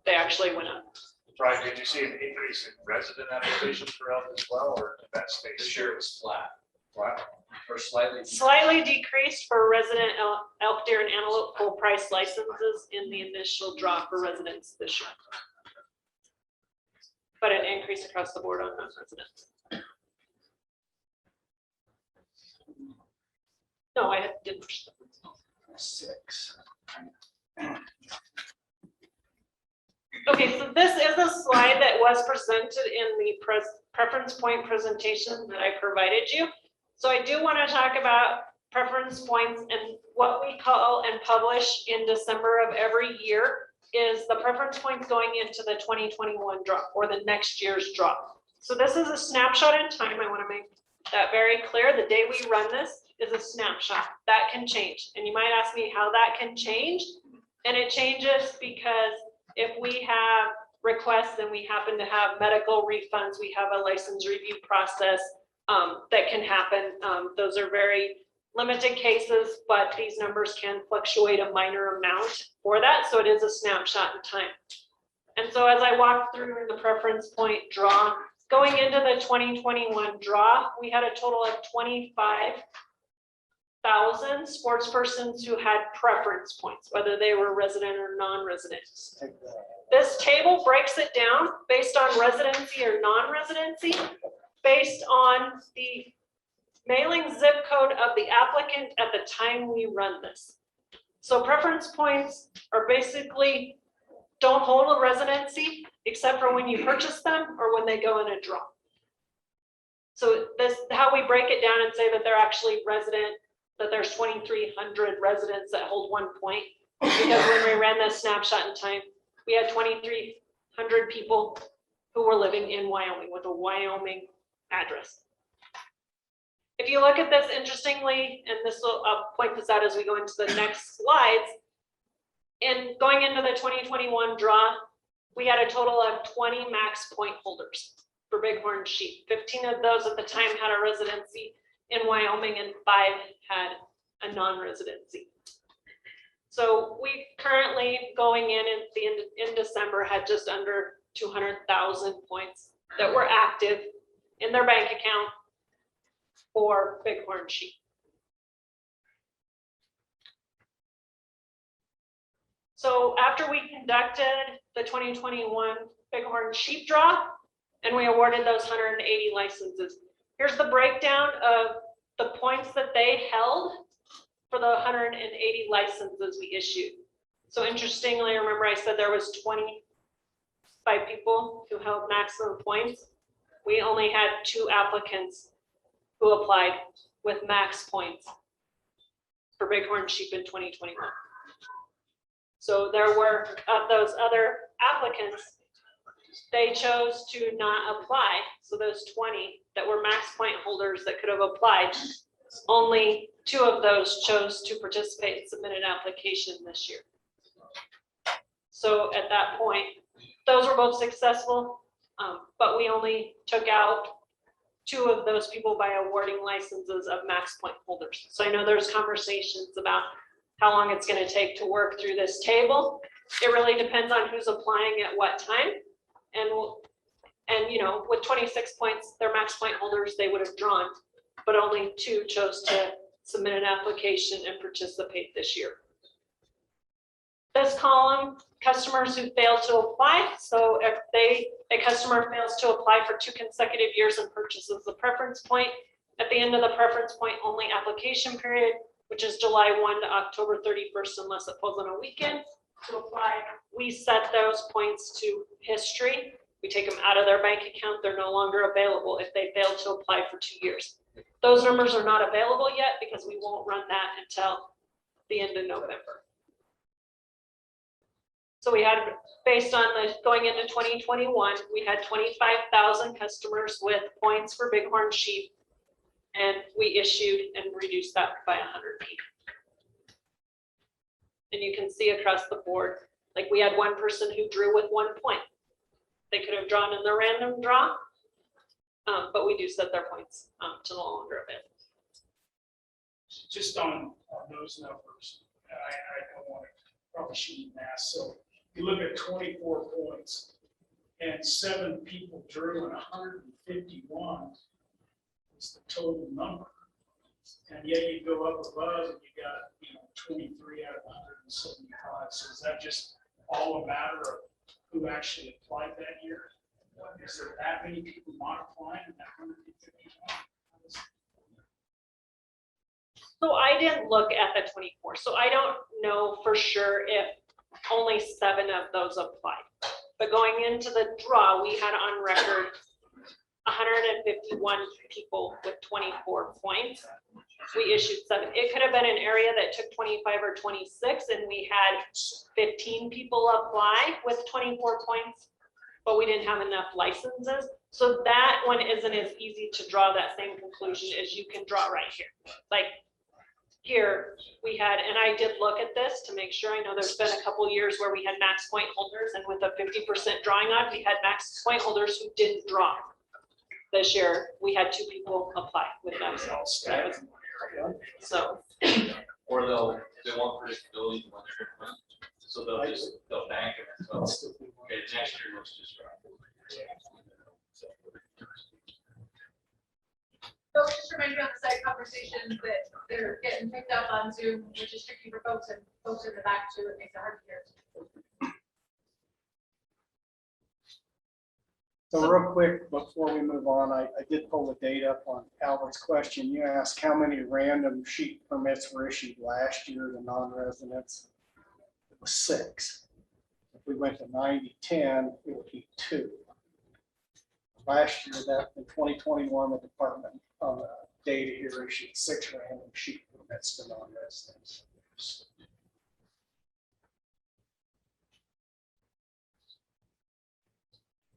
They actually went up. Brian, did you see an increase in resident applications for elk as well, or did that stay? This year it was flat. Flat? Or slightly. Slightly decreased for resident elk, deer, and antelope full price licenses in the initial draw for residents this year. But an increase across the board on non-residents. No, I didn't. 6. Okay, so this is a slide that was presented in the preference point presentation that I provided you. So I do want to talk about preference points, and what we call and publish in December of every year is the preference points going into the 2021 draw or the next year's draw. So this is a snapshot in time. I want to make that very clear. The day we run this is a snapshot. That can change. And you might ask me how that can change. And it changes because if we have requests and we happen to have medical refunds, we have a license review process that can happen. Those are very limited cases, but these numbers can fluctuate a minor amount for that. So it is a snapshot in time. And so as I walk through the preference point draw, going into the 2021 draw, we had a total of 25,000 sports persons who had preference points, whether they were resident or non-resident. This table breaks it down based on residency or non-residency, based on the mailing zip code of the applicant at the time we run this. So preference points are basically don't hold a residency except for when you purchase them or when they go in a draw. So this how we break it down and say that they're actually resident, that there's 2,300 residents that hold 1 point. Because when we ran this snapshot in time, we had 2,300 people who were living in Wyoming with a Wyoming address. If you look at this, interestingly, and this will point this out as we go into the next slides, in going into the 2021 draw, we had a total of 20 max point holders for bighorn sheep. 15 of those at the time had a residency in Wyoming and 5 had a non-residency. So we currently, going in at the end in December, had just under 200,000 points that were active in their bank account for bighorn sheep. So after we conducted the 2021 bighorn sheep draw and we awarded those 180 licenses, here's the breakdown of the points that they held for the 180 licenses we issued. So interestingly, remember I said there was 25 people who held maximum points. We only had 2 applicants who applied with max points for bighorn sheep in 2021. So there were, of those other applicants, they chose to not apply. So those 20 that were max point holders that could have applied, only 2 of those chose to participate and submit an application this year. So at that point, those were both successful, but we only took out 2 of those people by awarding licenses of max point holders. So I know there's conversations about how long it's going to take to work through this table. It really depends on who's applying at what time. And you know, with 26 points, they're max point holders, they would have drawn, but only 2 chose to submit an application and participate this year. This column, customers who fail to apply. So if a customer fails to apply for 2 consecutive years and purchases the preference point, at the end of the preference point only application period, which is July 1 to October 31st, unless it falls on a weekend, to apply, we set those points to history. We take them out of their bank account. They're no longer available if they fail to apply for 2 years. Those numbers are not available yet because we won't run that until the end of November. So we had, based on the going into 2021, we had 25,000 customers with points for bighorn sheep, and we issued and reduced that by 100 people. And you can see across the board, like we had 1 person who drew with 1 point. They could have drawn in the random draw, but we do set their points to no longer available. Just on those numbers, I don't want to probably shoot math. So you look at 24 points and 7 people drew and 151 is the total number. And yet you go up above and you got, 23 out of 175. So is that just all a matter of who actually applied that year? Is there that many people not applying in that 151? So I didn't look at the 24. So I don't know for sure if only 7 of those applied. But going into the draw, we had on record 151 people with 24 points. We issued 7. It could have been an area that took 25 or 26, and we had 15 people apply with 24 points, but we didn't have enough licenses. So that one isn't as easy to draw that same conclusion as you can draw right here. Like here we had, and I did look at this to make sure. I know there's been a couple years where we had max point holders, and with a 50% drawing odd, we had max point holders who didn't draw. This year, we had 2 people apply with them. So. Or they want predictability when they're going to, so they'll bank it until, okay, next year, let's just drop. So just remind you on the side conversations that they're getting picked up on Zoom, which is tricky for folks, and folks in the back too, it makes it hard to hear. So real quick, before we move on, I did pull the data up on Albert's question. You asked how many random sheep permits were issued last year to non-residents. It was 6. If we went to 90-10, it would be 2. Last year, that in 2021, the department on the data here issued 6 random sheep permits to non-residents.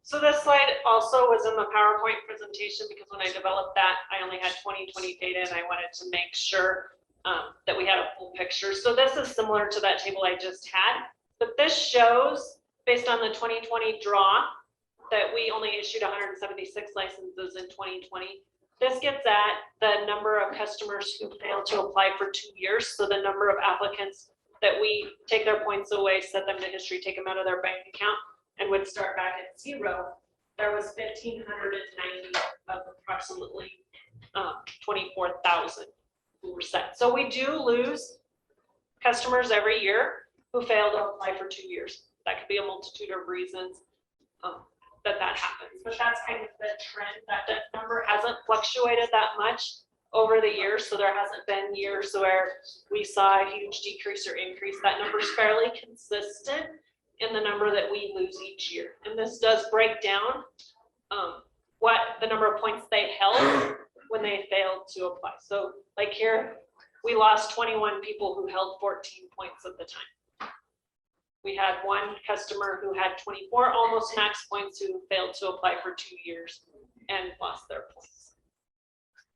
So this slide also was in the PowerPoint presentation because when I developed that, I only had 2020 data and I wanted to make sure that we had a full picture. So this is similar to that table I just had, but this shows based on the 2020 draw that we only issued 176 licenses in 2020. This gets at the number of customers who failed to apply for 2 years. So the number of applicants that we take their points away, set them to history, take them out of their bank account, and would start back at 0. There was 1,590 of approximately 24,000 who were set. So we do lose customers every year who fail to apply for 2 years. That could be a multitude of reasons that happens, but that's kind of the trend. That number hasn't fluctuated that much over the years, so there hasn't been years where we saw a huge decrease or increase. That number is fairly consistent in the number that we lose each year. And this does break down what the number of points they held when they failed to apply. So like here, we lost 21 people who held 14 points at the time. We had one customer who had 24 almost max points who failed to apply for 2 years and lost their points.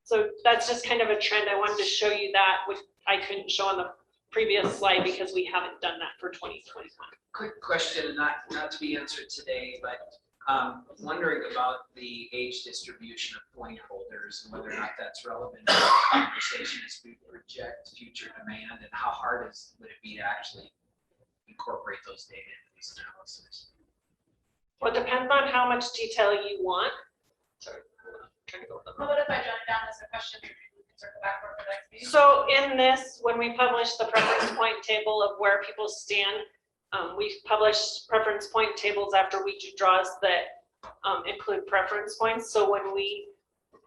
So that's just kind of a trend. I wanted to show you that, which I couldn't show on the previous slide because we haven't done that for 2021. Quick question, not to be answered today, but wondering about the age distribution of point holders and whether or not that's relevant to the conversation as we project future demand, and how hard would it be to actually incorporate those data into these analyses? Well, it depends on how much detail you want. Sorry, trying to go with the. How about if I jot down as a question, we can circle back for the next meeting? So in this, when we publish the preference point table of where people stand, we publish preference point tables after we do draws that include preference points. So when we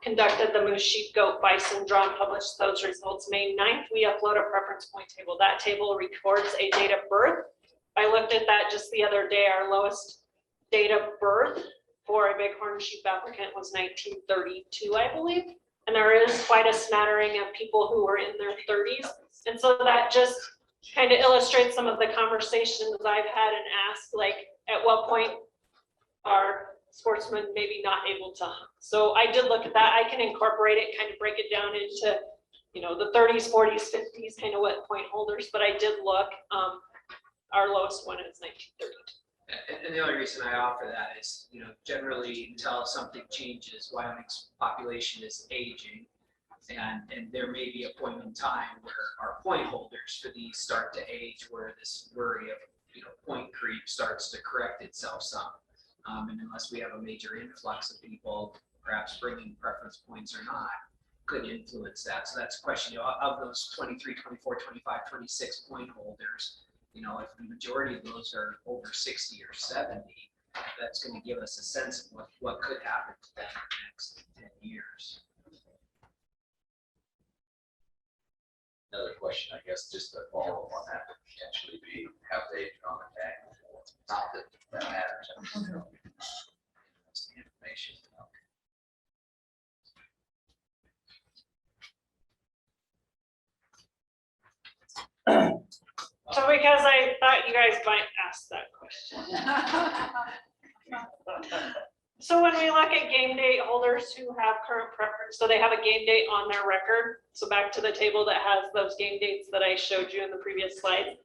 conducted the moose, sheep, goat, bison draw and published those results May 9th, we upload a preference point table. That table records a date of birth. I looked at that just the other day. Our lowest date of birth for a bighorn sheep applicant was 1932, I believe. And there is quite a smattering of people who were in their 30s. And so that just kind of illustrates some of the conversations I've had and asked, like, at what point are sportsmen maybe not able to hunt? So I did look at that. I can incorporate it, kind of break it down into, you know, the 30s, 40s, 50s, kind of what point holders, but I did look. Our lowest one is 1932. And the only reason I offer that is, you know, generally until something changes, Wyoming's population is aging. And there may be a point in time where our point holders for these start to age, where this worry of, you know, point creep starts to correct itself some. And unless we have a major influx of people, perhaps bringing preference points or not, could influence that. So that's a question, you know, of those 23, 24, 25, 26 point holders, you know, if the majority of those are over 60 or 70, that's going to give us a sense of what could happen to them in the next 10 years. Another question, I guess, just to follow up on that, would potentially be, have they drawn a tag? Not that that matters. That's the information. So because I thought you guys might ask that question. So when we look at game date holders who have current preference, so they have a game date on their record. So back to the table that has those game dates that I showed you in the previous slide,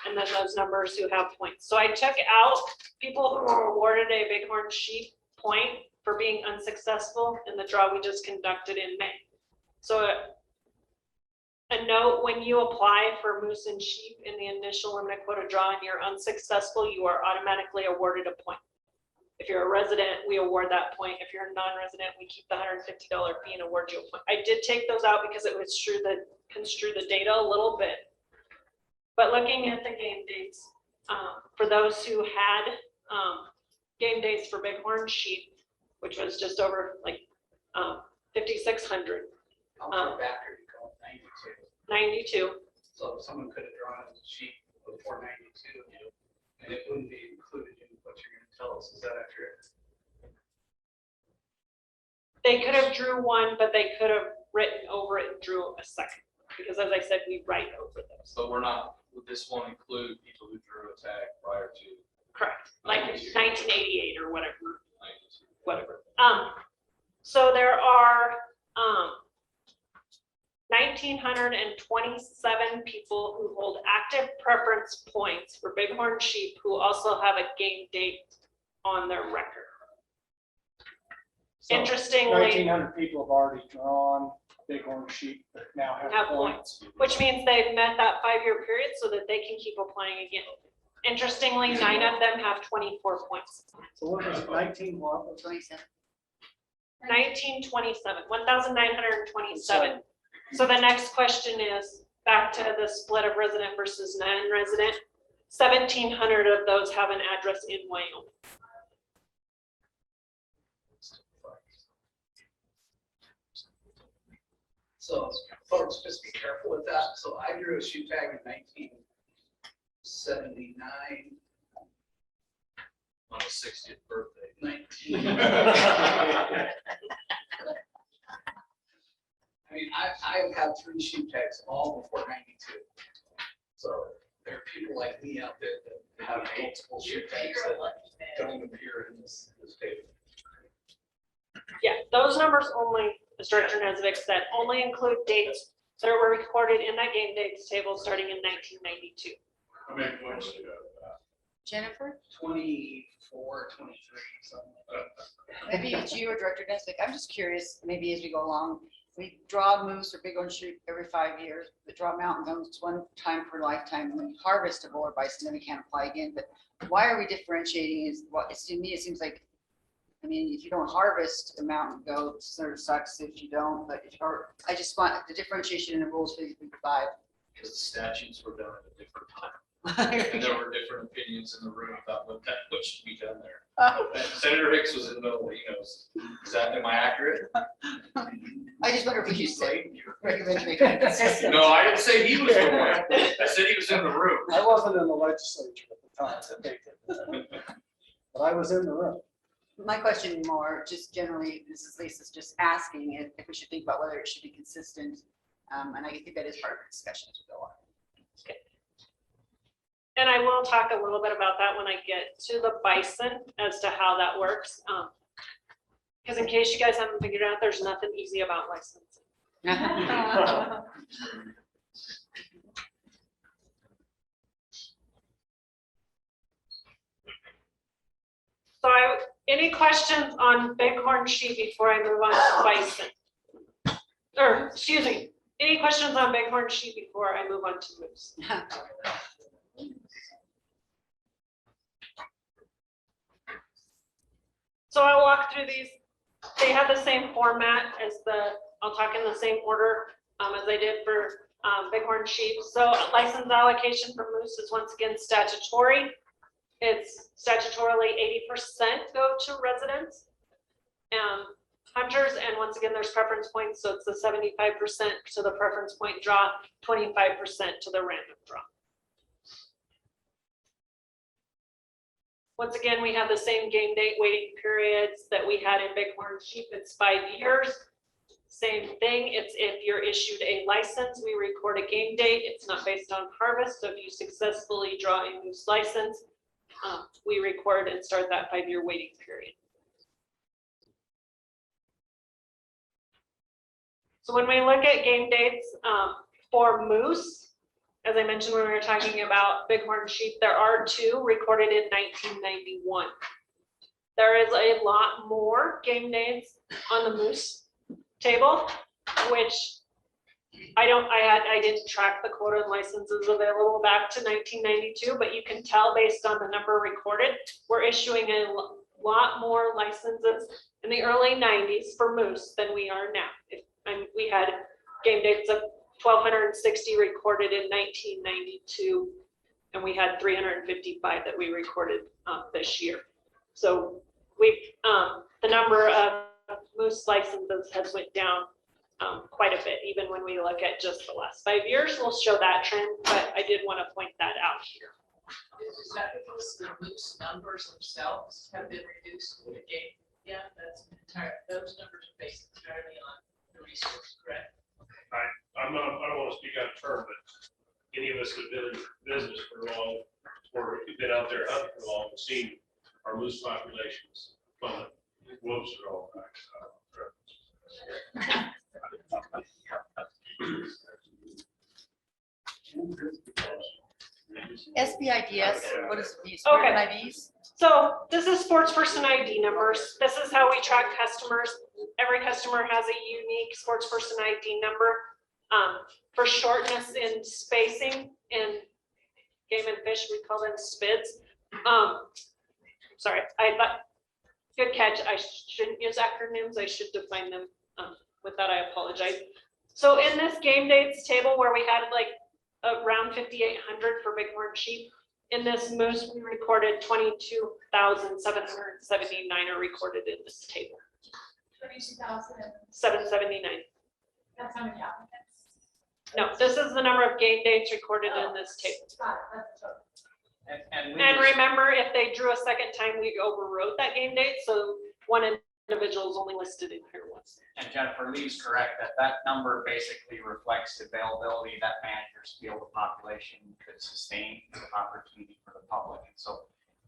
and then those numbers who have points. So I took out people who were awarded a bighorn sheep point for being unsuccessful in the draw we just conducted in May. So a note, when you apply for moose and sheep in the initial limited quota draw and you're unsuccessful, you are automatically awarded a point. If you're a resident, we award that point. If you're a non-resident, we keep the $150 fee and award you a point. I did take those out because it was true that construe the data a little bit. But looking at the game dates, for those who had game dates for bighorn sheep, which was just over like 5,600. How far back are you going? 92. So someone could have drawn a sheep before 92, and it wouldn't be included in what you're going to tell us. Is that accurate? They could have drew one, but they could have written over it and drew a second. Because as I said, we write over those. But we're not, this won't include people who drew a tag prior to. Correct, like 1988 or whatever. So there are 1,927 people who hold active preference points for bighorn sheep who also have a game date on their record. So Interestingly, 1,900 people have already drawn bighorn sheep that now have points. which means they've met that 5-year period so that they can keep applying again. Interestingly, 9 of them have 24 points. So what was it, 19 what? 27. 1927, 1,927. So the next question is back to the split of resident versus non-resident. 1,700 of those have an address in Wyoming. So folks, just be careful with that. So I drew a shoe tag in 1979. On his 60th birthday. 19. I mean, I've had 3 shoe tags all before 92. So there are people like me out there that have multiple shoot tags that don't appear in this table. Yeah, those numbers only, as Director Nesbitt said, only include dates that were recorded in that game dates table starting in 1992. How many points do you have? Jennifer, 24, 23, something like that. maybe it's you or Director Nesbitt. I'm just curious, maybe as we go along, we draw moose or bighorn sheep every 5 years, but draw mountain goats one time per lifetime, and when you harvest a bull or bison, then we can't apply again. But why are we differentiating? Is what it's to me, it seems like, I mean, if you don't harvest a mountain goat, it sort of sucks if you don't, but or I just want the differentiation in the rules for these big five. Because the statutes were done at a different time. And there were different opinions in the room about what should be done there. And Senator Hicks was in the middle, he knows. Am I accurate? I just wonder if you say, recommend to make it consistent. No, I didn't say he was the one. I said he was in the room. I wasn't in the legislature at the time that they did, but I was in the room. My question more, just generally, this is Lisa's just asking if we should think about whether it should be consistent. And I think that is part of the discussion as we go on. Okay. And I will talk a little bit about that when I get to the bison as to how that works. Because in case you guys haven't figured out, there's nothing easy about licensing. So any questions on bighorn sheep before I move on to bison? Or, excuse me, any questions on bighorn sheep before I move on to moose? So I'll walk through these. They have the same format as I'll talk in the same order as I did for bighorn sheep. So license allocation for moose is once again statutory. It's statutorily 80% go to residents and hunters. And once again, there's preference points. So it's the 75% to the preference point draw, 25% to the random draw. Once again, we have the same game date waiting periods that we had in bighorn sheep. It's 5 years. Same thing. It's if you're issued a license, we record a game date. It's not based on harvest. So if you successfully draw a moose license, we record and start that 5-year waiting period. So when we look at game dates for moose, as I mentioned when we were talking about bighorn sheep, there are 2 recorded in 1991. There is a lot more game dates on the moose table, which I didn't track the quota and licenses available back to 1992, but you can tell based on the number recorded, we're issuing a lot more licenses in the early 90s for moose than we are now. We had game dates of 1,260 recorded in 1992, and we had 355 that we recorded this year. So the number of moose licenses has went down quite a bit, even when we look at just the last 5 years. We'll show that trend, but I did want to point that out here. Is that because the moose numbers themselves have been reduced with the game? Yeah, that's those numbers are based entirely on the resource, correct? I don't want to speak out of turn, but any of us that have been in business for long, or we've been out there hunting for long, have seen our moose populations plummet. Wolves are all back. SBIDS, what is these? Okay. IDs? So this is sports person ID numbers. This is how we track customers. Every customer has a unique sports person ID number. For shortness in spacing in game and fish, we call them SPIDs. Sorry, I thought, good catch. I shouldn't use acronyms. I should define them. With that, I apologize. So in this game dates table where we had like around 5,800 for bighorn sheep, in this moose, we recorded 22,779 are recorded in this table. 22,779. That's how many applicants? No, this is the number of game dates recorded in this table. And remember, if they drew a second time, we overrode that game date. So one and individuals only listed in here once. And Jennifer Lee's correct that that number basically reflects the availability that managers feel the population could sustain the opportunity for the public. And so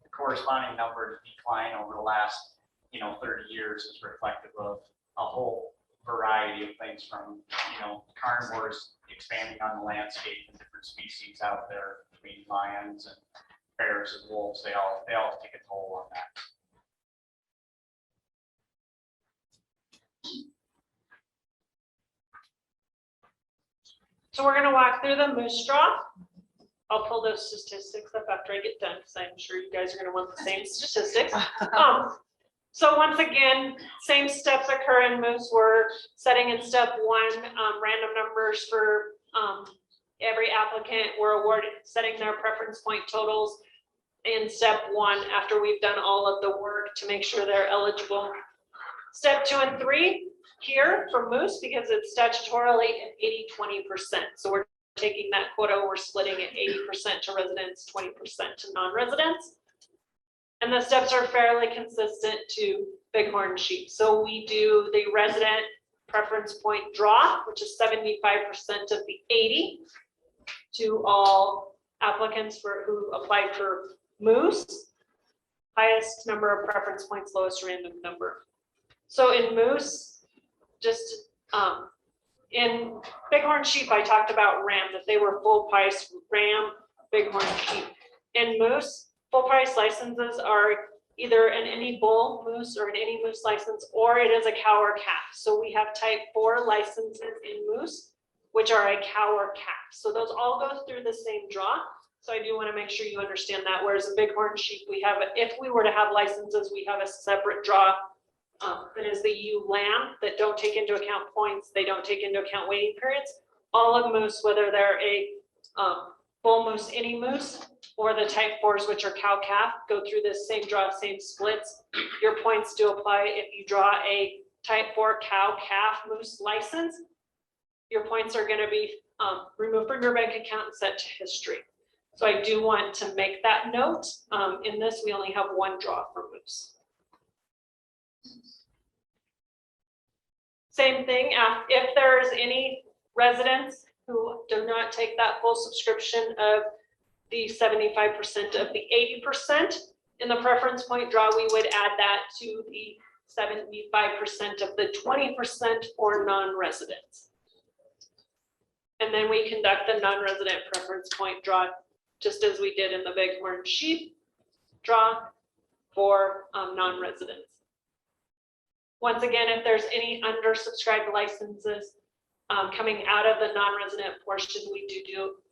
the corresponding number decline over the last, 30 years is reflective of a whole variety of things from, carnivores expanding on the landscape and different species out there between lions and bears and wolves. They all take a toll on that. So we're gonna walk through the moose draw. I'll pull those statistics up after I get done, because I'm sure you guys are gonna want the same statistics. So once again, same steps occur in moose. We're setting in step one, random numbers for every applicant. We're setting their preference point totals in step one after we've done all of the work to make sure they're eligible. Step 2 and 3 here for moose, because it's statutorily an 80-20%. So we're taking that quota, we're splitting it 80% to residents, 20% to non-residents. And the steps are fairly consistent to bighorn sheep. So we do the resident preference point draw, which is 75% of the 80 to all applicants who applied for moose. Highest number of preference points, lowest random number. So in moose, just in bighorn sheep, I talked about ram, that they were full price ram, bighorn sheep. In moose, full price licenses are either an any bull moose or an any moose license, or it is a cow or calf. So we have type 4 licenses in moose, which are a cow or calf. So those all go through the same draw. So I do want to make sure you understand that. Whereas a bighorn sheep, we have, if we were to have licenses, we have a separate draw. That is the ewe lamb that don't take into account points. They don't take into account waiting periods. All of moose, whether they're a bull moose, any moose, or the type 4s, which are cow calf, go through this same draw, same splits. Your points do apply if you draw a type 4 cow calf moose license. Your points are going to be removed from your bank account and set to history. So I do want to make that note. In this, we only have one draw for moose. Same thing, if there's any residents who do not take that full subscription of the 75% of the 80% in the preference point draw, we would add that to the 75% of the 20% for non-residents. And then we conduct the non-resident preference point draw, just as we did in the bighorn sheep draw for non-residents. Once again, if there's any undersubscribed licenses coming out of the non-resident portion,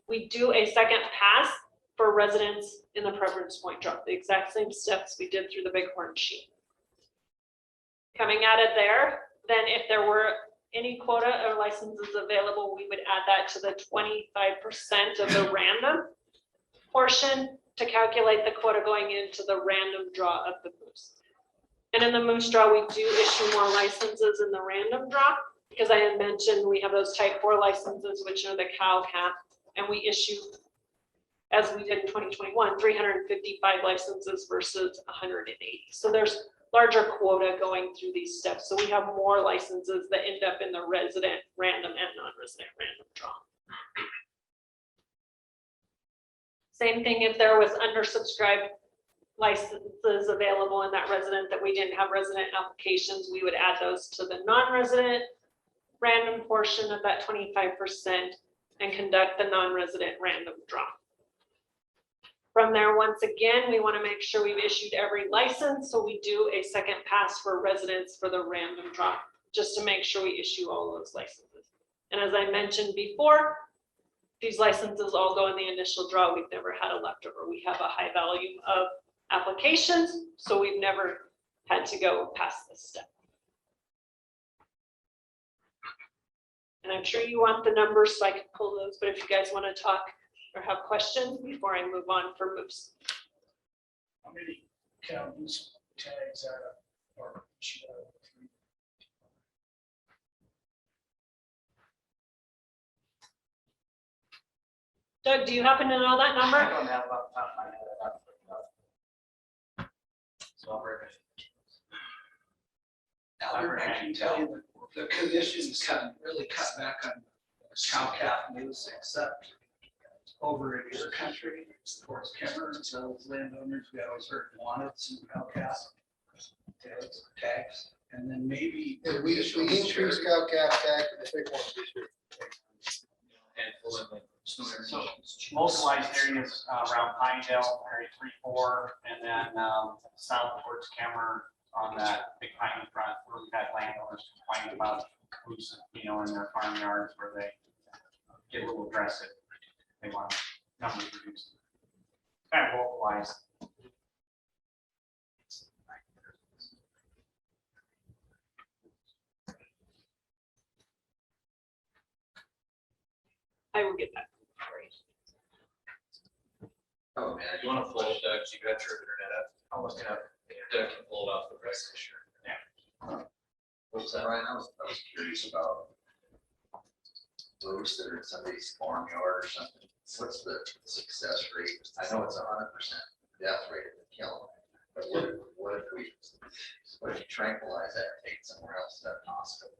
we do a second pass for residents in the preference point draw, the exact same steps we did through the bighorn sheep. Coming out of there, then if there were any quota or licenses available, we would add that to the 25% of the random portion to calculate the quota going into the random draw of the moose. And in the moose draw, we do issue more licenses in the random draw, because I had mentioned we have those type 4 licenses, which are the cow calf, and we issue, as we did in 2021, 355 licenses versus 180. So there's larger quota going through these steps. So we have more licenses that end up in the resident, random, and non-resident random draw. Same thing if there was undersubscribed licenses available in that resident that we didn't have resident applications, we would add those to the non-resident random portion of that 25% and conduct the non-resident random draw. From there, once again, we want to make sure we've issued every license, so we do a second pass for residents for the random draw, just to make sure we issue all those licenses. And as I mentioned before, these licenses all go in the initial draw. We've never had a leftover. We have a high volume of applications, so we've never had to go past this step. And I'm sure you want the numbers so I can pull those, but if you guys want to talk or have questions before I move on for moose. How many counties tags are issued out of 3? Doug, do you happen to know that number? I don't have off the top of my head. So I'll bring it. I can tell you that the commission's really cut back on cow-calf moose, except over in your country, towards Cameron, so as landowners, we always heard wanted some cow-calf tags, and then maybe. And we increased cow-calf tag to the big ones this year. Handful of like snow areas. So localized areas around Pinedale, area 3-4, and then south towards Cameron on that big pine in front, where we've had landowners complaining about moose, you know, in their farm yards where they get a little aggressive. They want numbers reduced. Kind of localized. I will get that. Oh, man. You want to pull it, Doug? You got your internet up? I'll look it up. Doug can pull it off the rest of the year. Yeah. What's that, Ryan? I was curious about those that are in somebody's farmyard or something. What's the success rate? I know it's 100% death rate of the killing, but what if you tranquilize that and take it somewhere else, is that possible?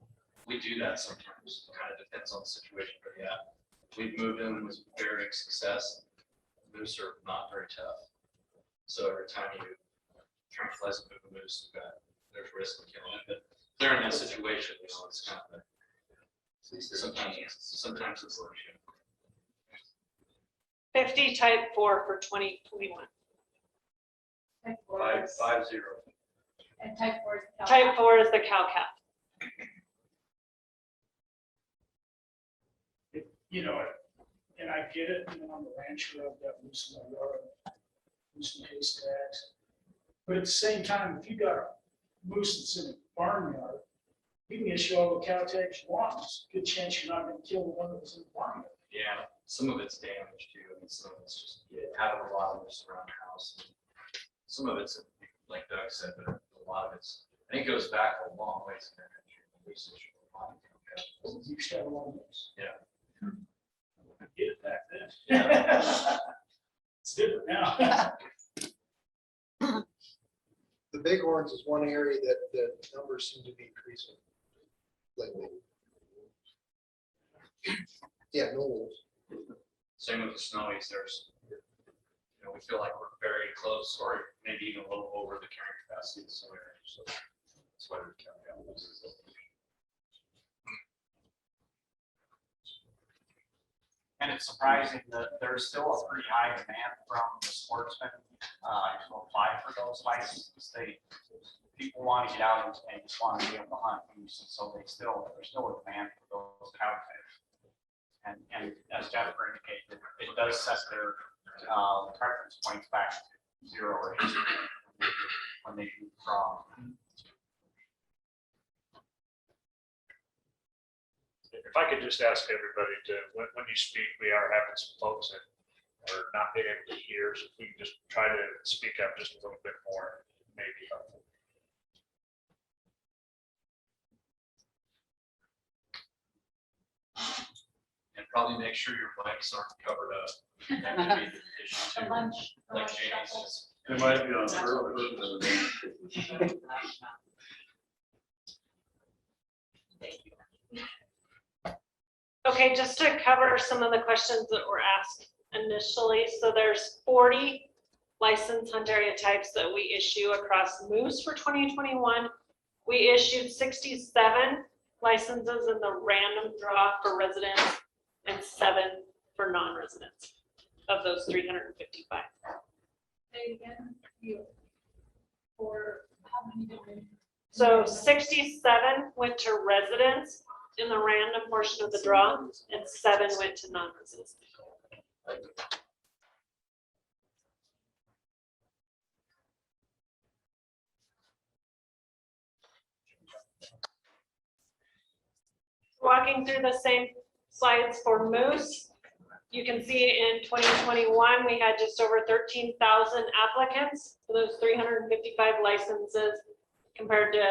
We do that sometimes. It kind of depends on the situation, but yeah, we've moved in with varying success. Moose are not very tough. So every time you tranquilize a moose, there's risk of killing it. But they're in that situation, you know, it's kind of sometimes it's worse. 50 type 4 for 2021. 550. And type 4 is. Type 4 is the cow calf. You know, and I get it, you know, I'm a rancher, I've got moose in my yard, moose and case tags. But at the same time, if you got a moose that's in a barnyard, you can issue all the cow tags you want. There's a good chance you're not gonna kill the one that was in the barnyard. Yeah, some of it's damaged too. I mean, some of it's just having a lot of this around the house. Some of it's, like Doug said, but a lot of it's, I think it goes back a long ways in their country. You should have a lot of those. Yeah. I get it back then. It's different now. The bighorns is one area that the numbers seem to be increasing lately. Yeah, no wolves. Same with the snowies, there's, you know, we feel like we're very close, or maybe even a little over the carrying capacity of the snow area, so that's why we're counting out those. And it's surprising that there's still a pretty high demand from the sportsmen to apply for those licenses. People want to get out and just want to be able to hunt moose, and so there's still a demand for those cow tags. And as Jennifer indicated, it does set their preference points back to 0 or 8 when they move from. If I could just ask everybody to, when you speak, we are having some folks that are not being able to hear, so if we can just try to speak up just a little bit more, maybe helpful. And probably make sure your mics aren't covered up. That could be the issue too. Like Jamie says. It might be on purpose. Okay, just to cover some of the questions that were asked initially. So there's 40 licensed hunt area types that we issue across moose for 2021. We issued 67 licenses in the random draw for residents and 7 for non-residents of those 355. Say again, for how many different? So 67 went to residents in the random portion of the draw, and 7 went to non-residents. Walking through the same slides for moose, you can see in 2021, we had just over 13,000 applicants for those 355 licenses compared to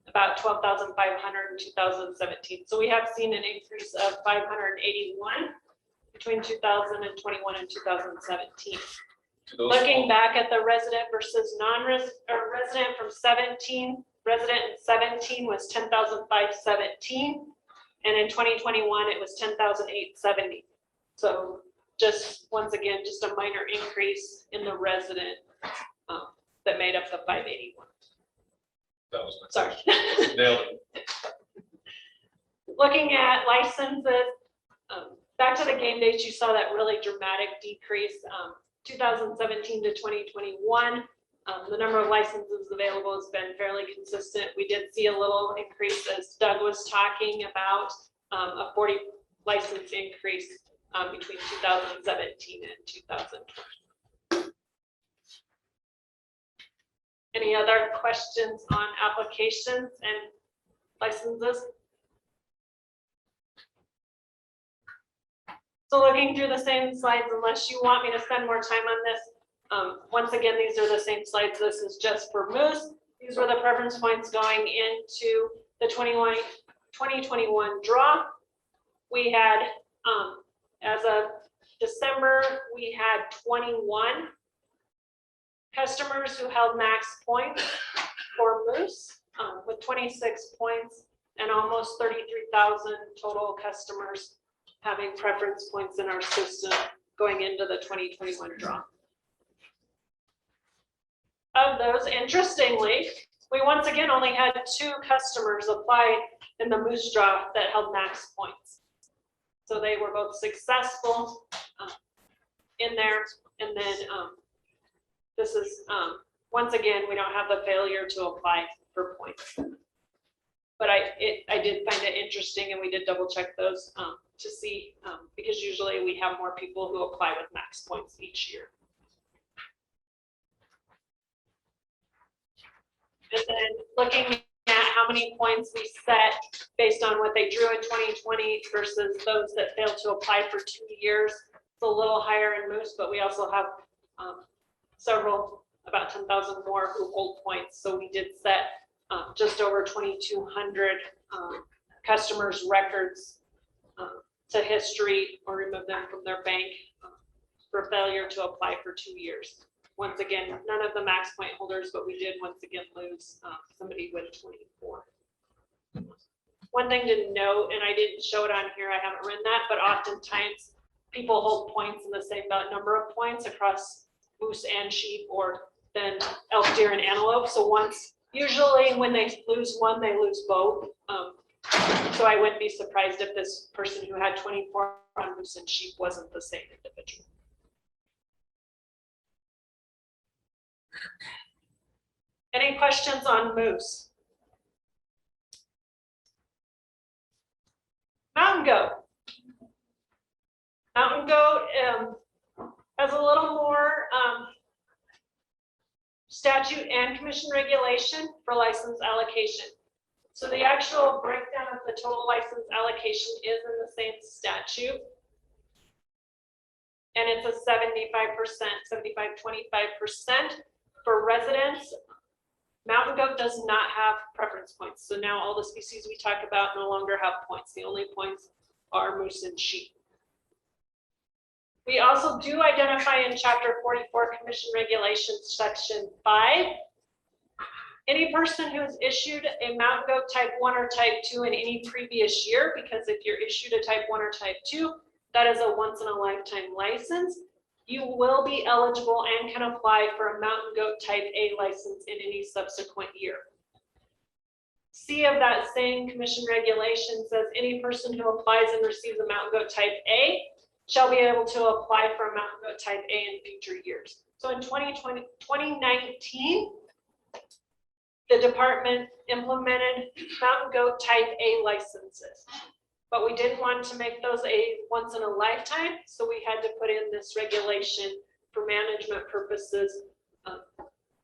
about 12,500 in 2017. So we have seen an increase of 581 between 2021 and 2017. Looking back at the resident versus non-resident, or resident from 17 Resident in 17 was 10,517. And in 2021, it was 10,870. So just, once again, just a minor increase in the resident that made up the 581. That was my Sorry. question. Nailed it. Looking at licenses, back to the game dates, you saw that really dramatic decrease, 2017 to 2021. The number of licenses available has been fairly consistent. We did see a little increase, as Doug was talking about, a 40 license increase between 2017 and 2020. Any other questions on applications and licenses? So looking through the same slides, unless you want me to spend more time on this, once again, these are the same slides. This is just for moose. These were the preference points going into the 2021 draw. We had, as of December, we had 21 customers who held max points for moose, with 26 points and almost 33,000 total customers having preference points in our system going into the 2021 draw. Of those, interestingly, we once again only had 2 customers apply in the moose draw that held max points. So they were both successful in there. And then this is, once again, we don't have the failure to apply for points. But I did find it interesting, and we did double check those to see, because usually we have more people who apply with max points each year. And then looking at how many points we set based on what they drew in 2020 versus those that failed to apply for 2 years. It's a little higher in moose, but we also have several, about 10,000 more who hold points. So we did set just over 2,200 customers' records to history or remove them from their bank for failure to apply for 2 years. Once again, none of the max point holders, but we did once again lose somebody with 24. One thing to note, and I didn't show it on here, I haven't written that, but oftentimes people hold points in the same number of points across moose and sheep, or then elk, deer, and antelope. So usually when they lose one, they lose both. So I wouldn't be surprised if this person who had 24 on moose and sheep wasn't the same individual. Any questions on moose? Mountain goat. Mountain goat has a little more statute and commission regulation for license allocation. So the actual breakdown of the total license allocation is in the same statute. And it's a 75%, 25% for residents. Mountain goat does not have preference points. So now all the species we talk about no longer have points. The only points are moose and sheep. We also do identify in Chapter 44 Commission Regulations, Section 5, any person who has issued a mountain goat type 1 or type 2 in any previous year, because if you're issued a type 1 or type 2, that is a once in a lifetime license. You will be eligible and can apply for a mountain goat type A license in any subsequent year. C of that same commission regulation says any person who applies and receives a mountain goat type A shall be able to apply for a mountain goat type A in future years. So in 2019, the department implemented mountain goat type A licenses. But we didn't want to make those a once in a lifetime, so we had to put in this regulation for management purposes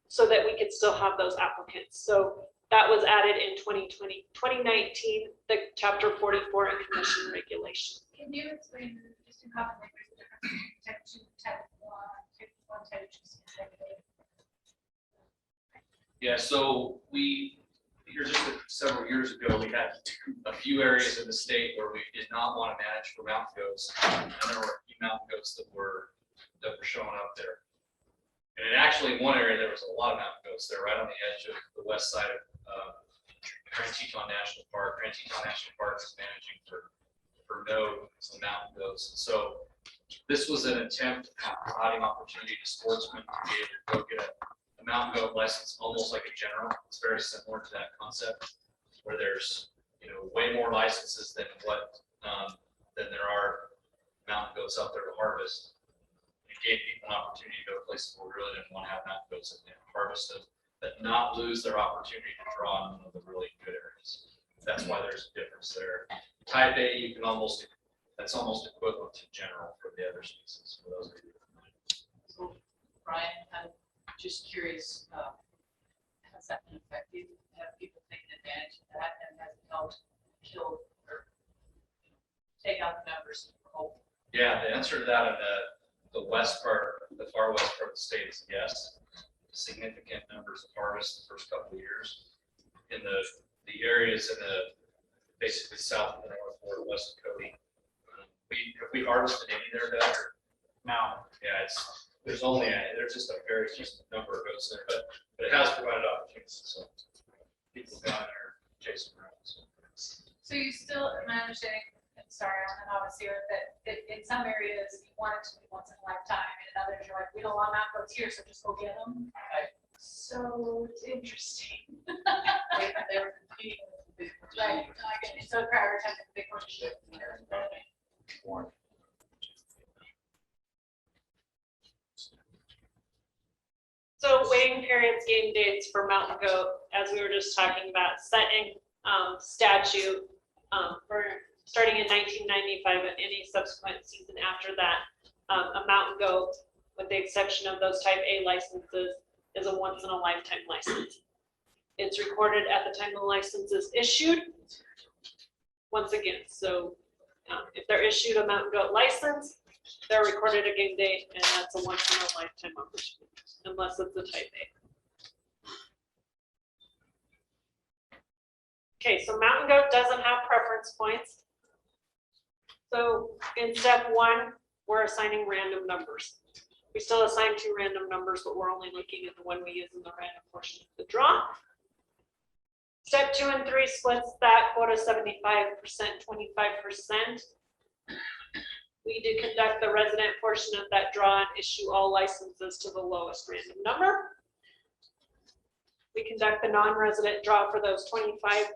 so that we could still have those applicants. So that was added in 2019, the Chapter 44 and Commission regulation. Can you explain just in common language the difference between type 2, type 1, type 1, type 2, type 8? Yeah, so here just several years ago, we had a few areas in the state where we did not want to manage for mountain goats. And there were a few mountain goats that were showing up there. And actually in one area, there was a lot of mountain goats there right on the edge of the west side of Grand Teton National Park. Grand Teton National Park is managing for no mountain goats. So this was an attempt at providing opportunity to sportsmen to be able to go get a mountain goat license, almost like a general. It's very similar to that concept, where there's, way more licenses than than there are mountain goats out there to harvest. It gave people an opportunity to go to places where we really didn't want to have mountain goats and harvest them, but not lose their opportunity to draw in one of the really good areas. That's why there's a difference there. Type A, that's almost equivalent to general for the other species. For those of you. So, Brian, I'm just curious, has that been effective? Have people taken advantage of that, and has it helped kill or take out the numbers of coal? Yeah, the answer to that in the west part, the far west part of the state is yes. Significant numbers of harvest the first couple of years. In the areas in the basically south of the North Fork, west of Cody, have we harvested any there, Doug? No. Yeah, there's just a very few number of goats there, but it has provided opportunities. So people down there chasing around. So you still, my understanding, I'm sorry, I'm an novice here, that in some areas you want it to be once in a lifetime, and in others you're like, we don't want mountain goats here, so just go get them. So it's interesting. They were competing with the big ones. Right, I get it. So prioritizing the big ones. So waiting periods, game dates for mountain goat, as we were just talking about, setting statute for starting in 1995 and any subsequent season after that. A mountain goat, with the exception of those type A licenses, is a once in a lifetime license. It's recorded at the time the license is issued. Once again, so if they're issued a mountain goat license, they're recorded a game date, and that's a once in a lifetime opportunity, unless it's a type A. Okay, so mountain goat doesn't have preference points. So in step one, we're assigning random numbers. We still assign 2 random numbers, but we're only looking at the one we use in the random portion of the draw. Step 2 and 3 splits that quota 75%, 25%. We do conduct the resident portion of that draw and issue all licenses to the lowest random number. We conduct the non-resident draw for those 25%.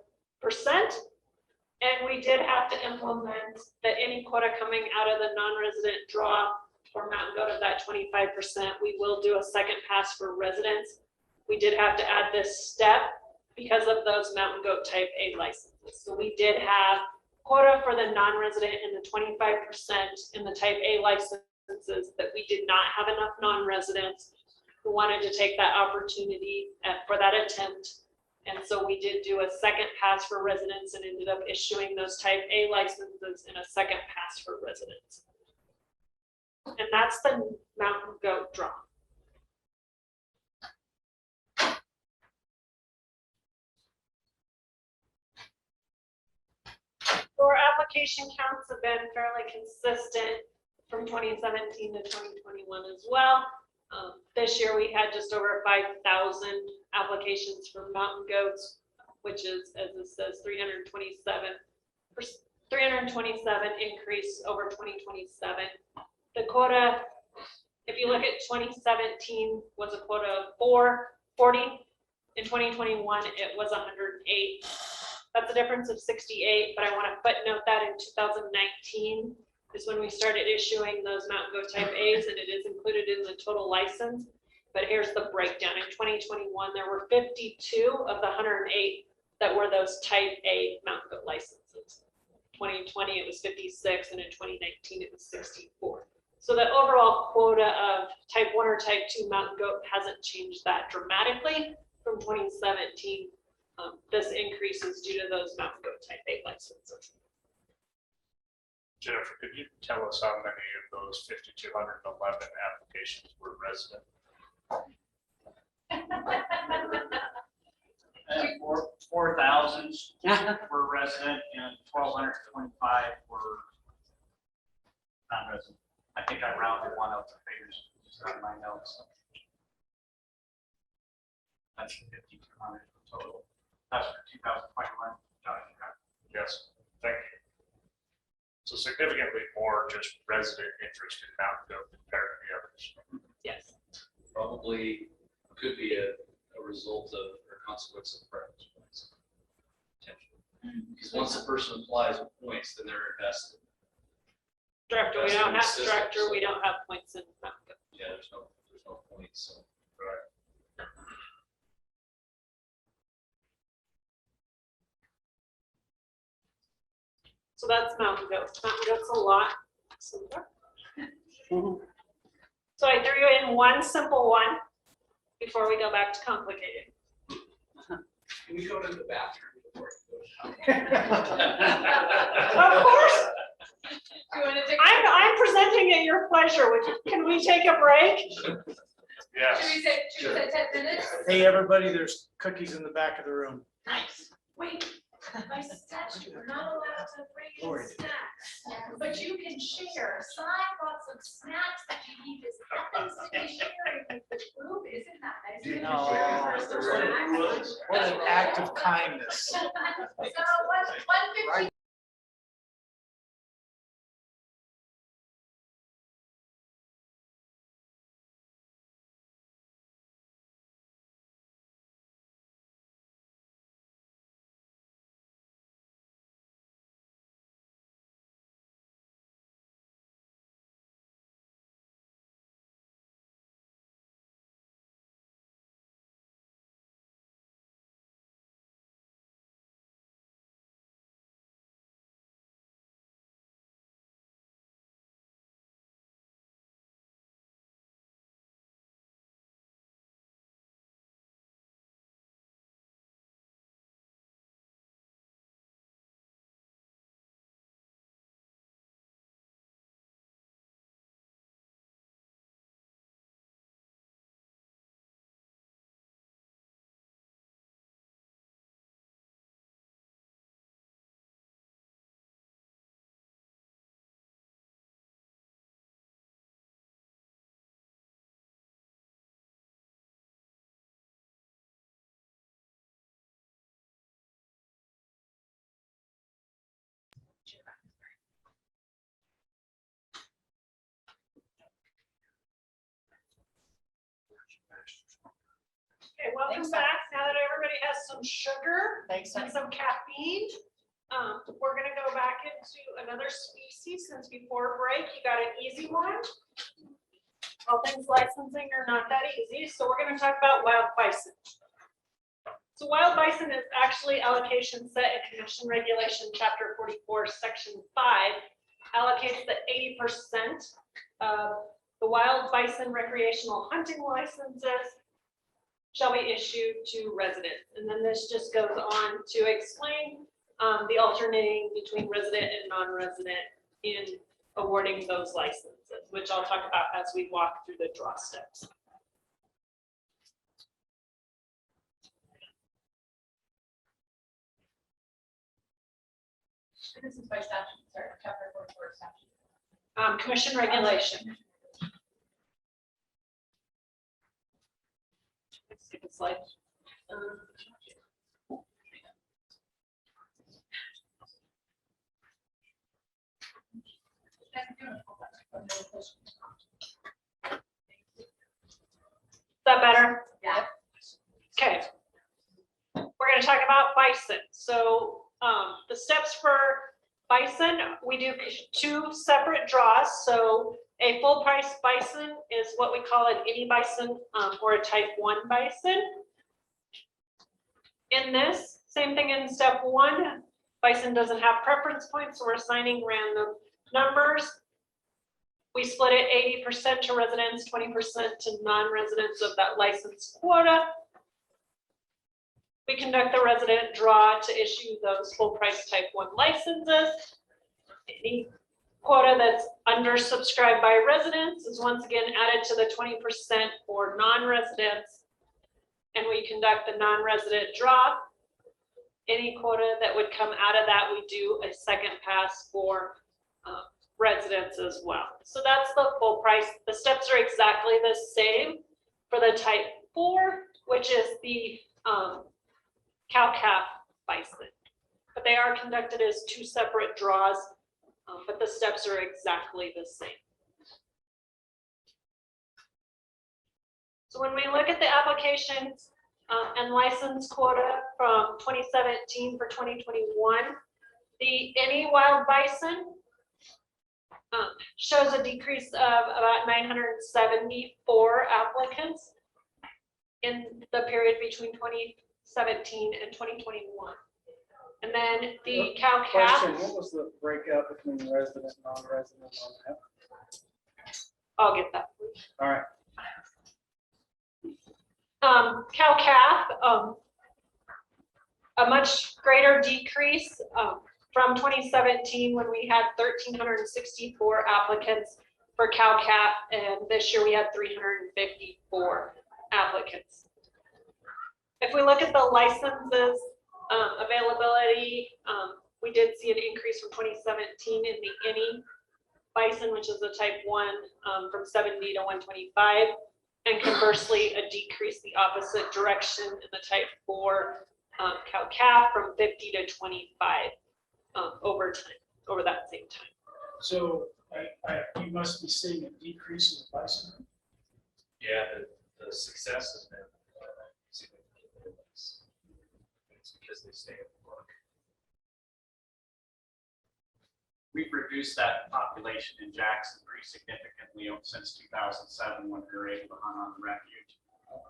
And we did have to implement that any quota coming out of the non-resident draw or mountain goat of that 25%, we will do a second pass for residents. We did have to add this step because of those mountain goat type A licenses. So we did have quota for the non-resident and the 25% in the type A licenses, that we did not have enough non-residents who wanted to take that opportunity for that attempt. And so we did do a second pass for residents and ended up issuing those type A licenses in a second pass for residents. And that's the mountain goat draw. So our application counts have been fairly consistent from 2017 to 2021 as well. This year we had just over 5,000 applications for mountain goats, which is, as it says, 327 increase over 2027. The quota, if you look at 2017, was a quota of 440. In 2021, it was 108. That's a difference of 68, but I want to footnote that in 2019 is when we started issuing those mountain goat type A's, and it is included in the total license. But here's the breakdown. In 2021, there were 52 of the 108 that were those type A mountain goat licenses. 2020, it was 56, and in 2019, it was 64. So the overall quota of type 1 or type 2 mountain goat hasn't changed that dramatically from 2017. This increase is due to those mountain goat type A licenses. Jennifer, could you tell us how many of those 5,211 applications were resident? 4,000 were resident and 1,225 were non-resident. I think I rounded one of the figures on my notes. That's 5,200 total. That's for 2021. Yes, thank you. So significantly more just resident interest in Mountain Goat compared to the others. Yes. Probably could be a result of or consequence of preference points. Because once a person applies with points, then they're invested. Director, we don't have, director, we don't have points in Mountain Goat. Yeah, there's no points, so. Right. So that's Mountain Goat. Mountain Goat's a lot simpler. So I threw you in one simple one before we go back to complicated. Can we go to the bathroom before? Of course, You want to take? I'm presenting at your pleasure. Can we take a break? Yes. Should we say 10 minutes? Hey, everybody, there's cookies in the back of the room. Nice. Wait, by statute, we're not allowed to bring Lord. in snacks, but you can share. So I brought some snacks that you need this happens to be sharing with the group. Isn't that nice? You can share your snacks. What an act of kindness. So 150. Okay, welcome back. Now that everybody has some sugar and some caffeine, we're gonna go back into another species since before break, you got an easy one. All things licensing are not that easy, so we're gonna talk about wild bison. So wild bison is actually allocation set in Commission Regulation, Chapter 44, Section 5, allocates the 80% of the wild bison recreational hunting licenses shall be issued to residents. And then this just goes on to explain the alternating between resident and non-resident in awarding those licenses, which I'll talk about as we walk through the draw steps. This is by statute, sorry, chapter 44 statute. Commission regulation. Let's skip a slide. Is that better? Yeah. Okay. We're going to talk about bison. So the steps for bison, we do 2 separate draws. So a full price bison is what we call an any bison or a type 1 bison. In this, same thing in step 1, bison doesn't have preference points, so we're assigning random numbers. We split it 80% to residents, 20% to non-residents of that license quota. We conduct the resident draw to issue those full price type 1 licenses. Any quota that's undersubscribed by residents is once again added to the 20% for non-residents. And we conduct the non-resident draw. Any quota that would come out of that, we do a second pass for residents as well. So that's the full price. The steps are exactly the same for the type 4, which is the cow-calf bison. But they are conducted as 2 separate draws, but the steps are exactly the same. So when we look at the applications and license quota from 2017 for 2021, the any wild bison shows a decrease of about 974 applicants in the period between 2017 and 2021. And then the cow-calf. Question, what was the breakout between resident and non-resident on that? I'll get that. All right. Cow-calf, a much greater decrease from 2017 when we had 1,364 applicants for cow-calf, and this year we had 354 applicants. If we look at the licenses availability, we did see an increase from 2017 in the any bison, which is a type 1, from 70 to 125. And conversely, a decrease the opposite direction in the type 4 cow-calf from 50 to 25 over time, over that same time. So you must be seeing a decrease in the bison. Yeah, the success has been significant. It's because they stay at work. We've reduced that population in Jackson pretty significantly since 2007 when we were able to hunt on the refuge.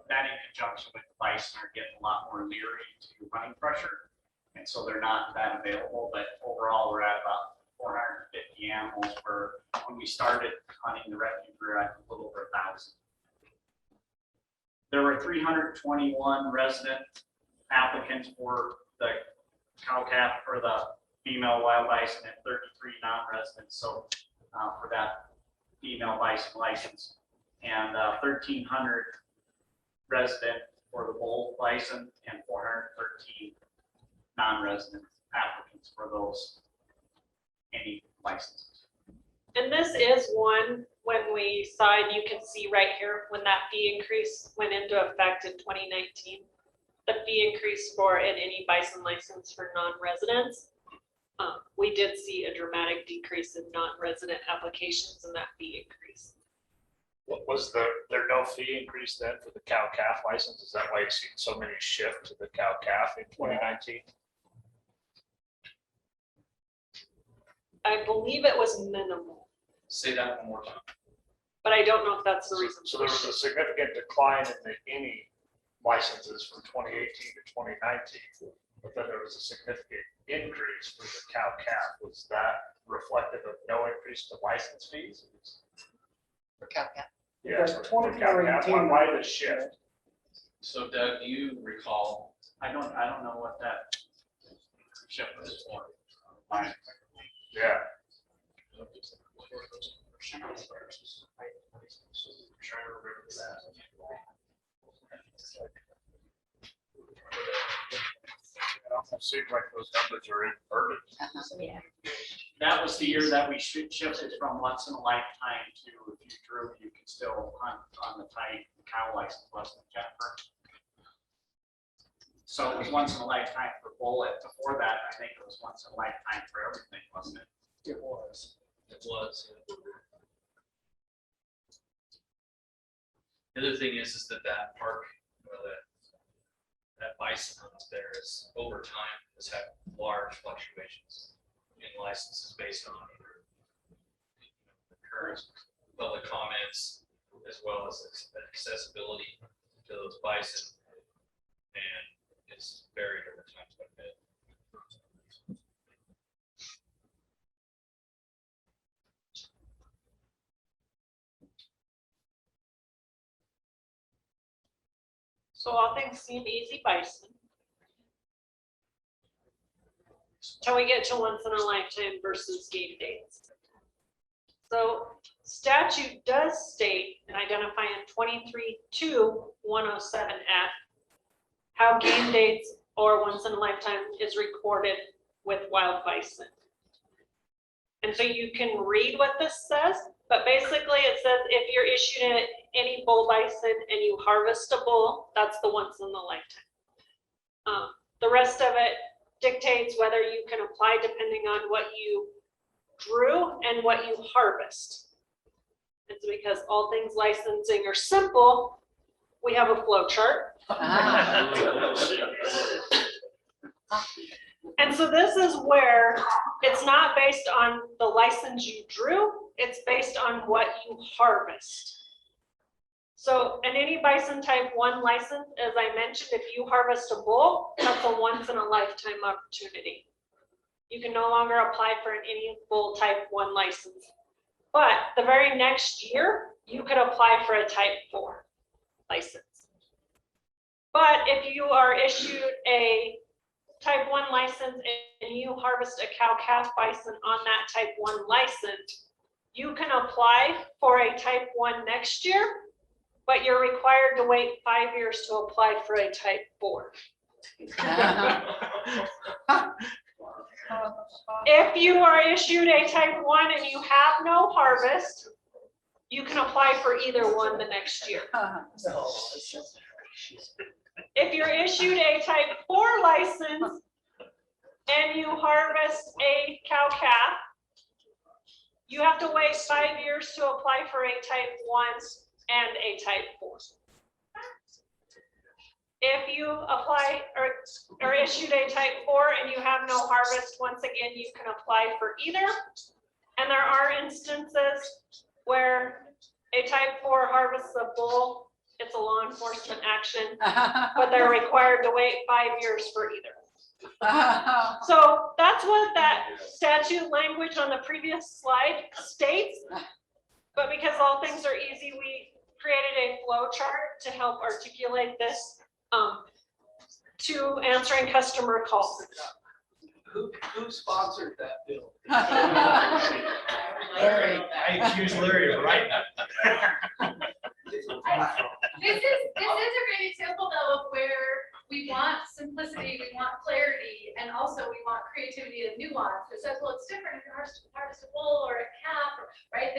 That in conjunction with the bison are getting a lot more leery to running pressure. And so they're not that available, but overall we're at about 450 animals where when we started hunting the refuge, we were at a little over 1,000. There were 321 resident applicants for the cow-calf or the female wild bison and 33 non-residents. So for that female bison license, and 1,300 resident for the bull bison and 413 non-resident applicants for those any licenses. And this is one when we signed, you can see right here when that fee increase went into effect in 2019. The fee increase for any bison license for non-residents. We did see a dramatic decrease in non-resident applications and that fee increase. Was there no fee increase then for the cow-calf license? Is that why you've seen so many shift to the cow-calf in 2019? I believe it was minimal, Say that one more time. but I don't know if that's the reason. So there was a significant decline in the any licenses from 2018 to 2019, but then there was a significant increase for the cow-calf. Was that reflective of no increase to license fees? For cow-calf. Yeah, for cow-calf. Why the shift? So Doug, do you recall? I don't know what that shift was for. Yeah. It almost seems like those numbers are inverted. Yeah. That was the year that we shifted from once in a lifetime to if you drew, you could still hunt on the type cow license, wasn't it, Jennifer? So it was once in a lifetime for bullet. Before that, I think it was once in a lifetime for everything, wasn't it? It was. It was. The other thing is that park, that bison hunt there is over time has had large fluctuations in licenses based on either the current public comments as well as accessibility to those bison, and it's varied over time quite a bit. So all things seem easy bison. Till we get to once in a lifetime versus game dates. So statute does state and identify in 23-107F how game dates or once in a lifetime is recorded with wild bison. And so you can read what this says, but basically it says if you're issued any bull bison and you harvest a bull, that's the once in a lifetime. The rest of it dictates whether you can apply depending on what you drew and what you harvest. It's because all things licensing are simple. We have a flow chart. And so this is where it's not based on the license you drew, it's based on what you harvest. So in any bison type 1 license, as I mentioned, if you harvest a bull, that's a once in a lifetime opportunity. You can no longer apply for any bull type 1 license. But the very next year, you could apply for a type 4 license. But if you are issued a type 1 license and you harvest a cow-calf bison on that type 1 license, you can apply for a type 1 next year, but you're required to wait 5 years to apply for a type 4. If you are issued a type 1 and you have no harvest, you can apply for either one the next year. If you're issued a type 4 license and you harvest a cow-calf, you have to wait 5 years to apply for a type 1 and a type 4. If you apply or issued a type 4 and you have no harvest, once again, you can apply for either. And there are instances where a type 4 harvests a bull, it's a law enforcement action, but they're required to wait 5 years for either. So that's what that statute language on the previous slide states. But because all things are easy, we created a flow chart to help articulate this to answering customer calls. Who sponsored that bill? Larry, I accuse Larry of writing that. This is a great example though of where we want simplicity, we want clarity, and also we want creativity and nuance. It says, well, it's different if you harvest a bull or a calf, right?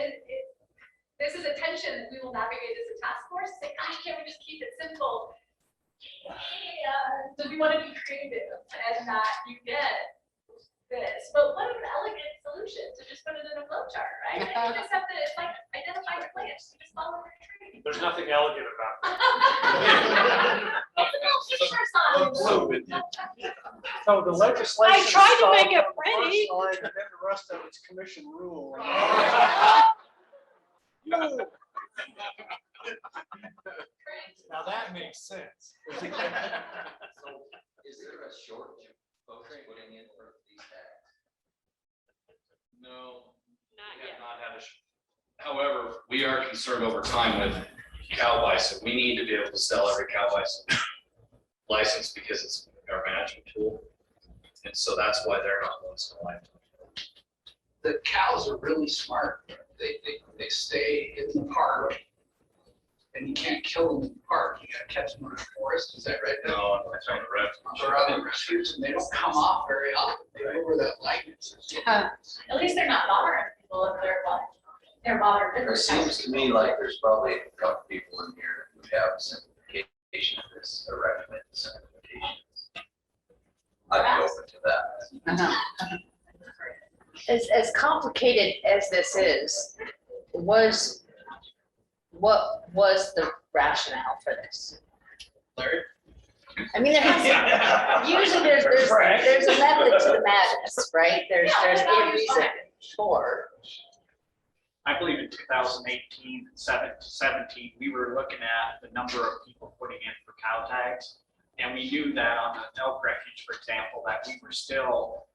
This is a tension that we will navigate as a task force. Say, gosh, can't we just keep it simple? So we want to be creative and not you get this. But what an elegant solution to just put it in a flow chart, right? And you just have to, it's like identify the plants. You just follow the tree. There's nothing elegant about it. It's a little picture sign. So the legislation. I tried to make it stopped at the pretty. first line, and then the rest of it's commission rule. Now that makes sense. So is there a shortage of folks putting in for these tags? No, Not we yet. have not had a, however, we are concerned over time with cow bison. We need to be able to sell every cow bison license because it's our management tool. And so that's why they're not once in a lifetime. The cows are really smart. They stay in the park. And you can't kill them in the park. You gotta catch them in the forest. Is that right? No, it's on the refuge. Or other refuges, and they don't come off very often. They go where that light is. At least they're not bothering people if they're bothered. There seems to me like there's probably a couple people in here who have simplification of this, or recommend simplification. I'd be open to that. As complicated as this is, what was the rationale for this? Larry? I mean, usually there's a method to the madness, right? There's a reason for. I believe in 2018, 17, we were looking at the number of people putting in for cow tags. And we knew that on the elk refuge, for example, that we were still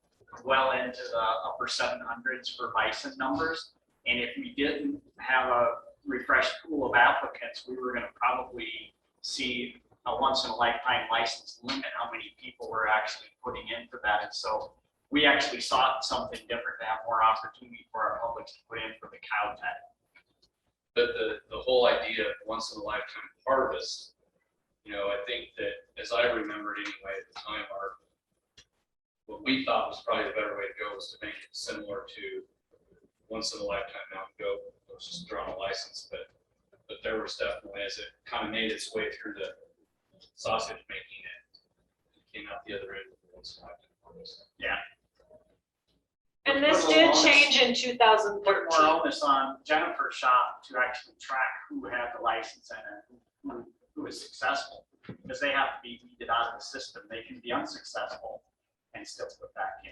well into the upper 700s for bison numbers. And if we didn't have a refreshed pool of applicants, we were going to probably see a once in a lifetime license limit how many people were actually putting in for that. And so we actually sought something different to have more opportunity for our public to put in for the cow tag. But the whole idea of once in a lifetime harvest, you know, I think that as I remembered anyway at the time, what we thought was probably the better way to go was to make it similar to once in a lifetime mountain goat. It was just drawn a license, but there was definitely, as it kind of made its way through the sausage making, it came out the other end of the so I didn't harvest. Yeah. And this did change in 2013. Put more onus on Jennifer's shop to actually track who had the license and who is successful. Because they have to be weeded out of the system. They can be unsuccessful and still put back in.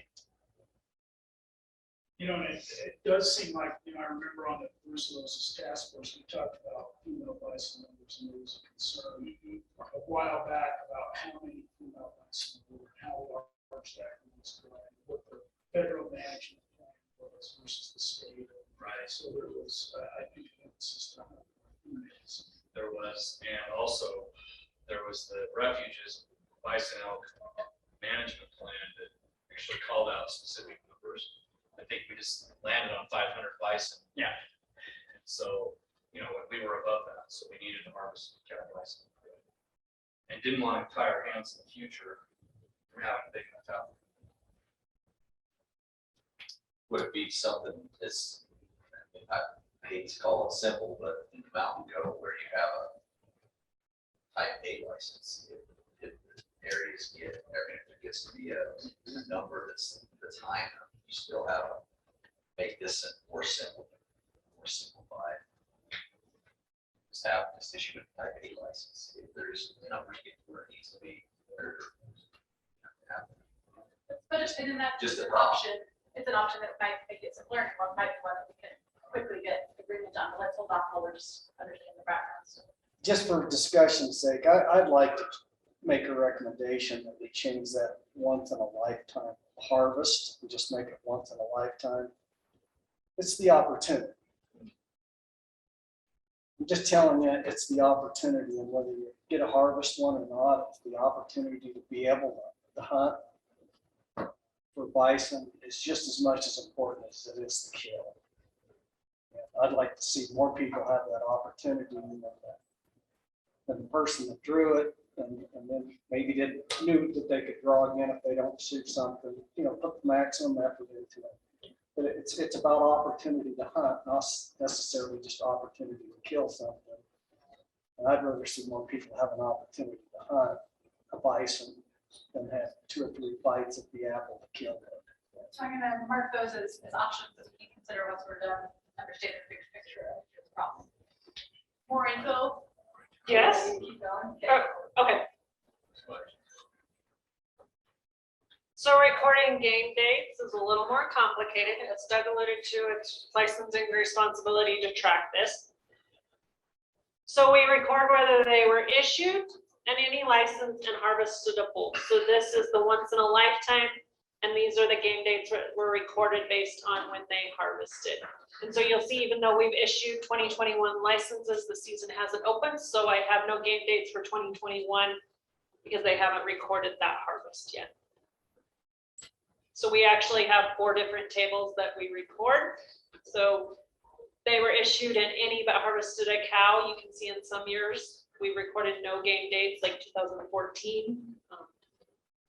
You know, and it does seem like, you know, I remember on the Brucelosis task force, we talked about female bison numbers, and there was a concern a while back about how many female bison were, how large that group was growing, what the federal management plan was versus the state. Right. So there was, I think, an emphasis on females. There was, and also there was the refuges bison elk management plan that actually called out specific numbers. I think we just landed on 500 bison. Yeah. And so, you know, we were above that, so we needed to harvest cattle bison. And didn't want to tie our hands in the future for having a big enough out. Would it be something that's, I hate to call it simple, but in the mountain code where you have a type A license, if areas get, if it gets to be a number that's high enough, you still have to make this more simple, more simplified. Just issue a type A license. If there's numbers get where it needs to be. But it's in that Just just a an option, it's an option that might make it simpler, and one might be one that we can quickly get agreement on, but let's hold off while we're just understanding the background. So Just for discussion's sake, I'd like to make a recommendation that we change that once in a lifetime harvest, and just make it once in a lifetime. It's the opportunity. I'm just telling you, it's the opportunity, and whether you get a harvest one or not, it's the opportunity to be able to hunt for bison is just as much as important as it is to kill. And I'd like to see more people have that opportunity, than the person that drew it, and then maybe knew that they could draw again if they don't shoot something, you know, put the maximum effort into it. But it's about opportunity to hunt, not necessarily just opportunity to kill something. And I'd rather see more people have an opportunity to hunt a bison than have 2 or 3 bites at the apple to kill it. So I'm gonna mark those as options that we can consider once we're done, understand the big picture of the problem. More info? Yes. Keep going. Okay. So recording game dates is a little more complicated. As Doug alluded to, it's licensing responsibility to track this. So we record whether they were issued and any licensed and harvestable. So this is the once in a lifetime, and these are the game dates that were recorded based on when they harvested. And so you'll see, even though we've issued 2021 licenses, the season hasn't opened, so I have no game dates for 2021 because they haven't recorded that harvest yet. So we actually have 4 different tables that we record. So they were issued in any but harvested a cow. You can see in some years we recorded no game dates, like 2014.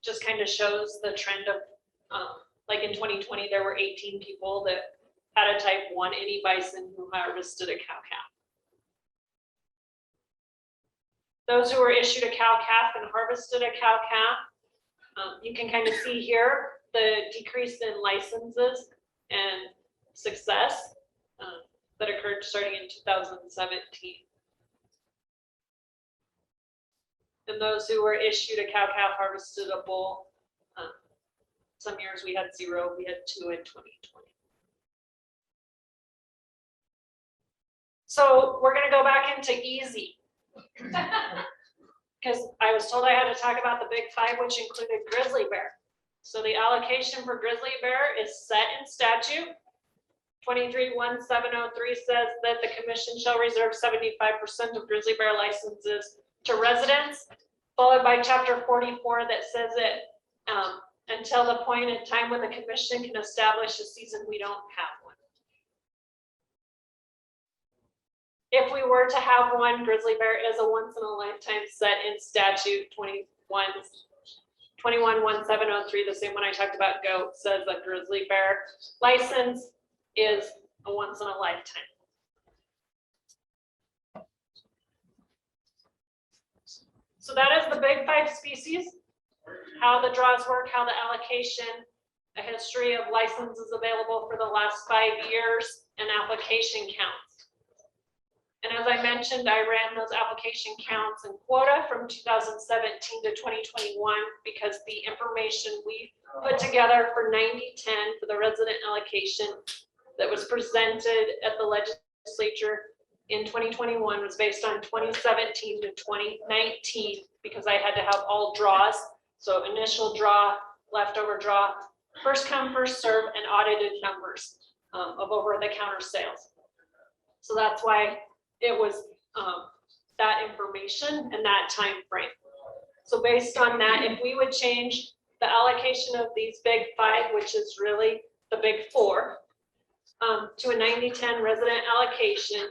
Just kind of shows the trend of, like in 2020, there were 18 people that had a type 1 any bison who harvested a cow calf. Those who were issued a cow calf and harvested a cow calf, you can kind of see here the decrease in licenses and success that occurred starting in 2017. And those who were issued a cow calf harvested a bull, some years we had 0, we had 2 in 2020. So we're gonna go back into easy. Because I was told I had to talk about the big 5, which included grizzly bear. So the allocation for grizzly bear is set in statute. 23-1703 says that the commission shall reserve 75% of grizzly bear licenses to residents, followed by chapter 44 that says it until the point in time when the commission can establish a season we don't have one. If we were to have one, grizzly bear is a once in a lifetime set in statute 21-1703, the same one I talked about goat, says that grizzly bear license is a once in a lifetime. So that is the big 5 species. how the draws work, how the allocation, a history of licenses available for the last 5 years, and application counts. And as I mentioned, I ran those application counts and quota from 2017 to 2021 because the information we put together for 90-10 for the resident allocation that was presented at the legislature in 2021 was based on 2017 to 2019 because I had to have all draws. So initial draw, leftover draw, first come, first serve, and audited numbers of over-the-counter sales. So that's why it was that information and that time frame. So based on that, if we would change the allocation of these big 5, which is really the big 4, to a 90-10 resident allocation,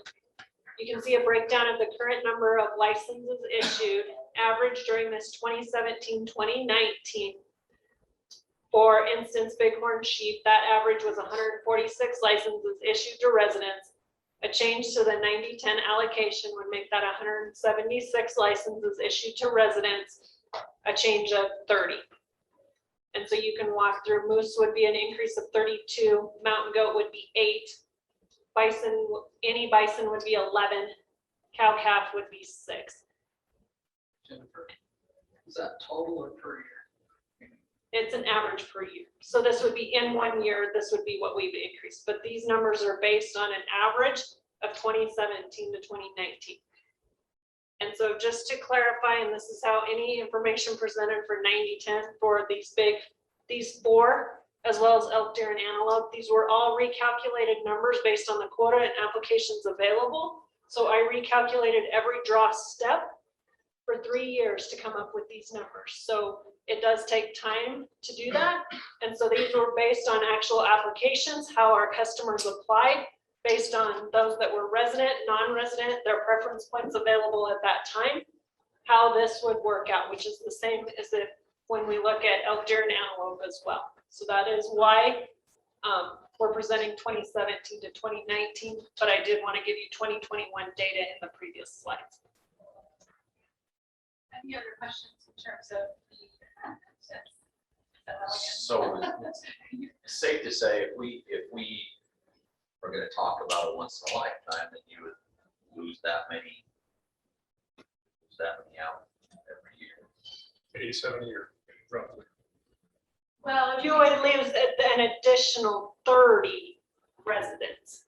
you can see a breakdown of the current number of licenses issued, average during this 2017-2019. For instance, bighorn sheep, that average was 146 licenses issued to residents. A change to the 90-10 allocation would make that 176 licenses issued to residents, a change of 30. And so you can walk through. Moose would be an increase of 32, mountain goat would be 8, bison, any bison would be 11, cow calf would be 6. Jennifer, is that total or per year? It's an average per year. So this would be in 1 year, this would be what we've increased, but these numbers are based on an average of 2017 to 2019. And so just to clarify, and this is how any information presented for 90-10 for these 4, as well as elk, deer, and antelope, these were all recalculated numbers based on the quota and applications available. So I recalculated every draw step for 3 years to come up with these numbers. So it does take time to do that. And so these were based on actual applications, how our customers applied, based on those that were resident, non-resident, their preference points available at that time, how this would work out, which is the same as if when we look at elk, deer, and antelope as well. So that is why we're presenting 2017 to 2019, but I did want to give you 2021 data in the previous slides. Any other questions in terms of the So it's safe to say if we are going to talk about it once in a lifetime, then you would lose that many out every year. 87 a year, roughly. Well, You would lose an additional 30 residents.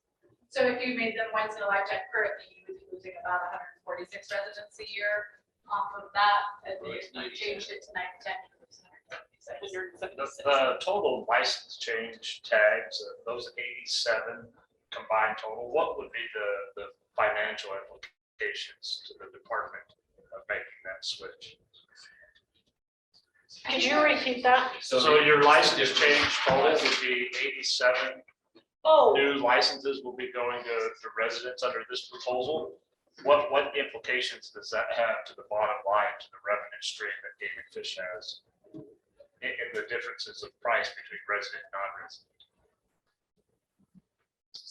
so if you made them once in a lifetime currently, you would be losing about 146 residents a year off of that, and if you changed it to 9-10. The total license change tags, those 87 combined total, what would be the financial implications to the department of making that switch? Could you repeat that? So your license change total would be 87. Oh, New licenses will be going to residents under this proposal. What implications does that have to the bottom line, to the revenue stream that Game and Fish has in the differences of price between resident and non-resident?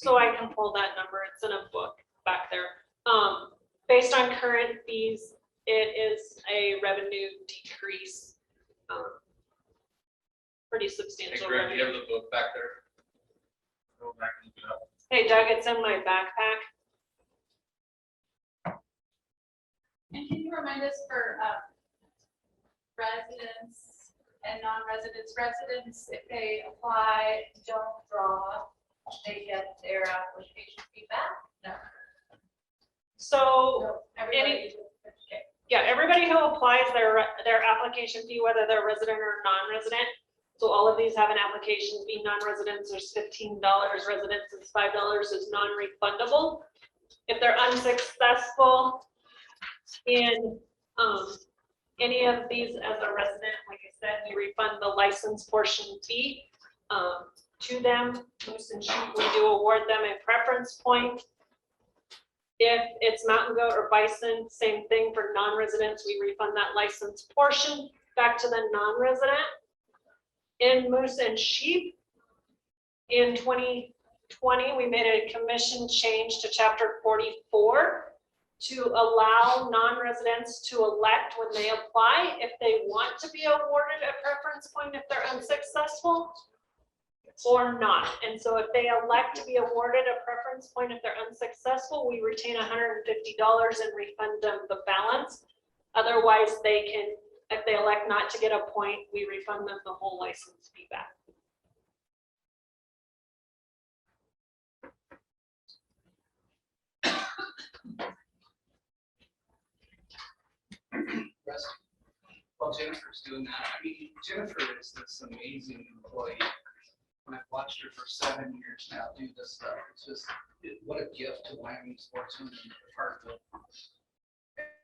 so I can pull that number. It's in a book back there. Based on current fees, it is a revenue decrease. Pretty substantial. Greg, do you have revenue. the book back there? Go back and look it up. Hey Doug, it's in my backpack. And can you remind us for residents and non-residents, residents, if they apply, don't draw, they get their application feedback? No. So No, everybody. Okay. yeah, everybody who applies their application fee, whether they're resident or non-resident. So all of these have an application fee. Non-residents is $15, residents is $5, is non-refundable. If they're unsuccessful in any of these as a resident, like I said, we refund the license portion fee to them. Moose and sheep, we do award them a preference point. If it's mountain goat or bison, same thing for non-residents, we refund that license portion back to the non-resident. In moose and sheep, in 2020, we made a commission change to chapter 44 to allow non-residents to elect when they apply if they want to be awarded a preference point if they're unsuccessful or not. And so if they elect to be awarded a preference point if they're unsuccessful, we retain $150 and refund them the balance. Otherwise, they can, if they elect not to get a point, we refund them the whole license fee back. While Jennifer's doing that, I mean, Jennifer is this amazing employee. When I've watched her for 7 years now do this stuff, it's just, what a gift to Wyoming sportsmen and the part of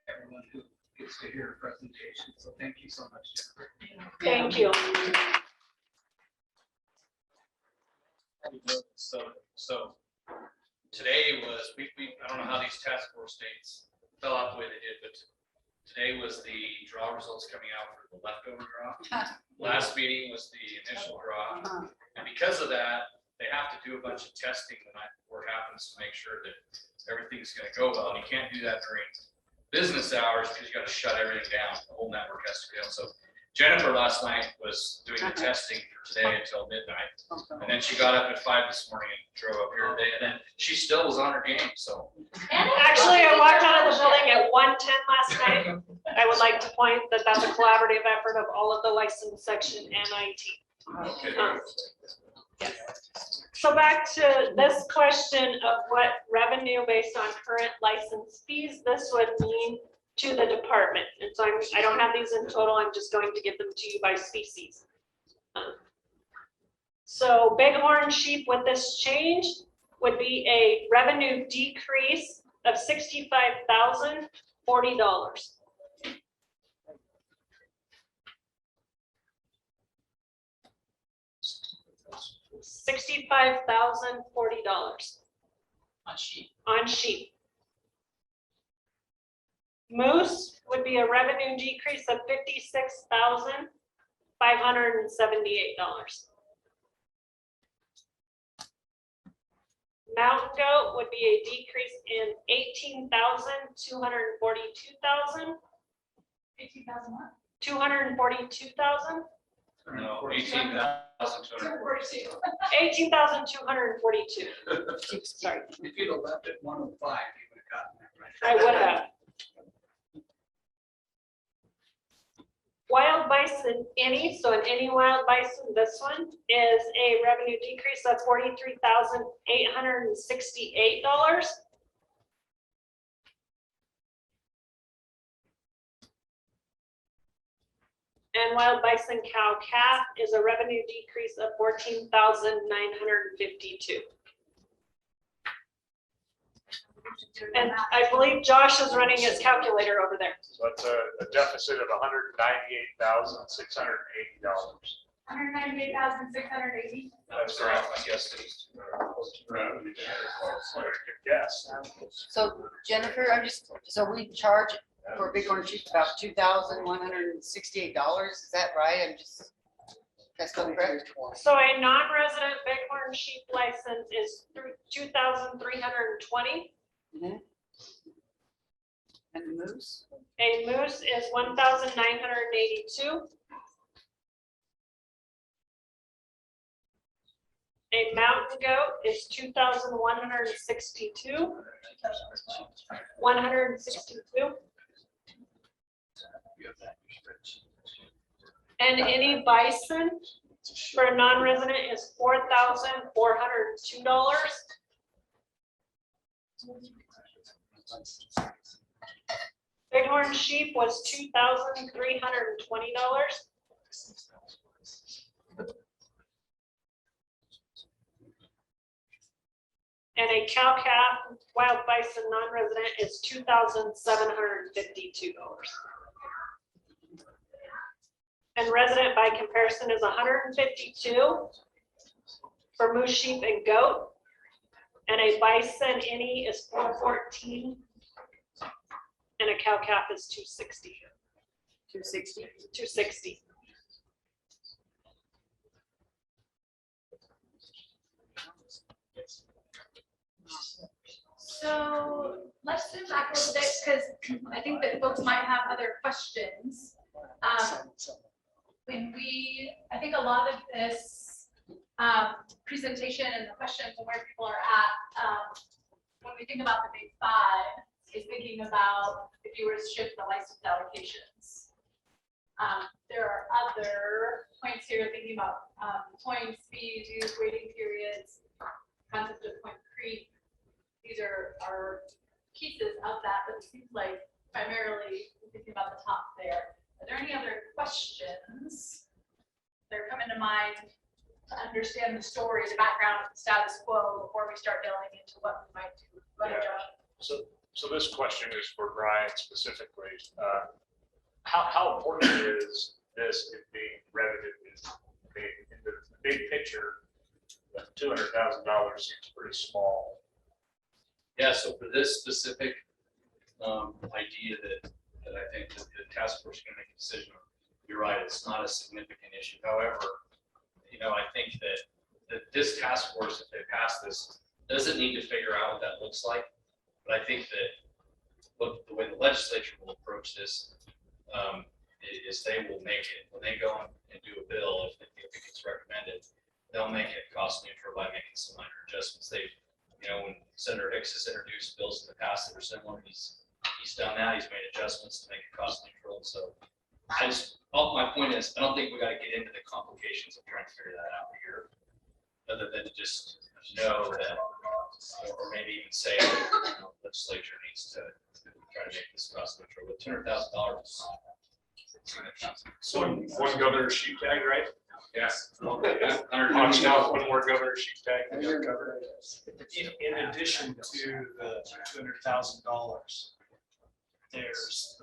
everyone who gets to hear her presentation. So thank you so much, Jennifer. Thank you. So today was, I don't know how these task force dates fell out the way they did, but today was the draw results coming out for the leftover draw. Last meeting was the initial draw. And because of that, they have to do a bunch of testing the night before it happens to make sure that everything's gonna go well. And you can't do that during business hours because you gotta shut everything down. The whole network has to go. So Jennifer last night was doing the testing for today until midnight. And then she got up at 5 this morning and drove up here today. And then she still was on her game, so. Actually, I walked out of the building at 1:10 last night. I would like to point that that's a collaborative effort of all of the license section and IT. Okay. Yes. So back to this question of what revenue based on current license fees this would mean to the department. And so I don't have these in total. I'm just going to give them to you by species. So bighorn sheep with this change would be a revenue decrease of $65,040. $65,040 On sheep. on sheep. Moose would be a revenue decrease of $56,578. Mountain goat would be a decrease in $18,242,000. 18,000 what? 242,000. No, 18,242. 18,242. Sorry, If you'd have left it 105, you would have gotten that right. I would have. Wild bison any, so an any wild bison, this one is a revenue decrease of $43,868. And wild bison cow calf is a revenue decrease of $14,952. And I believe Josh is running his calculator over there. So that's a deficit of $198,680. 198,680. That's correct. Yes, it is. Yes. So Jennifer, so we charge for bighorn sheep about $2,168, is that right? That's still correct? So a non-resident bighorn sheep license is through $2,320. And the moose? A moose is $1,982. A mountain goat is $2,162. 162. And any bison for a non-resident is $4,402. Bighorn sheep was $2,320. And a cow calf wild bison non-resident is $2,752. And resident by comparison is $152 for moose, sheep, and goat. And a bison any is $414. And a cow calf is $260. 260? 260. So let's zoom back a little bit, because I think that folks might have other questions. I think a lot of this presentation and the questions and where people are at, when we think about the big five, is thinking about if you were to shift the license allocations. There are other points here, thinking about points, fees, use, waiting periods, concept of point creep. These are pieces of that, but it seems like primarily thinking about the top there. Are there any other questions that are coming to mind to understand the story, the background, the status quo before we start delving into what we might do? Go ahead, Josh. So this question is for Brian specifically. How important is this in being revenue? In the big picture, $200,000 seems pretty small. Yeah, so for this specific idea that I think that the task force is going to make a decision on, you're right, it's not a significant issue. However, I think that this task force, if they pass this, doesn't need to figure out what that looks like. But I think that the way the legislature will approach this is they will make it, when they go and do a bill, if it gets recommended, they'll make it cost neutral by making some minor adjustments. When Senator Hicks has introduced bills in the past that are similar, he's done that. He's made adjustments to make it cost neutral. So my point is, I don't think we got to get into the complications of trying to figure that out here, other than to just know that, or maybe even say that legislature needs to try to make this cost neutral with $200,000. So one governor's sheet tag, right? Yes. Watch out, one more governor's sheet tag. In addition to the $200,000, there's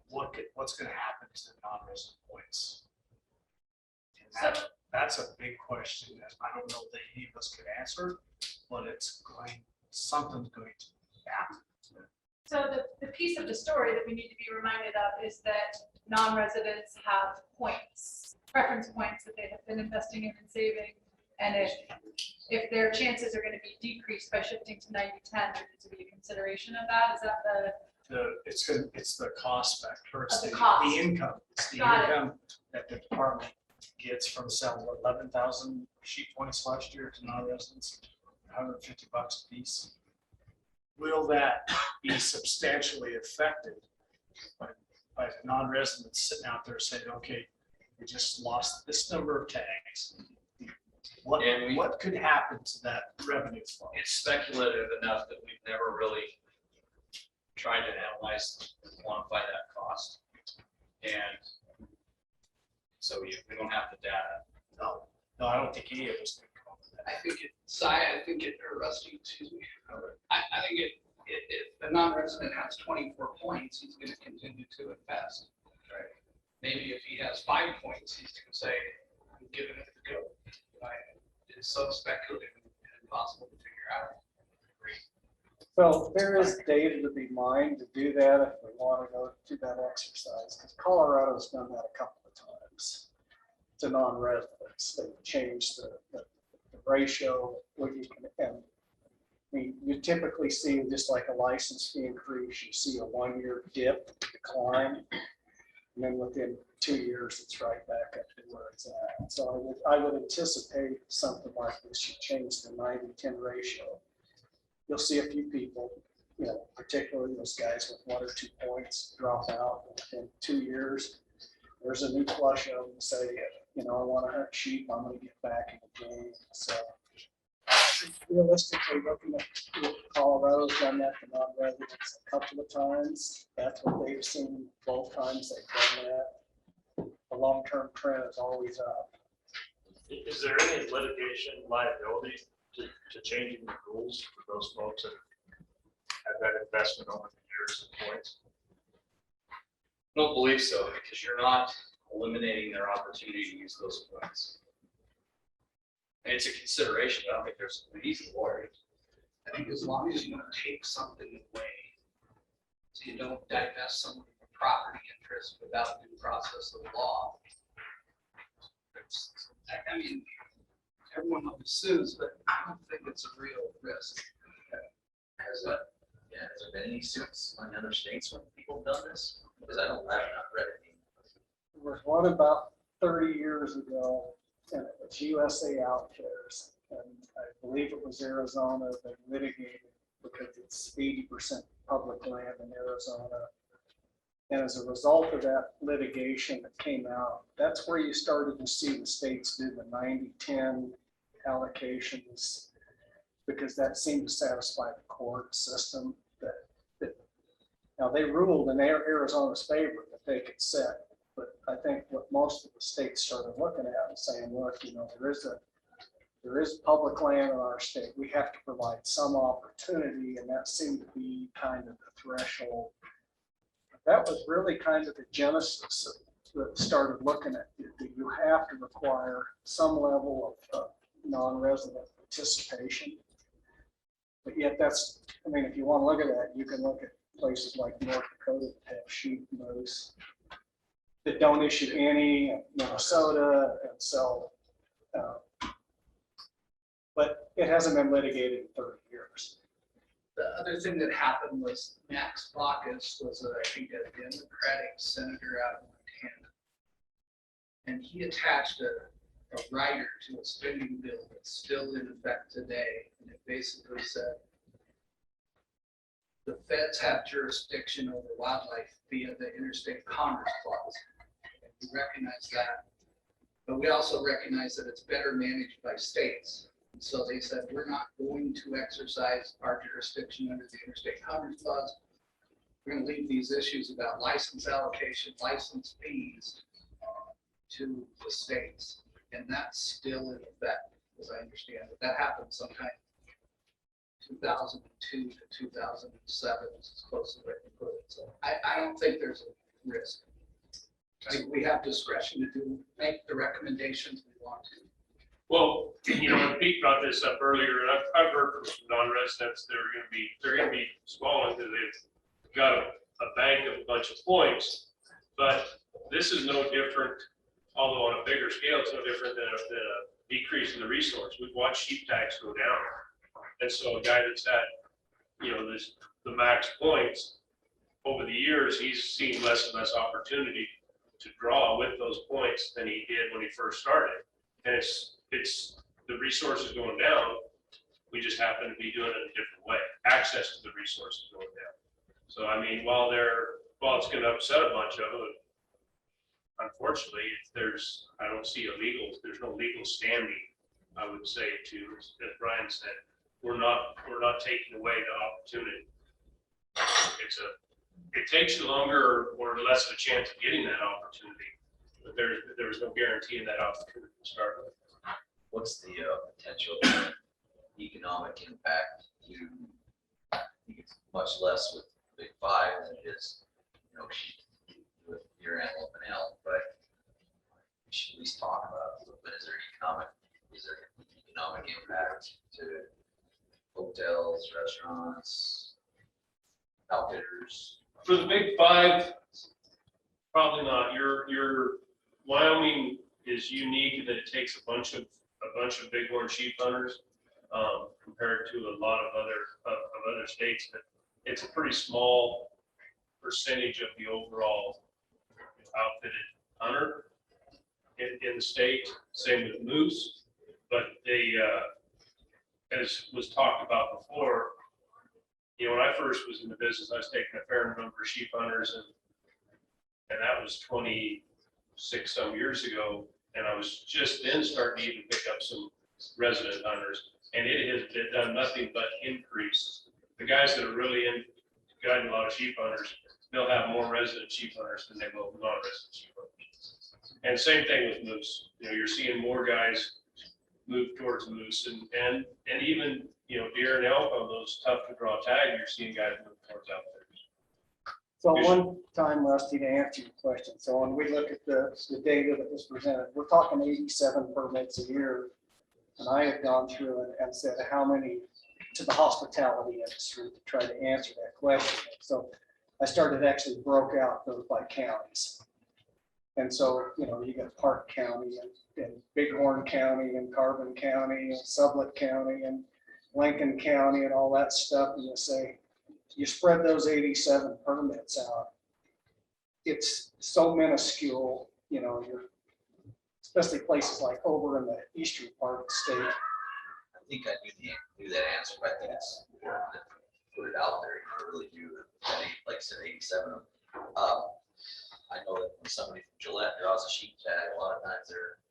what's going to happen to the non-resident points. And that's a big question that I don't know that any of us could answer, but something's going to happen. So the piece of the story that we need to be reminded of is that non-residents have points, preference points that they have been investing in and saving. And if their chances are going to be decreased by shifting to 90-10, there needs to be a consideration of that. Is that It's the cost factor. It's the the cost. income. It's the Got it. income that the department gets from selling 11,000 sheet points last year to non-residents, $150 a piece. Will that be substantially affected by the non-residents sitting out there saying, okay, we just lost this number of tags? What could happen to that revenue flow? It's speculative enough that we've never really tried to analyze and quantify that cost. And so we don't have the data. No, I don't think any of us can come up with that. I think or Rusty, excuse me. I think if the non-resident has 24 points, he's going to continue to invest. Right. Maybe if he has 5 points, he's going to say, I'm giving it a go. It's so speculative and impossible to figure out. Well, there is data to be mined to do that if we want to go through that exercise, because Colorado's done that a couple of times to non-residents. They've changed the ratio, what you can, and you typically see, just like a license fee increase, you see a 1-year dip decline, and then within 2 years, it's right back up to where it's at. So I would anticipate something like this should change the 90-10 ratio. You'll see a few people, particularly those guys with 1 or 2 points drop out within 2 years. There's a new flush of them say, I want to hunt sheep, I'm going to get back in the game. So realistically, looking at Colorado's done that to non-residents a couple of times. That's what they've seen both times they've done that. The long-term trend is always up. Is there any litigation liability to changing the rules for those folks that have that investment over the years of points? I don't believe so, because you're not eliminating their opportunity to use those points. And it's a consideration. I don't think there's an easy lawyer. I think as long as you don't take something away, so you don't divest someone of a property interest without due process of law. I mean, everyone sues, but I don't think it's a real risk. Yeah, has there been any suits on the other states when people have done this? Because I have not read any. There was one about 30 years ago, and it was USA Outfitters. And I believe it was Arizona that litigated because it's 80% public land in Arizona. And as a result of that litigation that came out, that's where you started to see the states do the 90-10 allocations, because that seemed to satisfy the court system that now they ruled in Arizona's favor that they could set. But I think what most of the states started looking at and saying, look, you know, there is public land in our state. We have to provide some opportunity, and that seemed to be kind of the threshold. That was really kind of the genesis that started looking at it, that you have to require some level of non-resident participation. But yet that's, I mean, if you want to look at that, you can look at places like North Dakota that have sheep, moose, that don't issue any, Minnesota, and so, but it hasn't been litigated in 30 years. The other thing that happened was Max Baucus was, I think, a Democratic senator out of Montana. And he attached a rider to a spending bill that's still in effect today. And it basically said, the feds have jurisdiction over wildlife via the Interstate Commerce Clause. And we recognize that. But we also recognize that it's better managed by states. So they said, we're not going to exercise our jurisdiction under the Interstate Commerce Clause. We're going to leave these issues about license allocation, license fees to the states. And that's still in effect, as I understand it. That happened sometime 2002 to 2007, is close to where we put it. So I don't think there's a risk. I think we have discretion to make the recommendations we want to. Well, you know, and Pete brought this up earlier, and I've heard from some non-residents, they're gonna be swallowing because they've got a bank of a bunch of points. But this is no different, although on a bigger scale, it's no different than a decrease in the resource. We've watched sheep tax go down. And so a guy that's had, you know, the max points, over the years, he's seen less and less opportunity to draw with those points than he did when he first started. And it's the resources going down. We just happen to be doing it in a different way. Access to the resources going down. So I mean, while it's going to upset a bunch of them, unfortunately, I don't see there's no legal standing. I would say as Brian said, we're not taking away the opportunity. It takes you longer or less of a chance of getting that opportunity, but there's no guarantee in that opportunity to start with. What's the potential economic impact I think it's much less with Big Five than it is, with deer, antelope, and elk, but we should at least talk about it. But is there economic impact to hotels, restaurants, outfitters? For the Big Five, probably not. Your Wyoming is unique in that it takes a bunch of bighorn sheep hunters compared to a lot of other states. But it's a pretty small percentage of the overall outfitted hunter in the state. Same with moose, but they, as was talked about before, when I first was in the business, I was taking a fair number of sheep hunters, and that was 26 some years ago. And I was just then starting to even pick up some resident hunters, and it has done nothing but increase. The guys that are really in guiding a lot of sheep hunters, they'll have more resident sheep hunters than they will non-resident sheep hunters. And same thing with moose. You're seeing more guys move towards moose, and even deer and elk on those tough to draw tag. You're seeing guys move towards outfitters. So one time, Rusty, to answer your question, so when we look at the data that was presented, we're talking 87 permits a year. And I had gone through and said how many to the hospitality industry to try to answer that question. So I actually broke out those by counties. And so, you got Park County and Bighorn County and Carbon County and Sublette County and Lincoln County and all that stuff. And you say, you spread those 87 permits out, it's so minuscule, you know, especially places like over in the eastern part of the state. I think I knew that answer, but I think it's important to put it out there. You really do, like I said, 87 of them. I know that when somebody from Gillette draws a sheep tag, a lot of times they're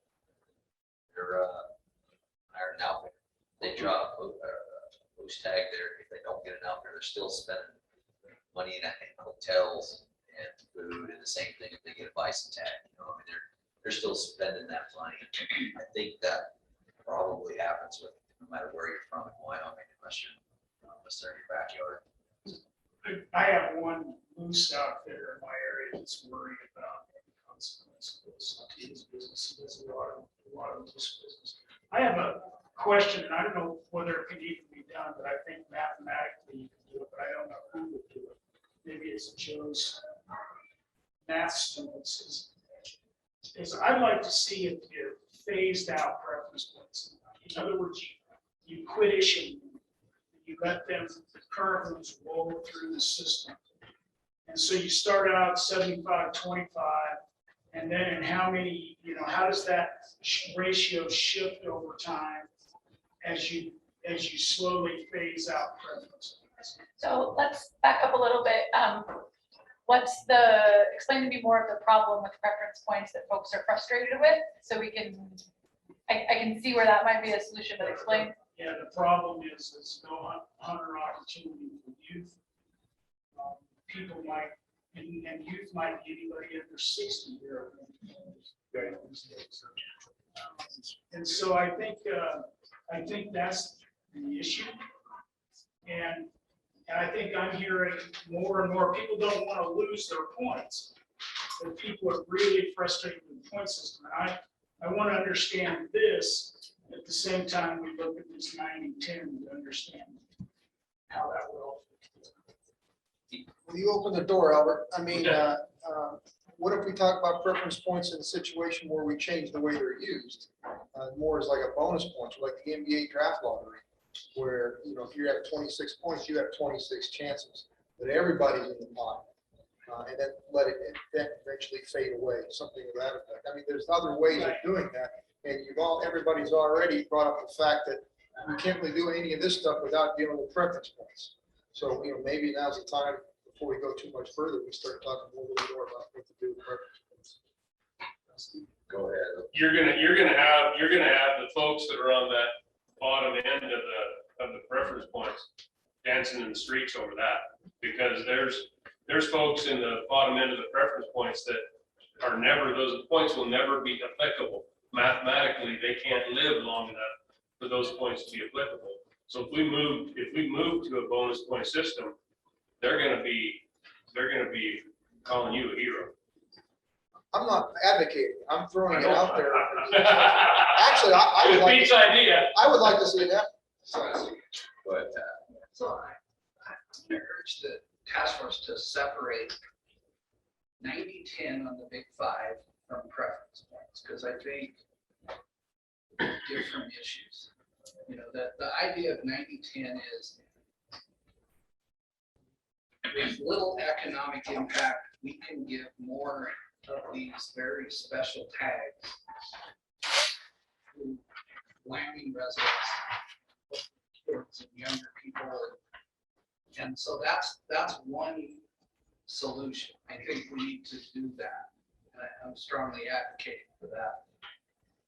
hiring an outfit. They draw a post tag there. If they don't get an outfit, they're still spending money in hotels and food, and the same thing if they get a bison tag. You know, I mean, they're still spending that money. I think that probably happens with no matter where you're from in Wyoming, unless they're in your backyard. I have one moose out there in my area that's worried about the consequences of his business. He does a lot of moose business. I have a question, and I don't know whether it can even be done, but I think mathematically you can do it, but I don't know who would do it. Maybe it's Joe's math students. Is I'd like to see it phased out preference points. In other words, you quit issuing them. You let them, the current ones, roll through the system. And so you start out 75, 25, and then in how many, you know, how does that ratio shift over time as you slowly phase out preference? So let's back up a little bit. Explain to me more of the problem with preference points that folks are frustrated with, so we can, I can see where that might be a solution, but explain. Yeah, the problem is there's no hunter opportunity for youth. People might, and youth might be anybody under 60 here. And so I think that's the issue. And I think I'm hearing more and more people don't want to lose their points. But people are really frustrated with the point system. And I want to understand this. At the same time, we look at this 90-10 to understand how that will. When you open the door, Albert, I mean, what if we talk about preference points in a situation where we change the way they're used? More as like a bonus points, like the NBA draft lottery, where, you know, if you have 26 points, you have 26 chances, but everybody's in the pot. And then let it then eventually fade away, something to that effect. I mean, there's other ways of doing that. And everybody's already brought up the fact that we can't really do any of this stuff without dealing with preference points. So, you know, maybe now's the time, before we go too much further, we start talking a little bit more about what to do with preference points. Go ahead. You're gonna have the folks that are on that bottom end of the preference points dancing in the streets over that, because there's folks in the bottom end of the preference points that are never, those points will never be applicable. Mathematically, they can't live long enough for those points to be applicable. So if we move to a bonus point system, they're gonna be calling you a hero. I'm not advocating, I'm throwing it out there. Actually, I would like to, idea. I would like to see that. But So I urge the task force to separate 90-10 on the big five from preference points, because I think different issues. You know, the idea of 90-10 is with little economic impact, we can give more of these very special tags to Wyoming residents, kids and younger people. And so that's one solution. I think we need to do that. I'm strongly advocating for that.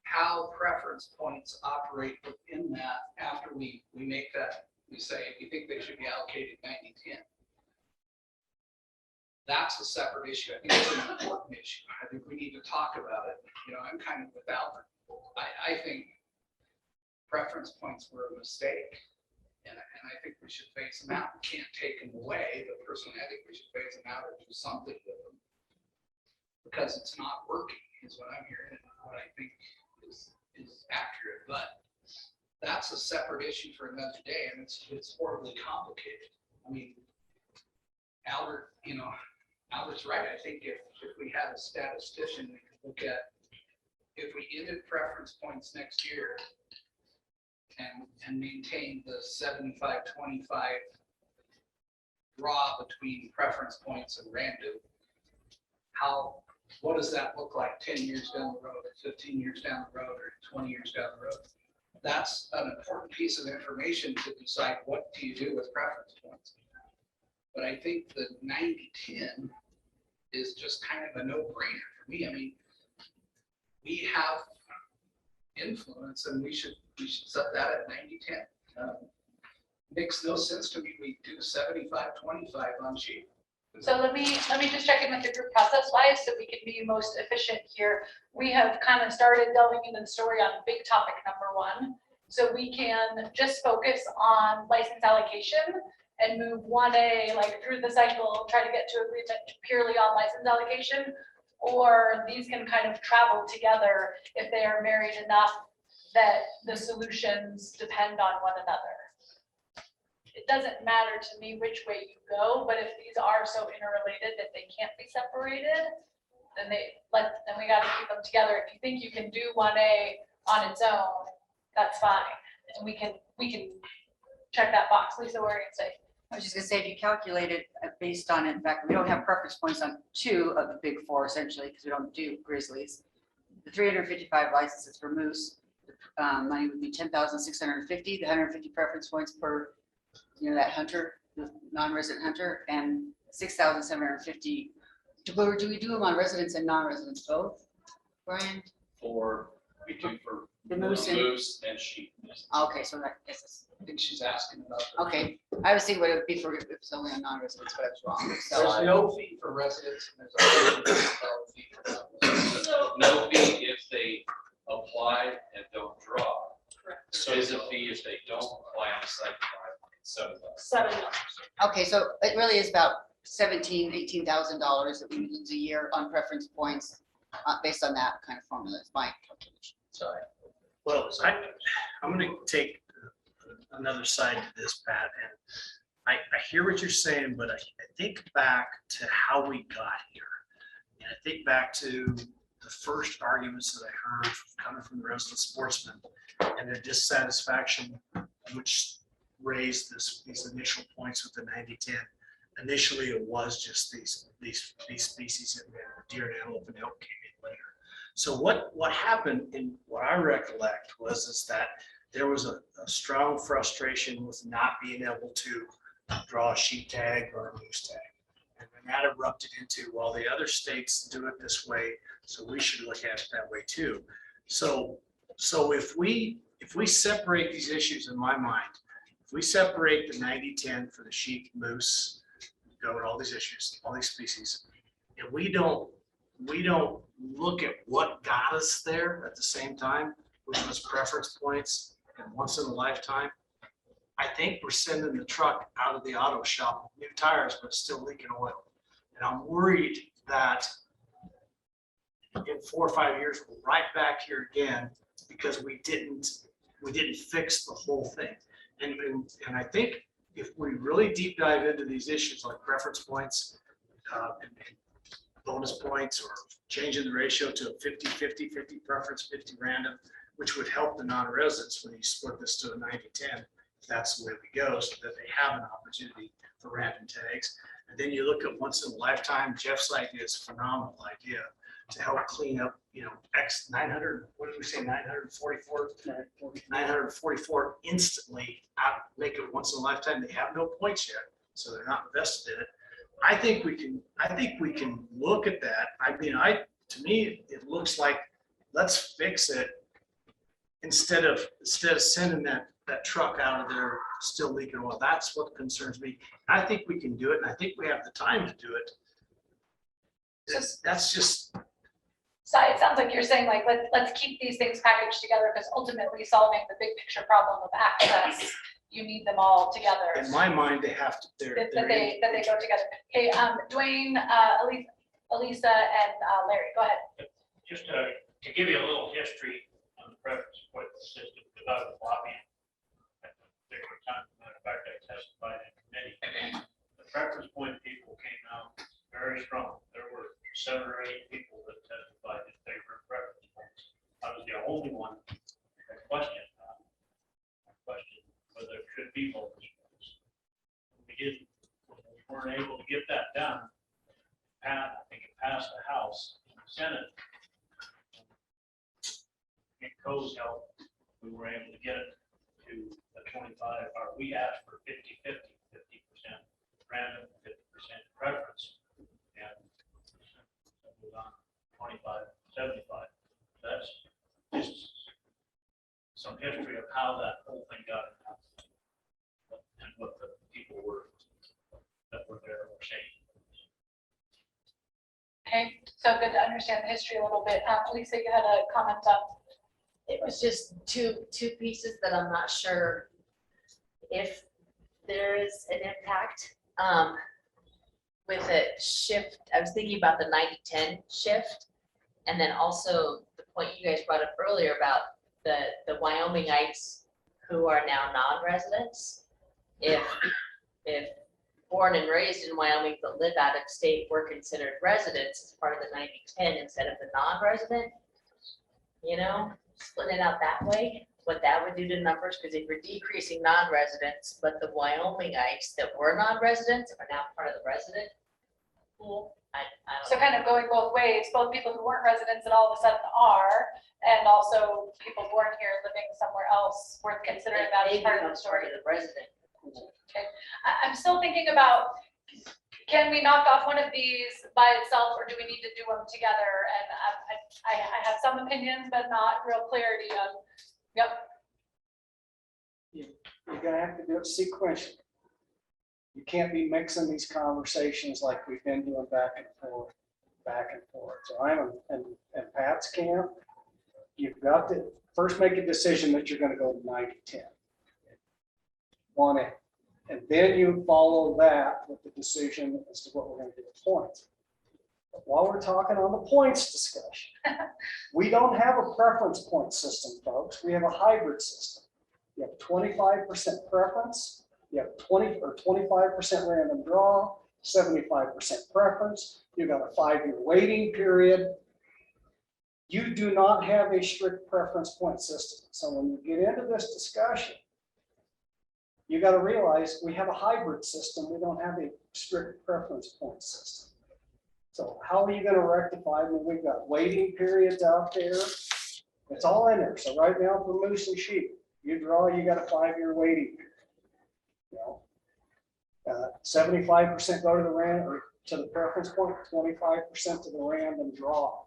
How preference points operate within that after we make that, we say, we think they should be allocated 90-10. That's a separate issue. I think it's an important issue. I think we need to talk about it. You know, I'm kind of with Albert. I think preference points were a mistake. And I think we should phase them out. We can't take them away, but personally, I think we should phase them out or do something with them. Because it's not working, is what I'm hearing, and what I think is accurate. But that's a separate issue for another day, and it's horribly complicated. I mean, Albert, you know, Albert's right. I think if we had a statistician, we could look at if we ended preference points next year and maintain the 75-25 draw between preference points and random, what does that look like 10 years down the road, or 15 years down the road, or 20 years down the road? That's an important piece of information to decide what do you do with preference points. But I think the 90-10 is just kind of a no-brainer for me. I mean, we have influence and we should set that at 90-10. Makes no sense to me. We do 75-25 on sheep. So let me just check in with the group process wise, so we can be most efficient here. We have kind of started delving into the story on big topic number 1. So we can just focus on license allocation and move 1A like through the cycle, try to get to agreement purely on license allocation. Or these can kind of travel together if they are married enough that the solutions depend on one another. It doesn't matter to me which way you go, but if these are so interrelated that they can't be separated, then we got to keep them together. If you think you can do 1A on its own, that's fine, and we can check that box. Lisa, what are you gonna say? I was just gonna say, if you calculate it based on, in fact, we don't have preference points on 2 of the big 4 essentially, because we don't do grizzlies. The 355 licenses for moose, money would be 10,650, the 150 preference points per, that hunter, the non-resident hunter, and 6,750. Do we do them on residents and non-residents both, Brian? We do for The moose and sheep. Okay, so that is. I think she's asking about. Okay, I was thinking what it would be for if it's only on non-residents, but I was wrong. So there's no fee for residents and there's a fee for non-residents. No fee if they apply and don't draw. Correct. There is a fee if they don't apply on the site. $7. okay, so it really is about $18,000 that we lose a year on preference points based on that kind of formula. It's my calculation. Sorry. Well, I'm going to take another side to this, Pat, and I hear what you're saying, but I think back to how we got here. And I think back to the first arguments that I heard coming from the resident sportsmen and their dissatisfaction, which raised these initial points with the 90-10. Initially, it was just these species, and deer and antelope and elk came in later. So what happened, in what I recollect, is that there was a strong frustration with not being able to draw a sheep tag or a moose tag. And then that erupted into, well, the other states do it this way, so we should look at it that way too. So if we separate these issues, in my mind, if we separate the 90-10 for the sheep, moose, goat, all these issues, all these species, and we don't look at what got us there at the same time, which was preference points and once in a lifetime, I think we're sending the truck out of the auto shop with new tires, but still leaking oil. And I'm worried that in 4 or 5 years, we're right back here again because we didn't fix the whole thing. And I think if we really deep dive into these issues like preference points and bonus points, or changing the ratio to a 50-50 preference, 50 random, which would help the non-residents when you split this to a 90-10, if that's the way we go, so that they have an opportunity for random tags. And then you look at once in a lifetime. Jeff's idea is a phenomenal idea to help clean up, X 900, what did we say, 944 instantly out, make it once in a lifetime. They have no points yet, so they're not invested in it. I think we can look at that. I mean, to me, it looks like let's fix it instead of sending that truck out of there still leaking oil. That's what concerns me. I think we can do it, and I think we have the time to do it. That's just. So it sounds like you're saying like, let's keep these things packaged together, because ultimately solving the big picture problem of access, you need them all together. In my mind, they have to. That they go together. Okay, Dwayne, Elisa, and Larry, go ahead. Just to give you a little history on the preference point system, because I was lobbying at a particular time. Matter of fact, I testified in committee. The preference point people came out very strong. There were 7 or 8 people that testified in favor of preference points. I was the only one that questioned whether it should be bonus points. We didn't. weren't able to get that done. Pat, I think it passed the House, and the Senate. In Co's help, we were able to get it to the 25, or we asked for 50-50, 50% random, 50% preference. And it was on 25-75. That's just some history of how that whole thing got announced and what the people were that were there were saying. Okay, so good to understand the history a little bit. Lisa, you had a comment on. It was just two pieces that I'm not sure if there is an impact. With a shift, I was thinking about the 90-10 shift. And then also the point you guys brought up earlier about the Wyomingites who are now non-residents. If born and raised in Wyoming but live out of state were considered residents as part of the 90-10 instead of the non-resident, you know, split it out that way, what that would do to numbers, because if you're decreasing non-residents, but the Wyomingites that were non-residents are now part of the resident pool. I don't So know. kind of going both ways, both people who weren't residents and all of a sudden are, and also people born here living somewhere else worth considering that as They part of the become story. part of the resident pool. Okay, I'm still thinking about, can we knock off one of these by itself, or do we need to do them together? And I have some opinions, but not real clarity on, yep. You're gonna have to do it sequentially. You can't be mixing these conversations like we've been doing back and forth. So I'm in Pat's camp. You've got to first make a decision that you're gonna go to 90-10. Want it. And then you follow that with the decision as to what we're gonna do with points. But while we're talking on the points discussion, we don't have a preference point system, folks. We have a hybrid system. You have 25% preference. You have 20 or 25% random draw, 75% preference. You've got a 5-year waiting period. You do not have a strict preference point system. So when you get into this discussion, you got to realize we have a hybrid system. We don't have a strict preference point system. So how are you going to rectify when we've got waiting periods out there? It's all in there. So right now for moose and sheep, you draw, you got a 5-year waiting period. You know, 75% go to the random or to the preference point, 25% to the random draw.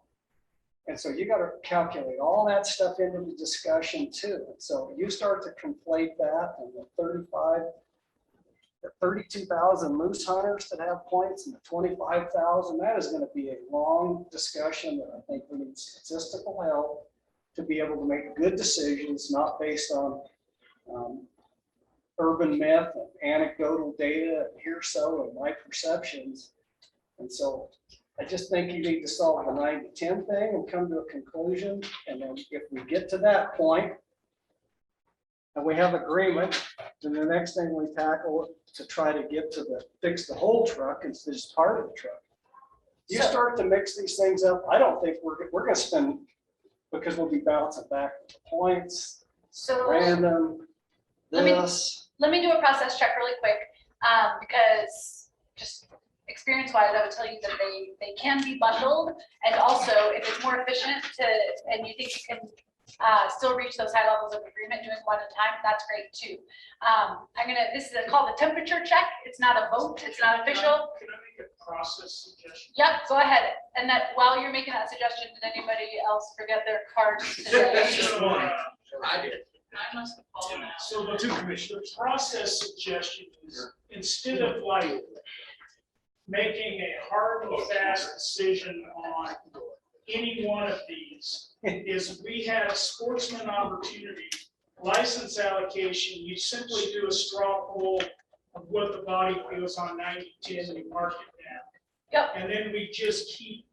And so you got to calculate all that stuff into the discussion too. And so you start to conflate that and the 32,000 moose hunters that have points and the 25,000, that is going to be a long discussion that I think we need statistical help to be able to make good decisions, not based on urban myth and anecdotal data and hearsay and my perceptions. And so I just think you need to solve the 90-10 thing and come to a conclusion. And then if we get to that point and we have agreement, then the next thing we tackle to try to get to the fix the whole truck is just part of the truck. You start to mix these things up, I don't think we're going to spend, because we'll be bouncing back with the points, So random, this. let me do a process check really quick, because just experience-wise, I would tell you that they can be bundled, and also if it's more efficient to, and you think you can still reach those high levels of agreement doing one at a time, that's great too. This is called the temperature check. It's not a vote. It's not official. Can I make a process suggestion? Yep, go ahead. And that while you're making that suggestion, did anybody else forget their cards today? I did. I must have fallen out. So the two commissioners, process suggestion is instead of like making a hard and fast decision on any one of these, is we have sportsman opportunity, license allocation, you simply do a straw poll of what the body feels on 90-10 and mark it down. Yep. And then we just keep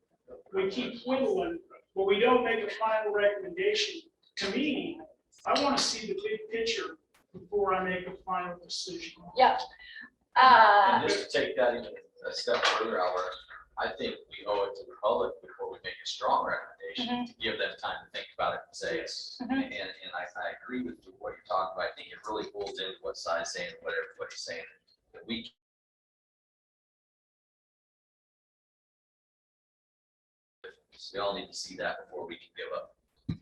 whittling, but we don't make a final recommendation. To me, I want to see the big picture before I make a final decision. Yep. And just to take that even a step further, however, I think we owe it to the public before we make a strong recommendation to give them time to think about it and say it's, and I agree with what you're talking about. I think it really pulls into what Si's saying, what everybody's saying, that we We all need to see that before we can give up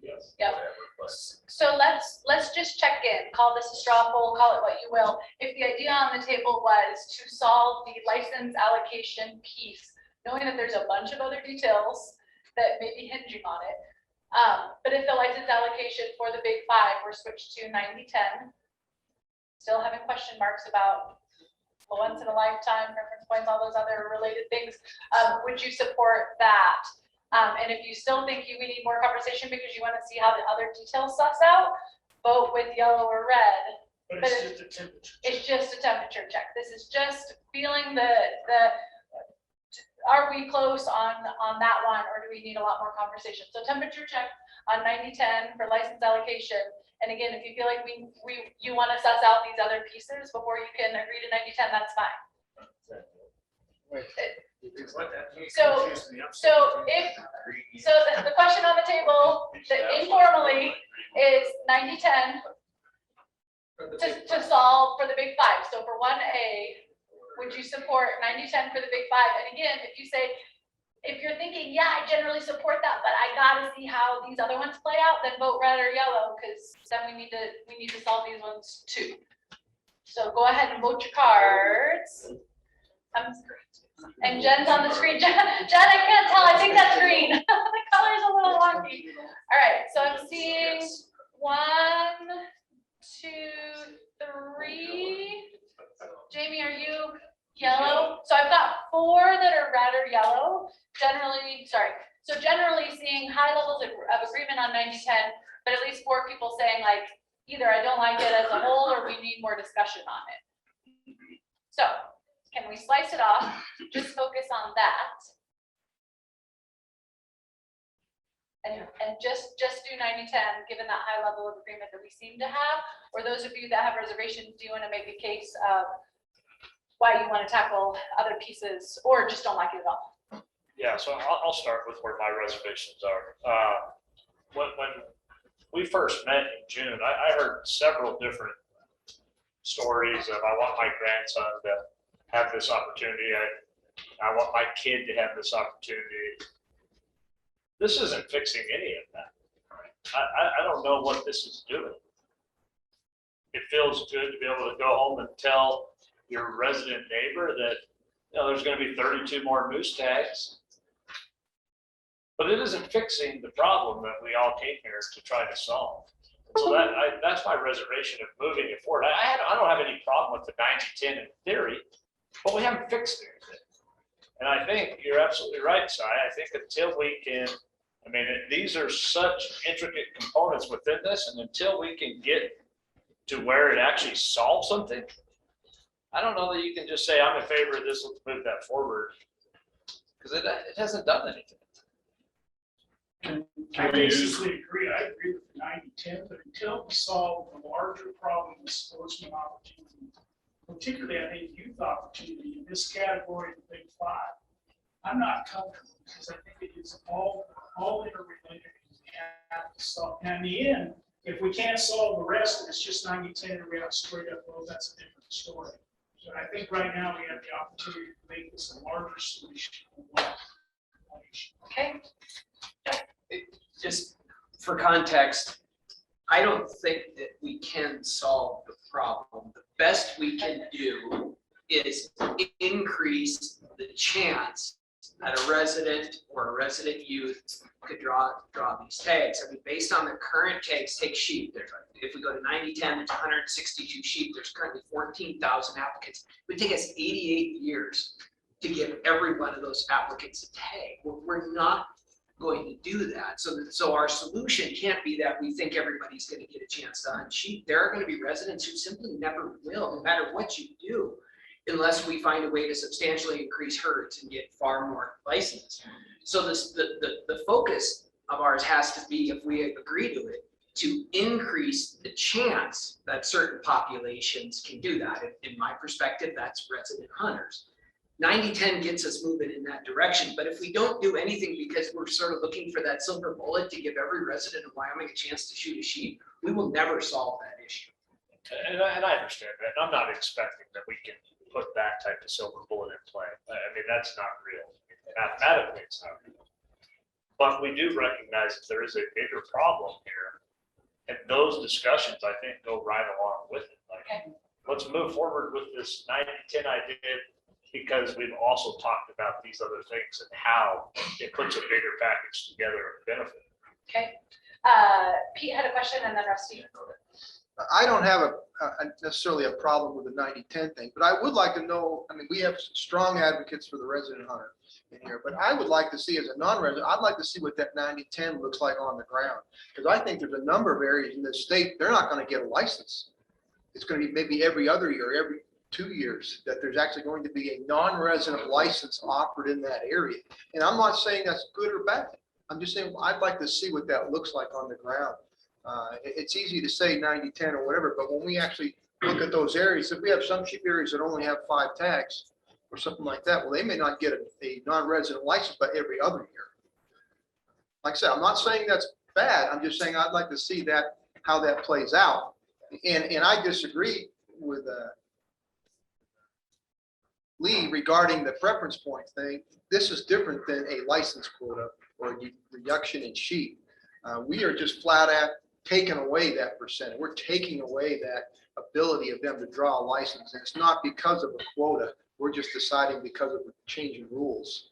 Yes. Yep. whatever, but. So let's just check in, call this a straw poll, call it what you will. If the idea on the table was to solve the license allocation piece, knowing that there's a bunch of other details that may be hinging on it. But if the license allocation for the big five were switched to 90-10, still having question marks about once in a lifetime, reference points, all those other related things, would you support that? And if you still think we need more conversation because you want to see how the other details suss out, vote with yellow or red. But it's just a temperature. It's just a temperature check. This is just feeling are we close on that one, or do we need a lot more conversation? So temperature check on 90-10 for license allocation. And again, if you feel like you want to suss out these other pieces before you can agree to 90-10, that's fine. So the question on the table, informally, is 90-10 to solve for the big five. So for 1A, would you support 90-10 for the big five? And again, if you say, if you're thinking, yeah, I generally support that, but I gotta see how these other ones play out, then vote red or yellow, because then we need to solve these ones too. So go ahead and vote your cards. And Jen's on the screen. Jen, I can't tell. I think that's green. The color's a little wonky. All right, so I'm seeing 1, 2, 3. Jamie, are you yellow? So I've got 4 that are red or yellow. So generally seeing high levels of agreement on 90-10, but at least 4 people saying like, either I don't like it as a whole or we need more discussion on it. So can we slice it off? Just focus on that. And just do 90-10, given that high level of agreement that we seem to have. Or those of you that have reservations, do you want to make a case of why you want to tackle other pieces, or just don't like it at all? Yeah, so I'll start with where my reservations are. When we first met in June, I heard several different stories of I want my grandson to have this opportunity. I want my kid to have this opportunity. This isn't fixing any of that. I don't know what this is doing. It feels good to be able to go home and tell your resident neighbor that, you know, there's going to be 32 more moose tags. But it isn't fixing the problem that we all came here to try to solve. And so that's my reservation of moving it forward. I don't have any problem with the 90-10 in theory, but we haven't fixed anything. And I think you're absolutely right, Si. I think until we can, I mean, these are such intricate components within this, and until we can get to where it actually solves something, I don't know that you can just say, I'm in favor of this, let's move that forward. Because it hasn't done anything. I basically agree. I agree with the 90-10, but until we solve the larger problem of sportsman opportunity, particularly I think youth opportunity in this category of the big five, I'm not comfortable because I think it is all interrelated. We have to solve. And in the end, if we can't solve the rest, and it's just 90-10 and we have straight up, well, that's a different story. So I think right now we have the opportunity to make this a larger solution. Okay. Just for context, I don't think that we can solve the problem. The best we can do is increase the chance that a resident or a resident youth could draw these tags. I mean, based on the current tags, take sheep. If we go to 90-10, there's 162 sheep. There's currently 14,000 applicants. It would take us 88 years to give every one of those applicants a tag. We're not going to do that. So our solution can't be that we think everybody's going to get a chance to hunt sheep. There are going to be residents who simply never will, no matter what you do, unless we find a way to substantially increase herds and get far more licenses. So the focus of ours has to be, if we agree to it, to increase the chance that certain populations can do that. In my perspective, that's resident hunters. 90-10 gets us moving in that direction. But if we don't do anything because we're sort of looking for that silver bullet to give every resident of Wyoming a chance to shoot a sheep, we will never solve that issue. And I understand that. I'm not expecting that we can put that type of silver bullet in play. I mean, that's not real. Mathematically, it's not real. But we do recognize that there is a bigger problem here. And those discussions, I think, go right along with it. Like, let's move forward with this 90-10 idea because we've also talked about these other things and how it puts a bigger package together and benefit. Okay. Pete had a question and then Rusty. I don't have necessarily a problem with the 90-10 thing, but I would like to know, I mean, we have strong advocates for the resident hunter in here, but I would like to see, as a non-resident, I'd like to see what that 90-10 looks like on the ground. Because I think there's a number of areas in this state, they're not going to get a license. It's going to be maybe every other year, every 2 years, that there's actually going to be a non-resident license offered in that area. And I'm not saying that's good or bad. I'm just saying, I'd like to see what that looks like on the ground. It's easy to say 90-10 or whatever, but when we actually look at those areas, if we have some sheep areas that only have 5 tags or something like that, well, they may not get a non-resident license by every other year. Like I said, I'm not saying that's bad. I'm just saying I'd like to see that, how that plays out. And I disagree with Lee regarding the preference point thing. This is different than a license quota or a reduction in sheep. We are just flat out taking away that percentage. We're taking away that ability of them to draw a license. And it's not because of a quota. We're just deciding because of the change in rules.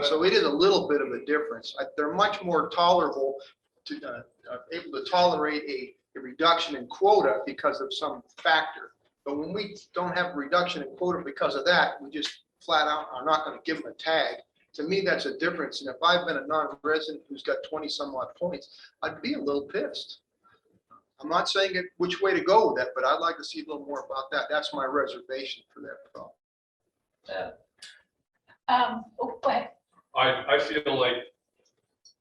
So it is a little bit of a difference. They're much more tolerable to able to tolerate a reduction in quota because of some factor. But when we don't have a reduction in quota because of that, we just flat out are not going to give them a tag. To me, that's a difference. And if I've been a non-resident who's got 20 some odd points, I'd be a little pissed. I'm not saying it which way to go with that, but I'd like to see a little more about that. That's my reservation for that problem. Go ahead. I feel like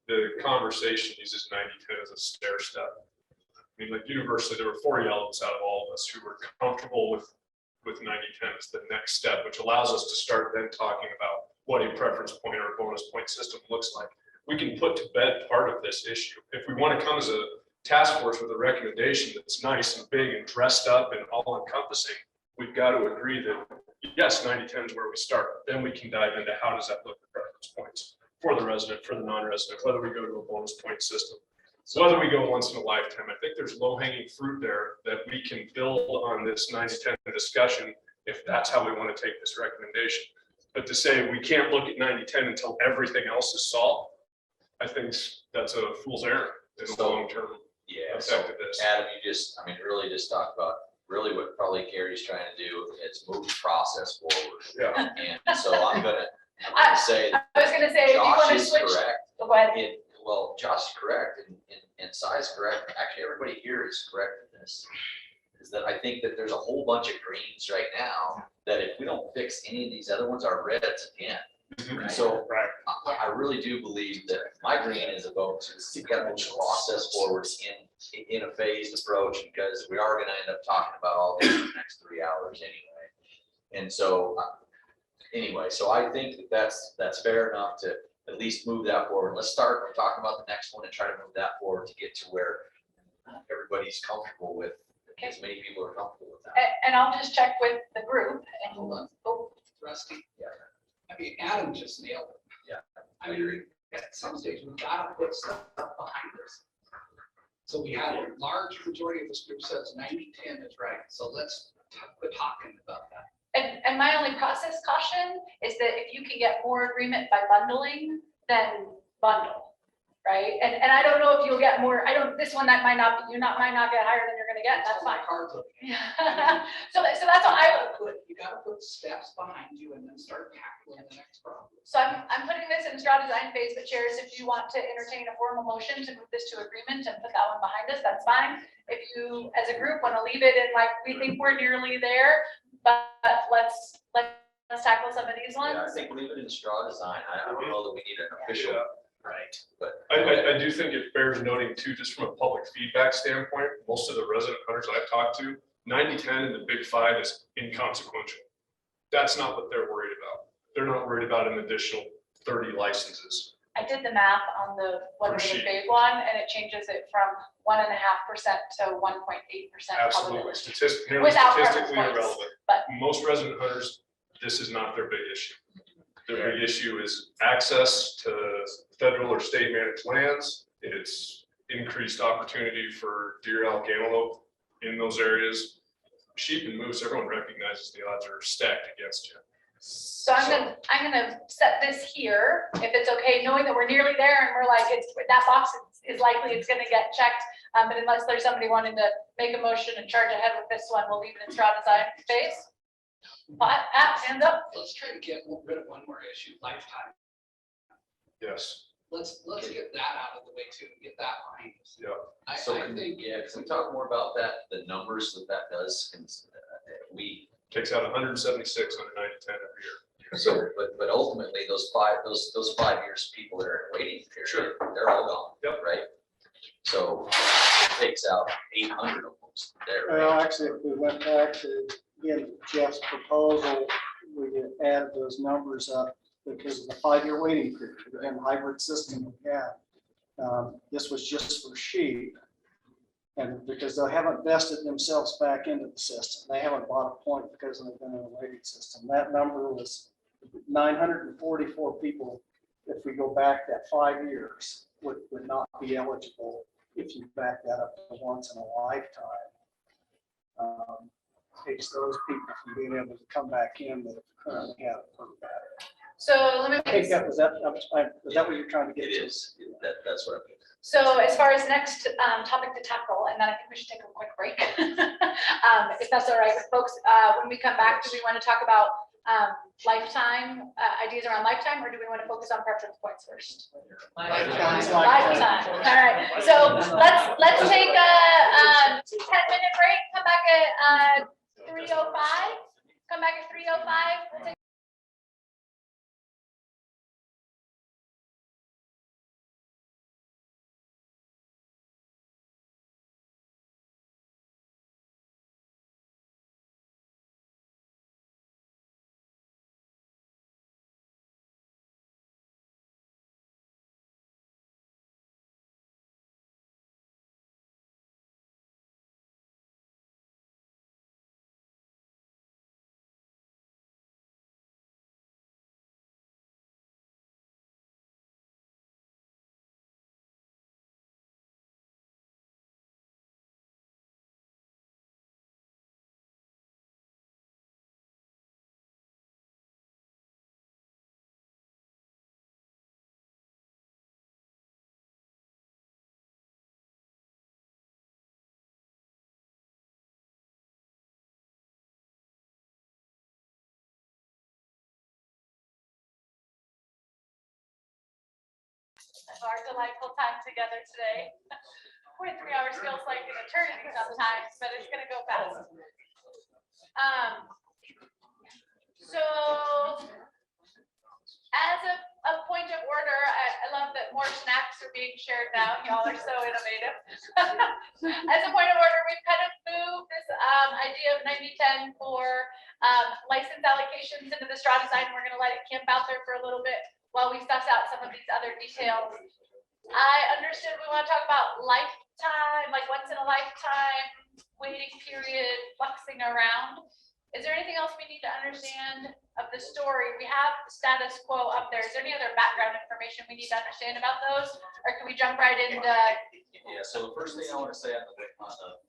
the conversation uses 90-10 as a stair step. I mean, like universally, there were 40 elements out of all of us who were comfortable with 90-10 as the next step, which allows us to start then talking about what a preference point or a bonus point system looks like. We can put to bed part of this issue. If we want to come as a task force with a recommendation that's nice and big and dressed up and all encompassing, we've got to agree that yes, 90-10 is where we start. Then we can dive into how does that look at preference points for the resident, for the non-resident, whether we go to a bonus point system. So whether we go once in a lifetime, I think there's low-hanging fruit there that we can build on this 90-10 discussion if that's how we want to take this recommendation. But to say we can't look at 90-10 until everything else is solved, I think that's a fool's errand in the long term. Yeah, so effect of this. Adam, you just, I mean, really just talked about really what probably Gary's trying to do is move the process forward. Yeah. And so I'm gonna say. I was gonna say, if you Josh want to is switch. correct. Go ahead. Well, Josh is correct and Cy is correct. Actually, everybody here is correct in this. Is that I think that there's a whole bunch of greens right now that if we don't fix any of these other ones, are reds again. Mhm. So I really do believe that my green is about to get a process forward in a phased approach because we are going to end up talking about all this in the next 3 hours anyway. And so anyway, so I think that that's fair enough to at least move that forward. Let's start talking about the next one and try to move that forward to get to where everybody's comfortable with, as many people are comfortable with that. And I'll just check with the group and. Hold on. Oh, Rusty. Yeah. I mean, Adam just nailed it. Yeah. I mean, at some stage, we've got to put stuff behind us. So we had a large majority of this group says 90-10 is right. So let's quit talking about that. And my only process caution is that if you can get more agreement by bundling, then bundle, right? And I don't know if you'll get more, this one that might not get higher than you're gonna get, that's fine. Yeah. So that's what I would. You gotta put steps behind you and then start tackling the next problem. So I'm putting this in straw design phase, but chairs, if you want to entertain a formal motion to move this to agreement and put that one behind us, that's fine. If you, as a group, want to leave it in like, we think we're nearly there, but let's tackle some of these ones. Yeah, I think leave it in straw design. I don't know that we need an official. Right. But I do think it bears noting too, just from a public feedback standpoint, most of the resident hunters I've talked to, 90-10 and the big 5 is inconsequential. That's not what they're worried about. They're not worried about an additional 30 licenses. I did the math on the big one, and it changes it from 1.5% to 1.8%. Absolutely, nearly Without statistically points, irrelevant. but most resident hunters, this is not their big issue. The big issue is access to federal or state managed lands. It's increased opportunity for deer, elk, antelope in those areas. Sheep and moose, everyone recognizes the odds are stacked against you. So I'm gonna set this here, if it's okay, knowing that we're nearly there and we're like, it's, that box is likely it's gonna get checked. But unless there's somebody wanting to make a motion and charge ahead with this one, we'll leave it in straw design phase. Hands up. Let's try to get rid of one more issue, lifetime. Yes. Let's get that out of the way too, and get that behind us. Yeah. I think, Yeah, can we talk more about that, the numbers that does, we. Takes out 176 under 90/10 every year. So, but ultimately, those 5 years, people that are in waiting period, they're all gone. Yep. Right? So it takes out 800 almost there. Well, Right? actually, if we went back to, again, Jeff's proposal, we could add those numbers up because of the 5-year waiting period and hybrid system we had. This was just for sheep. And because they haven't vested themselves back into the system, they haven't bought a point because they've been in a waiting system. That number was 944 people. If we go back that 5 years, would not be eligible if you back that up to once in a lifetime. Takes those people from being able to come back in that currently have a permit. So let me. I think that was that what you're trying to get to? It is, that's what I'm. So as far as next topic to tackle, and then I think we should take a quick break. If that's all right with folks, when we come back, do we want to talk about lifetime, ideas around lifetime, or do we want to focus on preference points first? Lifetime. Lifetime. All right, so let's take a 10-minute break, come back at 3:05, come back at 3:05. We'll take our delightful time together today. 3 hours feels like an eternity sometimes, but it's gonna go fast. So as a point of order, I love that more snacks are being shared now. Y'all are so innovative. As a point of order, we've kind of moved this idea of 90/10 for license allocations into the straw design. We're gonna let it camp out there for a little bit while we suss out some of these other details. I understood we want to talk about lifetime, like once in a lifetime, waiting period, fluxing around. Is there anything else we need to understand of the story? We have the status quo up there. Is there any other background information we need to understand about those? Or can we jump right into? Yeah, so the first thing I want to say on the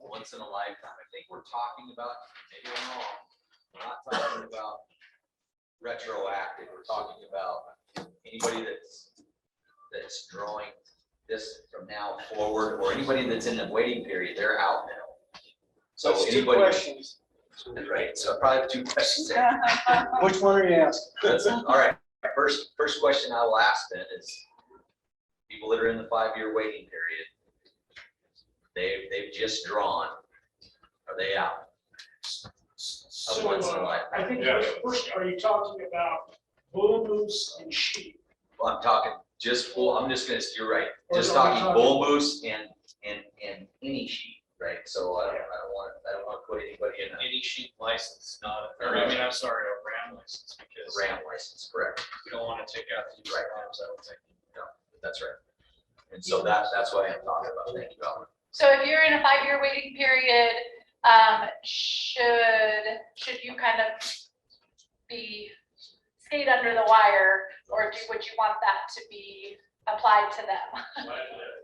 once in a lifetime, I think we're talking about, maybe I'm wrong, we're not talking about retroactive. We're talking about anybody that's drawing this from now forward, or anybody that's in the waiting period, they're out now. So That's two anybody. questions. Right, so I probably have 2 questions. Which one are you asking? All right, first question I will ask then is, people that are in the 5-year waiting period, they've just drawn, are they out? So once in a lifetime. I think Yeah. first, are you talking about bull moose and sheep? Well, I'm talking just bull, I'm just gonna, you're right, Or just are we talking bull moose and any sheep, right? So I don't want to put anybody in Any sheep license, not, or I mean, I'm sorry, a ram license, a because ram license, correct? we don't want to take out the Right. rams, I don't think. No, that's right. And so that's what I'm talking about. Thank you, Alan. So if you're in a 5-year waiting period, should you kind of be skate under the wire, or would you want that to be applied to them?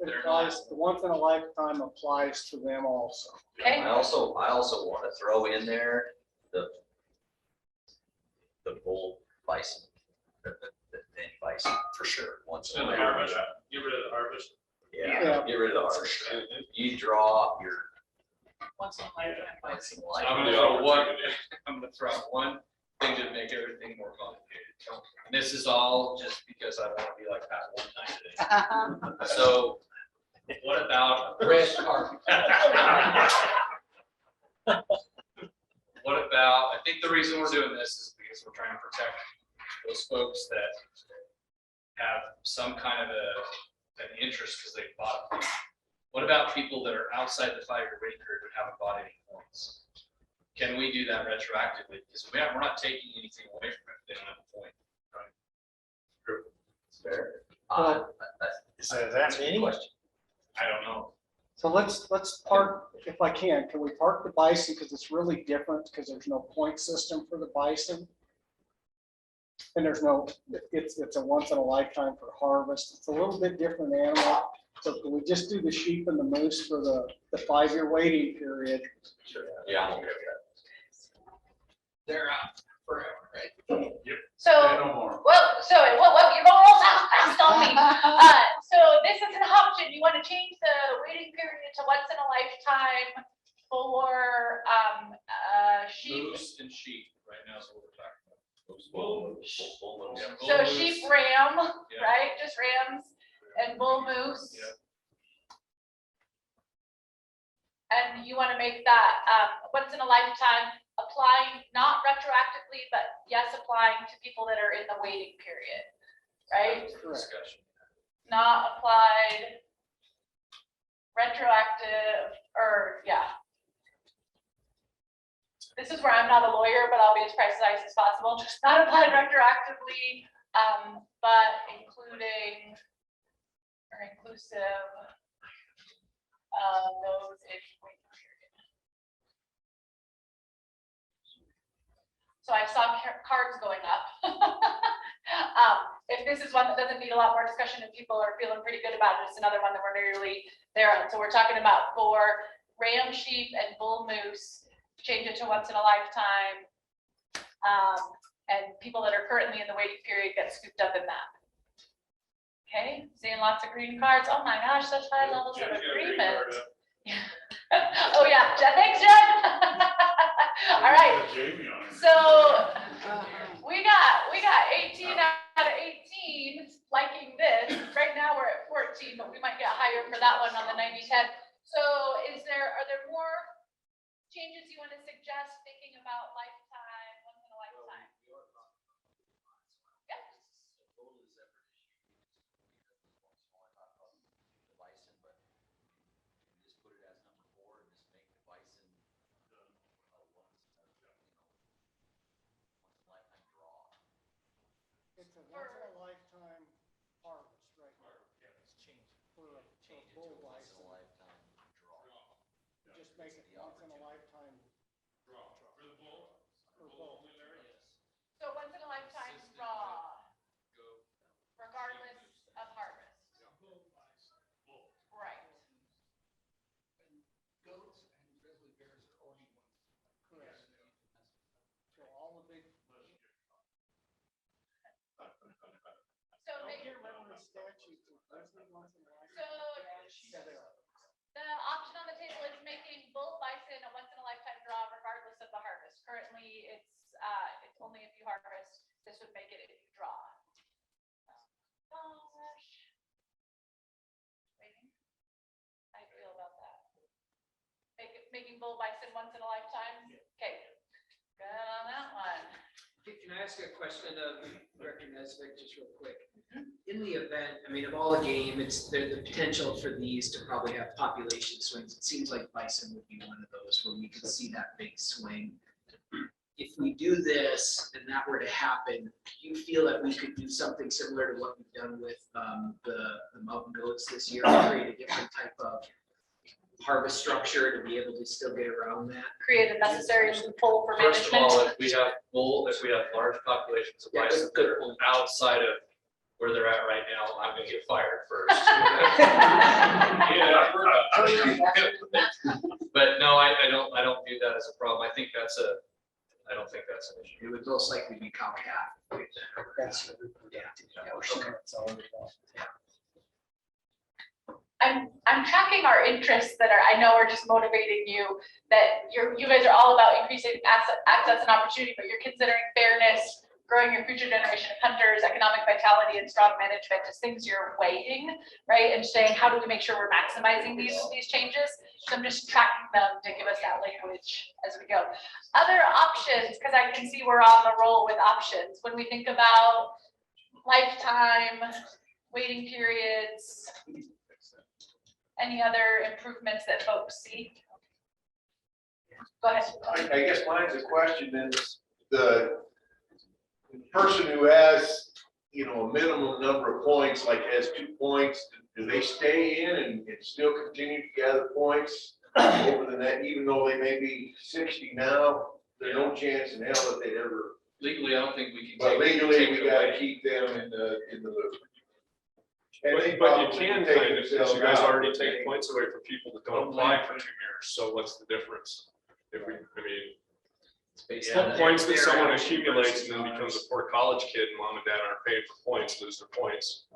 It applies, the once in a lifetime applies to them also. Okay. I also want to throw in there the bull bison, the bison for sure. Once in a And the while. harvest, get rid of the harvest. Yeah, get rid of the harvest. You draw your Once in a lifetime. once in a I'm lifetime. gonna throw one thing to make everything more complicated. And this is all just because I want to be like that one time today. So what about Red carpet. What about, I think the reason we're doing this is because we're trying to protect those folks that have some kind of an interest because they bought it. What about people that are outside the 5-year waiting period but haven't bought any points? Can we do that retroactively? Because we're not taking anything away from it. They don't have a point. Fair. Is that any? Question. I don't know. So let's park, if I can we park the bison, because it's really different, because there's no point system for the bison. And there's no, it's a once in a lifetime for harvest. It's a little bit different animal. So can we just do the sheep and the moose for the 5-year waiting period? Sure. Yeah, I'm okay with that. They're out forever, right? So, well, you're going all fast on me. So this is an option. You want to change the waiting period to once in a lifetime for sheep. Moose and sheep right now is what we're talking about. So sheep, ram, Yeah. right? Just rams and bull moose. Yeah. And you want to make that once in a lifetime, applying not retroactively, but yes, applying to people that are in the waiting period, right? Discussion. Not applied retroactive, or yeah. This is where I'm not a lawyer, but I'll be as precise as possible. Not applied retroactively, but including or inclusive of those in waiting period. So I saw cards going up. If this is one that doesn't need a lot more discussion and people are feeling pretty good about it, it's another one that we're nearly there on. So we're talking about for ram, sheep, and bull moose, change it to once in a lifetime. And people that are currently in the waiting period get scooped up in that. Okay, seeing lots of green cards. Oh my gosh, such high levels of agreement. Oh yeah, thanks, Jen. All right. So we got 18 out of 18 liking this. Right now we're at 14, but we might get higher for that one on the 90-10. So are there more changes you want to suggest thinking about lifetime, once in a lifetime? Yep. It's a once in a lifetime harvest right now. For a bull bison. Just make it once in a lifetime. For bull. So once in a lifetime draw, regardless of harvest. Right. Goats and grizzly bears are only one. Correct. So all the big. So I make, can't remember the statute. Grizzly once in a lifetime. so the option on the table is making bull bison a once in a lifetime draw regardless of the harvest. Currently, it's only if you harvest. This would make it if you draw. Gosh. Waiting. How do you feel about that? Making bull bison once in a lifetime? Okay. Good on that one. Can I ask a question of Director Nesbitt, just real quick? In the event, I mean, of all the game, there's the potential for these to probably have population swings. It seems like bison would be one of those where we could see that big swing. If we do this and that were to happen, do you feel that we could do something similar to what we've done with the mountain goats this year, create a different type of harvest structure to be able to still get around that? Create a necessary loophole for First of all, management. if we have large populations of Yeah, bison that good are point. outside of where they're at right now, I'm gonna get fired first. But no, I don't view that as a problem. I don't think that's an issue. It would most likely be cow calf. That's, Yeah. yeah, we're sure it's all involved. I'm tracking our interests that I know are just motivating you, that you guys are all about increasing access and opportunity, but you're considering fairness, growing your future generation of hunters, economic vitality, and strong management as things you're weighing, right? And saying, how do we make sure we're maximizing these changes? So I'm just tracking them to give us that language as we go. Other options, because I can see we're on the roll with options. When we think about lifetime, waiting periods, any other improvements that folks see? Go ahead. I guess mine's a question is the person who has, a minimum number of points, like has 2 points, do they stay in and still continue to gather points over the net, even though they may be 60 now? There's no chance in hell that they'd ever. Legally, I don't think we can. But legally, take we it gotta away. keep them in the loop. And they But you probably can take kind of, themselves you guys out. already take points away from people that don't apply for 2 years, so what's the difference? If we, Yeah, points that they're someone actually accumulates and then becomes a poor college kid and mom and dad aren't paying for points, lose their points.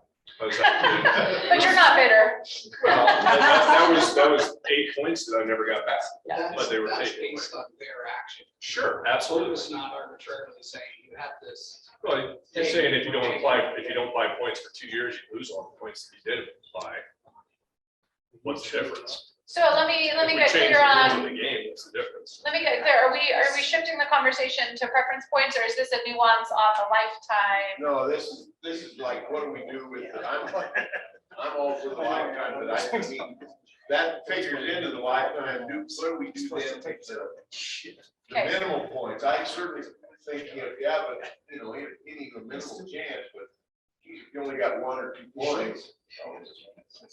How's that? But you're not bitter. Well, that was 8 points that I never got back, but they were That's taken away. based on their action. Sure, absolutely. It's not arbitrarily saying you have this. Well, you're saying if you don't buy points for 2 years, you lose all the points that you did buy. What's the difference? So let me If we get change clear the rules of on, the game, what's the difference? let me get clear. Are we shifting the conversation to preference points, or is this a nuance on the lifetime? No, this is like, what do we do with it? I'm all for the lifetime, but I mean, that figures into the lifetime. What do we do then? The minimal points, I certainly think, yeah, but, any minimal chance, but if you only got 1 or 2 points,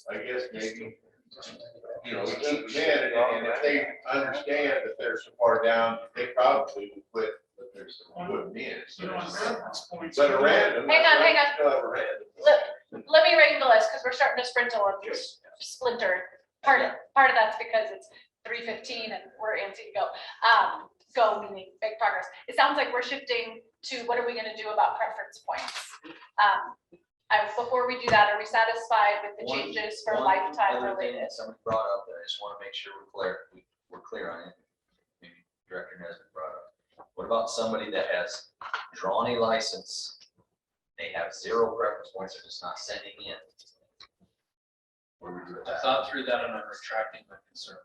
I guess maybe, we keep them in, and if they understand that they're so far down, they probably will quit, but they're still putting in. But a random. Hang on. Still have a random. Let me ring the list, because we're starting to sprint on splinter. Part of that's because it's 3:15 and we're antsy to go. Go meaning big progress. It sounds like we're shifting to what are we gonna do about preference points? Before we do that, are we satisfied with the changes for One lifetime other thing related? that somebody brought up that I just want to make sure we're clear on it. Maybe Director Nesbitt brought up. What about somebody that has drawn a license? They have 0 preference points, they're just not sending in. What do we do with I that? thought through that and I'm retracting my concern.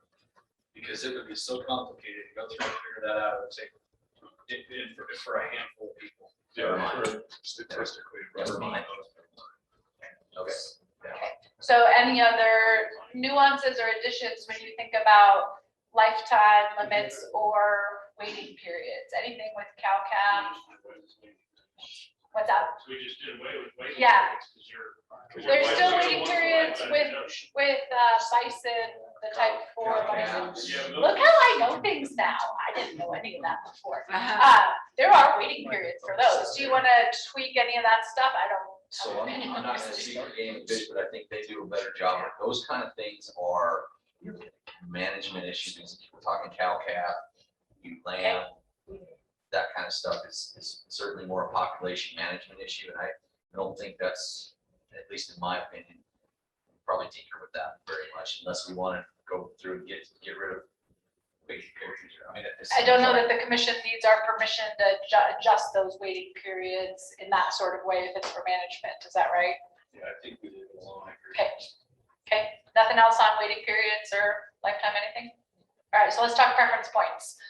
Because it would be so complicated to go through and figure that out. It would take, for a handful of people. Yeah, statistically. Never mind. Okay. So any other nuances or additions when you think about lifetime limits or waiting periods? Anything with cow-calf? What's that? We just did away with waiting. Yeah. Because There's still you're waiting periods with bison, the type 4 bison. Yeah, Look how I know things now. I didn't know any of that before. There are waiting periods for those. Do you want to tweak any of that stuff? I don't. So I'm not gonna speak for game and fish, but I think they do a better job. Those kind of things are management issues. We're talking cow-calf, lamb, that kind of stuff is certainly more a population management issue. And I don't think that's, at least in my opinion, probably tinker with that very much unless we want to go through and get rid of waiting periods. I don't know that the commission needs our permission to adjust those waiting periods in that sort of way if it's for management. Is that right? Yeah, I think we did it along. I agree. Okay. Nothing else on waiting periods or lifetime anything? All right, so let's talk preference points.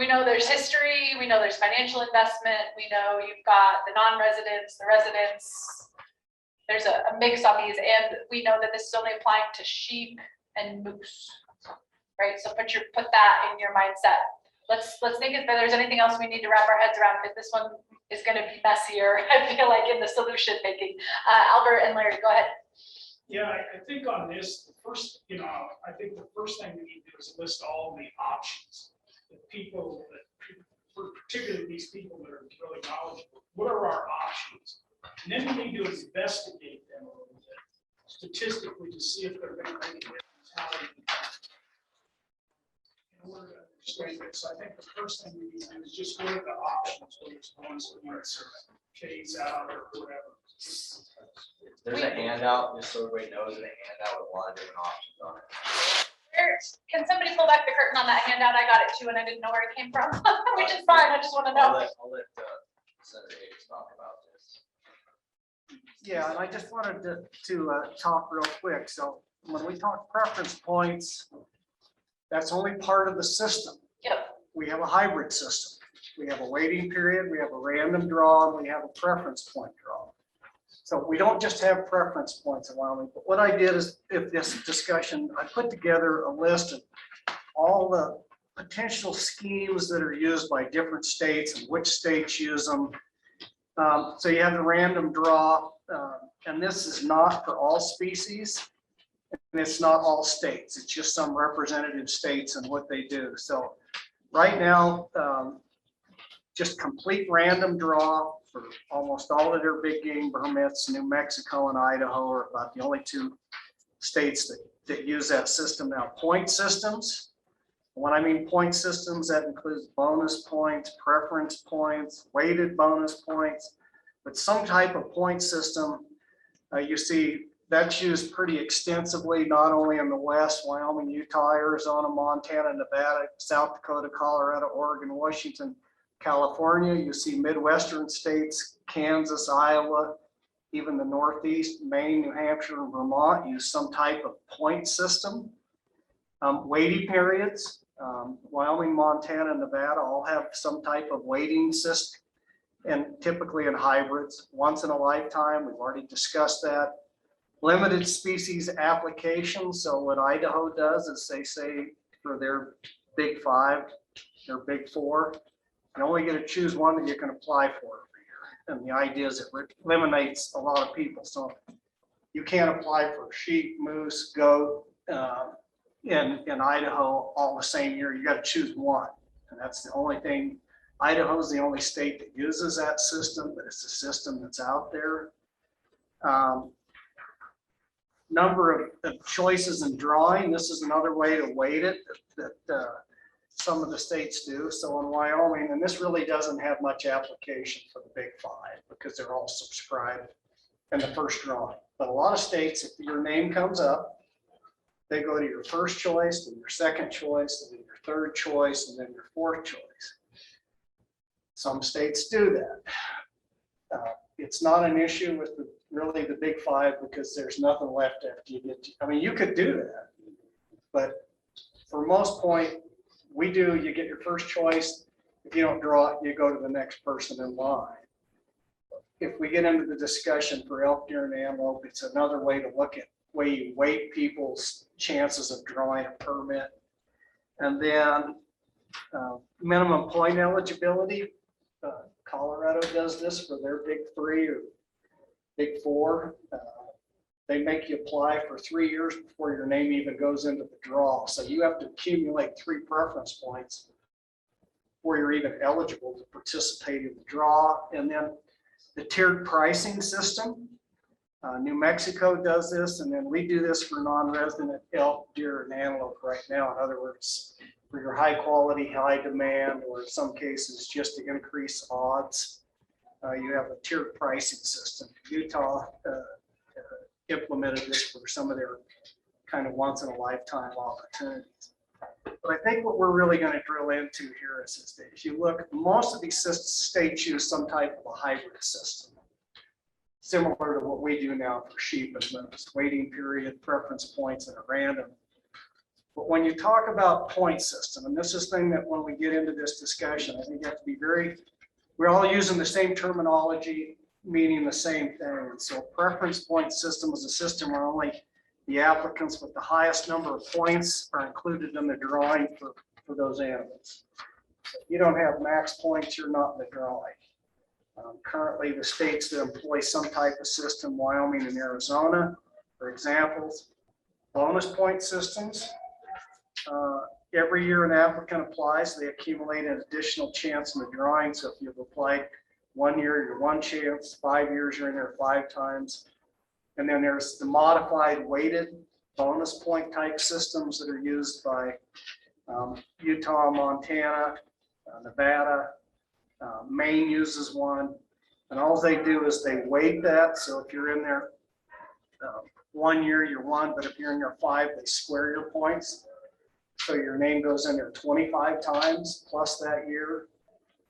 We know there's history, we know there's financial investment, we know you've got the non-residents, the residents. There's a mix on these, and we know that this is only applying to sheep and moose. Right, so put that in your mindset. Let's think if there's anything else we need to wrap our heads around, because this one is going to be messier, I feel like, in the solution making. Albert and Larry, go ahead. Yeah, I think on this, the first, I think the first thing we need to do is list all the options. The people particularly these people that are really knowledgeable, what are our options? And then we need to investigate them a little bit statistically to see if they're going to make a difference. How they can in order to understand it. So I think the first thing we need to do is just look at the options, whether it's ones that want to phase out or whatever. There's a handout, just so everybody knows, there's a handout with a lot of different options on it. Can somebody pull back the curtain on that handout? I got it too, and I didn't know where it came from, which is fine. I just want to know. I'll let Senator Hayes talk about this. Yeah, and I just wanted to talk real quick. So when we talk preference points, that's only part of the system. Yep. We have a hybrid system. We have a waiting period, we have a random draw, and we have a preference point draw. So we don't just have preference points in Wyoming, but what I did is, if this discussion, I put together a list of all the potential schemes that are used by different states and which states use them. So you have the random draw, and this is not for all species, and it's not all states. It's just some representative states and what they do. So right now, just complete random draw for almost all of their big game permits. New Mexico and Idaho are about the only two states that use that system now. Point systems. When I mean point systems, that includes bonus points, preference points, weighted bonus points, but some type of point system. You see that's used pretty extensively, not only in the West, Wyoming, Utah, Arizona, Montana, Nevada, South Dakota, Colorado, Oregon, Washington, California. You see Midwestern states, Kansas, Iowa, even the Northeast, Maine, New Hampshire, and Vermont use some type of point system. Waiting periods, Wyoming, Montana, and Nevada all have some type of waiting system, and typically in hybrids, once in a lifetime. We've already discussed that. Limited species applications. So what Idaho does is they say for their big five, their big four, you only get to choose one that you can apply for every year. And the idea is it eliminates a lot of people. So you can't apply for sheep, moose, goat in Idaho all the same year. You got to choose one. And that's the only thing. Idaho is the only state that uses that system, but it's a system that's out there. Number of choices in drawing. This is another way to weight it that some of the states do. So in Wyoming, and this really doesn't have much application for the big five because they're all subscribed in the first drawing. But a lot of states, if your name comes up, they go to your first choice, then your second choice, and then your third choice, and then your fourth choice. Some states do that. It's not an issue with really the big five because there's nothing left after you get to, I mean, you could do that, but for most point, you get your first choice. If you don't draw it, you go to the next person in line. If we get into the discussion for elk, deer, and antelope, it's another way to look at way you weight people's chances of drawing a permit. And then minimum point eligibility. Colorado does this for their big three or big four. They make you apply for 3 years before your name even goes into the draw. So you have to accumulate 3 preference points before you're even eligible to participate in the draw. And then the tiered pricing system. New Mexico does this, and then we do this for non-resident elk, deer, and antelope right now. In other words, for your high quality, high demand, or in some cases just to increase odds, you have a tiered pricing system. Utah implemented this for some of their kind of once in a lifetime opportunities. But I think what we're really going to drill into here is that if you look, most of these states use some type of a hybrid system, similar to what we do now for sheep and moose, waiting period, preference points, and a random. But when you talk about point system, and this is the thing that when we get into this discussion, I think you have to be we're all using the same terminology, meaning the same thing. And so preference point system is a system where only the applicants with the highest number of points are included in the drawing for those animals. So if you don't have max points, you're not in the drawing. Currently, the states that employ some type of system, Wyoming and Arizona, for examples. bonus point systems. Every year an applicant applies, they accumulate an additional chance in the drawing. So if you've applied 1 year, you're 1 chance, 5 years, you're in there 5 times. And then there's the modified weighted bonus point type systems that are used by Utah, Montana, Nevada, Maine uses one. And all they do is they weight that. So if you're in there 1 year, you're 1, but if you're in there 5, they square your points. So your name goes in there 25 times plus that year.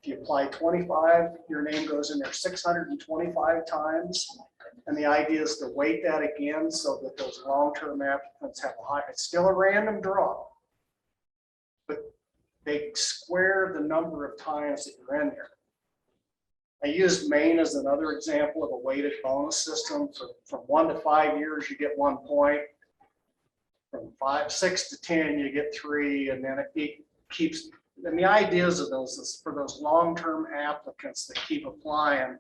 If you apply 25, your name goes in there 625 times. And the idea is to weight that again so that those long-term applicants have a high, it's still a random draw, but they square the number of times that you're in there. I used Maine as another example of a weighted bonus system. From 1 to 5 years, you get 1 point. From 6 to 10, you get 3, and then it keeps. And the ideas of those is for those long-term applicants that keep applying,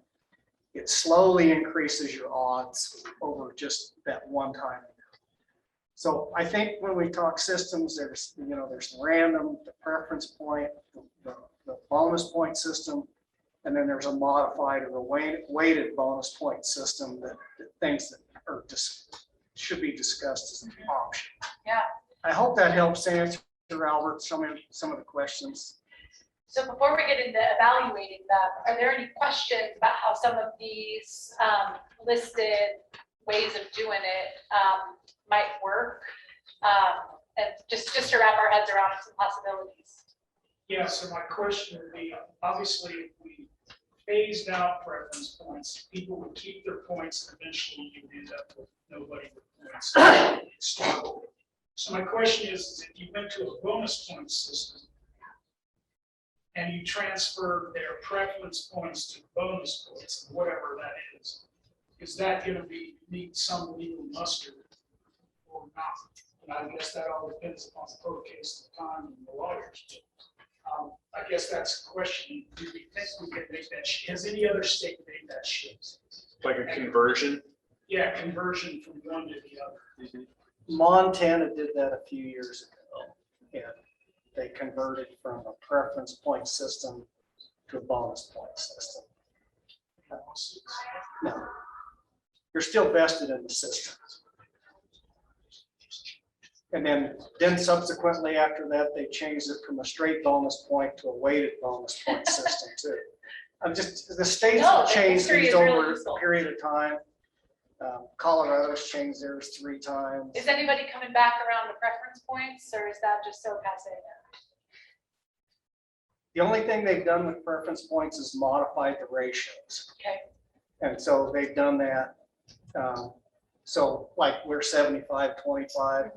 it slowly increases your odds over just that one time. So I think when we talk systems, there's the random, the preference point, the bonus point system, and then there's a modified or a weighted bonus point system that things that are just should be discussed as an option. Yeah. I hope that helps answer, Albert, some of the questions. So before we get into evaluating them, are there any questions about how some of these listed ways of doing it might work? And just to wrap our heads around some possibilities. Yeah, so my question would be, obviously, if we phased out preference points, people would keep their points, and eventually you would end up with nobody with points. So my question is if you went to a bonus point system and you transfer their preference points to bonus points, whatever that is that going to meet some legal muster or not? And I guess that all depends upon the court case, the time, and the lawyers. I guess that's the question. Do we think we can make that shift? Has any other state made that shift? Like a conversion? Yeah, conversion from one to the other. Montana did that a few years ago. And they converted from a preference point system to a bonus point system. No, you're still vested in the system. And then subsequently after that, they changed it from a straight bonus point to a weighted bonus point system too. The states have changed these over a period of time. Colorado's changed theirs 3 times. Is anybody coming back around to preference points, or is that just so passe? The only thing they've done with preference points is modified the ratios. Okay. And so they've done that. So like we're 75-25.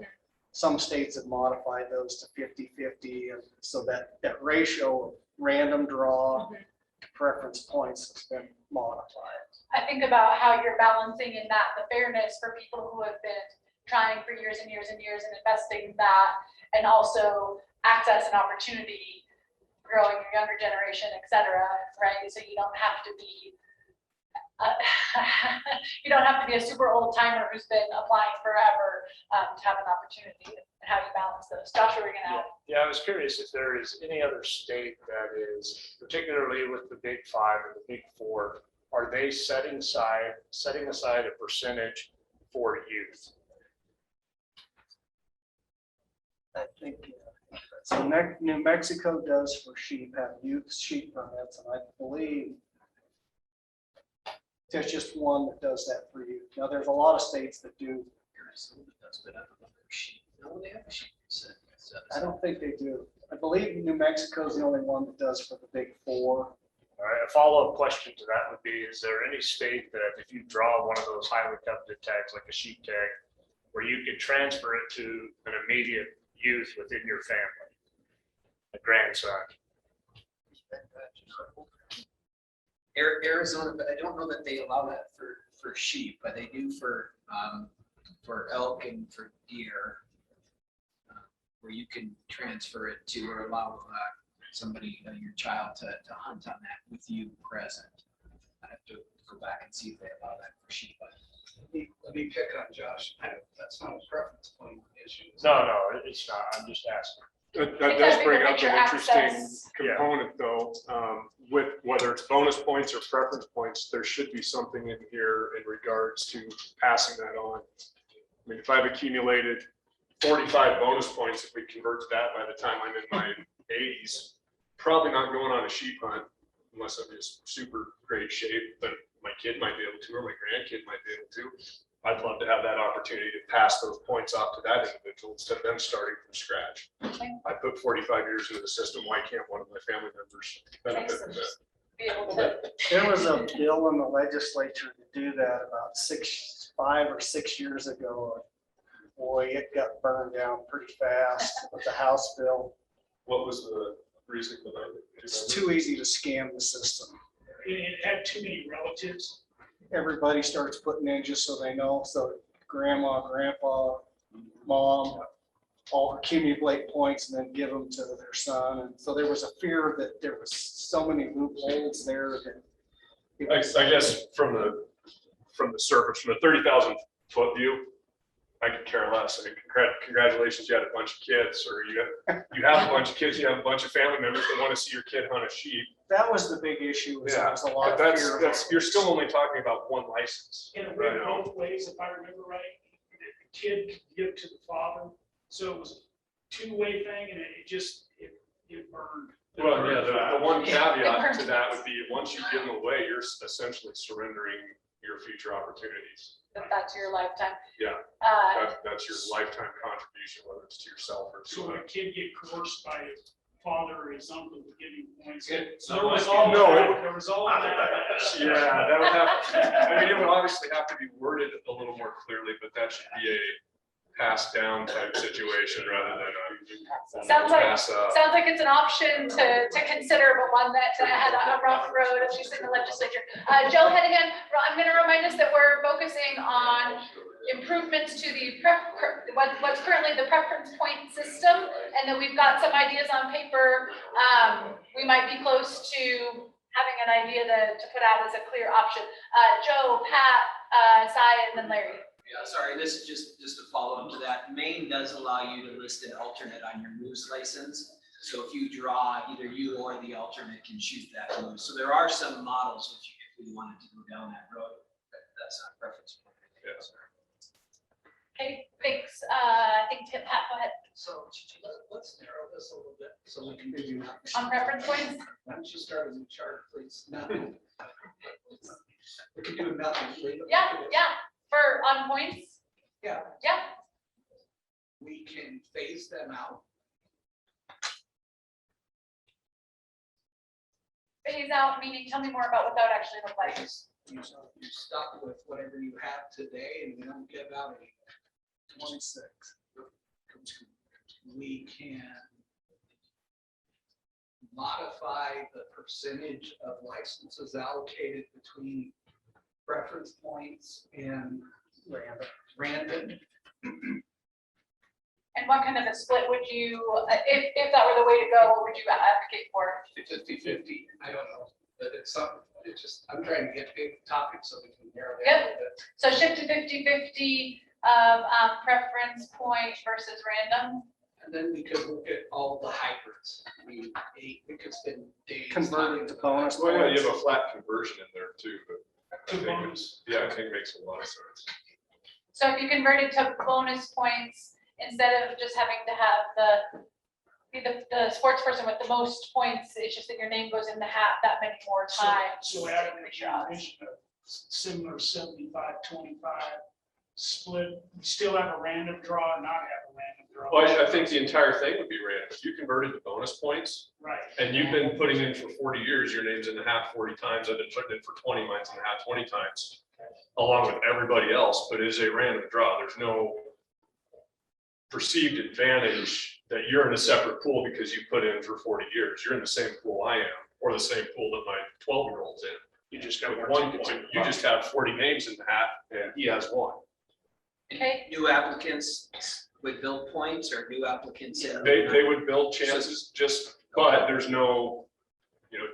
Some states have modified those to 50-50. And so that ratio of random draw to preference points has been modified. I think about how you're balancing in that the fairness for people who have been trying for years and years and years and investing in that, and also access and opportunity, growing your younger generation, et cetera, right? So you don't have to be a super old timer who's been applying forever to have an opportunity, and how you balance those. Joshua, we're gonna. Yeah, I was curious if there is any other state that is, particularly with the big 5 or the big 4, are they setting aside a percentage for youth? I think so. New Mexico does for sheep have youth sheep permits, and I believe there's just one that does that for youth. Now there's a lot of states that do. I don't think they do. I believe New Mexico is the only one that does for the big 4. All right, a follow-up question to that would be, is there any state that if you draw one of those highly coveted tags, like a sheep tag, where you could transfer it to an immediate youth within your family, a grandson? Arizona, but I don't know that they allow that for sheep, but they do for elk and for deer, where you can transfer it to or allow somebody, your child, to hunt on that with you present. I have to go back and see if they allow that for sheep. But let me pick on Josh. That's not a preference point issue. No, it's not. I'm just asking. That does bring up Picture an interesting access. component though, with whether it's bonus points or preference points, there should be something in here in regards to passing that on. I mean, if I've accumulated 45 bonus points, if we convert to that by the time I'm in my 80s, probably not going on a sheep hunt unless I'm just super great shape, but my kid might be able to, or my grandkid might be able to. I'd love to have that opportunity to pass those points off to that individual instead of them starting from scratch. I put 45 years into the system. Why can't one of my family members benefit from that? Be able to, There was a bill in the legislature to do that about 5 or 6 years ago. Boy, it got burned down pretty fast with the House bill. What was the reason behind it? It's too easy to scam the system. It had too many relatives. Everybody starts putting in just so they know, so grandma, grandpa, mom, all accumulate points and then give them to their son. And so there was a fear that there was so many loopholes there that. I guess from the surface, from a 30,000 foot view, I could care less. I mean, congratulations, you had a bunch of kids, or you have a bunch of kids, you have a bunch of family members that want to see your kid hunt a sheep. That was the big issue. Was there was a lot But of fear. you're still only talking about one license. And it went both ways, if I remember right. The kid could give to the father, so it was a two-way thing, and it burned. Well, yeah, the one caveat to that would be, once you give them away, you're essentially surrendering your future opportunities. that's your lifetime. Yeah, that's your lifetime contribution, whether it's to yourself or So to. a kid get coerced by his father or his uncle to give him points. So There was all that. Yeah, that would have, I mean, it would obviously have to be worded a little more clearly, but that should be a pass down type situation rather than a Sounds like, pass up. sounds like it's an option to consider, but one that had a rough road, at least in the legislature. Joe Hennigan, I'm gonna remind us that we're focusing on improvements to the what's currently the preference point system, and that we've got some ideas on paper. We might be close to having an idea to put out as a clear option. Joe, Pat, Cy, and then Larry. Yeah, sorry, this is just a follow-up to that. Maine does allow you to list an alternate on your moose license. So if you draw, either you or the alternate can shoot that moose. So there are some models if we wanted to go down that road, but that's not preference. Okay, thanks. I think Pat, go ahead. So let's narrow this a little bit so we can do. On preference points? Why don't you start as a chart, please? Nothing. We can do nothing. Yeah. For on points? Yeah. Yeah. We can phase them out. Phase out, meaning tell me more about what that would actually look like. You're stuck with whatever you have today and we don't give out any. 26. We can modify the percentage of licenses allocated between preference points and random. And what kind of a split would you, if that were the way to go, what would you advocate for? 50-50, I don't know, but it's something, it's just, I'm trying to get big topics so we can narrow down a Yep. little bit. So shift to 50-50 of preference point versus random. And then we could look at all the hybrids. We could spend days. Converted to bonus. Well, yeah, you have a flat conversion in there too, but I think it makes a lot of sense. So if you converted to bonus points, instead of just having to have the sports person with the most points, it's just that your name goes in the hat that many more times. So add an addition of similar 75-25 split, still have a random draw, not have a random draw. Well, I think the entire thing would be random. If you converted to bonus points, Right. and you've been putting in for 40 years, your name's in the hat 40 times, I've been putting in for 20, mine's in the hat 20 times, along with everybody else, but it's a random draw. There's no perceived advantage that you're in a separate pool because you put in for 40 years. You're in the same pool I am, or the same pool that my 12-year-old's in. You just got one point. You just have 40 names in the hat, and he has one. Okay. New applicants would build points or new applicants? They would build chances, but there's no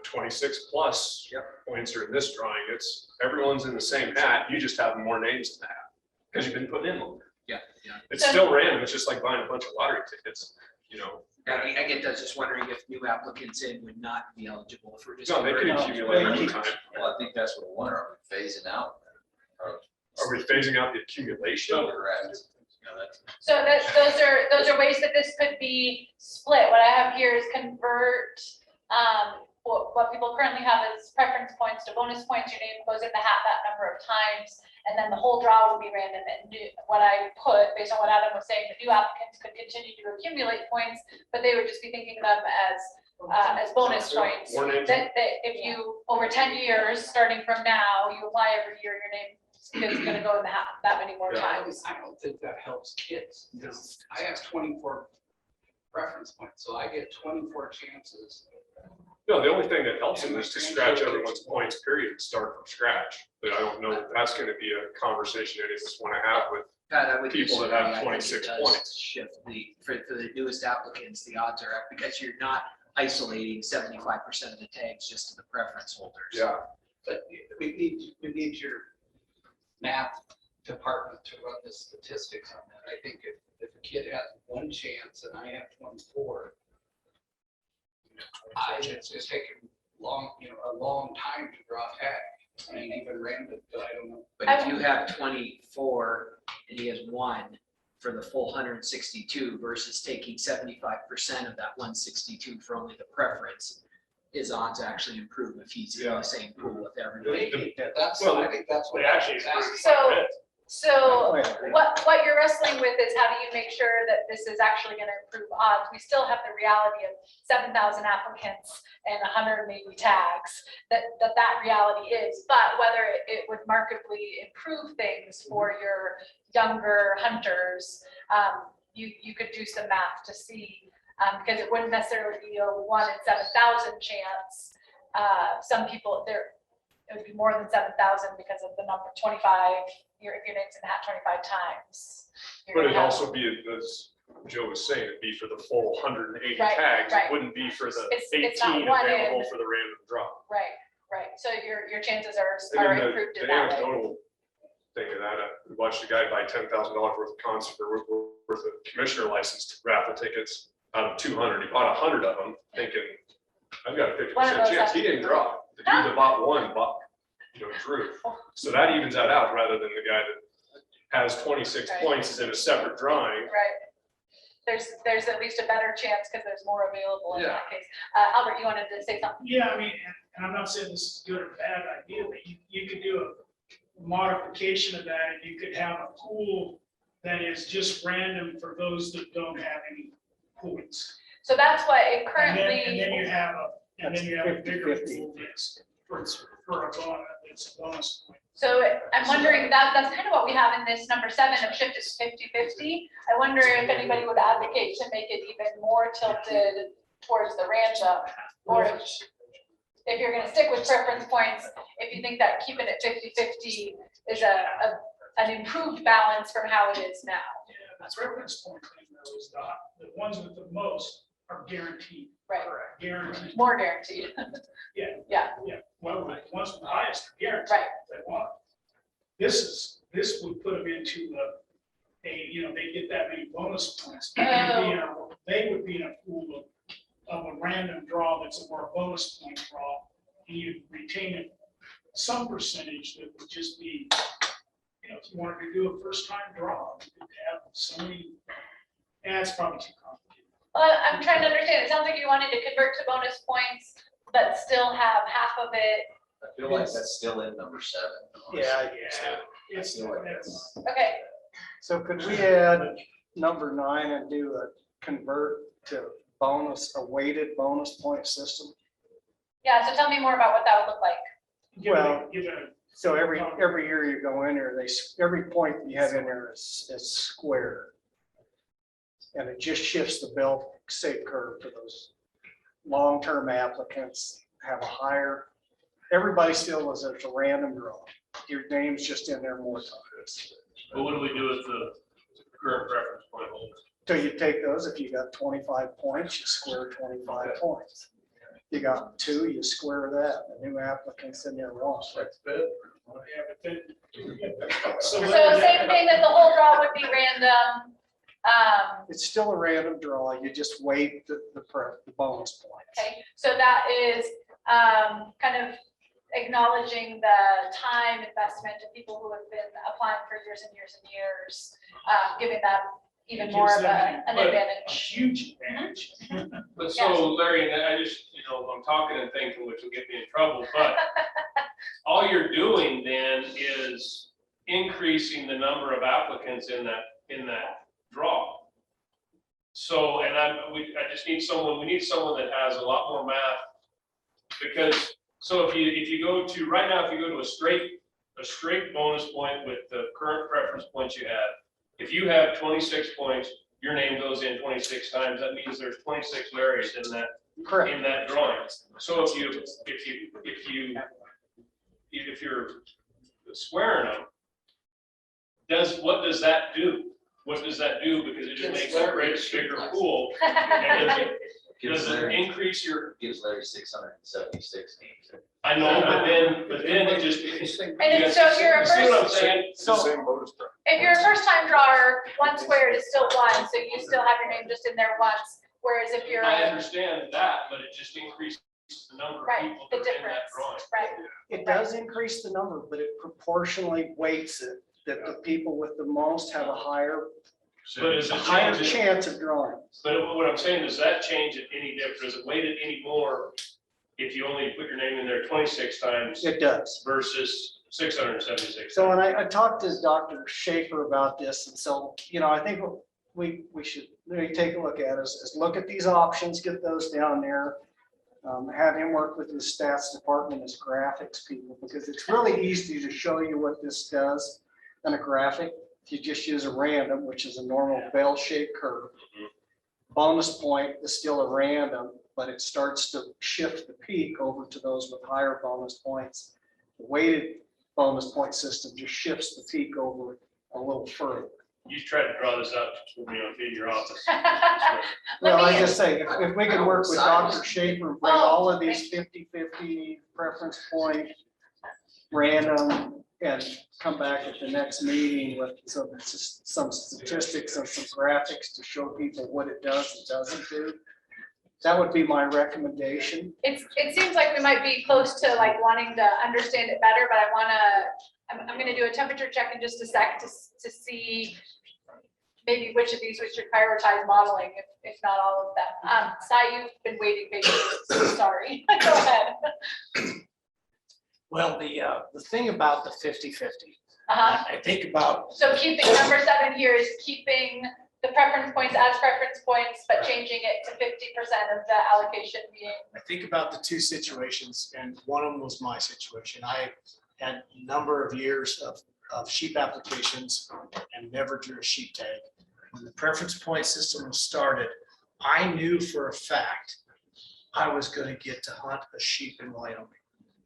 26 plus points are in this drawing. It's, everyone's in the same hat. You just have more names in the hat because you've been putting in longer. Yeah. It's still random. It's just like buying a bunch of lottery tickets, I get that, just wondering if new applicants in would not be eligible for just. No, they could accumulate over time. Well, I think that's what we want. Are we phasing out? Are we phasing out the accumulation? Correct. So those are ways that this could be split. What I have here is convert, what people currently have as preference points to bonus points. Your name goes in the hat that number of times, and then the whole draw will be random. And what I put, based on what Adam was saying, the new applicants could continue to accumulate points, but they would just be thinking of them as bonus points. That if you, over 10 years, starting from now, you apply every year, your name is gonna go in the hat that many more times. I don't think that helps kids, because I have 24 preference points, so I get 24 chances. No, the only thing that helps them is to scratch everyone's points, period, and start from scratch. But I don't know that that's gonna be a conversation any of us wanna have with Pat, I would people that disagree. I have think 26 it does points. Shift for the newest applicants, the odds are up because you're not isolating 75% of the tags just to the preference holders. Yeah. But we need your math department to run the statistics on that. I think if a kid has one chance and I have 24, it's just taking a long time to draw a tag. I mean, even random, but I don't know. But if you have 24 and he has one for the full 162 versus taking 75% of that 162 for only the preference, his odds actually improve if he's in the same pool with everybody. I think that's what actually. So what you're wrestling with is how do you make sure that this is actually going to improve odds? We still have the reality of 7,000 applicants and 180 tags that reality is, but whether it would markedly improve things for your younger hunters, you could do some math to see, because it wouldn't necessarily be a 1 in 7,000 chance. Some people it would be more than 7,000 because of the number 25. If your name's in the hat 25 times. But it'd also be, as Joe was saying, it'd be for the full 180 tags. It wouldn't be for the It's 18 not one available in. for the random draw. Right. So your chances are And then improved the in that way. anecdotal thing of that, we watched a guy buy $10,000 worth of concert or worth of commissioner license raffle tickets out of 200. He bought 100 of them thinking, I've got a 50% chance. He didn't draw. The dude that bought one drew. So that evens that out rather than the guy that has 26 points is in a separate drawing. Right. There's at least a better chance because there's more available in that case. Albert, you wanted to say something? Yeah, I mean, and I'm not saying this is a good or bad idea, but you could do a modification of that, and you could have a pool that is just random for those that don't have any points. So that's what it currently. And then you have a bigger pool that's for a bonus, it's a bonus point. So I'm wondering, that's kind of what we have in this number 7 of shift is 50-50. I wonder if anybody would advocate to make it even more tilted towards the random, or if you're gonna stick with preference points, if you think that keeping it 50-50 is an improved balance from how it is now. Yeah, that's reference point thing though, is the ones with the most are guaranteed. Right. Correct. Guaranteed. More guaranteed. Yeah. Well, the ones with the highest are guaranteed. Right. They want. This would put them into they get that many bonus points. They would be in a pool of a random draw that's a more bonus point draw, and you retain some percentage that would just be, if you wanted to do a first time draw, you could have so many. It's probably too complicated. Well, I'm trying to understand. It sounds like you wanted to convert to bonus points, but still have half of it. I feel like that's still in number 7. It's Okay. So could we add number 9 and do a convert to a weighted bonus point system? Yeah, so tell me more about what that would look like. Well, so every year you go in there, every point you have in there is square. And it just shifts the bell-shaped curve to those long-term applicants have a higher, everybody still is a random draw. Your name's just in there more times. But what do we do with the current preference point holders? So you take those, if you got 25 points, you square 25 points. You got two, you square that, the new applicant's in there wrong. That's better. So same thing, that the whole draw would be random. It's still a random draw, you just weight the bonus points. Okay, so that is kind of acknowledging the time investment of people who have been applying for years and years and years, giving them even more of an advantage. Huge advantage. But so Larry, and I just, I'm talking and thinking, which will get me in trouble, but all you're doing then is increasing the number of applicants in that draw. So, and I just need someone, we need someone that has a lot more math, because, so if you go to, right now, if you go to a straight bonus point with the current preference points you have, if you have 26 points, your name goes in 26 times, that means there's 26 Larrys in that, in that drawing. So if you're squaring them, what does that do? What does that do? Because it just makes it a bigger pool. And does it increase your? Gives Larry 676 names. I know, but then it just. And so if you're a See what I'm first, saying? if you're a first time drawer, one squared is still one, so you still have your name just in there once. Whereas if you're. I understand that, but it just increases the number of people that are in that drawing. Right. It does increase the number, but it proportionally weights it, that the people with the most have a higher But is it higher changing? chance of drawing. But what I'm saying, does that change it any different? Does it weight it any more if you only put your name in there 26 times? It does. Versus 676? So, and I talked to Dr. Schaefer about this, and so, I think we should really take a look at is look at these options, get those down there. Have him work with his stats department, his graphics people, because it's really easy to show you what this does in a graphic. If you just use a random, which is a normal bell-shaped curve. Bonus point is still a random, but it starts to shift the peak over to those with higher bonus points. The weighted bonus point system just shifts the peak over a little further. You tried to draw this out for me in your office. Well, I just say, if we could work with Dr. Schaefer and bring all of these 50-50 preference point, random, and come back at the next meeting with some statistics and some graphics to show people what it does and doesn't do. That would be my recommendation. It seems like we might be close to like wanting to understand it better, but I'm gonna do a temperature check in just a sec to see maybe which of these we should prioritize modeling, if not all of them. Sai, you've been waiting patiently, so sorry. Go ahead. Well, the thing about the 50-50, Uh-huh. I think about. So keeping number 7 here is keeping the preference points as preference points, but changing it to 50% of the allocation being. I think about the two situations, and one of them was my situation. I had a number of years of sheep applications and never drew a sheep tag. When the preference point system was started, I knew for a fact I was going to get to hunt a sheep in Wyoming.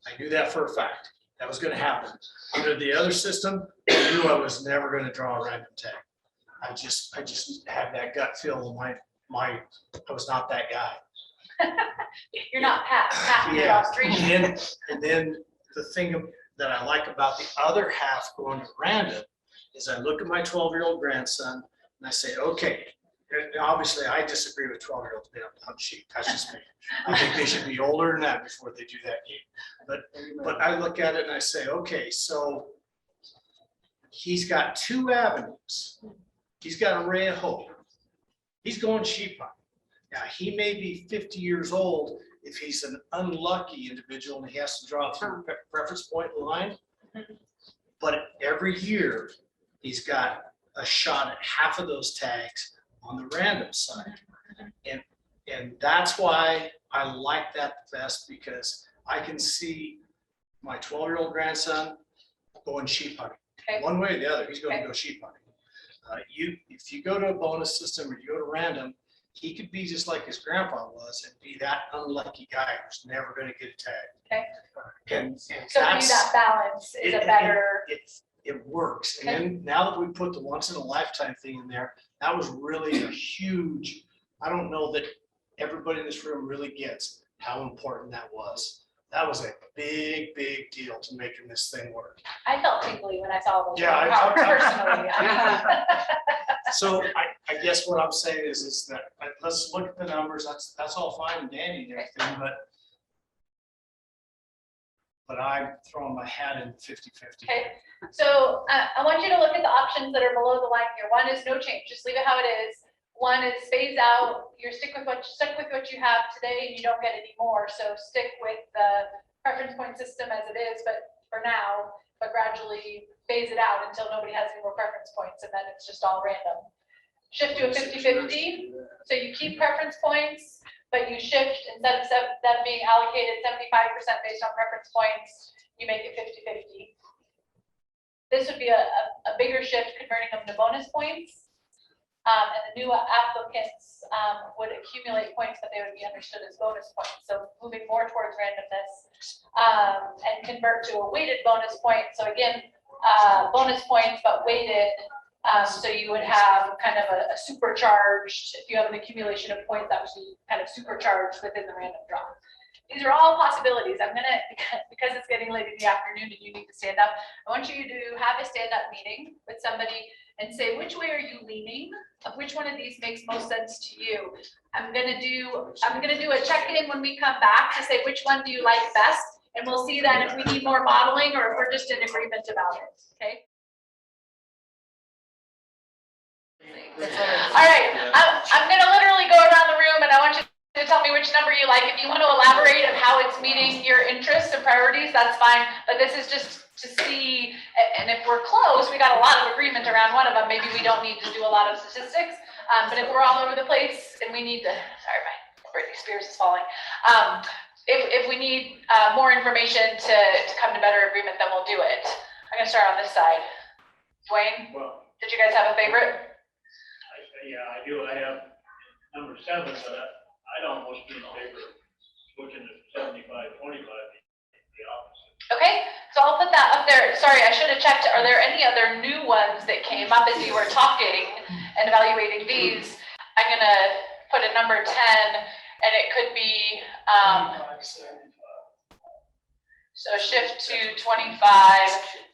I knew that for a fact. That was going to happen. Under the other system, I knew I was never going to draw a random tag. I just had that gut feel. I was not that guy. You're not half the Yeah. street. And then the thing that I like about the other half going to random is I look at my 12-year-old grandson and I say, okay, and obviously I disagree with 12-year-olds being able to hunt sheep. That's just me. I think they should be older than that before they do that game. But I look at it and I say, okay, so he's got two avenues. He's got a ray of hope. He's going sheep hunting. Now, he may be 50 years old if he's an unlucky individual and he has to draw through a preference point line. But every year, he's got a shot at half of those tags on the random side. And that's why I like that the best, because I can see my 12-year-old grandson going sheep hunting. Okay. One way or the other, he's going to go sheep hunting. If you go to a bonus system or you go to random, he could be just like his grandpa was and be that unlucky guy who's never going to get a tag. Okay. And So for you, that balance is a better. It works. And then now that we put the once in a lifetime thing in there, that was really a huge, I don't know that everybody in this room really gets. how important that was. That was a big, big deal to making this thing work. I felt tingly when I saw those. Yeah, Personally. So I guess what I'm saying is that, let's look at the numbers, that's all fine and dandy and everything, but I'm throwing my hat in 50-50. Okay, so I want you to look at the options that are below the line here. One is no change, just leave it how it is. One is phase out, you're stuck with what you have today and you don't get any more. So stick with the preference point system as it is, but for now, but gradually phase it out until nobody has any more preference points and then it's just all random. Shift to a 50-50, so you keep preference points, but you shift, instead of them being allocated 75% based on preference points, you make it 50-50. This would be a bigger shift, converting them to bonus points. And the new applicants would accumulate points that they would be understood as bonus points. So moving more towards randomness and convert to a weighted bonus point. So again, bonus points, but weighted. So you would have kind of a supercharged, if you have an accumulation of points, that would be kind of supercharged within the random draw. These are all possibilities. I'm gonna, because it's getting late in the afternoon and you need to stand up, I want you to have a stand-up meeting with somebody and say, which way are you leaning? Of which one of these makes most sense to you? I'm gonna do a check-in when we come back to say, which one do you like best? And we'll see then if we need more modeling or if we're just in agreement about it, okay? All right, I'm gonna literally go around the room and I want you to tell me which number you like. If you want to elaborate on how it's meeting your interests and priorities, that's fine. But this is just to see, and if we're close, we got a lot of agreement around one of them. Maybe we don't need to do a lot of statistics. But if we're all over the place and we need to, sorry, my Britney Spears is falling. If we need more information to come to better agreement, then we'll do it. I'm gonna start on this side. Dwayne, did you guys have a favorite? Yeah, I do. I have number 7, but I'd almost be in favor of switching to 75-25, the opposite. Okay, so I'll put that up there. Sorry, I should have checked. Are there any other new ones that came up as you were talking and evaluating these? I'm gonna put a number 10, and it could be so shift to 25,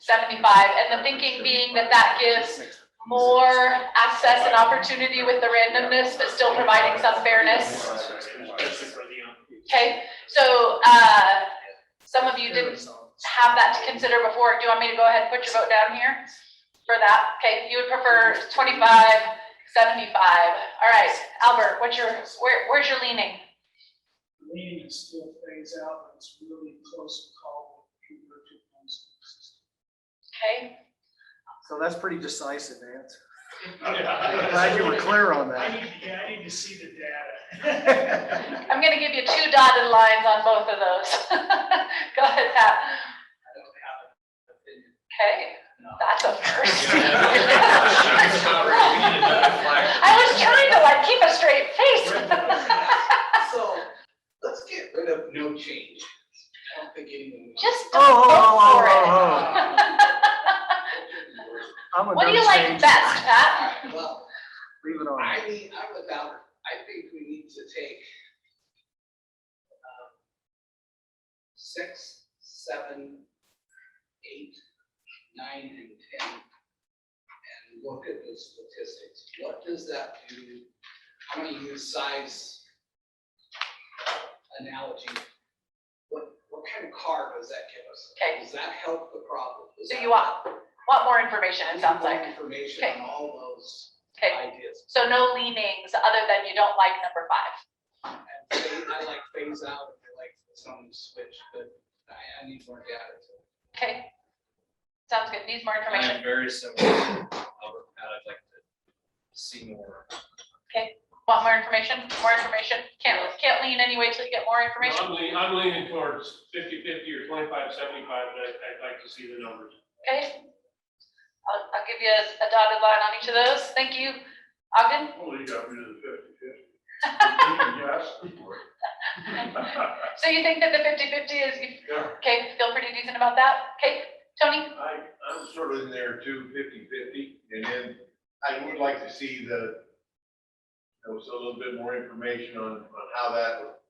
75, and the thinking being that that gives more access and opportunity with the randomness, but still providing some fairness. Okay, so some of you didn't have that to consider before. Do you want me to go ahead and put your vote down here for that? Okay, you would prefer 25, 75. All right, Albert, where's your leaning? Leaning is still phase out, but it's really close call. Okay. So that's pretty decisive answer. I'm glad you were clear on that. I need to see the data. I'm gonna give you 2 dotted lines on both of those. Go ahead, Pat. Okay, that's a first. I was trying to keep a straight face. So let's get rid of no change. I don't think anyone. Just don't vote for it. What do you like best, Pat? Well, leave it on. I mean, I'm without it. I think we need to take 6, 7, 8, 9, and 10 and look at the statistics. What does that do? I'm going to use size analogy. What kind of car does that give us? Okay. Does that help the problem? So you want more information, it sounds like. Information on all those ideas. So no leanings other than you don't like number 5. I like phase out, I like some switch, but I need more data. Okay. Sounds good. Needs more information. I'm very similar to Albert, Pat. I'd like to see more. Okay. Want more information? More information. Can't lean anyway till you get more information. I'm leaning towards 50-50 or 25-75, but I'd like to see the numbers. Okay. I'll give you a dotted line on each of those. Thank you. Ogden? Oh, you got rid of the 50-50. So you think that the 50-50 is, okay, feel pretty decent about that? Okay, Tony? I'm sort of in there too, 50-50, and then I would like to see so a little bit more information on how that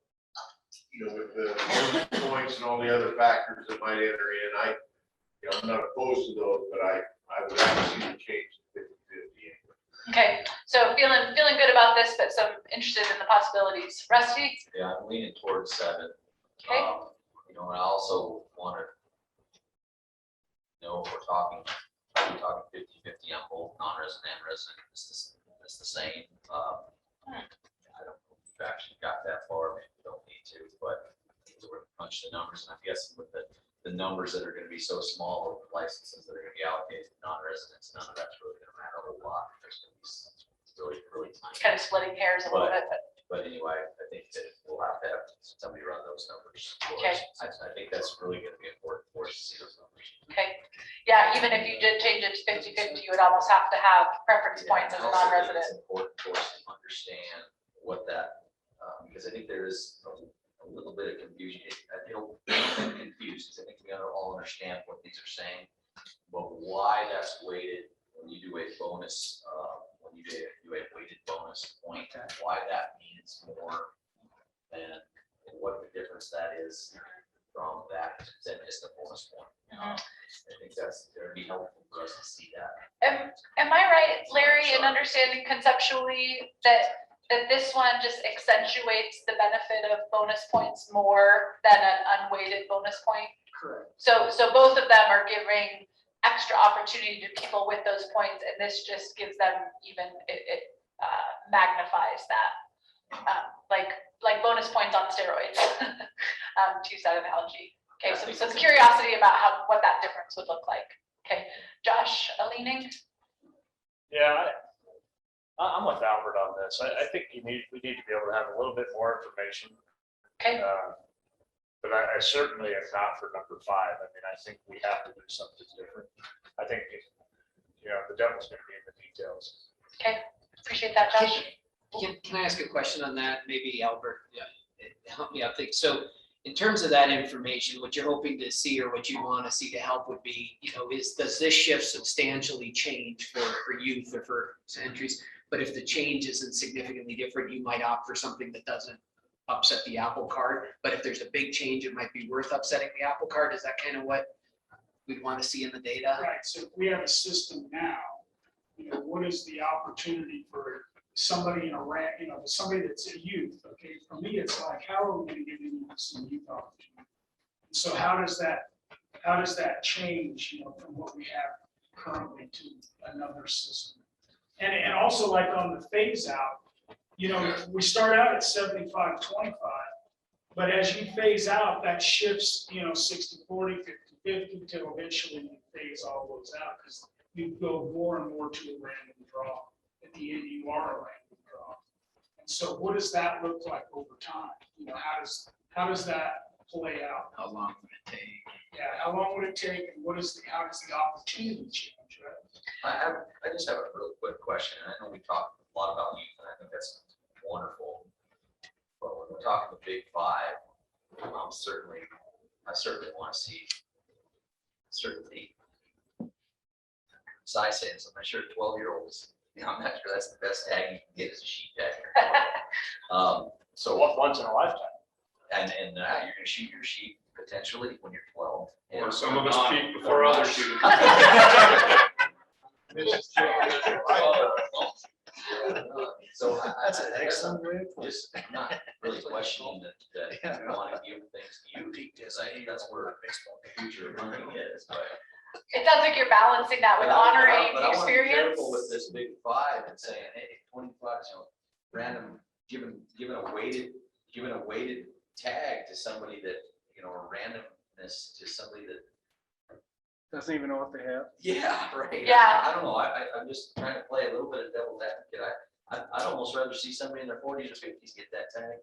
you know, with the bonus points and all the other factors that might enter in, I'm not opposed to those, but I would actually change to 50-50. Okay, so feeling good about this, but some interested in the possibilities. Rusty? Yeah, I'm leaning towards 7. Okay. You know, and I also want to know if we're talking 50-50 on both non-resident and resident. It's the same. I don't know if we've actually got that far. Maybe we don't need to, but we're gonna punch the numbers, and I'm guessing with the numbers that are going to be so small, with the licenses that are going to be allocated to non-residents, none of that's really going to matter a whole lot. There's going to be really tiny. Kind of splitting hairs a little bit, But anyway, I think that we'll have to have somebody run those numbers for Okay. us. I think that's really going to be important for us to see those numbers. okay. Yeah, even if you did change it to 50-50, you would almost have to have preference points as a Also, I think non-resident. It's important for us to understand what that, because I think there is a little bit of confusion. I don't get confused, because I think we all understand what these are saying, but why that's weighted when you do a bonus, when you do a weighted bonus point, why that means more than what the difference that is from that than just a bonus point. I think that's going to be helpful for us to see that. Am I right, Larry, in understanding conceptually that this one just accentuates the benefit of bonus points more than an unweighted bonus point? Correct. So both of them are giving extra opportunity to people with those points, and this just gives them even, it magnifies that. Like bonus points on steroids, to use that analogy. Okay, so some curiosity about what that difference would look like. Okay, Josh, a leaning? Yeah, I'm with Albert on this. I think we need to be able to have a little bit more information. Okay. But I certainly am not for number 5. I mean, I think we have to do something different. I think, the devil's going to be in the details. Okay, appreciate that, Josh. Can I ask a question on that? Maybe Albert, help me out. So in terms of that information, what you're hoping to see or what you want to see to help would be, does this shift substantially change for youth or for entries? But if the change isn't significantly different, you might opt for something that doesn't upset the apple cart. But if there's a big change, it might be worth upsetting the apple cart. Is that kind of what we'd want to see in the data? Right, so if we have a system now, what is the opportunity for somebody in a somebody that's a youth? Okay, for me, it's like, how are we going to give you some youth opportunity? So how does that change, from what we have currently to another system? And also, like on the phase out, we start out at 75-25, but as you phase out, that shifts, 60-40, 50-50 till eventually you phase all those out, because you go more and more to a random draw. At the end, you are a random draw. And so what does that look like over time? How does that play out? How long would it take? Yeah, how long would it take, and how does the opportunity change, right? I just have a real quick question. And I know we talked a lot about youth, and I think that's wonderful. But when we're talking the big 5, I certainly want to see certainty. So I say this, I'm not sure 12-year-olds, I'm not sure that's the best tag you can get as a sheep tagger. So once in a lifetime. And you're going to shoot your sheep potentially when you're 12. Or some of us peak before others shoot. So That's an excellent way of putting it. just not really questioning that I want to give things to you, because I think that's where the future of hunting is, but. It sounds like you're balancing that with honoring But the I want to be experience. careful with this big 5 and saying, hey, 25, random, giving a weighted tag to somebody that, or randomness to somebody that. Doesn't even know what they have. Yeah, right. Yeah. I don't know. I'm just trying to play a little bit of devil's advocate. I'd almost rather see somebody in their 40s or 50s get that tag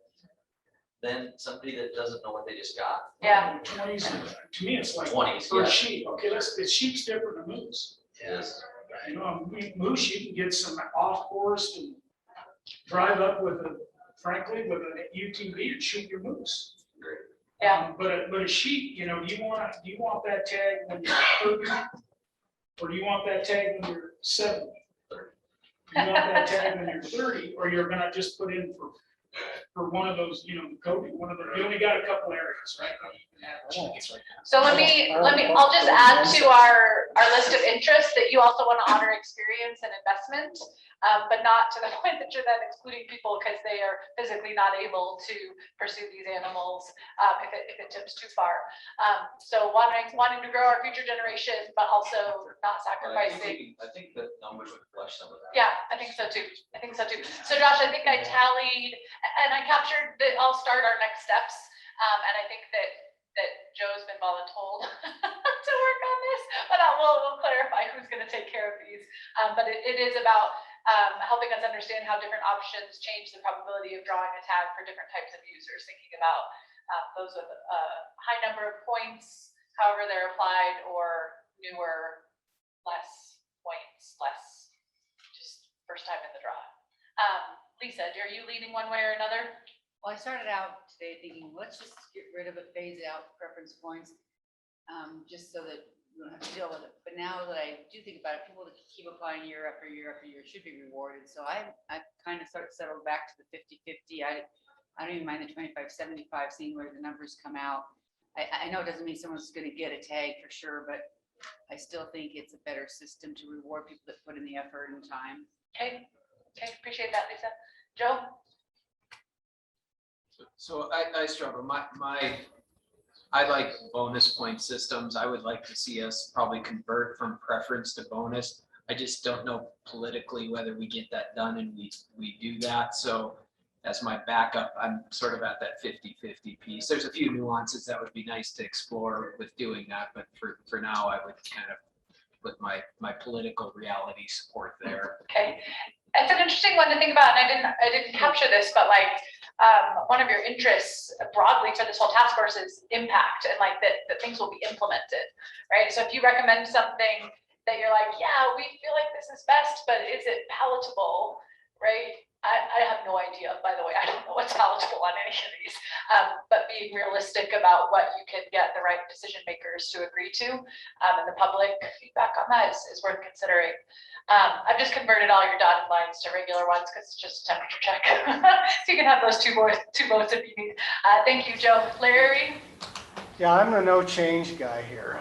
than somebody that doesn't know what they just got. Yeah. 20s, to me, it's like 20s, for yeah. sheep. Okay, sheep's different than moose. Yes. Moose, you can get some off course and drive up with an UTV and shoot your moose. Great. Yeah. But a sheep, do you want that tag when you're 30, or do you want that tag when you're 70? 30. You want that tag when you're 30, or you're gonna just put in for for one of those, you know, coding, one of the, you only got a couple areas, right? So let me, I'll just add to our list of interests that you also want to honor experience and investment, but not to the point that you're then excluding people because they are physically not able to pursue these animals if it tips too far. So wanting to grow our future generation, but also not sacrificing. I think the numbers would flush some of that. Yeah, I think so too. So Josh, I think I tallied and I captured that I'll start our next steps. And I think that Joe's been voluntold to work on this, but we'll clarify who's going to take care of these. But it is about helping us understand how different options change the probability of drawing a tag for different types of users, thinking about those with a high number of points, however they're applied, or newer, less points, less just first time in the draw. Lisa, are you leaning one way or another? Well, I started out today thinking, let's just get rid of it, phase it out, preference points, just so that we don't have to deal with it. But now that I do think about it, people that keep applying year after year after year should be rewarded. So I kind of settled back to the 50-50. I don't even mind the 25-75, seeing where the numbers come out. I know it doesn't mean someone's going to get a tag for sure, but I still think it's a better system to reward people that put in the effort and time. Okay, appreciate that, Lisa. Joe? So I struggle. I like bonus point systems. I would like to see us probably convert from preference to bonus. I just don't know politically whether we get that done and we do that. So as my backup, I'm sort of at that 50-50 piece. There's a few nuances that would be nice to explore with doing that, but for now, I would kind of put my political reality support there. Okay, it's an interesting one to think about, and I didn't capture this, but like one of your interests broadly for this whole task force is impact and like that things will be implemented, right? So if you recommend something that you're like, yeah, we feel like this is best, but is it palatable, right? I have no idea, by the way. I don't know what's palatable on any of these, but being realistic about what you can get the right decision makers to agree to, and the public feedback on that is worth considering. I've just converted all your dotted lines to regular ones because it's just a temperature check. So you can have those two votes if you need. Thank you, Joe. Larry? Yeah, I'm the no change guy here.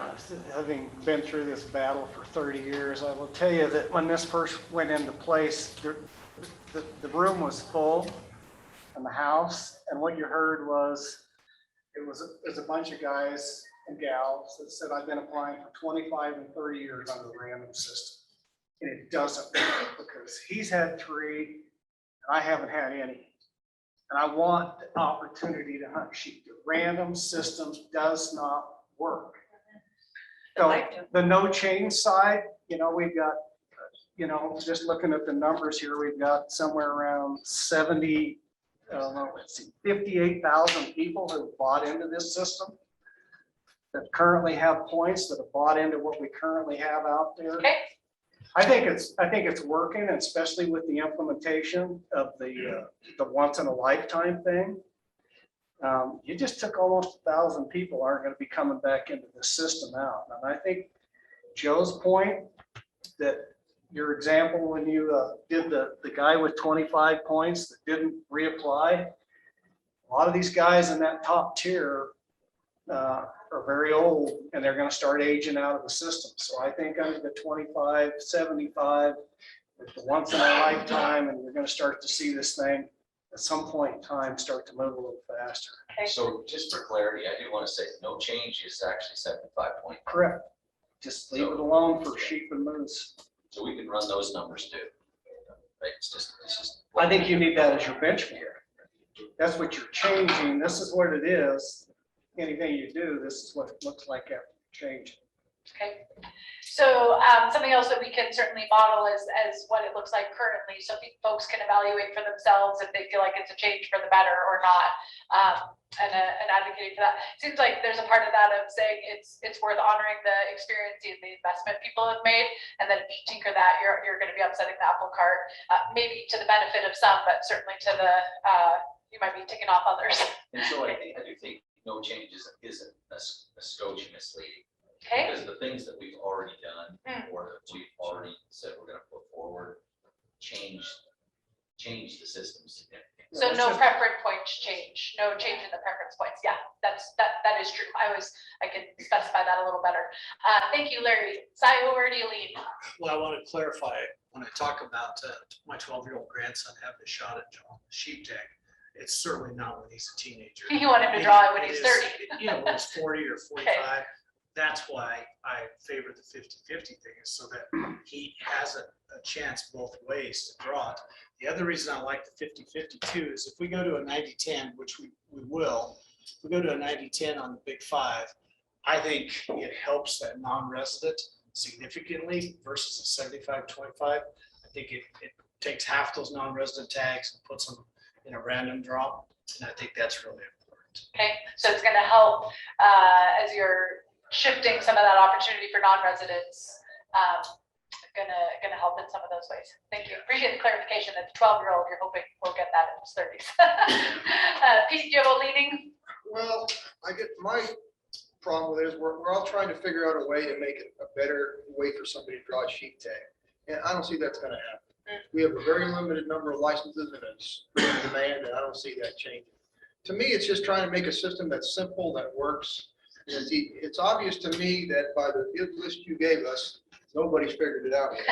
Having been through this battle for 30 years, I will tell you that when this first went into place, the room was full in the house, and what you heard was, it was a bunch of guys and gals that said, I've been applying for 25 and 30 years under the random system. And it doesn't work because he's had 3 and I haven't had any. And I want the opportunity to hunt sheep. The random systems does not work. So the no change side, we've got, just looking at the numbers here, we've got somewhere around 58,000 people who bought into this system that currently have points, that have bought into what we currently have out there. Okay. I think it's working, especially with the implementation of the once in a lifetime thing. You just took almost 1,000 people aren't going to be coming back into the system out. And I think Joe's point that your example when you did the guy with 25 points that didn't reapply, a lot of these guys in that top tier are very old and they're going to start aging out of the system. So I think under the 25, 75, it's the once in a lifetime, and you're going to start to see this thing at some point in time start to move a little faster. Okay. So just for clarity, I do want to say no change is actually 75 point. Correct. Just leave it alone for sheep and moose. So we can run those numbers too. Right? It's just. I think you need that as your benchmark. That's what you're changing. This is what it is. Anything you do, this is what it looks like after change. Okay. So something else that we can certainly model is as what it looks like currently, so folks can evaluate for themselves if they feel like it's a change for the better or not, and advocating for that. Seems like there's a part of that of saying it's worth honoring the experience and the investment people have made, and then if you tinker that, you're going to be upsetting the apple cart, maybe to the benefit of some, but certainly to the you might be ticking off others. And so I do think no change isn't a skosh misleading. Okay. Because the things that we've already done or that we've already said we're going to put forward change the system significantly. So it's no just- preference points change, no change in the preference points. Yeah, that is true. I can specify that a little better. Thank you, Larry. Sai, over to you, Lee. Well, I want to clarify, when I talk about my 12-year-old grandson having a shot at sheep tag, it's certainly not when he's a teenager. You want him to draw it when he's is- 30. Yeah, when he's 40 or 45. That's why I favor the 50-50 thing, is so that he has a chance both ways to draw it. The other reason I like the 50-50 too is if we go to a 90-10, which we will, if we go to a 90-10 on the big five, I think it helps that non-resident significantly versus a 75-25. I think it takes half those non-resident tags and puts them in a random draw, and I think that's really important. Okay, so it's going to help as you're shifting some of that opportunity for non-residents. Gonna help in some of those ways. Thank you. Appreciate the clarification that the 12-year-old you're hoping will get that in his 30s. Pete, do you have a leaning? Well, I get my problem with it is we're all trying to figure out a way to make it a better way for somebody to draw a sheep tag. And I don't see that's gonna happen. We have a very limited number of licenses and it's demand, and I don't see that changing. To me, it's just trying to make a system that's simple, that works. And it's obvious to me that by the list you gave us, nobody's figured it out yet.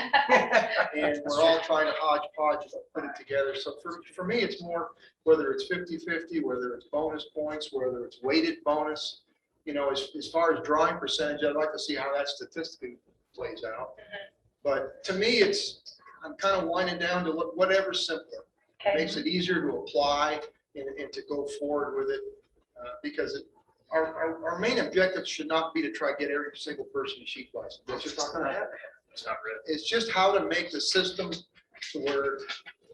And we're all trying to hodgepodge put it together. So for me, it's more whether it's 50-50, whether it's bonus points, whether it's weighted bonus. You know, as far as drawing percentage, I'd like to see how that statistically plays out. But to me, I'm kind of winding down to whatever's simpler. It makes it easier to apply and to go forward with it because our main objective should not be to try to get every single person a sheep license. That's just not going to happen. It's not real. It's just how to make the system to where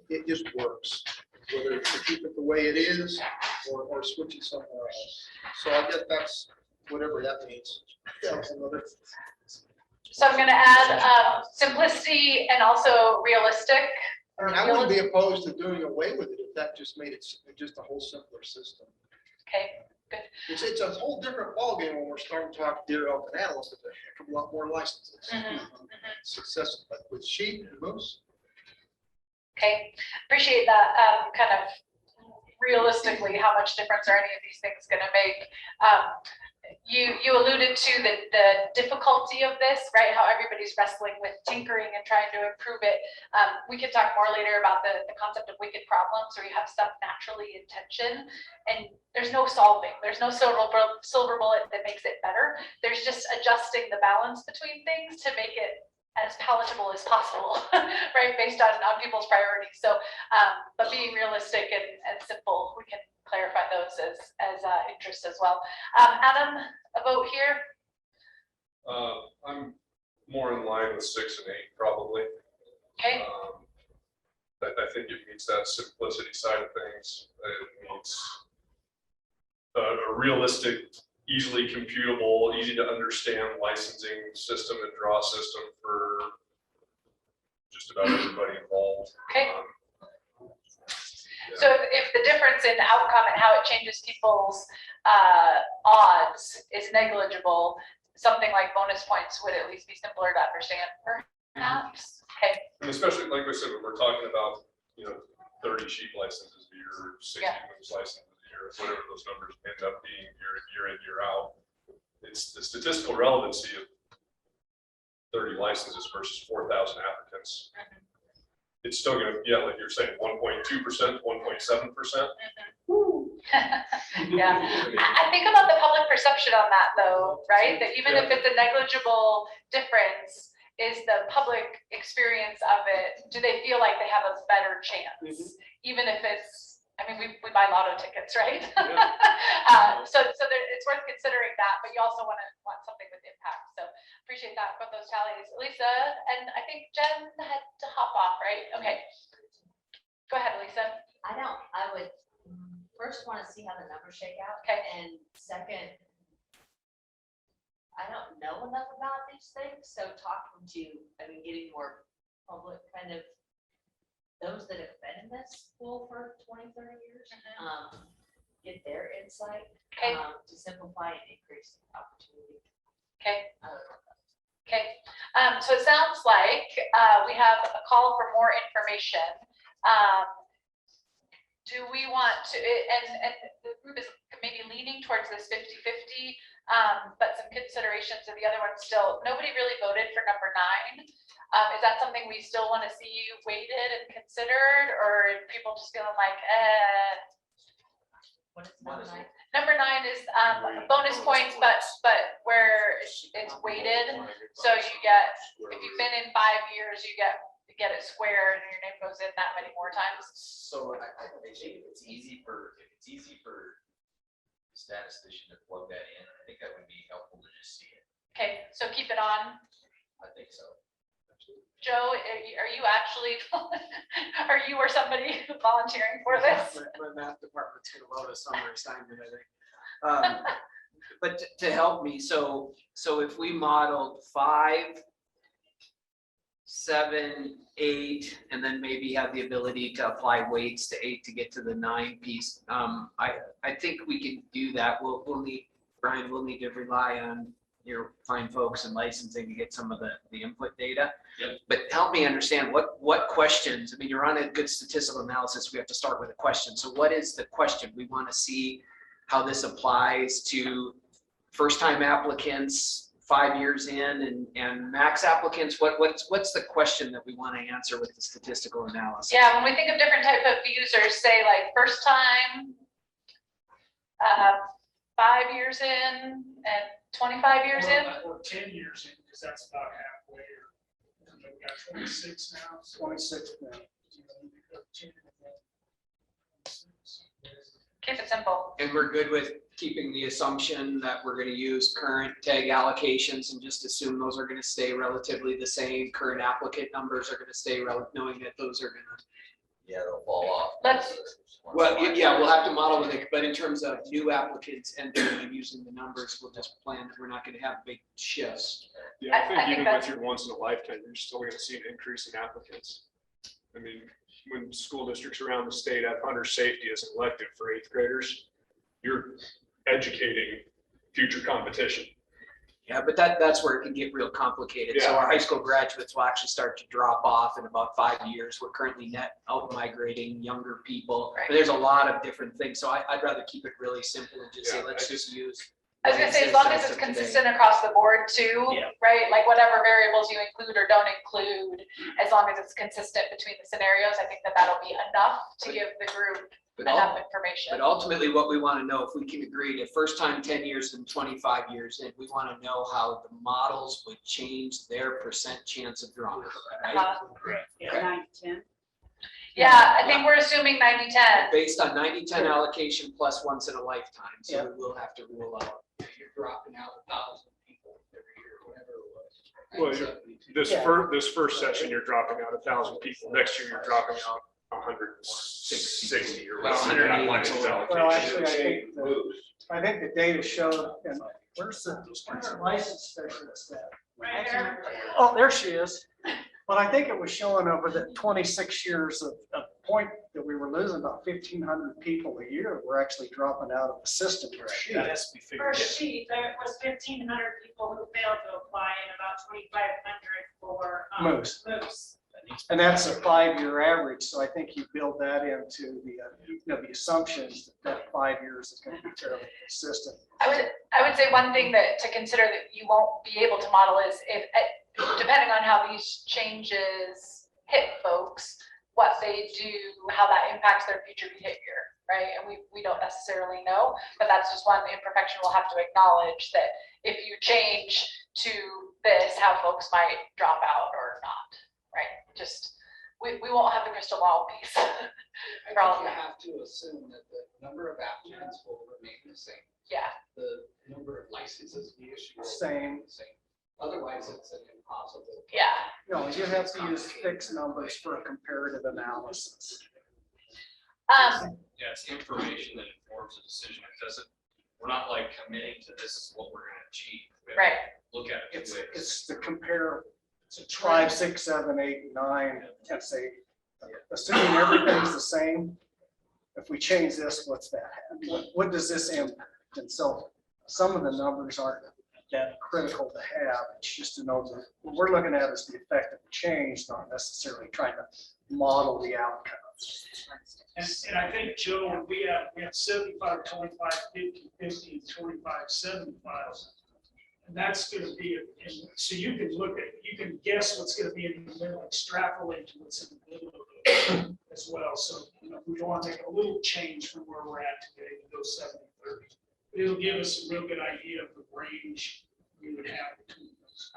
it just works, whether it's to keep it the way it is or switch it somewhere else. So I guess that's whatever that means. So I'm going to add simplicity and also realistic. I mean, I wouldn't be opposed to doing away with it if that just made it just a whole simpler system. Okay, good. It's a whole different ballgame when we're starting to talk deer, elk, and antelope with a heck of a lot more licenses. Success, but with sheep and moose. Okay, appreciate that. Kind of realistically, how much difference are any of these things going to make? You alluded to the difficulty of this, right? How everybody's wrestling with tinkering and trying to improve it. We can talk more later about the concept of wicked problems, where you have stuff naturally in tension and there's no solving. There's no silver bullet that makes it better. There's just adjusting the balance between things to make it as palatable as possible, right? Based on people's priorities. So, but being realistic and simple, we can clarify those as interests as well. Adam, a vote here? I'm more in line with 6 and 8, probably. Okay. I think it meets that simplicity side of things. It meets a realistic, easily computable, easy to understand licensing system and draw system for just about everybody involved. Okay. So if the difference in outcome and how it changes people's odds is negligible, something like bonus points would at least be simpler to understand, perhaps. Okay. And especially, like I said, when we're talking about, 30 sheep licenses a year, or 60 moose licenses a year, whatever those numbers end up being year in, year out, it's the statistical relevancy of 30 licenses versus 4,000 applicants. It's still going to, like you're saying, 1.2%, 1.7%. Yeah, I think about the public perception on that though, right? That even if it's a negligible difference, is the public experience of it, do they feel like they have a better chance? Even if it's, I mean, we buy lotto tickets, right? So it's worth considering that, but you also want something with impact. So appreciate that, put those tallies. Lisa, and I think Jen had to hop off, right? Okay. Go ahead, Lisa. I would first want to see how the numbers shake out. Okay. And second, I don't know enough about these things, so talking to, getting more public kind of, those that have been in this pool for 20, 30 years, get their insight to simplify and increase opportunity. Okay. Okay. So it sounds like we have a call for more information. do we want to, and the group is maybe leaning towards this 50-50, but some considerations of the other one still, nobody really voted for number 9. Is that something we still want to see weighted and considered, or are people just feeling like, What is number 9? Number 9 is bonus points, but where it's weighted. So you get, if you've been in 5 years, you get it squared and your name goes in that many more times. So I think if it's easy for the statistician to plug that in, I think that would be helpful to just see it. Okay, so keep it on. I think so. Joe, are you actually, are you or somebody volunteering for this? My math department's gonna load us on their assignment, I think. But to help me, so if we modeled 5, 7, 8, and then maybe have the ability to apply weights to 8 to get to the 9 piece, I think we can do that. We'll need, Brian, we'll need to rely on your fine folks in licensing to get some of the input data. Yep. But help me understand what questions, I mean, you're on a good statistical analysis, we have to start with a question. So what is the question? We want to see how this applies to first-time applicants 5 years in and max applicants. What's the question that we want to answer with the statistical analysis? Yeah, when we think of different type of users, say like first time, 5 years in and 25 years in. Or 10 years in, because that's about halfway. We've got 26 now. 26 now. Keep it simple. And we're good with keeping the assumption that we're going to use current tag allocations and just assume those are going to stay relatively the same. Current applicant numbers are going to stay knowing that those are going to. Yeah, they'll fall off. Well, yeah, we'll have to model with it, but in terms of new applicants entering and using the numbers, we'll just plan that we're not going to have big shifts. Yeah, I think I think even that's- with your once in a lifetime, you're still gonna see an increase in applicants. I mean, when school districts around the state have hunter safety as an elective for 8th graders, you're educating future competition. Yeah, but that's where it can get real complicated. So Yeah. our high school graduates will actually start to drop off in about 5 years. We're currently net out migrating younger people. Right. There's a lot of different things. So I'd rather keep it really simple and just say, Yeah, let's just use. I was gonna say, as long as it's of today. consistent across the board too, Yeah. right? Like whatever variables you include or don't include, as long as it's consistent between the scenarios, I think that'll be enough to give the group But enough But information. ultimately, what we want to know, if we can agree to first time 10 years and 25 years in, we want to know how the models would change their percent chance of drawing, right? Uh-huh. 9-10. Yeah, I think we're assuming 90-10. Based on 90-10 allocation plus once in a lifetime, so we will have to rule out. You're dropping out 1,000 people every year, whatever it was. Well, this first session, you're dropping out 1,000 people. Next year, you're dropping out 160 or Well, whatever. 180. Well, actually, I think the data showed, and where's the license specialist at? Right here. Oh, there she is. But I think it was showing over the 26 years of point that we were losing about 1,500 people a year were actually dropping out of the system. That has to be figured First sheet, there was 1,500 people who failed to apply and about 2,500 for Moose. moose. And that's a 5-year average, so I think you build that into the assumptions that 5 years is going to be fairly consistent. I would say one thing to consider that you won't be able to model is if, depending on how these changes hit folks, what they do, how that impacts their future behavior, right? And we don't necessarily know, but that's just one imperfection we'll have to acknowledge, that if you change to this, how folks might drop out or not, right? Just, we won't have the crystal ball piece. I think you have to assume that the number of applicants will remain the same. Yeah. The number of licenses we issue will Same. remain the same. Otherwise, it's an impossible. Yeah. No, you have to use fixed numbers for a comparative analysis. Yeah, it's information that informs a decision. It doesn't, we're not like committing to this is what we're gonna achieve. We have to Right. Look at it. It's to compare 5, 6, 7, 8, 9, and say, assuming everything's the same, if we change this, what's that? What does this impact? And so some of the numbers aren't that critical to have. It's just to know that what we're looking at is the effect of the change, not necessarily trying to model the outcome. And I think, Joe, we have 75, 25, 50, 50, and 25, 75. And that's gonna be, and so you can look at, you can guess what's gonna be in the middle, extrapolate to what's in the middle of it as well. So, you know, we want to make a little change from where we're at today to go 70, 30. It'll give us a real good idea of the range we would have between those.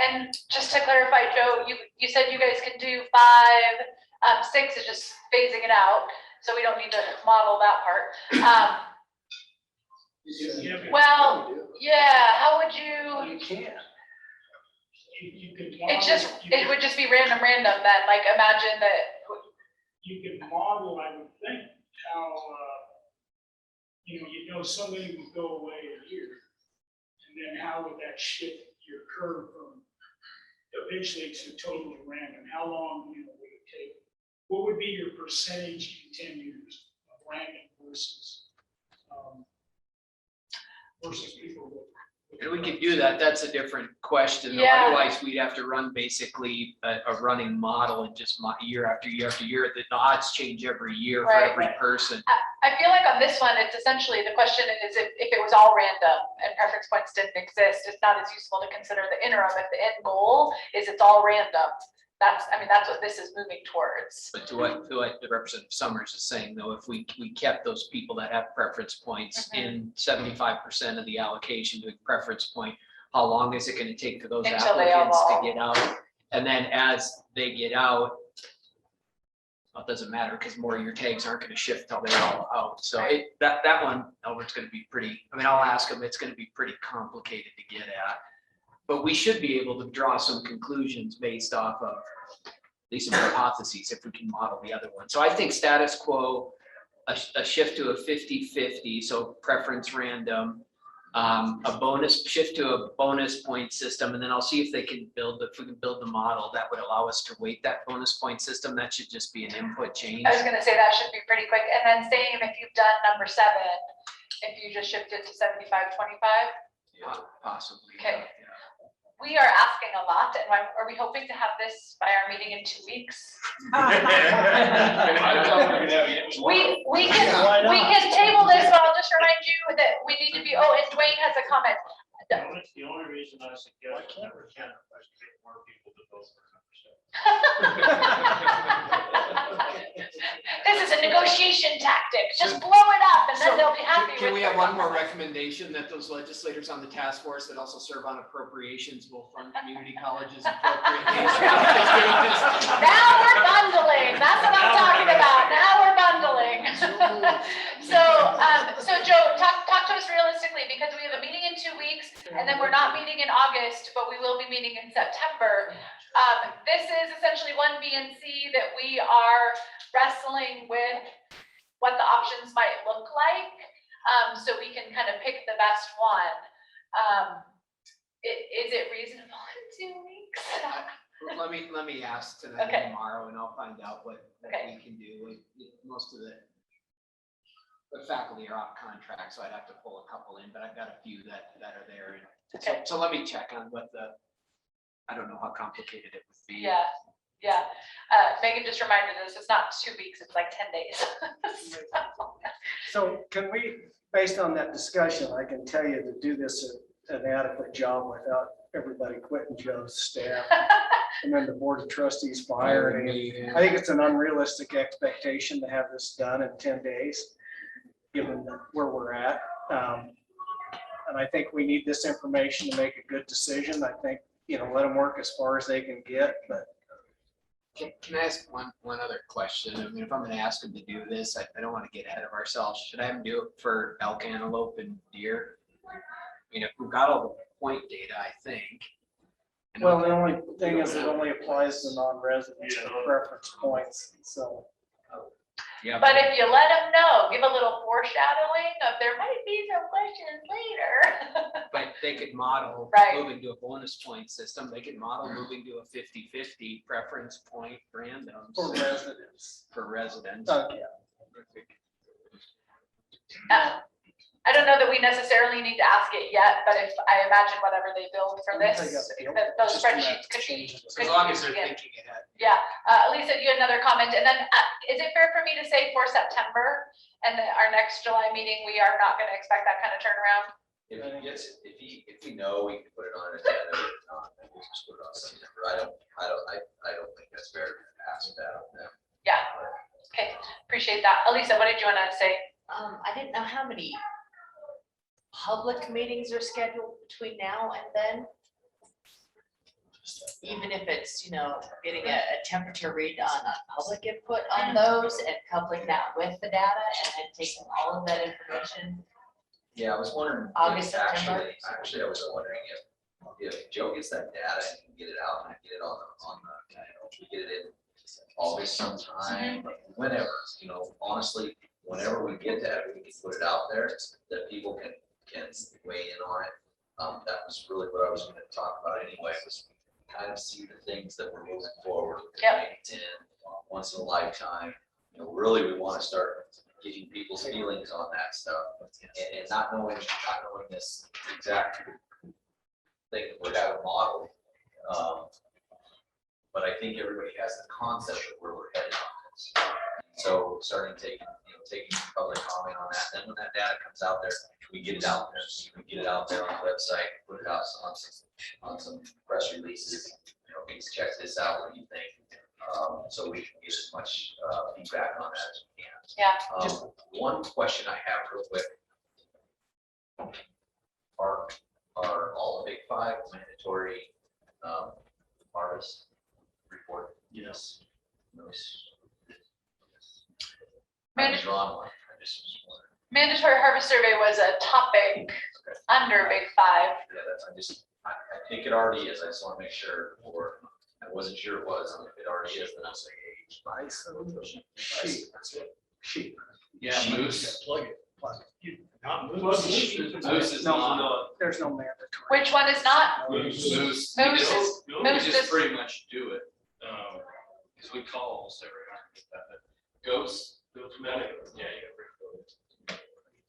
And just to clarify, Joe, you said you guys can do 5, 6 is just phasing it out, so we don't need to model that part. Well, yeah, how would you? You can't. It would just be random then, like imagine that. You can model, I would think, how, you know, so many would go away a year. And then how would that shift your curve from eventually to totally random? How long, would it take? What would be your percentage in 10 years of random versus people? And we could do that. That's a different question. Yeah. Otherwise, we'd have to run basically a running model and just year after year after year. The odds change every year for every person. I feel like on this one, it's essentially, the question is if it was all random and preference points didn't exist, it's not as useful to consider the interim if the end goal is it's all random. That's what this is moving towards. But to what the Representative Summers is saying, though, if we kept those people that have preference points in 75% of the allocation to a preference point, how long is it going to take for those Until they applicants to all- get out? And then as they get out, well, it doesn't matter because more of your tags aren't going to shift till they're all out. So that one, Albert's going to be pretty, I'll ask him, it's going to be pretty complicated to get at. But we should be able to draw some conclusions based off of at least some hypotheses if we can model the other one. So I think status quo, a shift to a 50-50, so preference random, a bonus shift to a bonus point system, and then I'll see if we can build the model that would allow us to weight that bonus point system. That should just be an input change. I was gonna say that should be pretty quick. And then same if you've done number 7, if you just shifted to 75, 25. Yeah, possibly. Okay. We are asking a lot, and are we hoping to have this by our meeting in 2 weeks? I thought we were gonna have it tomorrow. We can table this, but I'll just remind you that we need to be, and Dwayne has a comment. The only reason I suggest that we can is to get more people to vote for This is a negotiation tactic. Just blow it up and then they'll be happy with it. Can we have one more recommendation that those legislators on the task force that also serve on appropriations will fund community colleges appropriations? Now we're bundling. That's what I'm talking about. Now we're bundling. So Joe, talk to us realistically, because we have a meeting in 2 weeks and then we're not meeting in August, but we will be meeting in September. This is essentially one B and C that we are wrestling with what the options might look like, so we can kind of pick the best one. Is it reasonable in 2 weeks? Let me ask tonight and tomorrow, and I'll find out what we can do. Most of the faculty are off contract, so I'd have to pull a couple in, but I've got a few that are there. So let me check on I don't know how complicated it would be. Yeah. Megan just reminded us, it's not 2 weeks, it's like 10 days. So can we, based on that discussion, I can tell you to do this an adequate job without everybody quitting Joe's staff and then the board of trustees firing. I think it's an unrealistic expectation to have this done in 10 days, given where we're at. And I think we need this information to make a good decision. I think, let them work as far as they can get, but. Can I ask one other question? If I'm going to ask them to do this, I don't want to get ahead of ourselves. Should I have them do it for elk, antelope, and deer? If we've got all the point data, I think. Well, the only thing is it only applies to non-residents for preference points, so. Yeah. But if you let them know, give a little foreshadowing of there might be some questions later. But they could model moving to a bonus point system. They could model moving to a 50-50 preference point random. For residents. For residents. I don't know that we necessarily need to ask it yet, but if, I imagine whatever they build for this, those spreadsheets could be. As long as they're thinking ahead. Yeah, Lisa, you had another comment, and then is it fair for me to say for September and our next July meeting, we are not gonna expect that kind of turnaround? If he gets, if we know, we can put it on an agenda, if not, then we'll just put it on September. I don't think that's fair to ask that of them. Yeah, okay, appreciate that. Elisa, what did you wanna say? I didn't know how many public meetings are scheduled between now and then. Even if it's, getting a temperature read on public input on those and coupling that with the data and then taking all of that information. Yeah, I was wondering. if August, September? Actually, I was wondering if Joe gets that data and can get it out and get it on we get it in August sometime, whenever, honestly, whenever we get that, we can put it out there that people can weigh in on it. That was really what I was gonna talk about anyway, was kind of see the things that we're moving forward. Yep. 10, once in a lifetime, really, we wanna start getting people's feelings on that stuff and not knowing this exact thing that we're having modeled. But I think everybody has the concept of where we're headed on this. So starting taking public comment on that, then when that data comes out there, we get it out there. We get it out there on the website, put it out on some press releases, please check this out, what do you think? So we can get as much feedback on that as we can. Yeah. Just one question I have real quick. Are all the big five mandatory harvest report? Yes. Mandatory harvest survey was a topic under Big Five. Yeah, I think it already is. I just want to make sure, or I wasn't sure it was. If it already is, then I'll say Sheep. Yeah, moose. Plug it. Not moose. Moose is not. There's no mandatory. Which one is not? Moose. Moose We is, moose just is, pretty much do it, because we call almost every hunter with that, but goats. Goats, yeah, you gotta bring goats.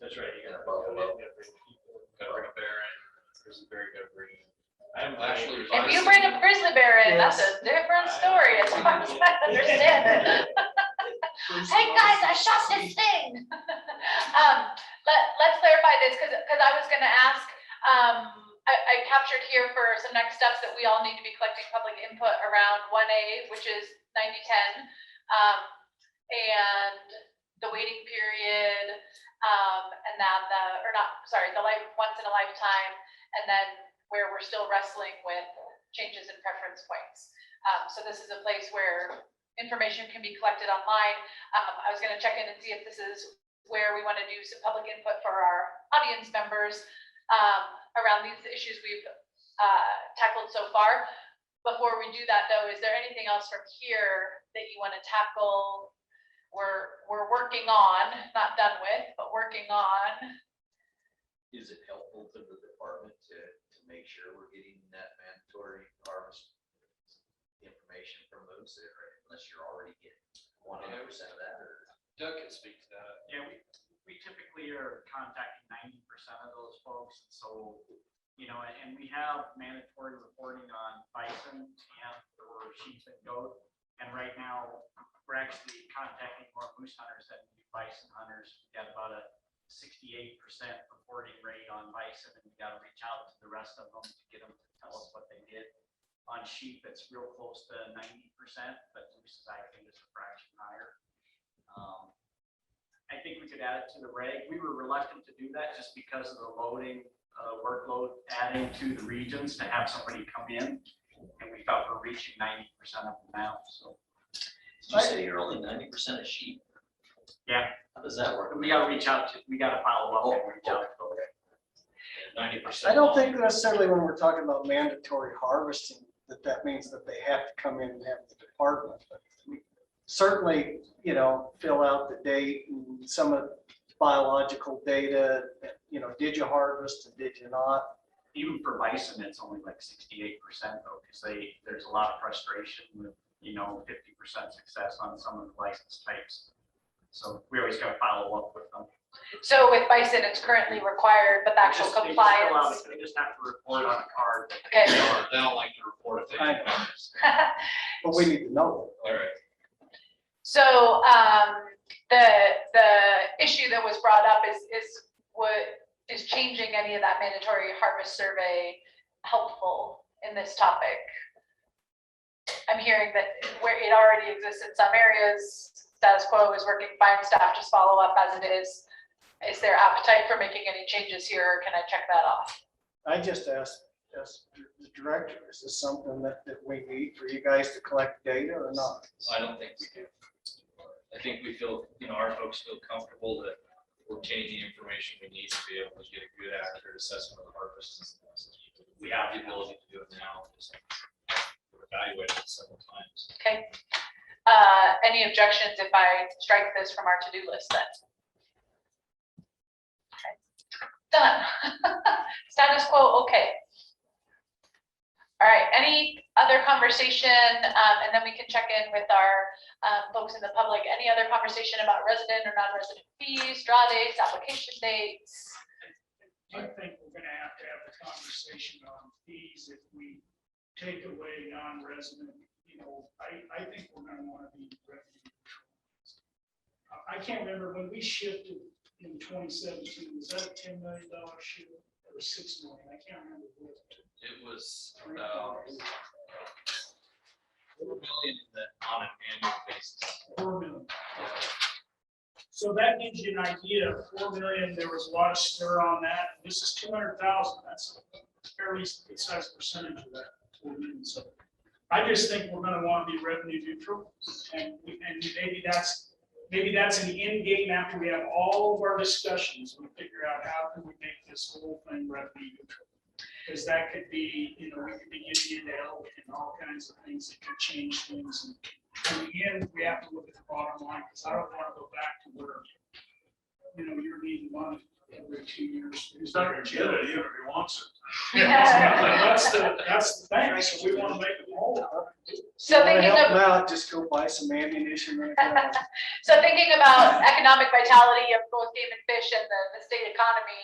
That's right, you gotta bring a bear in, grizzly bear, you gotta bring. I'm actually. if you bring a grizzly bear in, that's a different story as far as I understand it. Hey, guys, I shot this thing. Let's clarify this, because I was gonna ask, I captured here for some next steps that we all need to be collecting public input around 1A, which is 90-10. And the waiting period, and then the once in a lifetime, and then where we're still wrestling with changes in preference points. So this is a place where information can be collected online. I was gonna check in and see if this is where we wanna do some public input for our audience members around these issues we've tackled so far. Before we do that though, is there anything else from here that you wanna tackle? We're working on, not done with, but working on. Is it helpful to the department to make sure we're getting that mandatory harvest information from those, unless you're already getting 100% of that, or? Doug can speak to that. Yeah, we typically are contacting 90% of those folks, so, and we have mandatory reporting on bison and or sheep and goat. And right now, we're actually contacting more moose hunters than we do bison hunters. We got about a 68% reporting rate on bison, and we got to reach out to the rest of them to get them to tell us what they did. On sheep, it's real close to 90%, but moose, I think, is a fraction higher. I think we could add it to the reg. We were reluctant to do that just because of the loading, workload adding to the regions to have somebody come in, and we thought we're reaching 90% of them now. So. Did you say you're only 90% of sheep? Yeah. How does that work? We got to reach out to. We got to follow up and reach out to 90%. I don't think necessarily when we're talking about mandatory harvesting, that means that they have to come in and have the department. But we certainly, fill out the date and some of the biological data, did you harvest and did you not? Even for bison, it's only like 68% though, because there's a lot of frustration with 50% success on some of the license types. So we always got to follow up with them. So with bison, it's currently required, but the actual They just fill out- compliance. They just have to report on a card. that Okay. They don't like to report if they. I know. But we need to know. All right. So, the issue that was brought up is what is changing any of that mandatory harvest survey helpful in this topic? I'm hearing that where it already exists in some areas, status quo is working fine, staff just follow up as it is. Is there appetite for making any changes here, or can I check that off? I just asked the director, is this something that we need for you guys to collect data or not? I don't think we do. I think we feel, our folks feel comfortable that we're obtaining the information we need to be able to get a good, accurate assessment of the harvest. We have the ability to do it now. We've evaluated it several times. Okay. Any objections if I strike this from our to-do list then? Okay. Done. Status quo, okay. All right, any other conversation, and then we can check in with our folks in the public. Any other conversation about resident or non-resident fees, draw dates, application dates? I think we're gonna have to have a conversation on fees if we take away non-resident, I think we're gonna wanna be revenue neutral. I can't remember when we shifted in 2017, was that a $10 million shift or $6 million? I can't remember what. It was about $4 million on an annual basis. 4 million. So that gives you an idea, 4 million, there was a lot of stir on that. This is 200,000, that's a fairly good sized percentage of that 4 million. So I just think we're gonna want to be revenue neutral, and maybe that's an end game after we have all of our discussions. We figure out how can we make this whole thing revenue neutral. Because that could be, we could be getting into health and all kinds of things that could change things. And in the end, we have to look at the bottom line, because I don't want to go back to where, you're needing money every 2 years. He's not gonna get it even if he wants it. That's the thing, so we want to make it whole. So thinking Help of, them out, just go buy some ammunition right now. so thinking about economic vitality of both game and fish and the state economy,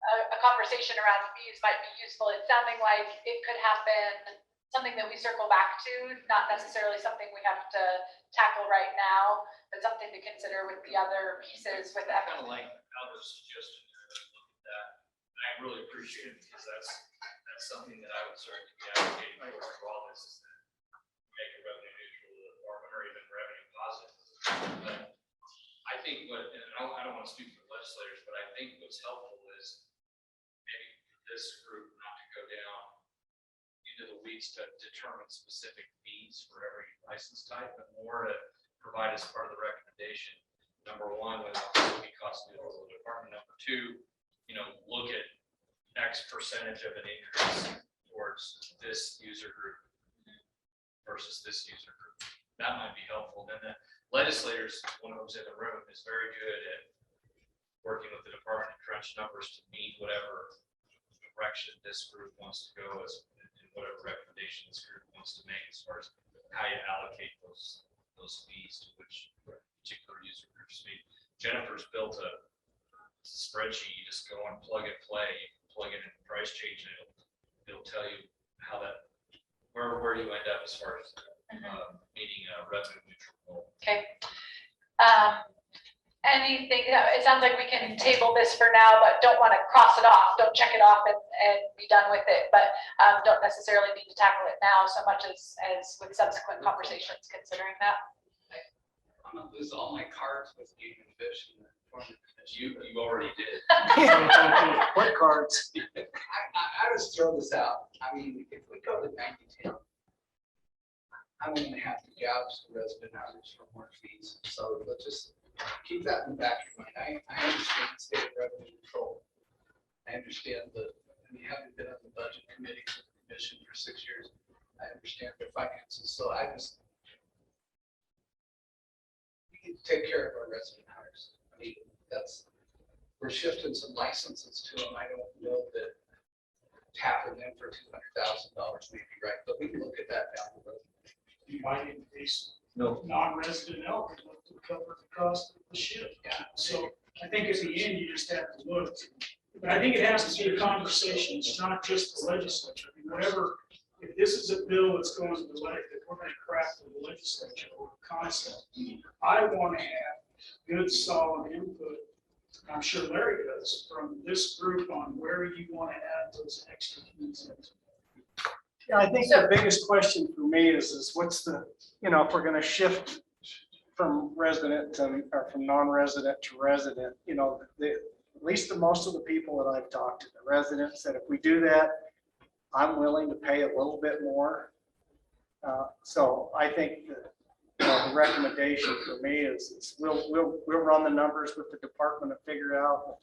a conversation around fees might be useful. It's sounding like it could happen, something that we circle back to, not necessarily something we have to tackle right now, but something to consider with the other pieces with I kind of like Albert's suggestion there, to look at that. And I really appreciate it, because that's something that I would certainly be advocating for all this, is that make it revenue neutral to the department, or even revenue positive. But I think and I don't want to speak for legislators, but I think what's helpful is maybe this group not to go down into the weeds to determine specific fees for every license type, but more to provide as part of the recommendation. Number one, without the cost neutral to the department. Number two, look at X percentage of an increase towards this user group versus this user group. That might be helpful. Then the legislators, one of them's in the room, is very good at working with the department to crunch numbers to meet whatever direction this group wants to go, as and whatever recommendation this group wants to make as far as how you allocate those fees to which particular user groups. I mean, Jennifer's built a spreadsheet. You just go and plug and play. You can plug it in price change, and it'll tell you how that where you end up as far as meeting a revenue neutral goal. okay. Anything, it sounds like we can table this for now, but don't want to cross it off. Don't check it off and be done with it, but don't necessarily need to tackle it now so much as with subsequent conversations, considering that. I'm gonna lose all my cards with game and fish. You already did. What cards? I just throw this out. I mean, if we go to 90-10, I'm gonna have to gouge the resident hours for more fees. So let's just keep that in the back of your mind. I understand state revenue control. I understand having been on the budget committee for the commission for 6 years, I understand their finances. So we need to take care of our resident hours. I mean, we're shifting some licenses to them. I don't know that tapping them for $200,000 may be right, but we can look at that down the road. You might increase non-resident elk to cover the cost of the shift. So I think at the end, you just have to look. But I think it has to be a conversation. It's not just the legislature. I mean, whatever, if this is a bill that's going to the if we're going to craft the legislature or concept, I want to have good, solid input. I'm sure Larry does, from this group on where you want to add those extra things. Yeah, I think the biggest question for me is what's the, if we're gonna shift from resident to, or from non-resident to resident, at least the most of the people that I've talked to, the residents, said if we do that, I'm willing to pay a little bit more. So I think that the recommendation for me is we'll run the numbers with the department and figure out.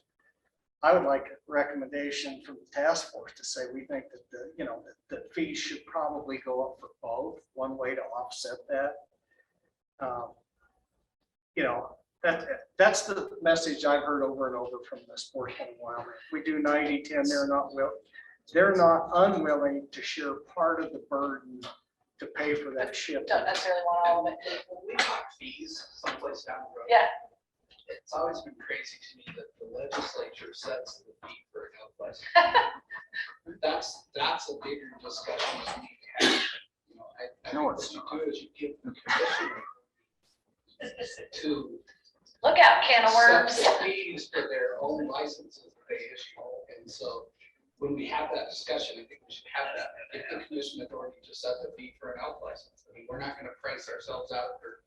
I would like a recommendation from the task force to say we think that the fees should probably go up for both. One way to offset that. That's the message I've heard over and over from the sportsman in Wyoming. If we do 90-10, they're not unwilling to share part of the burden to pay for that shift. Don't necessarily want all of it. When we talk fees someplace down the road. Yeah. It's always been crazy to me that the legislature sets the fee for an outlet. That's a bigger discussion that we need to have. I think what you do is you give the commissioner to look out, can of worms. set the fees for their own licenses that they issue. And so when we have that discussion, I think we should have that. Give the commission authority to set the fee for an out license. I mean, we're not going to price ourselves out, or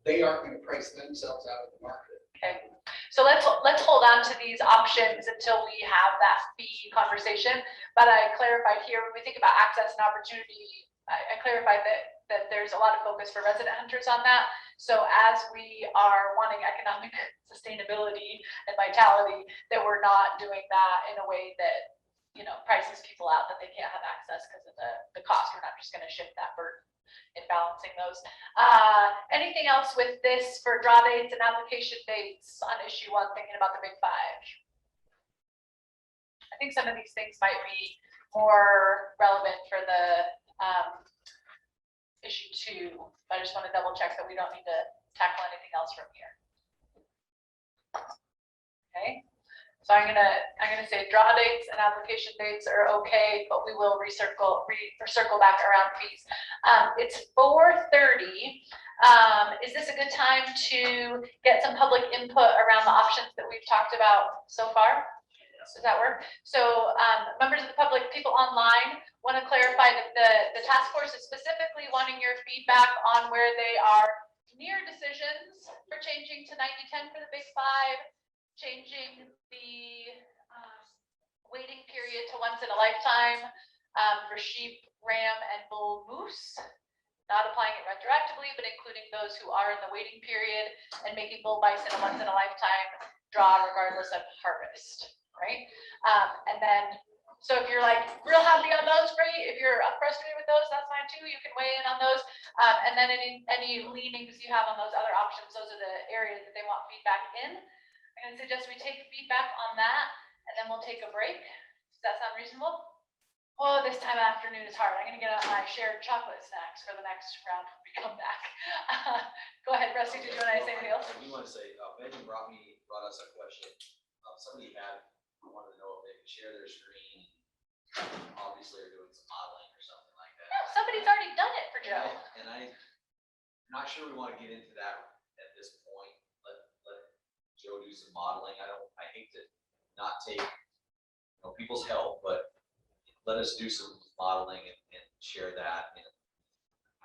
they aren't going to price themselves out of the market. Okay, so let's hold on to these options until we have that fee conversation. But I clarified here, when we think about access and opportunity, I clarified that there's a lot of focus for resident hunters on that. So as we are wanting economic sustainability and vitality, that we're not doing that in a way that, prices people out that they can't have access because of the cost. We're not just going to shift that burden in balancing those. Anything else with this for draw dates and application dates on issue 1, thinking about the big 5? I think some of these things might be more relevant for the issue 2, but I just want to double check that we don't need to tackle anything else from here. Okay. So I'm gonna say draw dates and application dates are okay, but we will circle back around fees. It's 4:30. Is this a good time to get some public input around the options that we've talked about so far? Does that work? So members of the public, people online, want to clarify that the task force is specifically wanting your feedback on where they are near decisions for changing to 90-10 for the big 5. Changing the waiting period to once in a lifetime for sheep, ram, and bull moose. Not applying it retroactively, but including those who are in the waiting period, and making bull bison a once in a lifetime draw regardless of harvest, right? And then, so if you're like real happy on those, great. If you're frustrated with those, that's fine too. You can weigh in on those. And then any leanings you have on those other options, those are the areas that they want feedback in. I'm going to suggest we take feedback on that, and then we'll take a break. Does that sound reasonable? Oh, this time of afternoon is hard. I'm going to get out my shared chocolate snacks for the next round when we come back. Go ahead, Rusty. Did you want to say anything else? We want to say, Megan brought us a question. Somebody wanted to know if they could share their screen. Obviously, they're doing some modeling or something like that. No, somebody's already done it for Joe. And I'm not sure we want to get into that at this point. Let Joe do some modeling. I hate to not take people's help, but let us do some modeling and share that. And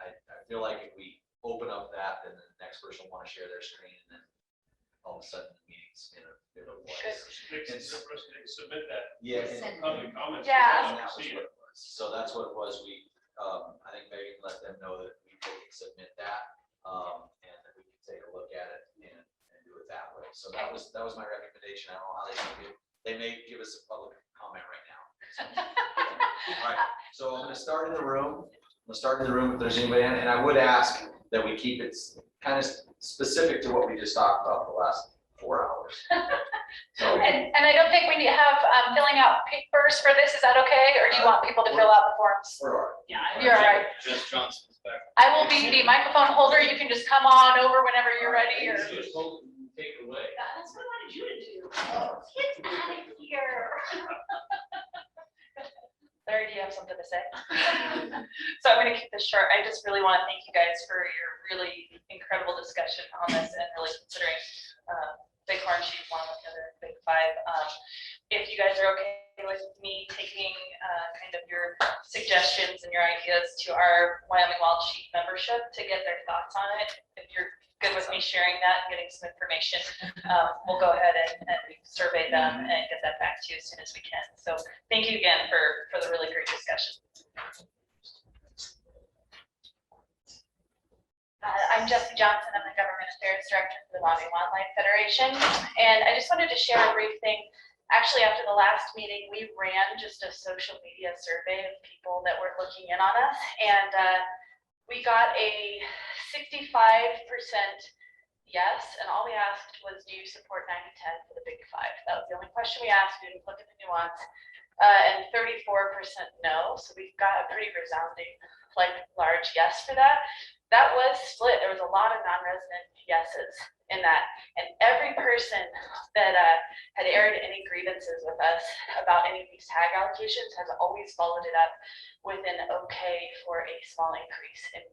I feel like if we open up that, then the next person will want to share their screen, and then all of a sudden the meeting's in a bit of a Submit that. Yeah. Public comments. Yeah. And that was what it was. So that's what it was. I think Megan let them know that we can submit that, and that we can take a look at it and do it that way. So that was my recommendation. I don't know how they may give us a public comment right now. All right, so I'm going to start in the room. If there's anybody, and I would ask that we keep it kind of specific to what we just talked about the last 4 hours. So, and I don't think we need to have filling out papers for this. Is that okay? Or do you want people to fill out the forms? Yeah. You're all right. Jess Johnson's back. I will be the microphone holder. You can just come on over whenever you're ready. Or take it away. That's what I wanted you to do. Oh, get out of here. Larry, do you have something to say? So I'm gonna keep this short. I just really want to thank you guys for your really incredible discussion on this and really considering Bighorn Sheep along with the other big five. If you guys are okay with me taking kind of your suggestions and your ideas to our Wyoming Wild Sheep membership to get their thoughts on it, if you're good with me sharing that and getting some information, we'll go ahead and survey them and get that back to you as soon as we can. So thank you again for the really great discussion. I'm Jessie Johnson. I'm the Government Affairs Director for the Wyoming Wildlife Federation. And I just wanted to share a brief thing. Actually, after the last meeting, we ran just a social media survey of people that were looking in on us. And we got a 65% yes. And all we asked was, do you support 90-10 for the big five? That was the only question we asked. We didn't look at the nuance. And 34% no. So we've got a pretty resounding, large yes for that. That was split. There was a lot of non-resident yeses in that. And every person that had aired any grievances with us about any of these tag allocations has always followed it up with an okay for a small increase in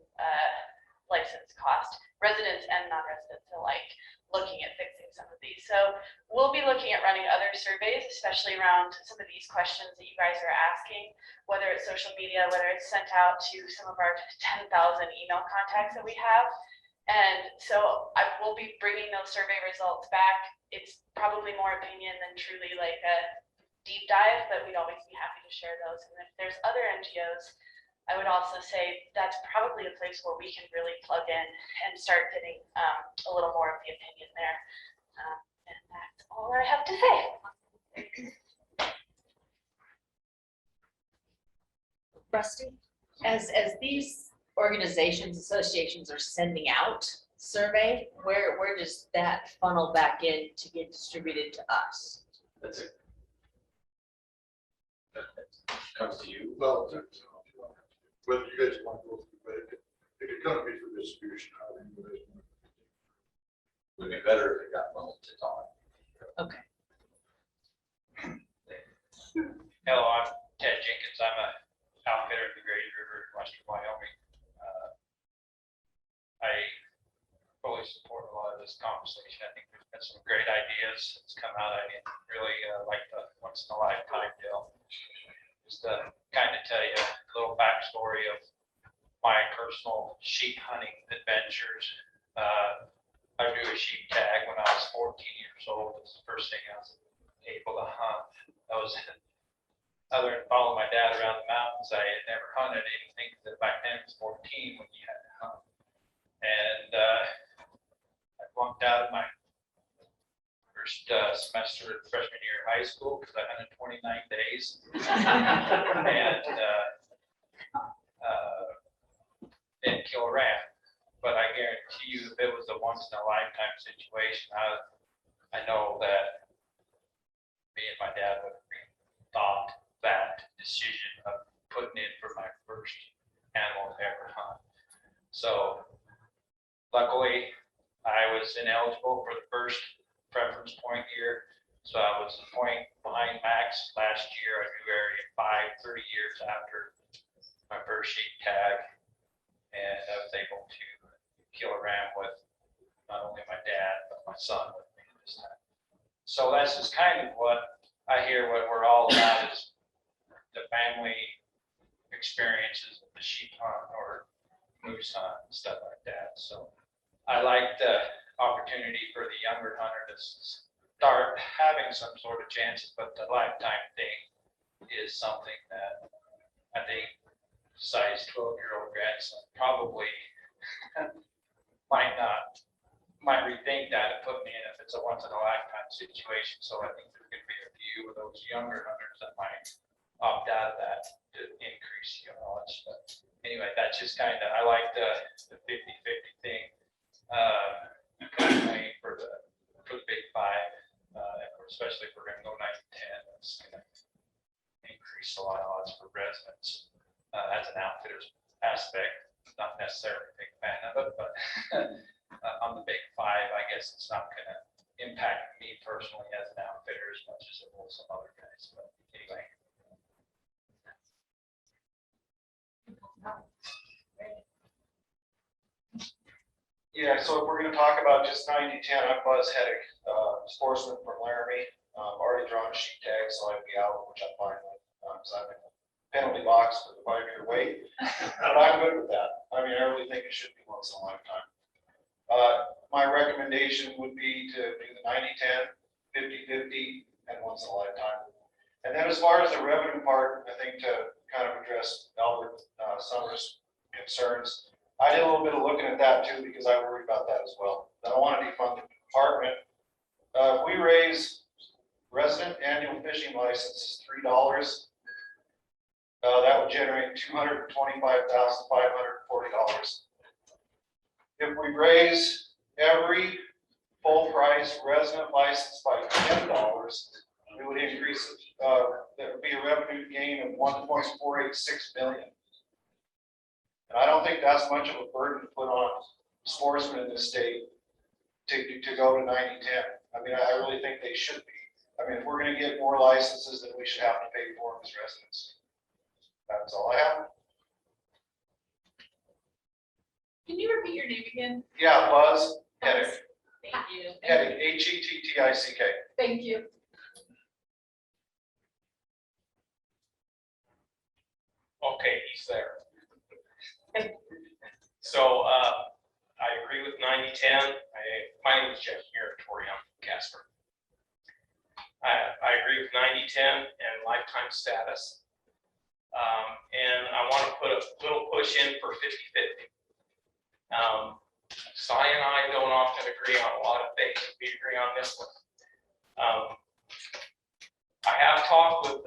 license cost, residents and non-residents alike, looking at fixing some of these. So we'll be looking at running other surveys, especially around some of these questions that you guys are asking, whether it's social media, whether it's sent out to some of our 10,000 email contacts that we have. And so I will be bringing those survey results back. It's probably more opinion than truly like a deep dive, but we'd always be happy to share those. And if there's other NGOs, I would also say that's probably a place where we can really plug in and start getting a little more of the opinion there. And that's all I have to say. Rusty, as these organizations, associations are sending out survey, where does that funnel back in to get distributed to us? That's it. That comes to you. Well, whether you guys want to go through, but it could come to me for distribution. Would be better if it got funneled to Todd. Okay. Hello, I'm Ted Jenkins. I'm a outfitter in the Great River in western Wyoming. I fully support a lot of this conversation. I think there's been some great ideas that's come out. I didn't really like the once in a lifetime deal. Just to kind of tell you a little backstory of my personal sheep hunting adventures. I drew a sheep tag when I was 14 years old. It was the first thing I was able to hunt. I was, other than following my dad around the mountains, I had never hunted anything that back then it was 14 when you had to hunt. And I flunked out of my first semester of freshman year of high school because I hunted 29 days. And didn't kill a ram. But I guarantee you, if it was a once in a lifetime situation, I know that me and my dad would have thought that decision of putting in for my first animal I've ever hunt. So luckily, I was ineligible for the first preference point year. So I was a point behind Max last year. I drew area 5, 30 years after my first sheep tag. And I was able to kill a ram with not only my dad, but my son with me this time. So that's just kind of what I hear what we're all about is the family experiences of the sheep hunt or moose hunt and stuff like that. So I like the opportunity for the younger hunter to start having some sort of chances, but the lifetime thing is something that I think size 12-year-old grandson probably might rethink that and put me in if it's a once in a lifetime situation. So I think there's going to be a few of those younger hunters that might opt out of that to increase the odds. But anyway, that's just kind of, I like the 50-50 thing. Kind of waiting for the big five, especially if we're going to go 9-10. That's going to increase a lot of odds for residents as an outfitter's aspect. Not necessarily a big fan of it, but on the big five, I guess it's not going to impact me personally as an outfitter as much as it will some other guys, but anyway. Yeah, so if we're gonna talk about just 90-10, I'm Buzz Heddick, sportsman from Laramie. Already drawn a sheep tag, so I'd be out, which I'm fine with. So I'm in the penalty box for the 5-year wait, but I'm good with that. I mean, I really think it should be once in a lifetime. My recommendation would be to do the 90-10, 50-50, and once in a lifetime. And then as far as the revenue part, I think to kind of address Albert Summers' concerns, I did a little bit of looking at that too, because I worried about that as well. I don't want to defund the department. If we raise resident annual fishing license $3, that would generate $225,540. If we raise every full price resident license by $10, it would increase, there would be a revenue gain of $1.486 million. And I don't think that's much of a burden to put on sportsmen in this state to go to 90-10. I mean, I really think they should be. I mean, if we're going to get more licenses, then we should have to pay for them as residents. That's all I have. Can you repeat your name again? Yeah, Buzz Heddick. Thank you. Heddick, H-E-T-T-I-C-K. Thank you. Okay, he's there. So I agree with 90-10. My name is Jeff Muratori, I'm from Casper. I agree with 90-10 and lifetime status. And I want to put a little push in for 50-50. Cy and I don't often agree on a lot of things. We agree on this one. I have talked with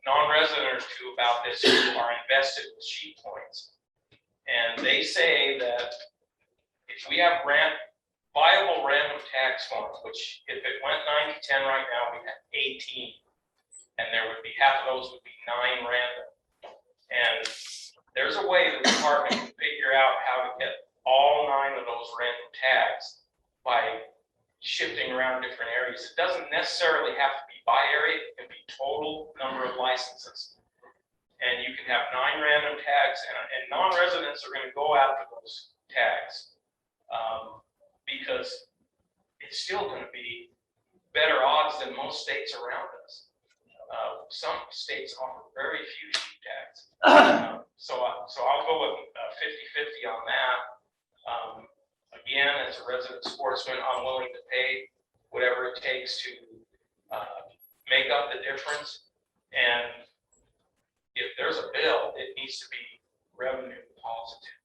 non-resident or two about this who are invested with sheep points. And they say that if we have viable random tax funds, which if it went 90-10 right now, we have 18. And there would be half of those would be 9 random. And there's a way the department can figure out how to get all 9 of those random tags by shifting around different areas. It doesn't necessarily have to be by area, it can be total number of licenses. And you can have 9 random tags, and non-residents are going to go after those tags because it's still going to be better odds than most states around us. Some states offer very few sheep tags. So I'll go with 50-50 on that. Again, as a resident sportsman, I'm willing to pay whatever it takes to make up the difference. And if there's a bill, it needs to be revenue positive,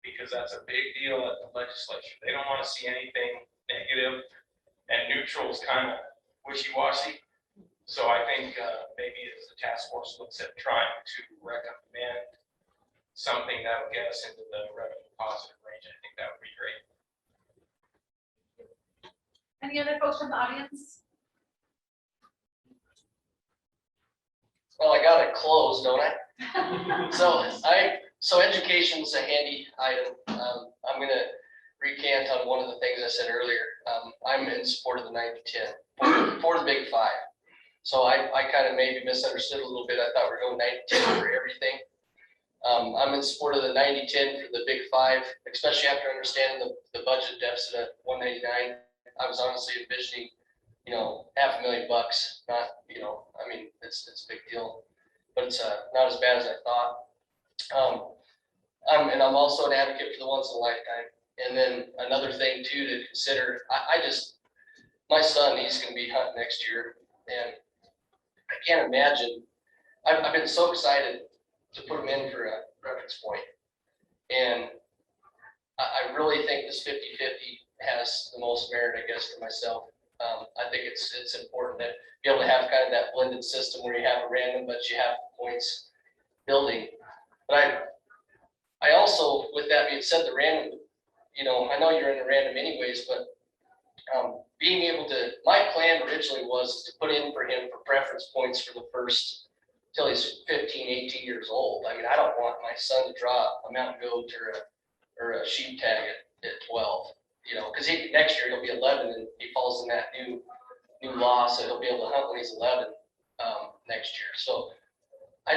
because that's a big deal at the legislature. They don't want to see anything negative, and neutral is kind of wishy-washy. So I think maybe as the task force looks at trying to recommend something that would get us into the revenue positive range, I think that would be great. Any other folks from the audience? Well, I got it closed, don't I? So education's a handy item. I'm gonna recant on one of the things I said earlier. I'm in support of the 90-10 for the big 5. So I kind of maybe misunderstood a little bit. I thought we were going 90-10 for everything. I'm in support of the 90-10 for the big 5, especially after understanding the budget deficit at 199. I was honestly envisioning, $500,000 bucks. Not, I mean, it's a big deal, but it's not as bad as I thought. I'm also an advocate for the once in a lifetime. And then another thing too to consider, my son, he's going to be hunting next year, and I can't imagine. I've been so excited to put him in for a reference point, and I really think this 50-50 has the most merit, I guess, for myself. I think it's important to be able to have kind of that blended system where you have a random, but you have points building. But I also, with that being said, the random, I know you're in a random anyways, but being able to, my plan originally was to put in for him for preference points for the first till he's 15, 18 years old. I mean, I don't want my son to draw a mountain goat or a sheep tag at 12. you know, because next year he'll be 11 and he falls in that new law, so he'll be able to hunt when he's 11 next year. So I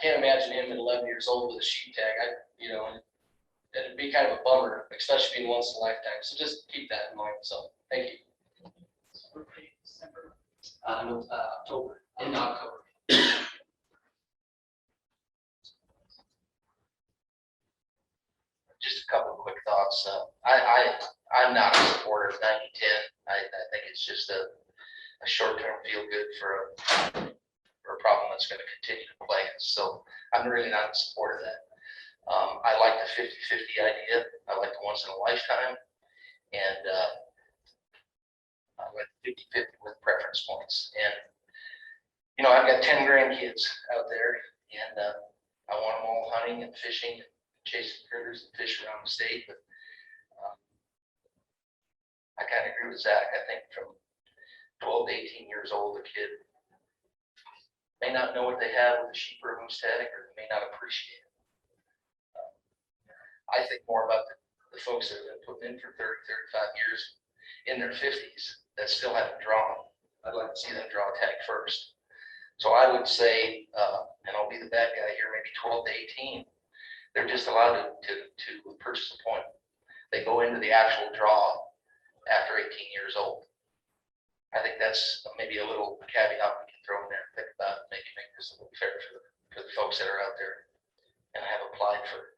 can't imagine him at 11 years old with a sheep tag. You know, it'd be kind of a bummer, especially being once in a lifetime. So just keep that in mind. So thank you. October, in October. Just a couple of quick thoughts. I'm not a supporter of 90-10. I think it's just a short-term feel good for a problem that's going to continue to plague us. So I'm really not in support of that. I like the 50-50 idea. I like the once in a lifetime. And I like 50-50 with preference points. And, you know, I've got 10 grandkids out there, and I want them all hunting and fishing, and chasing critters and fish around the state. But I kind of agree with Zach. I think from 12 to 18 years old, a kid may not know what they have with a sheep or a moose tag, or may not appreciate it. I think more about the folks that have been putting in for 30, 35 years in their 50s that still haven't drawn. I'd like to see them draw a tag first. So I would say, and I'll be the bad guy here, maybe 12 to 18, they're just allowed to purchase a point. They go into the actual draw after 18 years old. I think that's maybe a little caveat we can throw in there and think about, make this a little fair for the folks that are out there and have applied for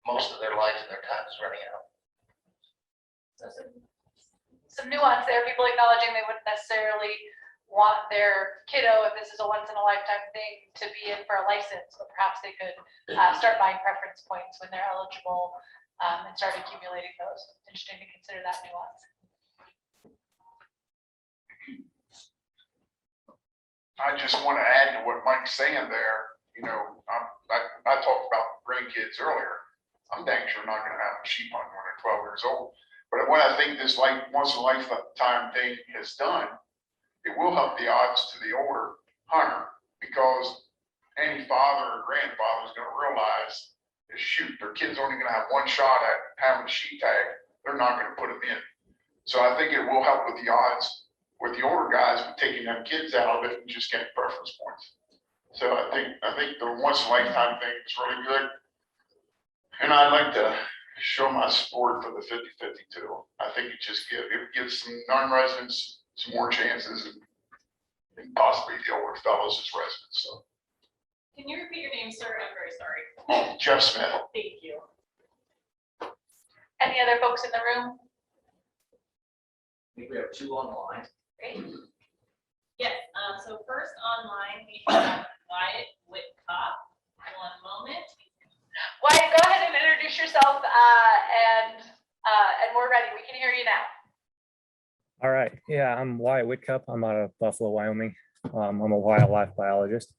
most of their life and their time is running out. Some nuance there, people acknowledging they wouldn't necessarily want their kiddo, if this is a once in a lifetime thing, to be in for a license, but perhaps they could start buying preference points when they're eligible and start accumulating those. Interesting to consider that nuance. I just want to add to what Mike's saying there. You know, I talked about grandkids earlier. I'm dang sure not going to have a sheep hunt when they're 12 years old. But what I think this once in a lifetime thing has done, it will help the odds to the older hunter, because any father or grandfather is going to realize is, shoot, their kid's only going to have one shot at having a sheep tag. They're not going to put them in. So I think it will help with the odds with the older guys with taking them kids out of it and just getting preference points. So I think the once in a lifetime thing is really good. And I'd like to show my support for the 50-50 too. I think it gives some non-residents some more chances, and possibly the older fellows as residents. So. Can you repeat your name, sir? I'm very sorry. Jeff Smith. Thank you. Any other folks in the room? I think we have 2 online. Great. Yes, so first online, we have Wyatt Whitcop. One moment. Wyatt, go ahead and introduce yourself and we're ready. We can hear you now. All right. Yeah, I'm Wyatt Whitcup. I'm out of Buffalo, Wyoming. I'm a wildlife biologist.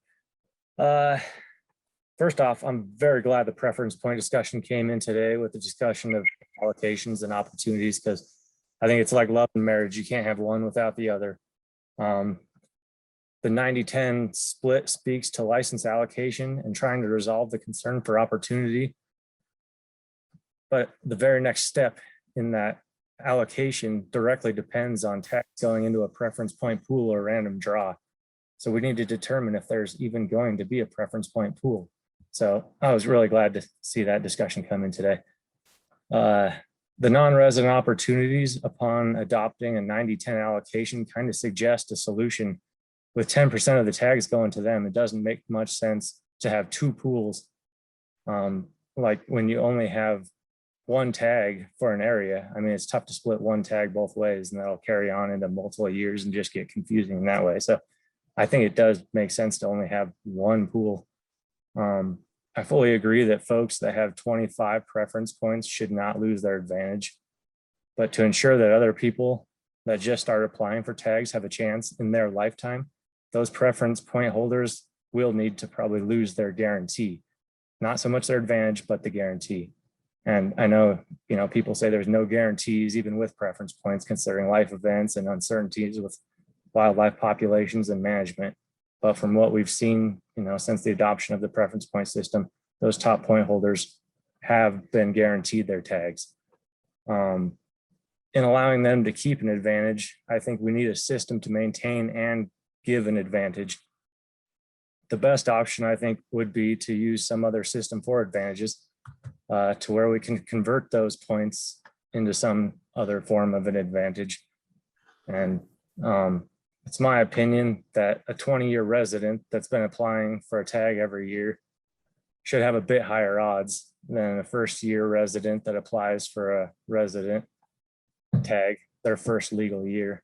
First off, I'm very glad the preference point discussion came in today with the discussion of allocations and opportunities, because I think it's like love and marriage. You can't have one without the other. The 90-10 split speaks to license allocation and trying to resolve the concern for opportunity. But the very next step in that allocation directly depends on tags going into a preference point pool or random draw. So we need to determine if there's even going to be a preference point pool. So I was really glad to see that discussion come in today. The non-resident opportunities upon adopting a 90-10 allocation kind of suggest a solution with 10% of the tags going to them. It doesn't make much sense to have 2 pools. Like when you only have 1 tag for an area, I mean, it's tough to split 1 tag both ways, and that'll carry on into multiple years and just get confusing in that way. So I think it does make sense to only have 1 pool. I fully agree that folks that have 25 preference points should not lose their advantage, but to ensure that other people that just start applying for tags have a chance in their lifetime, those preference point holders will need to probably lose their guarantee, not so much their advantage, but the guarantee. And I know, people say there's no guarantees even with preference points, considering life events and uncertainties with wildlife populations and management. But from what we've seen, since the adoption of the preference point system, those top point holders have been guaranteed their tags. in allowing them to keep an advantage, I think we need a system to maintain and give an advantage. The best option, I think, would be to use some other system for advantages to where we can convert those points into some other form of an advantage. And it's my opinion that a 20-year resident that's been applying for a tag every year should have a bit higher odds than a first-year resident that applies for a resident tag their first legal year.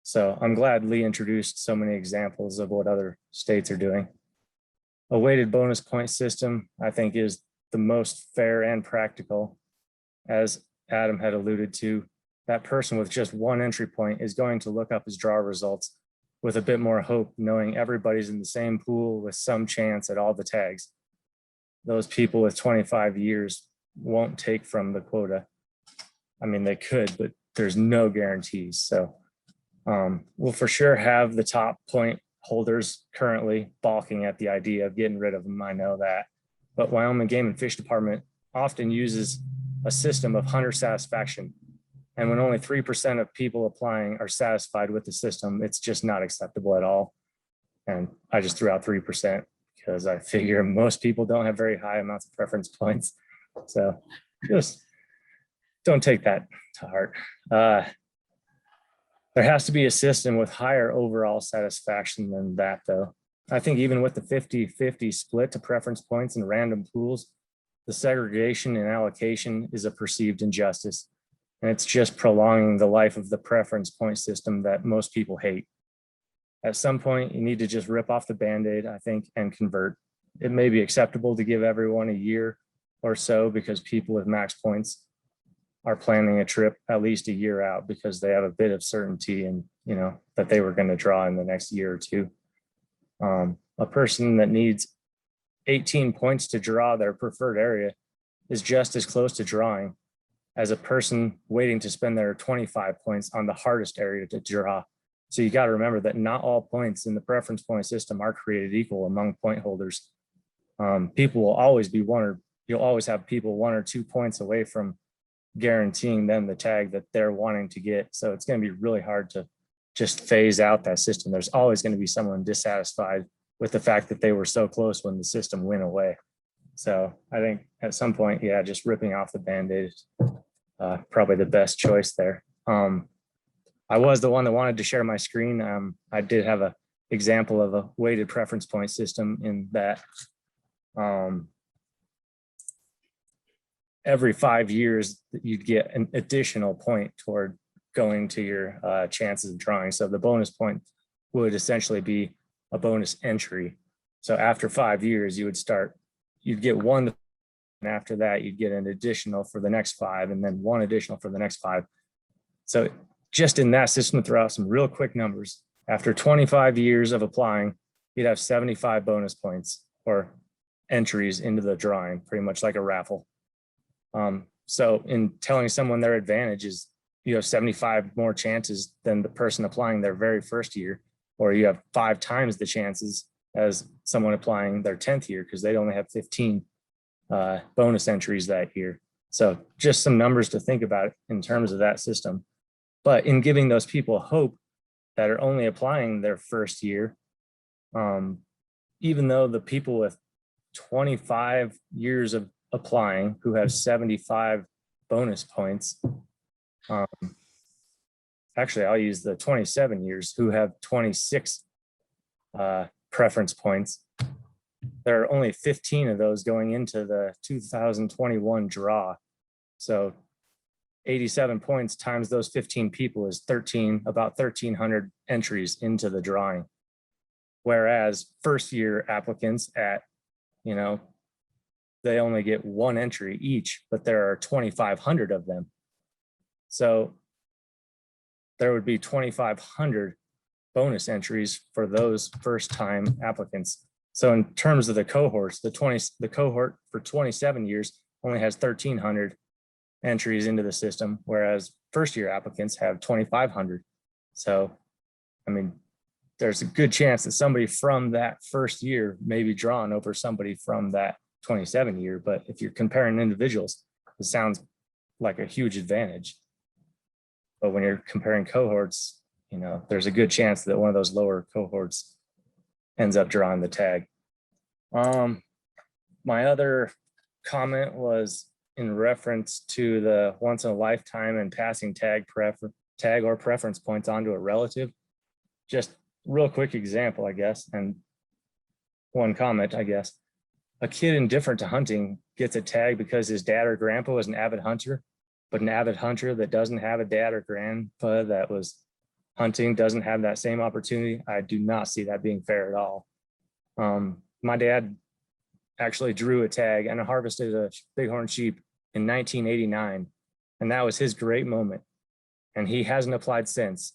So I'm glad Lee introduced so many examples of what other states are doing. A weighted bonus point system, I think, is the most fair and practical. As Adam had alluded to, that person with just one entry point is going to look up his draw results with a bit more hope, knowing everybody's in the same pool with some chance at all the tags. Those people with 25 years won't take from the quota. I mean, they could, but there's no guarantees. So we'll for sure have the top point holders currently balking at the idea of getting rid of them. I know that, but Wyoming Game and Fish Department often uses a system of hunter satisfaction. And when only 3% of people applying are satisfied with the system, it's just not acceptable at all. And I just threw out 3% because I figure most people don't have very high amounts of preference points. So just don't take that to heart. There has to be a system with higher overall satisfaction than that, though. I think even with the 50-50 split to preference points and random pools, the segregation and allocation is a perceived injustice. And it's just prolonging the life of the preference point system that most people hate. At some point, you need to just rip off the Band-Aid, I think, and convert. It may be acceptable to give everyone a year or so because people with max points are planning a trip at least a year out because they have a bit of certainty and, you know, that they were going to draw in the next year or two. A person that needs 18 points to draw their preferred area is just as close to drawing as a person waiting to spend their 25 points on the hardest area to draw. So you got to remember that not all points in the preference point system are created equal among point holders. People will always be you'll always have people 1 or 2 points away from guaranteeing them the tag that they're wanting to get. So it's going to be really hard to just phase out that system. There's always going to be someone dissatisfied with the fact that they were so close when the system went away. So I think at some point, yeah, just ripping off the Band-Aid is probably the best choice there. I was the one that wanted to share my screen. I did have an example of a weighted preference point system in that every 5 years you'd get an additional point toward going to your chances of drawing. So the bonus point would essentially be a bonus entry. So after 5 years, you'd get one, and after that, you'd get an additional for the next 5, and then one additional for the next 5. So just in that system, to throw out some real quick numbers, after 25 years of applying, you'd have 75 bonus points or entries into the drawing, pretty much like a raffle. So in telling someone their advantage is you have 75 more chances than the person applying their very first year, or you have 5 times the chances as someone applying their 10th year because they'd only have 15 bonus entries that year. So just some numbers to think about in terms of that system. But in giving those people hope that are only applying their first year, even though the people with 25 years of applying who have 75 bonus points, actually I'll use the 27 years who have 26 preference points. There are only 15 of those going into the 2021 draw. So 87 points times those 15 people is about 1,300 entries into the drawing. Whereas first year applicants they only get 1 entry each, but there are 2,500 of them. So there would be 2,500 bonus entries for those first time applicants. So in terms of the cohorts, the cohort for 27 years only has 1,300 entries into the system, whereas first year applicants have 2,500. So, I mean, there's a good chance that somebody from that first year may be drawn over somebody from that 27 year, but if you're comparing individuals, it sounds like a huge advantage. But when you're comparing cohorts, you know, there's a good chance that one of those lower cohorts ends up drawing the tag. My other comment was in reference to the once in a lifetime and passing tag or preference points onto a relative. Just real quick example, I guess, and one comment, I guess. A kid indifferent to hunting gets a tag because his dad or grandpa was an avid hunter, but an avid hunter that doesn't have a dad or grandpa that was hunting doesn't have that same opportunity. I do not see that being fair at all. My dad actually drew a tag and harvested a bighorn sheep in 1989, and that was his great moment, and he hasn't applied since.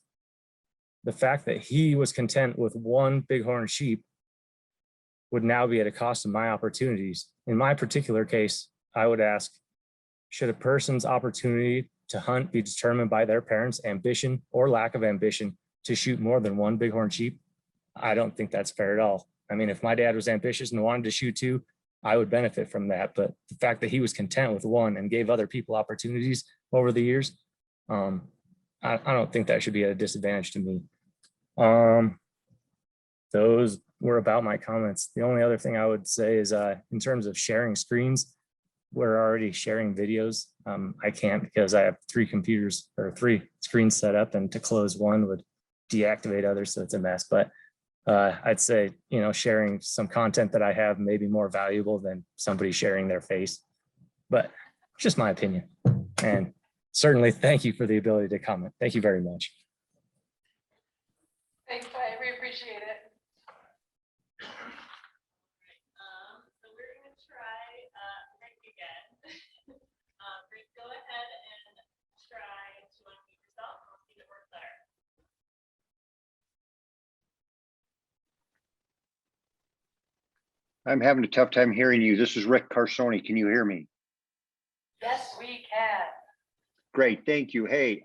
The fact that he was content with one bighorn sheep would now be at a cost of my opportunities. In my particular case, I would ask, should a person's opportunity to hunt be determined by their parents' ambition or lack of ambition to shoot more than one bighorn sheep? I don't think that's fair at all. I mean, if my dad was ambitious and wanted to shoot two, I would benefit from that. But the fact that he was content with one and gave other people opportunities over the years, I don't think that should be at a disadvantage to me. Those were about my comments. The only other thing I would say is in terms of sharing screens, we're already sharing videos. I can't because I have 3 computers or 3 screens set up, and to close one would deactivate others, so it's a mess. But I'd say, you know, sharing some content that I have may be more valuable than somebody sharing their face, but it's just my opinion. And certainly thank you for the ability to comment. Thank you very much. Thanks, Clay. We appreciate it. So we're gonna try Rick again. Rick, go ahead and try to unmute yourself. We'll see if it works better. I'm having a tough time hearing you. This is Rick Carsoni. Can you hear me? Yes, we can. Great, thank you. Hey,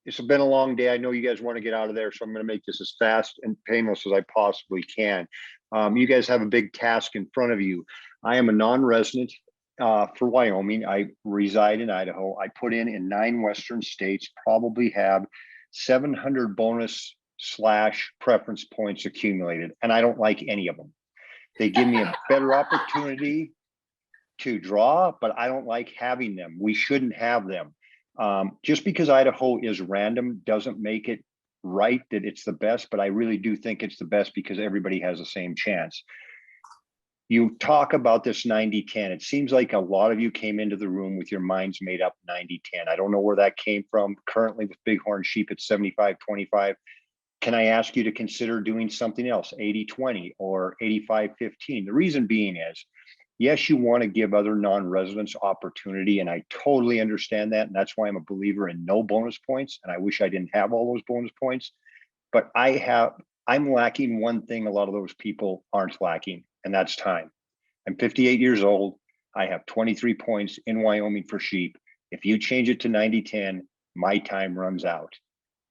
it's been a long day. I know you guys want to get out of there, so I'm going to make this as fast and painless as I possibly can. You guys have a big task in front of you. I am a non-resident for Wyoming. I reside in Idaho. I put in 9 Western states, probably have 700 bonus/preference points accumulated, and I don't like any of them. They give me a better opportunity to draw, but I don't like having them. We shouldn't have them. Just because Idaho is random doesn't make it right that it's the best, but I really do think it's the best because everybody has the same chance. You talk about this 90-10. It seems like a lot of you came into the room with your minds made up 90-10. I don't know where that came from. Currently with bighorn sheep, it's 75-25. Can I ask you to consider doing something else, 80-20 or 85-15? The reason being is, yes, you want to give other non-residents opportunity, and I totally understand that. And that's why I'm a believer in no bonus points. And I wish I didn't have all those bonus points. But I'm lacking one thing a lot of those people aren't lacking, and that's time. I'm 58 years old. I have 23 points in Wyoming for sheep. If you change it to 90-10, my time runs out.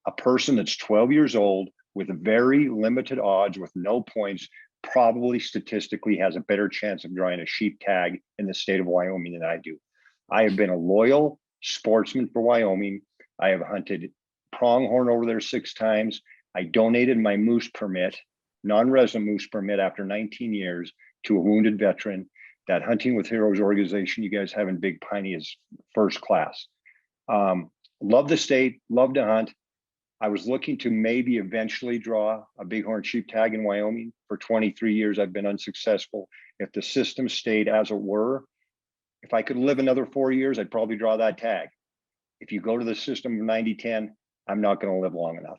A person that's 12 years old with very limited odds with no points probably statistically has a better chance of drawing a sheep tag in the state of Wyoming than I do. I have been a loyal sportsman for Wyoming. I have hunted pronghorn over there 6 times. I donated my moose permit, non-resident moose permit after 19 years to a wounded veteran. That Hunting with Heroes organization you guys have in Big Piney is first class. Love the state, love to hunt. I was looking to maybe eventually draw a bighorn sheep tag in Wyoming. For 23 years, I've been unsuccessful. If the system stayed as it were, if I could live another 4 years, I'd probably draw that tag. If you go to the system of 90-10, I'm not going to live long enough.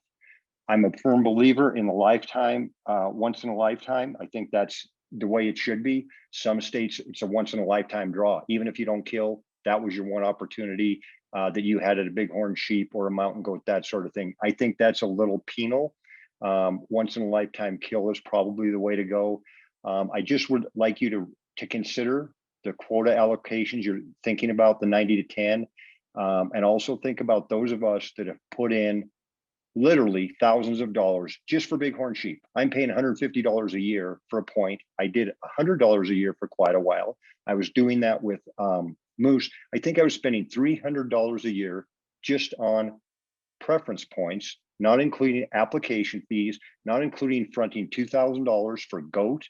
I'm a firm believer in the lifetime, once in a lifetime. I think that's the way it should be. Some states, it's a once in a lifetime draw. Even if you don't kill, that was your one opportunity. That you had at a bighorn sheep or a mountain goat, that sort of thing. I think that's a little penal. Once in a lifetime kill is probably the way to go. I just would like you to consider the quota allocations. You're thinking about the 90-10, and also think about those of us that have put in literally thousands of dollars just for bighorn sheep. I'm paying $150 a year for a point. I did $100 a year for quite a while. I was doing that with moose. I think I was spending $300 a year just on preference points, not including application fees, not including fronting $2,000 for goat,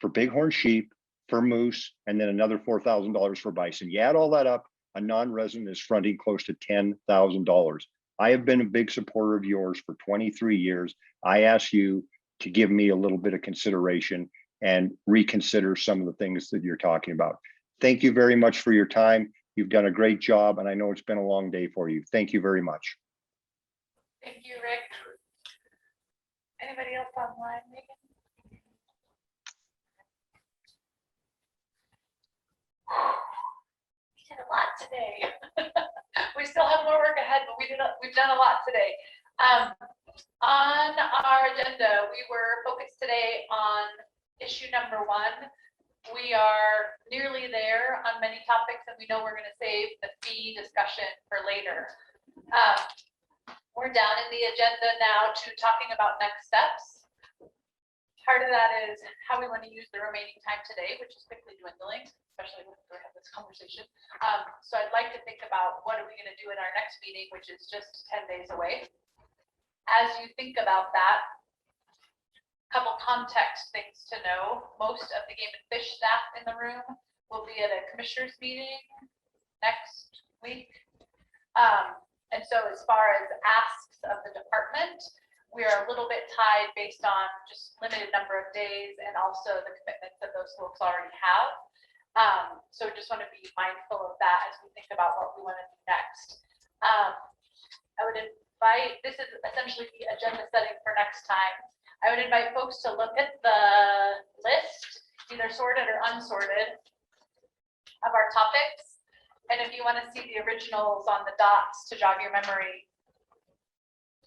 for bighorn sheep, for moose, and then another $4,000 for bison. You add all that up, a non-resident is fronting close to $10,000. I have been a big supporter of yours for 23 years. I ask you to give me a little bit of consideration and reconsider some of the things that you're talking about. Thank you very much for your time. You've done a great job, and I know it's been a long day for you. Thank you very much. Thank you, Rick. Anybody else online, Megan? We did a lot today. We still have more work ahead, but we've done a lot today. On our agenda, we were focused today on issue number 1. We are nearly there on many topics, and we know we're going to save the fee discussion for later. We're down in the agenda now to talking about next steps. Part of that is how we want to use the remaining time today, which is quickly dwindling, especially when we have this conversation. So I'd like to think about what are we going to do in our next meeting, which is just 10 days away. As you think about that, couple context things to know. Most of the game and fish staff in the room will be at a commissioners meeting next week. And so as far as asks of the department, we are a little bit tied based on just limited number of days and also the commitments that those folks already have. So just want to be mindful of that as we think about what we want to do next. I would invite, this is essentially the agenda setting for next time. I would invite folks to look at the list, either sorted or unsorted, of our topics. And if you want to see the originals on the dots to jog your memory,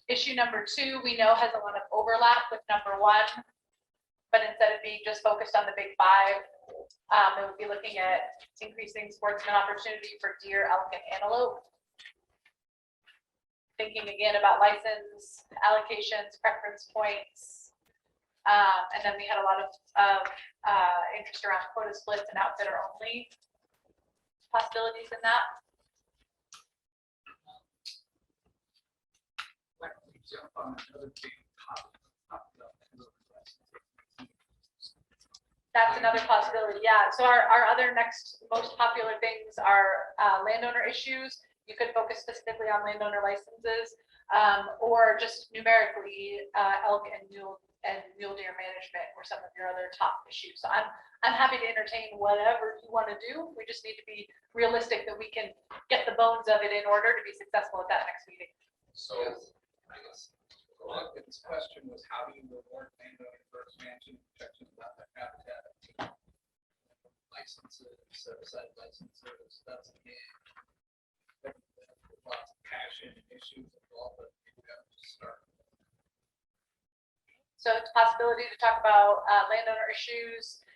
issue number 2, we know has a lot of overlap with number 1, but instead of being just focused on the big 5, it would be looking at increasing sportsman opportunity for deer, elk, and antelope. Thinking again about license allocations, preference points. And then we had a lot of interest around quota splits and outfitter only possibilities in that. That's another possibility, yeah. So our other next most popular things are landowner issues. You could focus specifically on landowner licenses, or just numerically elk and mule deer management or some of your other top issues. So I'm happy to entertain whatever you want to do. We just need to be realistic that we can get the bones of it in order to be successful at that next meeting. So I guess this question was, how do you reward landowner for expansion, protection of wildlife habitat? Licenses, set aside licenses, that's a game. Lots of passion and issues involved, but you have to start. So it's a possibility to talk about landowner issues,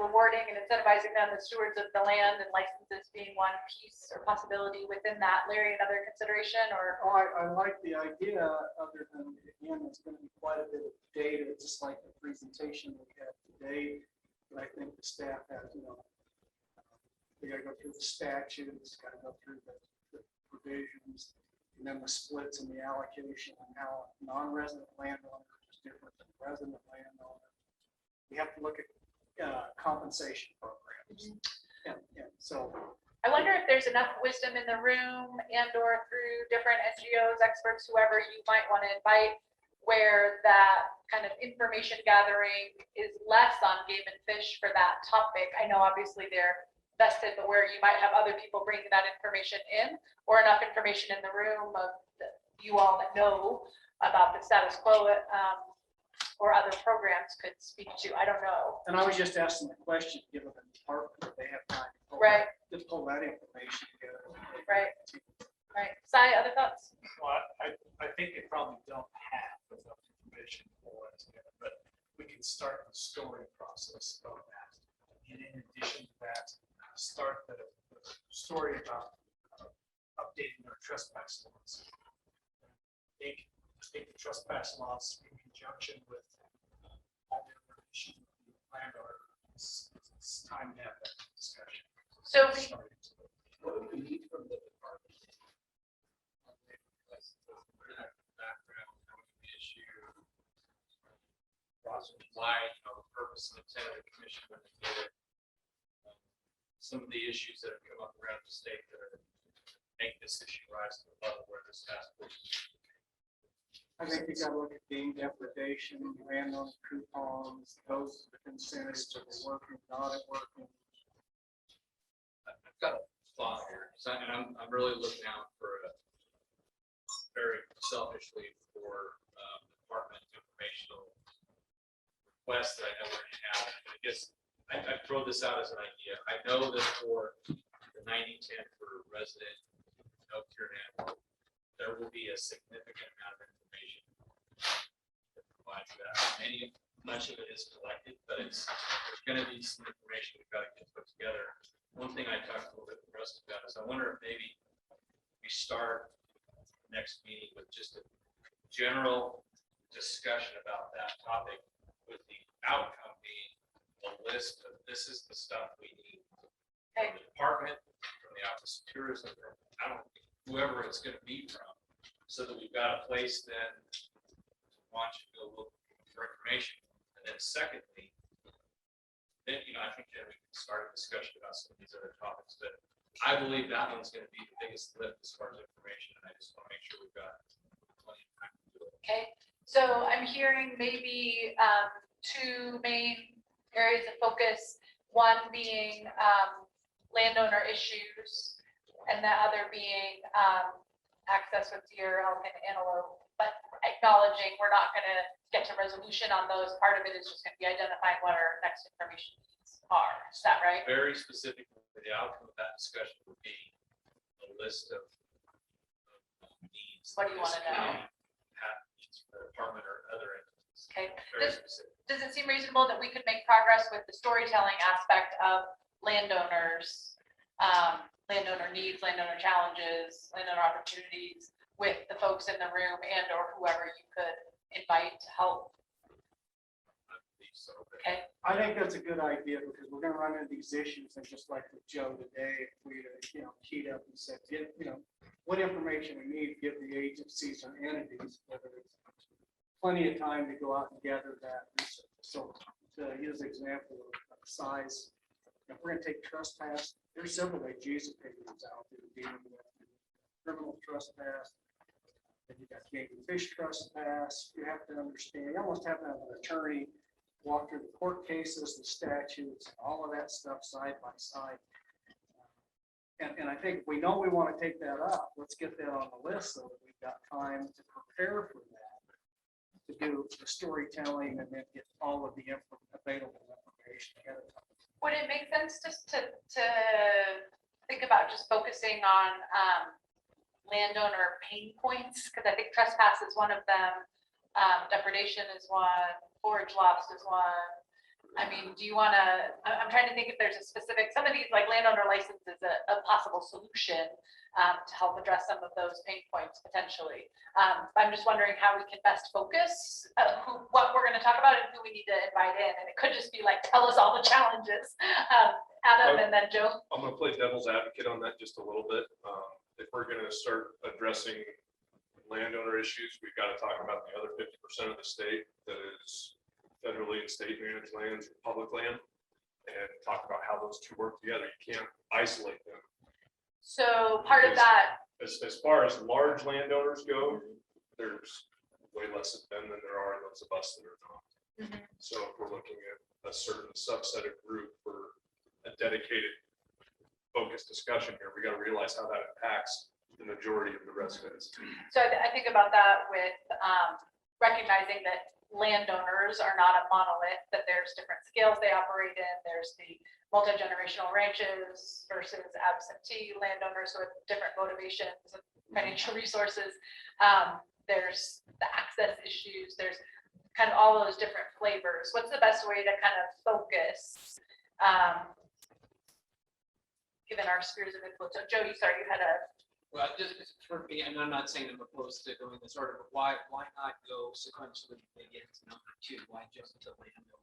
rewarding and incentivizing them as stewards of the land, and licenses being one piece or possibility within that. Larry, another consideration, or? Oh, I like the idea, other than, again, it's going to be quite a bit of data, just like the presentation we had today. But I think the staff has, they got to go through the statutes, got to go through the provisions, and then the splits and the allocation, and how non-resident landowner is different than resident landowner. We have to look at compensation programs. And so I wonder if there's enough wisdom in the room and or through different NGOs, experts, whoever you might want to invite, where that kind of information gathering is less on game and fish for that topic. I know obviously they're vested, but where you might have other people bringing that information in, or enough information in the room of you all that know about the status quo or other programs could speak to. I don't know. And I was just asking the question, given the department, that they have time to pull, right, to pull that information together. Right. Right. Sai, other thoughts? Well, I think they probably don't have enough information for us, but we can start the story process of that. And in addition to that, start the story about updating our trespass laws. Take the trespass laws in conjunction with all the other issues with the landowner. It's time to have that discussion. So what do we need from the department? why, the purpose and intent of the commission when they did it. Some of the issues that have come up around the state that are make this issue rise to the level where this task force. I think you gotta look at game depredation, random coupons, those incentives that are working, not at working. I've got a thought here, and I'm really looking out for very selfishly for department informational requests that I know we're gonna have. I guess I throw this out as an idea. I know that for the 90-10 for resident healthcare and there will be a significant amount of information that provides that. Much of it is collected, but there's going to be some information we've got to get put together. One thing I talked a little bit with Russ about is I wonder if maybe we start next meeting with just a general discussion about that topic, with the outcome being a list of this is the stuff we need from the department, from the Office of Tourism, from whoever it's going to be from, so that we've got a place then to watch and go look for information. And then secondly, then I think that we can start a discussion about some of these other topics. But I believe that one's going to be the biggest lift as far as information, and I just want to make sure we've got plenty of time to do it. Okay, so I'm hearing maybe two main areas of focus, one being landowner issues, and the other being access with deer, elk, and antelope, but acknowledging we're not going to get to resolution on those. Part of it is just going to be identifying what our next information needs are. Is that right? Very specifically, the outcome of that discussion would be a list of needs. What do you want to know? Needs for the department or other entities. Okay. Very specific. Does it seem reasonable that we could make progress with the storytelling aspect of landowners, landowner needs, landowner challenges, landowner opportunities with the folks in the room and or whoever you could invite to help? Okay. I think that's a good idea because we're gonna run into these issues and just like with Joe today, if we, keyed up and said, what information we need, give the agencies or entities, whether it's plenty of time to go out and gather that research. So to use an example of size, if we're gonna take trespass, there's several AG's opinions out there dealing with criminal trespass. And you got game and fish trespass. You have to understand, you almost have to have an attorney walk through the court cases, the statutes, all of that stuff side by side. And I think we know we want to take that up. Let's get that on the list so that we've got time to prepare for that, to do the storytelling and then get all of the available information ahead of time. Would it make sense just to think about just focusing on landowner pain points? Because I think trespass is one of them. Depredation is one. Forage loss is one. I mean, do you want to, I'm trying to think if there's a specific, some of these like landowner license is a possible solution to help address some of those pain points potentially. I'm just wondering how we can best focus what we're going to talk about and who we need to invite in. And it could just be like, tell us all the challenges. Adam and then Joe. I'm going to play devil's advocate on that just a little bit. If we're going to start addressing landowner issues, we've got to talk about the other 50% of the state that is federally and state managed lands, public land, and talk about how those two work together. You can't isolate them. So part of that, as far as large landowners go, there's way less of them than there are those of us that are not. So if we're looking at a certain subset of group for a dedicated focused discussion here, we got to realize how that impacts the majority of the residents. so I think about that with recognizing that landowners are not a monolith, that there's different scales they operate in. There's the multi-generational ranches versus absentee landowners with different motivations and financial resources. There's the access issues. There's kind of all those different flavors. What's the best way to kind of focus, given our spheres of influence? So Joe, you had a. Well, just for me, and I'm not saying I'm opposed to going this order, but why not go sequentially again to number 2? Why just to landowner?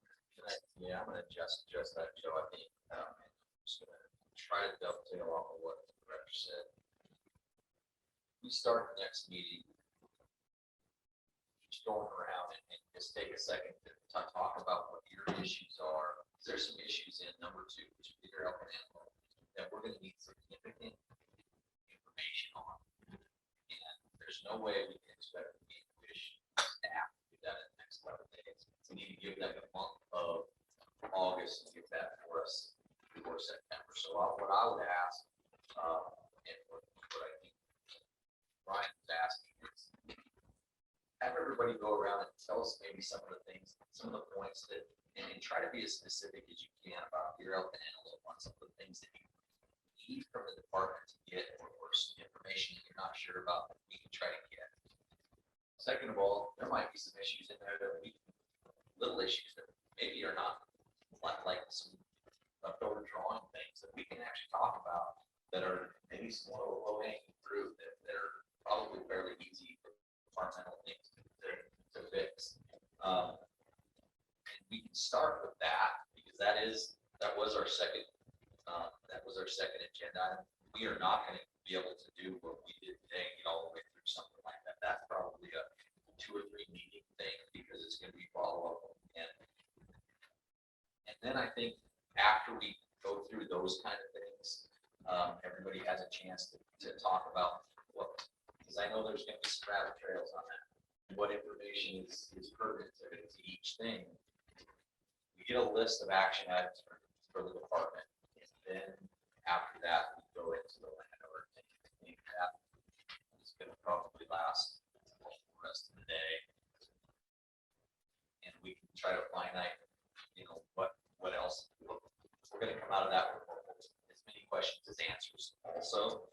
Yeah, I'm gonna adjust that, Joe. I think I'm just gonna try to dovetail off of what the director said. We start the next meeting just going around and just take a second to talk about what your issues are. There's some issues in number 2, which is your health and animal, that we're gonna need significant information on. And there's no way we can expect the fish staff to do that in the next 11 days. We need to give them a month of August to get that for us before September. So what I would ask, and what I think Brian was asking is, have everybody go around and tell us maybe some of the things, some of the points that, and try to be as specific as you can about your health and animal on some of the things that you need from the department to get, or some information that you're not sure about that we can try to get. Second of all, there might be some issues in there that little issues that maybe are not like some leftover drawing things that we can actually talk about that are maybe some low hanging fruit that are probably fairly easy for departmental things to fix. And we can start with that because that was our second agenda item. We are not going to be able to do what we did today, get all the way through something like that. That's probably a 2 or 3 meeting thing because it's going to be follow up. And then I think after we go through those kind of things, everybody has a chance to talk about what, because I know there's going to be some rabbit trails on that. What information is pertinent to each thing. We get a list of action items for the department, and then after that, we go into the landowner thing. I think that is going to probably last the rest of the day, and we can try to finite, what else. We're going to come out of that with as many questions as answers, also.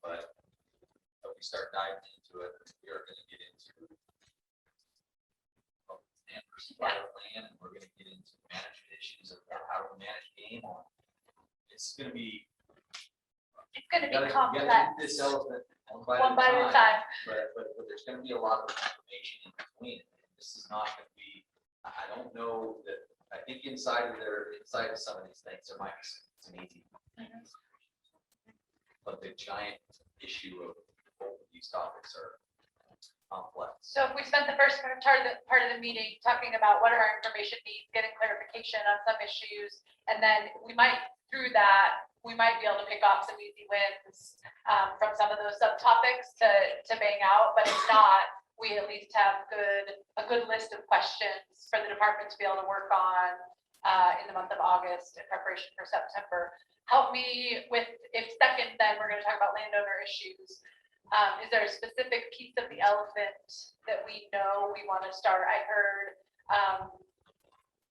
But if we start diving into it, we are going to get into plan, and we're going to get into management issues of how to manage game on. It's going to be complex. This elephant one bite at a time. But there's going to be a lot of information in between. This is not going to be. I don't know that. I think inside of some of these things there might be some easy. But the giant issue of both of these topics are complex. So if we spent the first part of the meeting talking about what are our information needs, getting clarification on some issues, and then we might be able to pick off some easy wins from some of those subtopics to bang out. But if not, we at least have a good list of questions for the department to be able to work on in the month of August in preparation for September. Help me with, if second, then we're going to talk about landowner issues. Is there a specific piece of the elephant that we know we want to start? I heard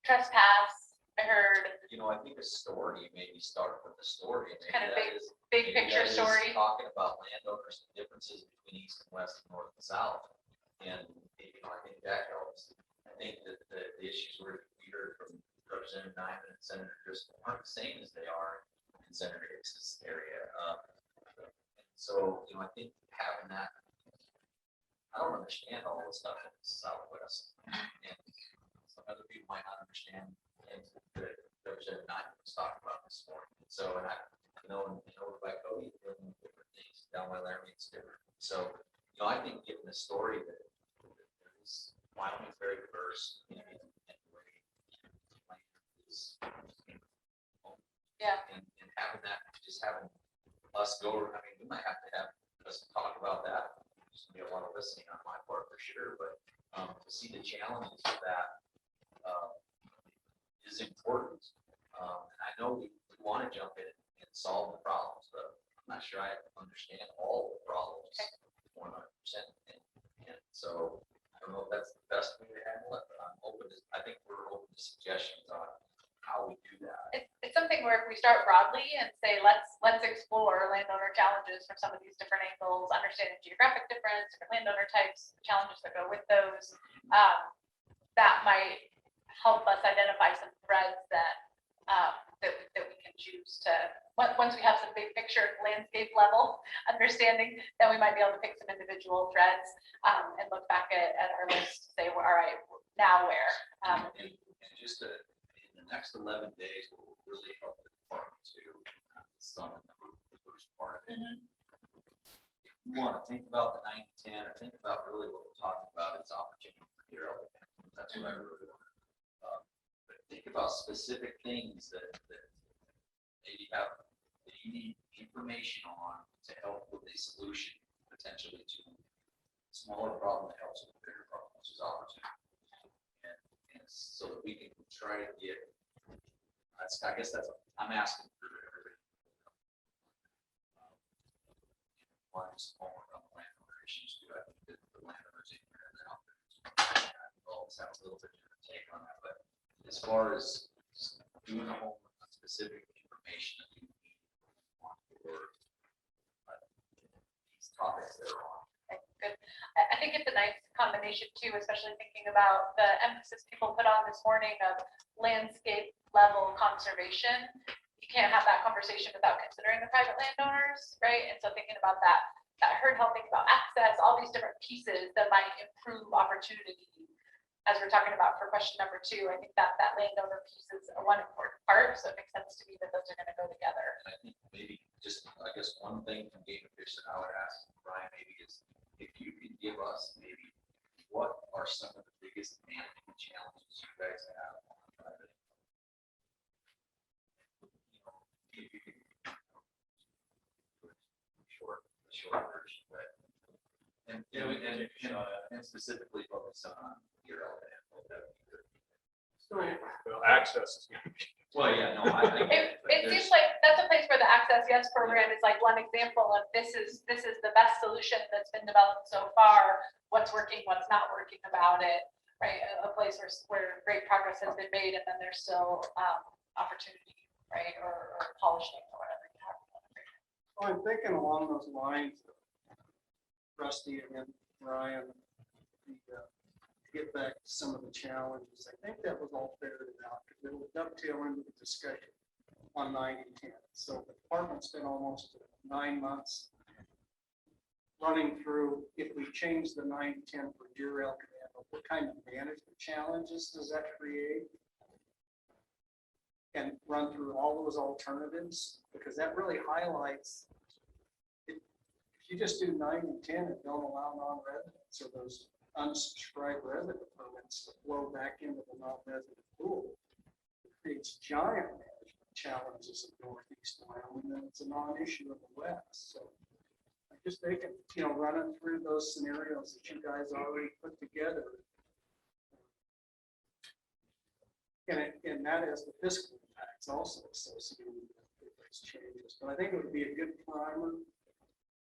trespass. I heard. I think a story, maybe start with the story. Kind of big picture story. Talking about landowners, the differences between east and west, and north and south. And, I think that helps. I think that the issues we heard from Representative Nyman and Senator Driscoll aren't the same as they are in Senator Hicks's area. So, I think having that, I don't understand all the stuff in the Southwest. And some other people might not understand things that Representative Nyman was talking about this morning. So, and I know by Cody, dealing with different things down by Laramie, it's different. So, I think given the story that Wyoming's very diverse in a way. Yeah. And having that, just having us go, we might have to have us talk about that. There's gonna be a lot of listening on my part for sure, but to see the challenges of that is important. And I know we want to jump in and solve the problems, but I'm not sure I understand all the problems 100%. And so I don't know if that's the best way to handle it, but I think we're open to suggestions on how we do that. It's something where if we start broadly and say, let's explore landowner challenges from some of these different angles, understanding geographic difference, different landowner types, challenges that go with those, that might help us identify some threads that we can choose to, once we have some big picture landscape level understanding, then we might be able to pick some individual threads and look back at our list, say, well, all right, now where? And just in the next 11 days, will really help the department to summon the first part of it. If you want to think about the 9-10, or think about really what we're talking about, it's opportunity that's what I really want. But think about specific things that maybe have, that you need information on to help with a solution potentially to a smaller problem that helps with a bigger problem, which is opportunity. And so that we can try to get, I guess I'm asking for everybody. One is homework on the landowner issues too. I think that the landowners in here and out there always have a little bit different take on that. But as far as doing a homework on specific information that you need on for these topics that are on. Good. I think it's a nice combination too, especially thinking about the emphasis people put on this morning of landscape level conservation. You can't have that conversation without considering the private landowners, right? And so thinking about that herd health, thinking about access, all these different pieces that might improve opportunity. As we're talking about for question number 2, I think that landowner piece is one important part. So it makes sense to me that those are going to go together. And I think maybe just, I guess one thing from Game and Fish that I would ask Brian maybe is if you could give us maybe what are some of the biggest management challenges you guys have on private? If you could, short version, but and specifically focus on your element. Well, access is gonna be. Well, yeah, no, I think. It seems like that's a place where the Access Yes program is like one example of this is the best solution that's been developed so far. What's working, what's not working about it, right? A place where great progress has been made, and then there's still opportunity, right? Or polishing or whatever you have. Well, I'm thinking along those lines, Rusty and then Ryan, to get back to some of the challenges. I think that was all ferreted out because it will dovetail into the discussion on 90-10. So the department spent almost 9 months running through, if we change the 90-10 for deer elk, what kind of management challenges does that create? And run through all those alternatives, because that really highlights it. If you just do 90-10 and don't allow non-residents or those unsubscribed resident permits to flow back into the non-resident pool, it creates giant management challenges in Northeast Wyoming, and it's a non-issue in the West. So I just think, running through those scenarios that you guys already put together, and that has the fiscal impacts also associated with those changes. But I think it would be a good primer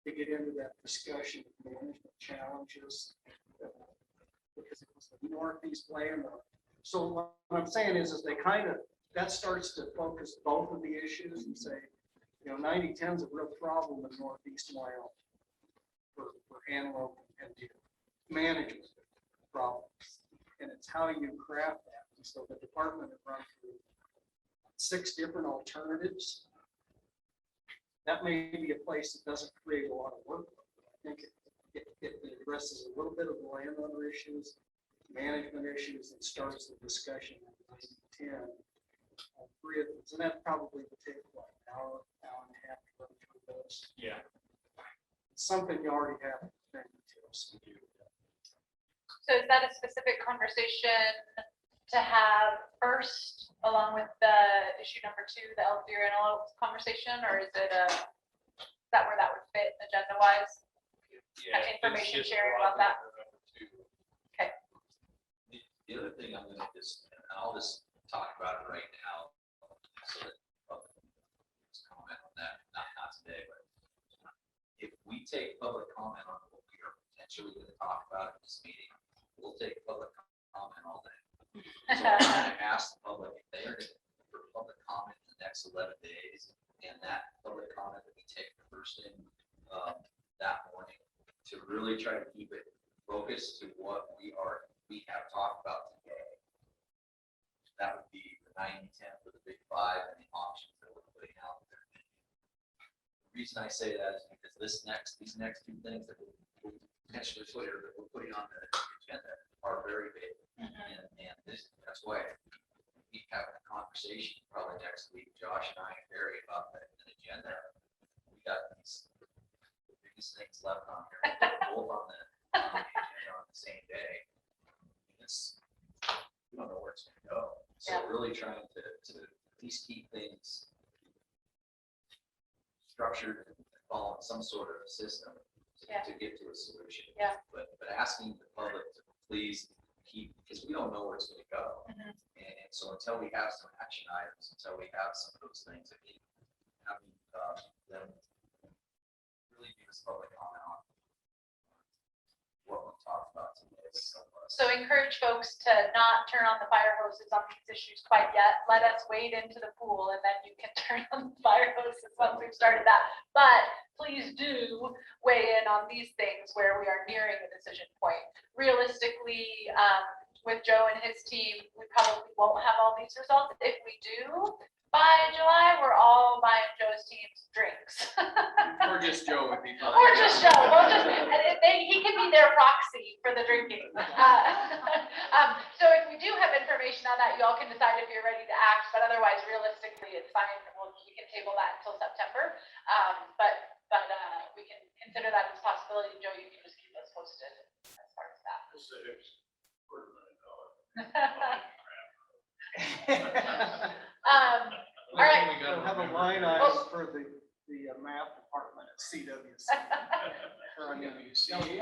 to get into that discussion of management challenges, because it was the Northeast landowner. So what I'm saying is they that starts to focus both of the issues and say, 90-10 is a real problem in Northeast Wyoming for antelope and deer management problems. And it's how you craft that. And so the department had run through 6 different alternatives. That may be a place that doesn't create a lot of work. I think it addresses a little bit of the landowner issues, management issues, and starts the discussion on 90-10. 3 of those, and that probably would take what, an hour and a half to run through those. Yeah. It's something you already have fingertips to do. So is that a specific conversation to have first, along with the issue number 2, the elk deer antelope conversation, or is that where that would fit agenda wise? Yeah, Information it's just sharing about that. Okay. The other thing I'm gonna just, and I'll just talk about it right now, so that public can comment on that, not today, but if we take public comment on what we are potentially gonna talk about in this meeting, we'll take public comment all day. So I'm gonna ask the public if they are for public comment in the next 11 days, and that public comment that we take the first thing that morning, to really try to keep it focused to what we have talked about today. That would be the 90-10 for the big 5 and the options that we're putting out there. The reason I say that is because these next 2 things that we'll potentially putting on the agenda are very big. And that's why we keep having a conversation probably next week, Josh and I and Barry, about an agenda. We got the biggest things left on here, both on the agenda on the same day. So really trying to at least keep things structured and following some sort of system to get to a solution. Yeah. But asking the public to please keep, because we don't know where it's gonna go. And so until we have some action items, until we have some of those things, I mean, having them really give us public comment on what we talked about today. So encourage folks to not turn on the fire hoses on these issues quite yet. Let us wade into the pool and then you can turn on the fire hoses once we've started that. But please do weigh in on these things where we are nearing a decision point. Realistically, with Joe and his team, we probably won't have all these results. If we do, by July, we're all buying Joe's team's drinks. Or just Joe would be fine. Or just Joe. We'll just, he can be their proxy for the drinking. So if we do have information on that, you all can decide if you're ready to act, but otherwise, realistically, it's fine. We can table that until September. But we can consider that as a possibility. Joe, you can just keep us posted as part of that. All right. We'll have a line item for the math department at CWC. Or CWC. CWC.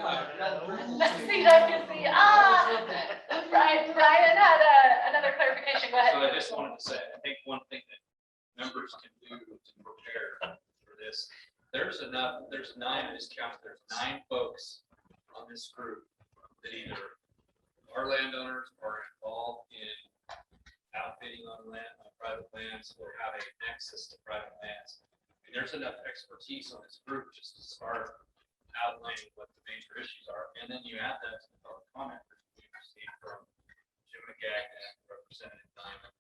Brian had another clarification. Go ahead. So I just wanted to say, I think one thing that members can do to prepare for this, there's 9, I just counted, there's 9 folks on this group that either are landowners or involved in outfitting on private lands or have a nexus to private lands. And there's enough expertise on this group just to start outlining what the major issues are. And then you add that to the public comment that we received from Jim McGagnon, Representative Diamond.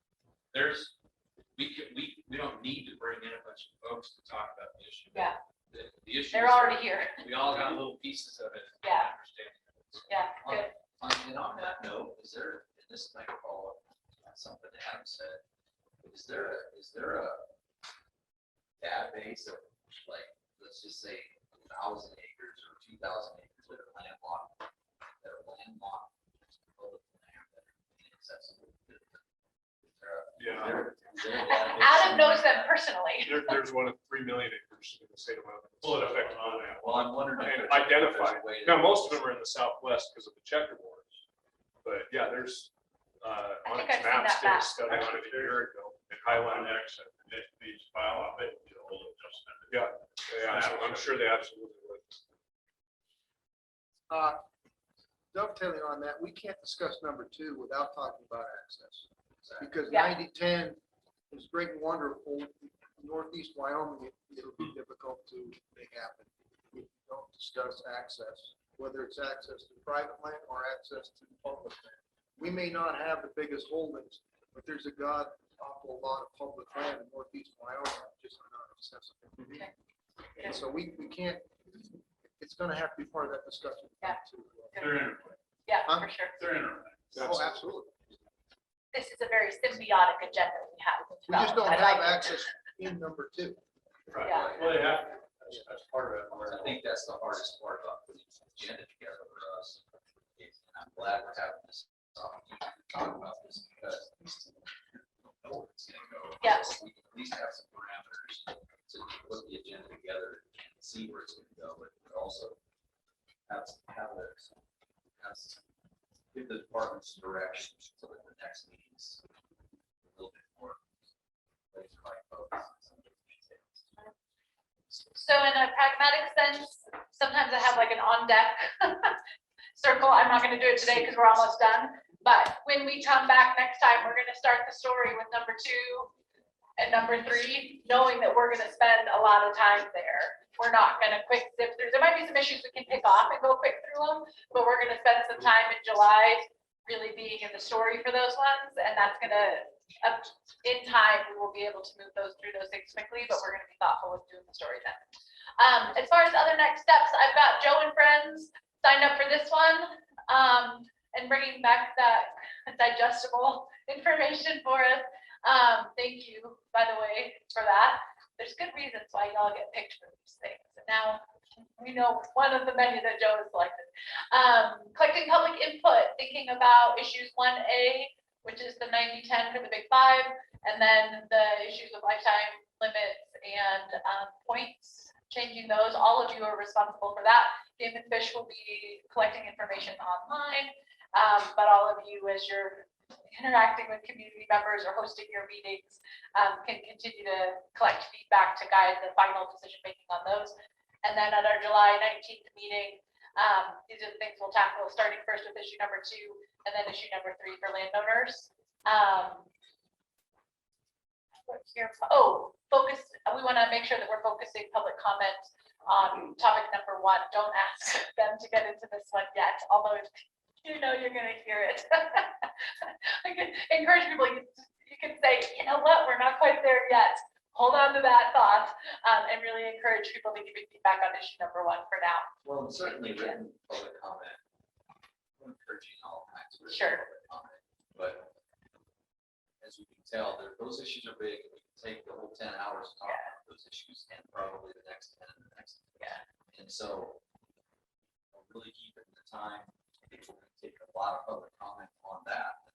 We don't need to bring in a bunch of folks to talk about the issue. Yeah. The issues They're already here. We all got little pieces of it. Yeah. Understanding of it. Yeah, good. And on that note, is there, and this might follow up on something that Adam said, is there a database of, like, let's just say 1,000 acres or 2,000 acres that are landlocked public land that are inaccessible? Adam knows them personally. There's one of 3 million acres in the state of Wyoming. Full effect on that. Well, I'm wondering. And identified. Now, most of them are in the southwest because of the checkerboards. But yeah, there's on think its I've seen maps, that did a map. study on it a year ago. And highlighted access. Yeah, I'm sure they absolutely would. Dovetailing on that, we can't discuss number 2 without talking about access. Because Yeah. 9010 is great and wonderful. Northeast Wyoming, it'll be difficult to make happen. If you don't discuss access, whether it's access to private land or access to public land. We may not have the biggest holdings, but there's a god awful lot of public land in Northeast Wyoming, just not accessible. And so we can't, it's gonna have to be part of that discussion. Yeah. They're interplay. Yeah, for sure. They're interplay. Oh, absolutely. This is a very symbiotic agenda we have. We just don't I have like it. access in number 2. Right. Yeah. Well, yeah, that's part of it. I think that's the hardest part about putting the agenda together for us. And I'm glad we're having this opportunity to talk about this because we don't know where it's gonna go. Yeah. So we can at least have some parameters to put the agenda together and see where it's gonna go, but also give the departments direction so that the next meeting's a little bit more laser like focus. So in a pragmatic sense, sometimes I have like an on deck circle. I'm not going to do it today because we're almost done. But when we come back next time, we're going to start the story with number 2 and number 3, knowing that we're going to spend a lot of time there. We're not going to quick zip through. There might be some issues we can pick off and go quick through them, but we're going to spend some time in July really being in the story for those ones. And that's going to, in time, we will be able to move those through those things quickly, but we're going to be thoughtful with doing the story then. As far as other next steps, I've got Joe and friends signed up for this one and bringing back that digestible information for us. Thank you, by the way, for that. There's good reasons why y'all get picked for these things. And now we know one of the many that Joe has selected. Collecting public input, thinking about issues 1A which is the 90-10 for the big five, and then the issues of lifetime limits and points, changing those. All of you are responsible for that. Game and Fish will be collecting information online, but all of you, as you're interacting with community members or hosting your meetings, can continue to collect feedback to guide the final decision making on those. And then at our July 19th meeting, these are the things we'll tackle, starting first with issue number 2, and then issue number 3 for landowners. Focus. We want to make sure that we're focusing public comment on topic number 1. Don't ask them to get into this one yet, although you know you're going to hear it. I can encourage people. You can say, you know what, we're not quite there yet. Hold on to that thought, and really encourage people to give you feedback on issue number 1 for now. Well, and certainly written public comment. I'm encouraging all kinds of written Sure. public comment, but as you can tell, those issues are big. We can take the whole 10 hours to talk about those issues, and probably the next 10 and the next. And so, really keeping the time. People can take a lot of public comment on that.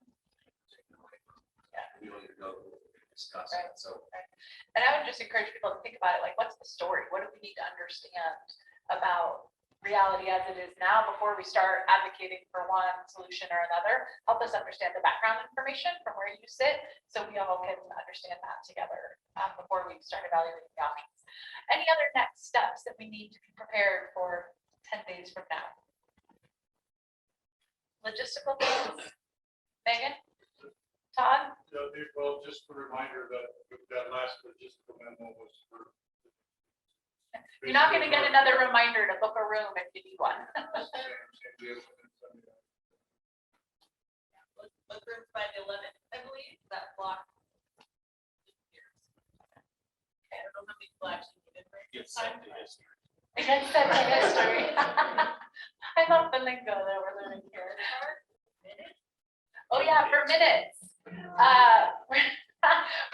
We don't even go discuss it. So, and I would just encourage people to think about it like, what's the story? What do we need to understand about reality as it is now before we start advocating for one solution or another? Help us understand the background information from where you sit, so we all can understand that together before we start evaluating the options. Any other next steps that we need to be prepared for 10 days from now? Logistical things? Megan? Todd? Well, just a reminder that last logistical memo was for. You're not going to get another reminder to book a room if you need one. Book rooms by the 11th, I believe, that block. I don't know how many people actually need it. Get sent to history. It gets sent to history. I love the lingo that we're learning here. Oh yeah, for minutes.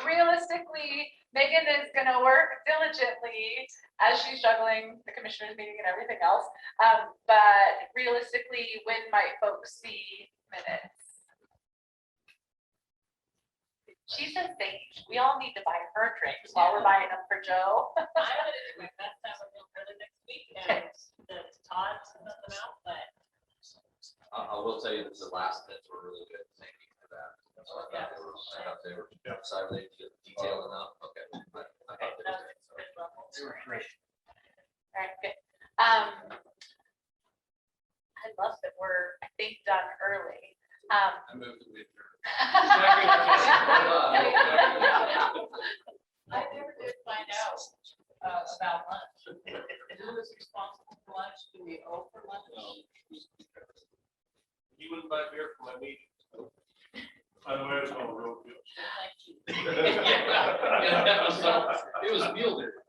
Realistically, Megan is going to work diligently as she's juggling the commissioners meeting and everything else. But realistically, when might folks see minutes? She's a sage. We all need to buy her drinks while we're buying them for Joe. I'm going to do my best to have a meal early next week, and the Todd sent them out, but. I will tell you that the last minutes were really good. Thank you for that. So I thought they were decidedly detailed enough. Okay. I thought they were They were great. All right, good. I love that we're, I think, done early. I moved to the I never did find out about lunch. Who is responsible for lunch? Do we owe for lunch? You wouldn't buy beer for my meeting. By the way, it was all real good. It was meal there.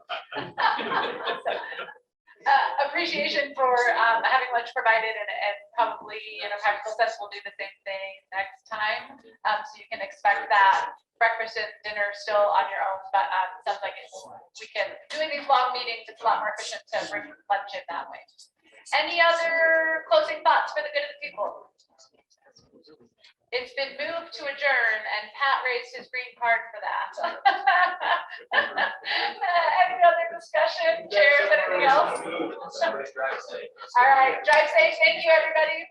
Appreciation for having lunch provided, and probably in a practical sense, we'll do the same thing next time. So you can expect that breakfast and dinner still on your own, but sounds like we can, doing these long meetings, it's a lot more efficient to bring lunch in that way. Any other closing thoughts for the good of the people? It's been moved to adjourn, and Pat raised his green card for that. Any other discussion, chairs, anything else? All right, drive safe. Thank you, everybody.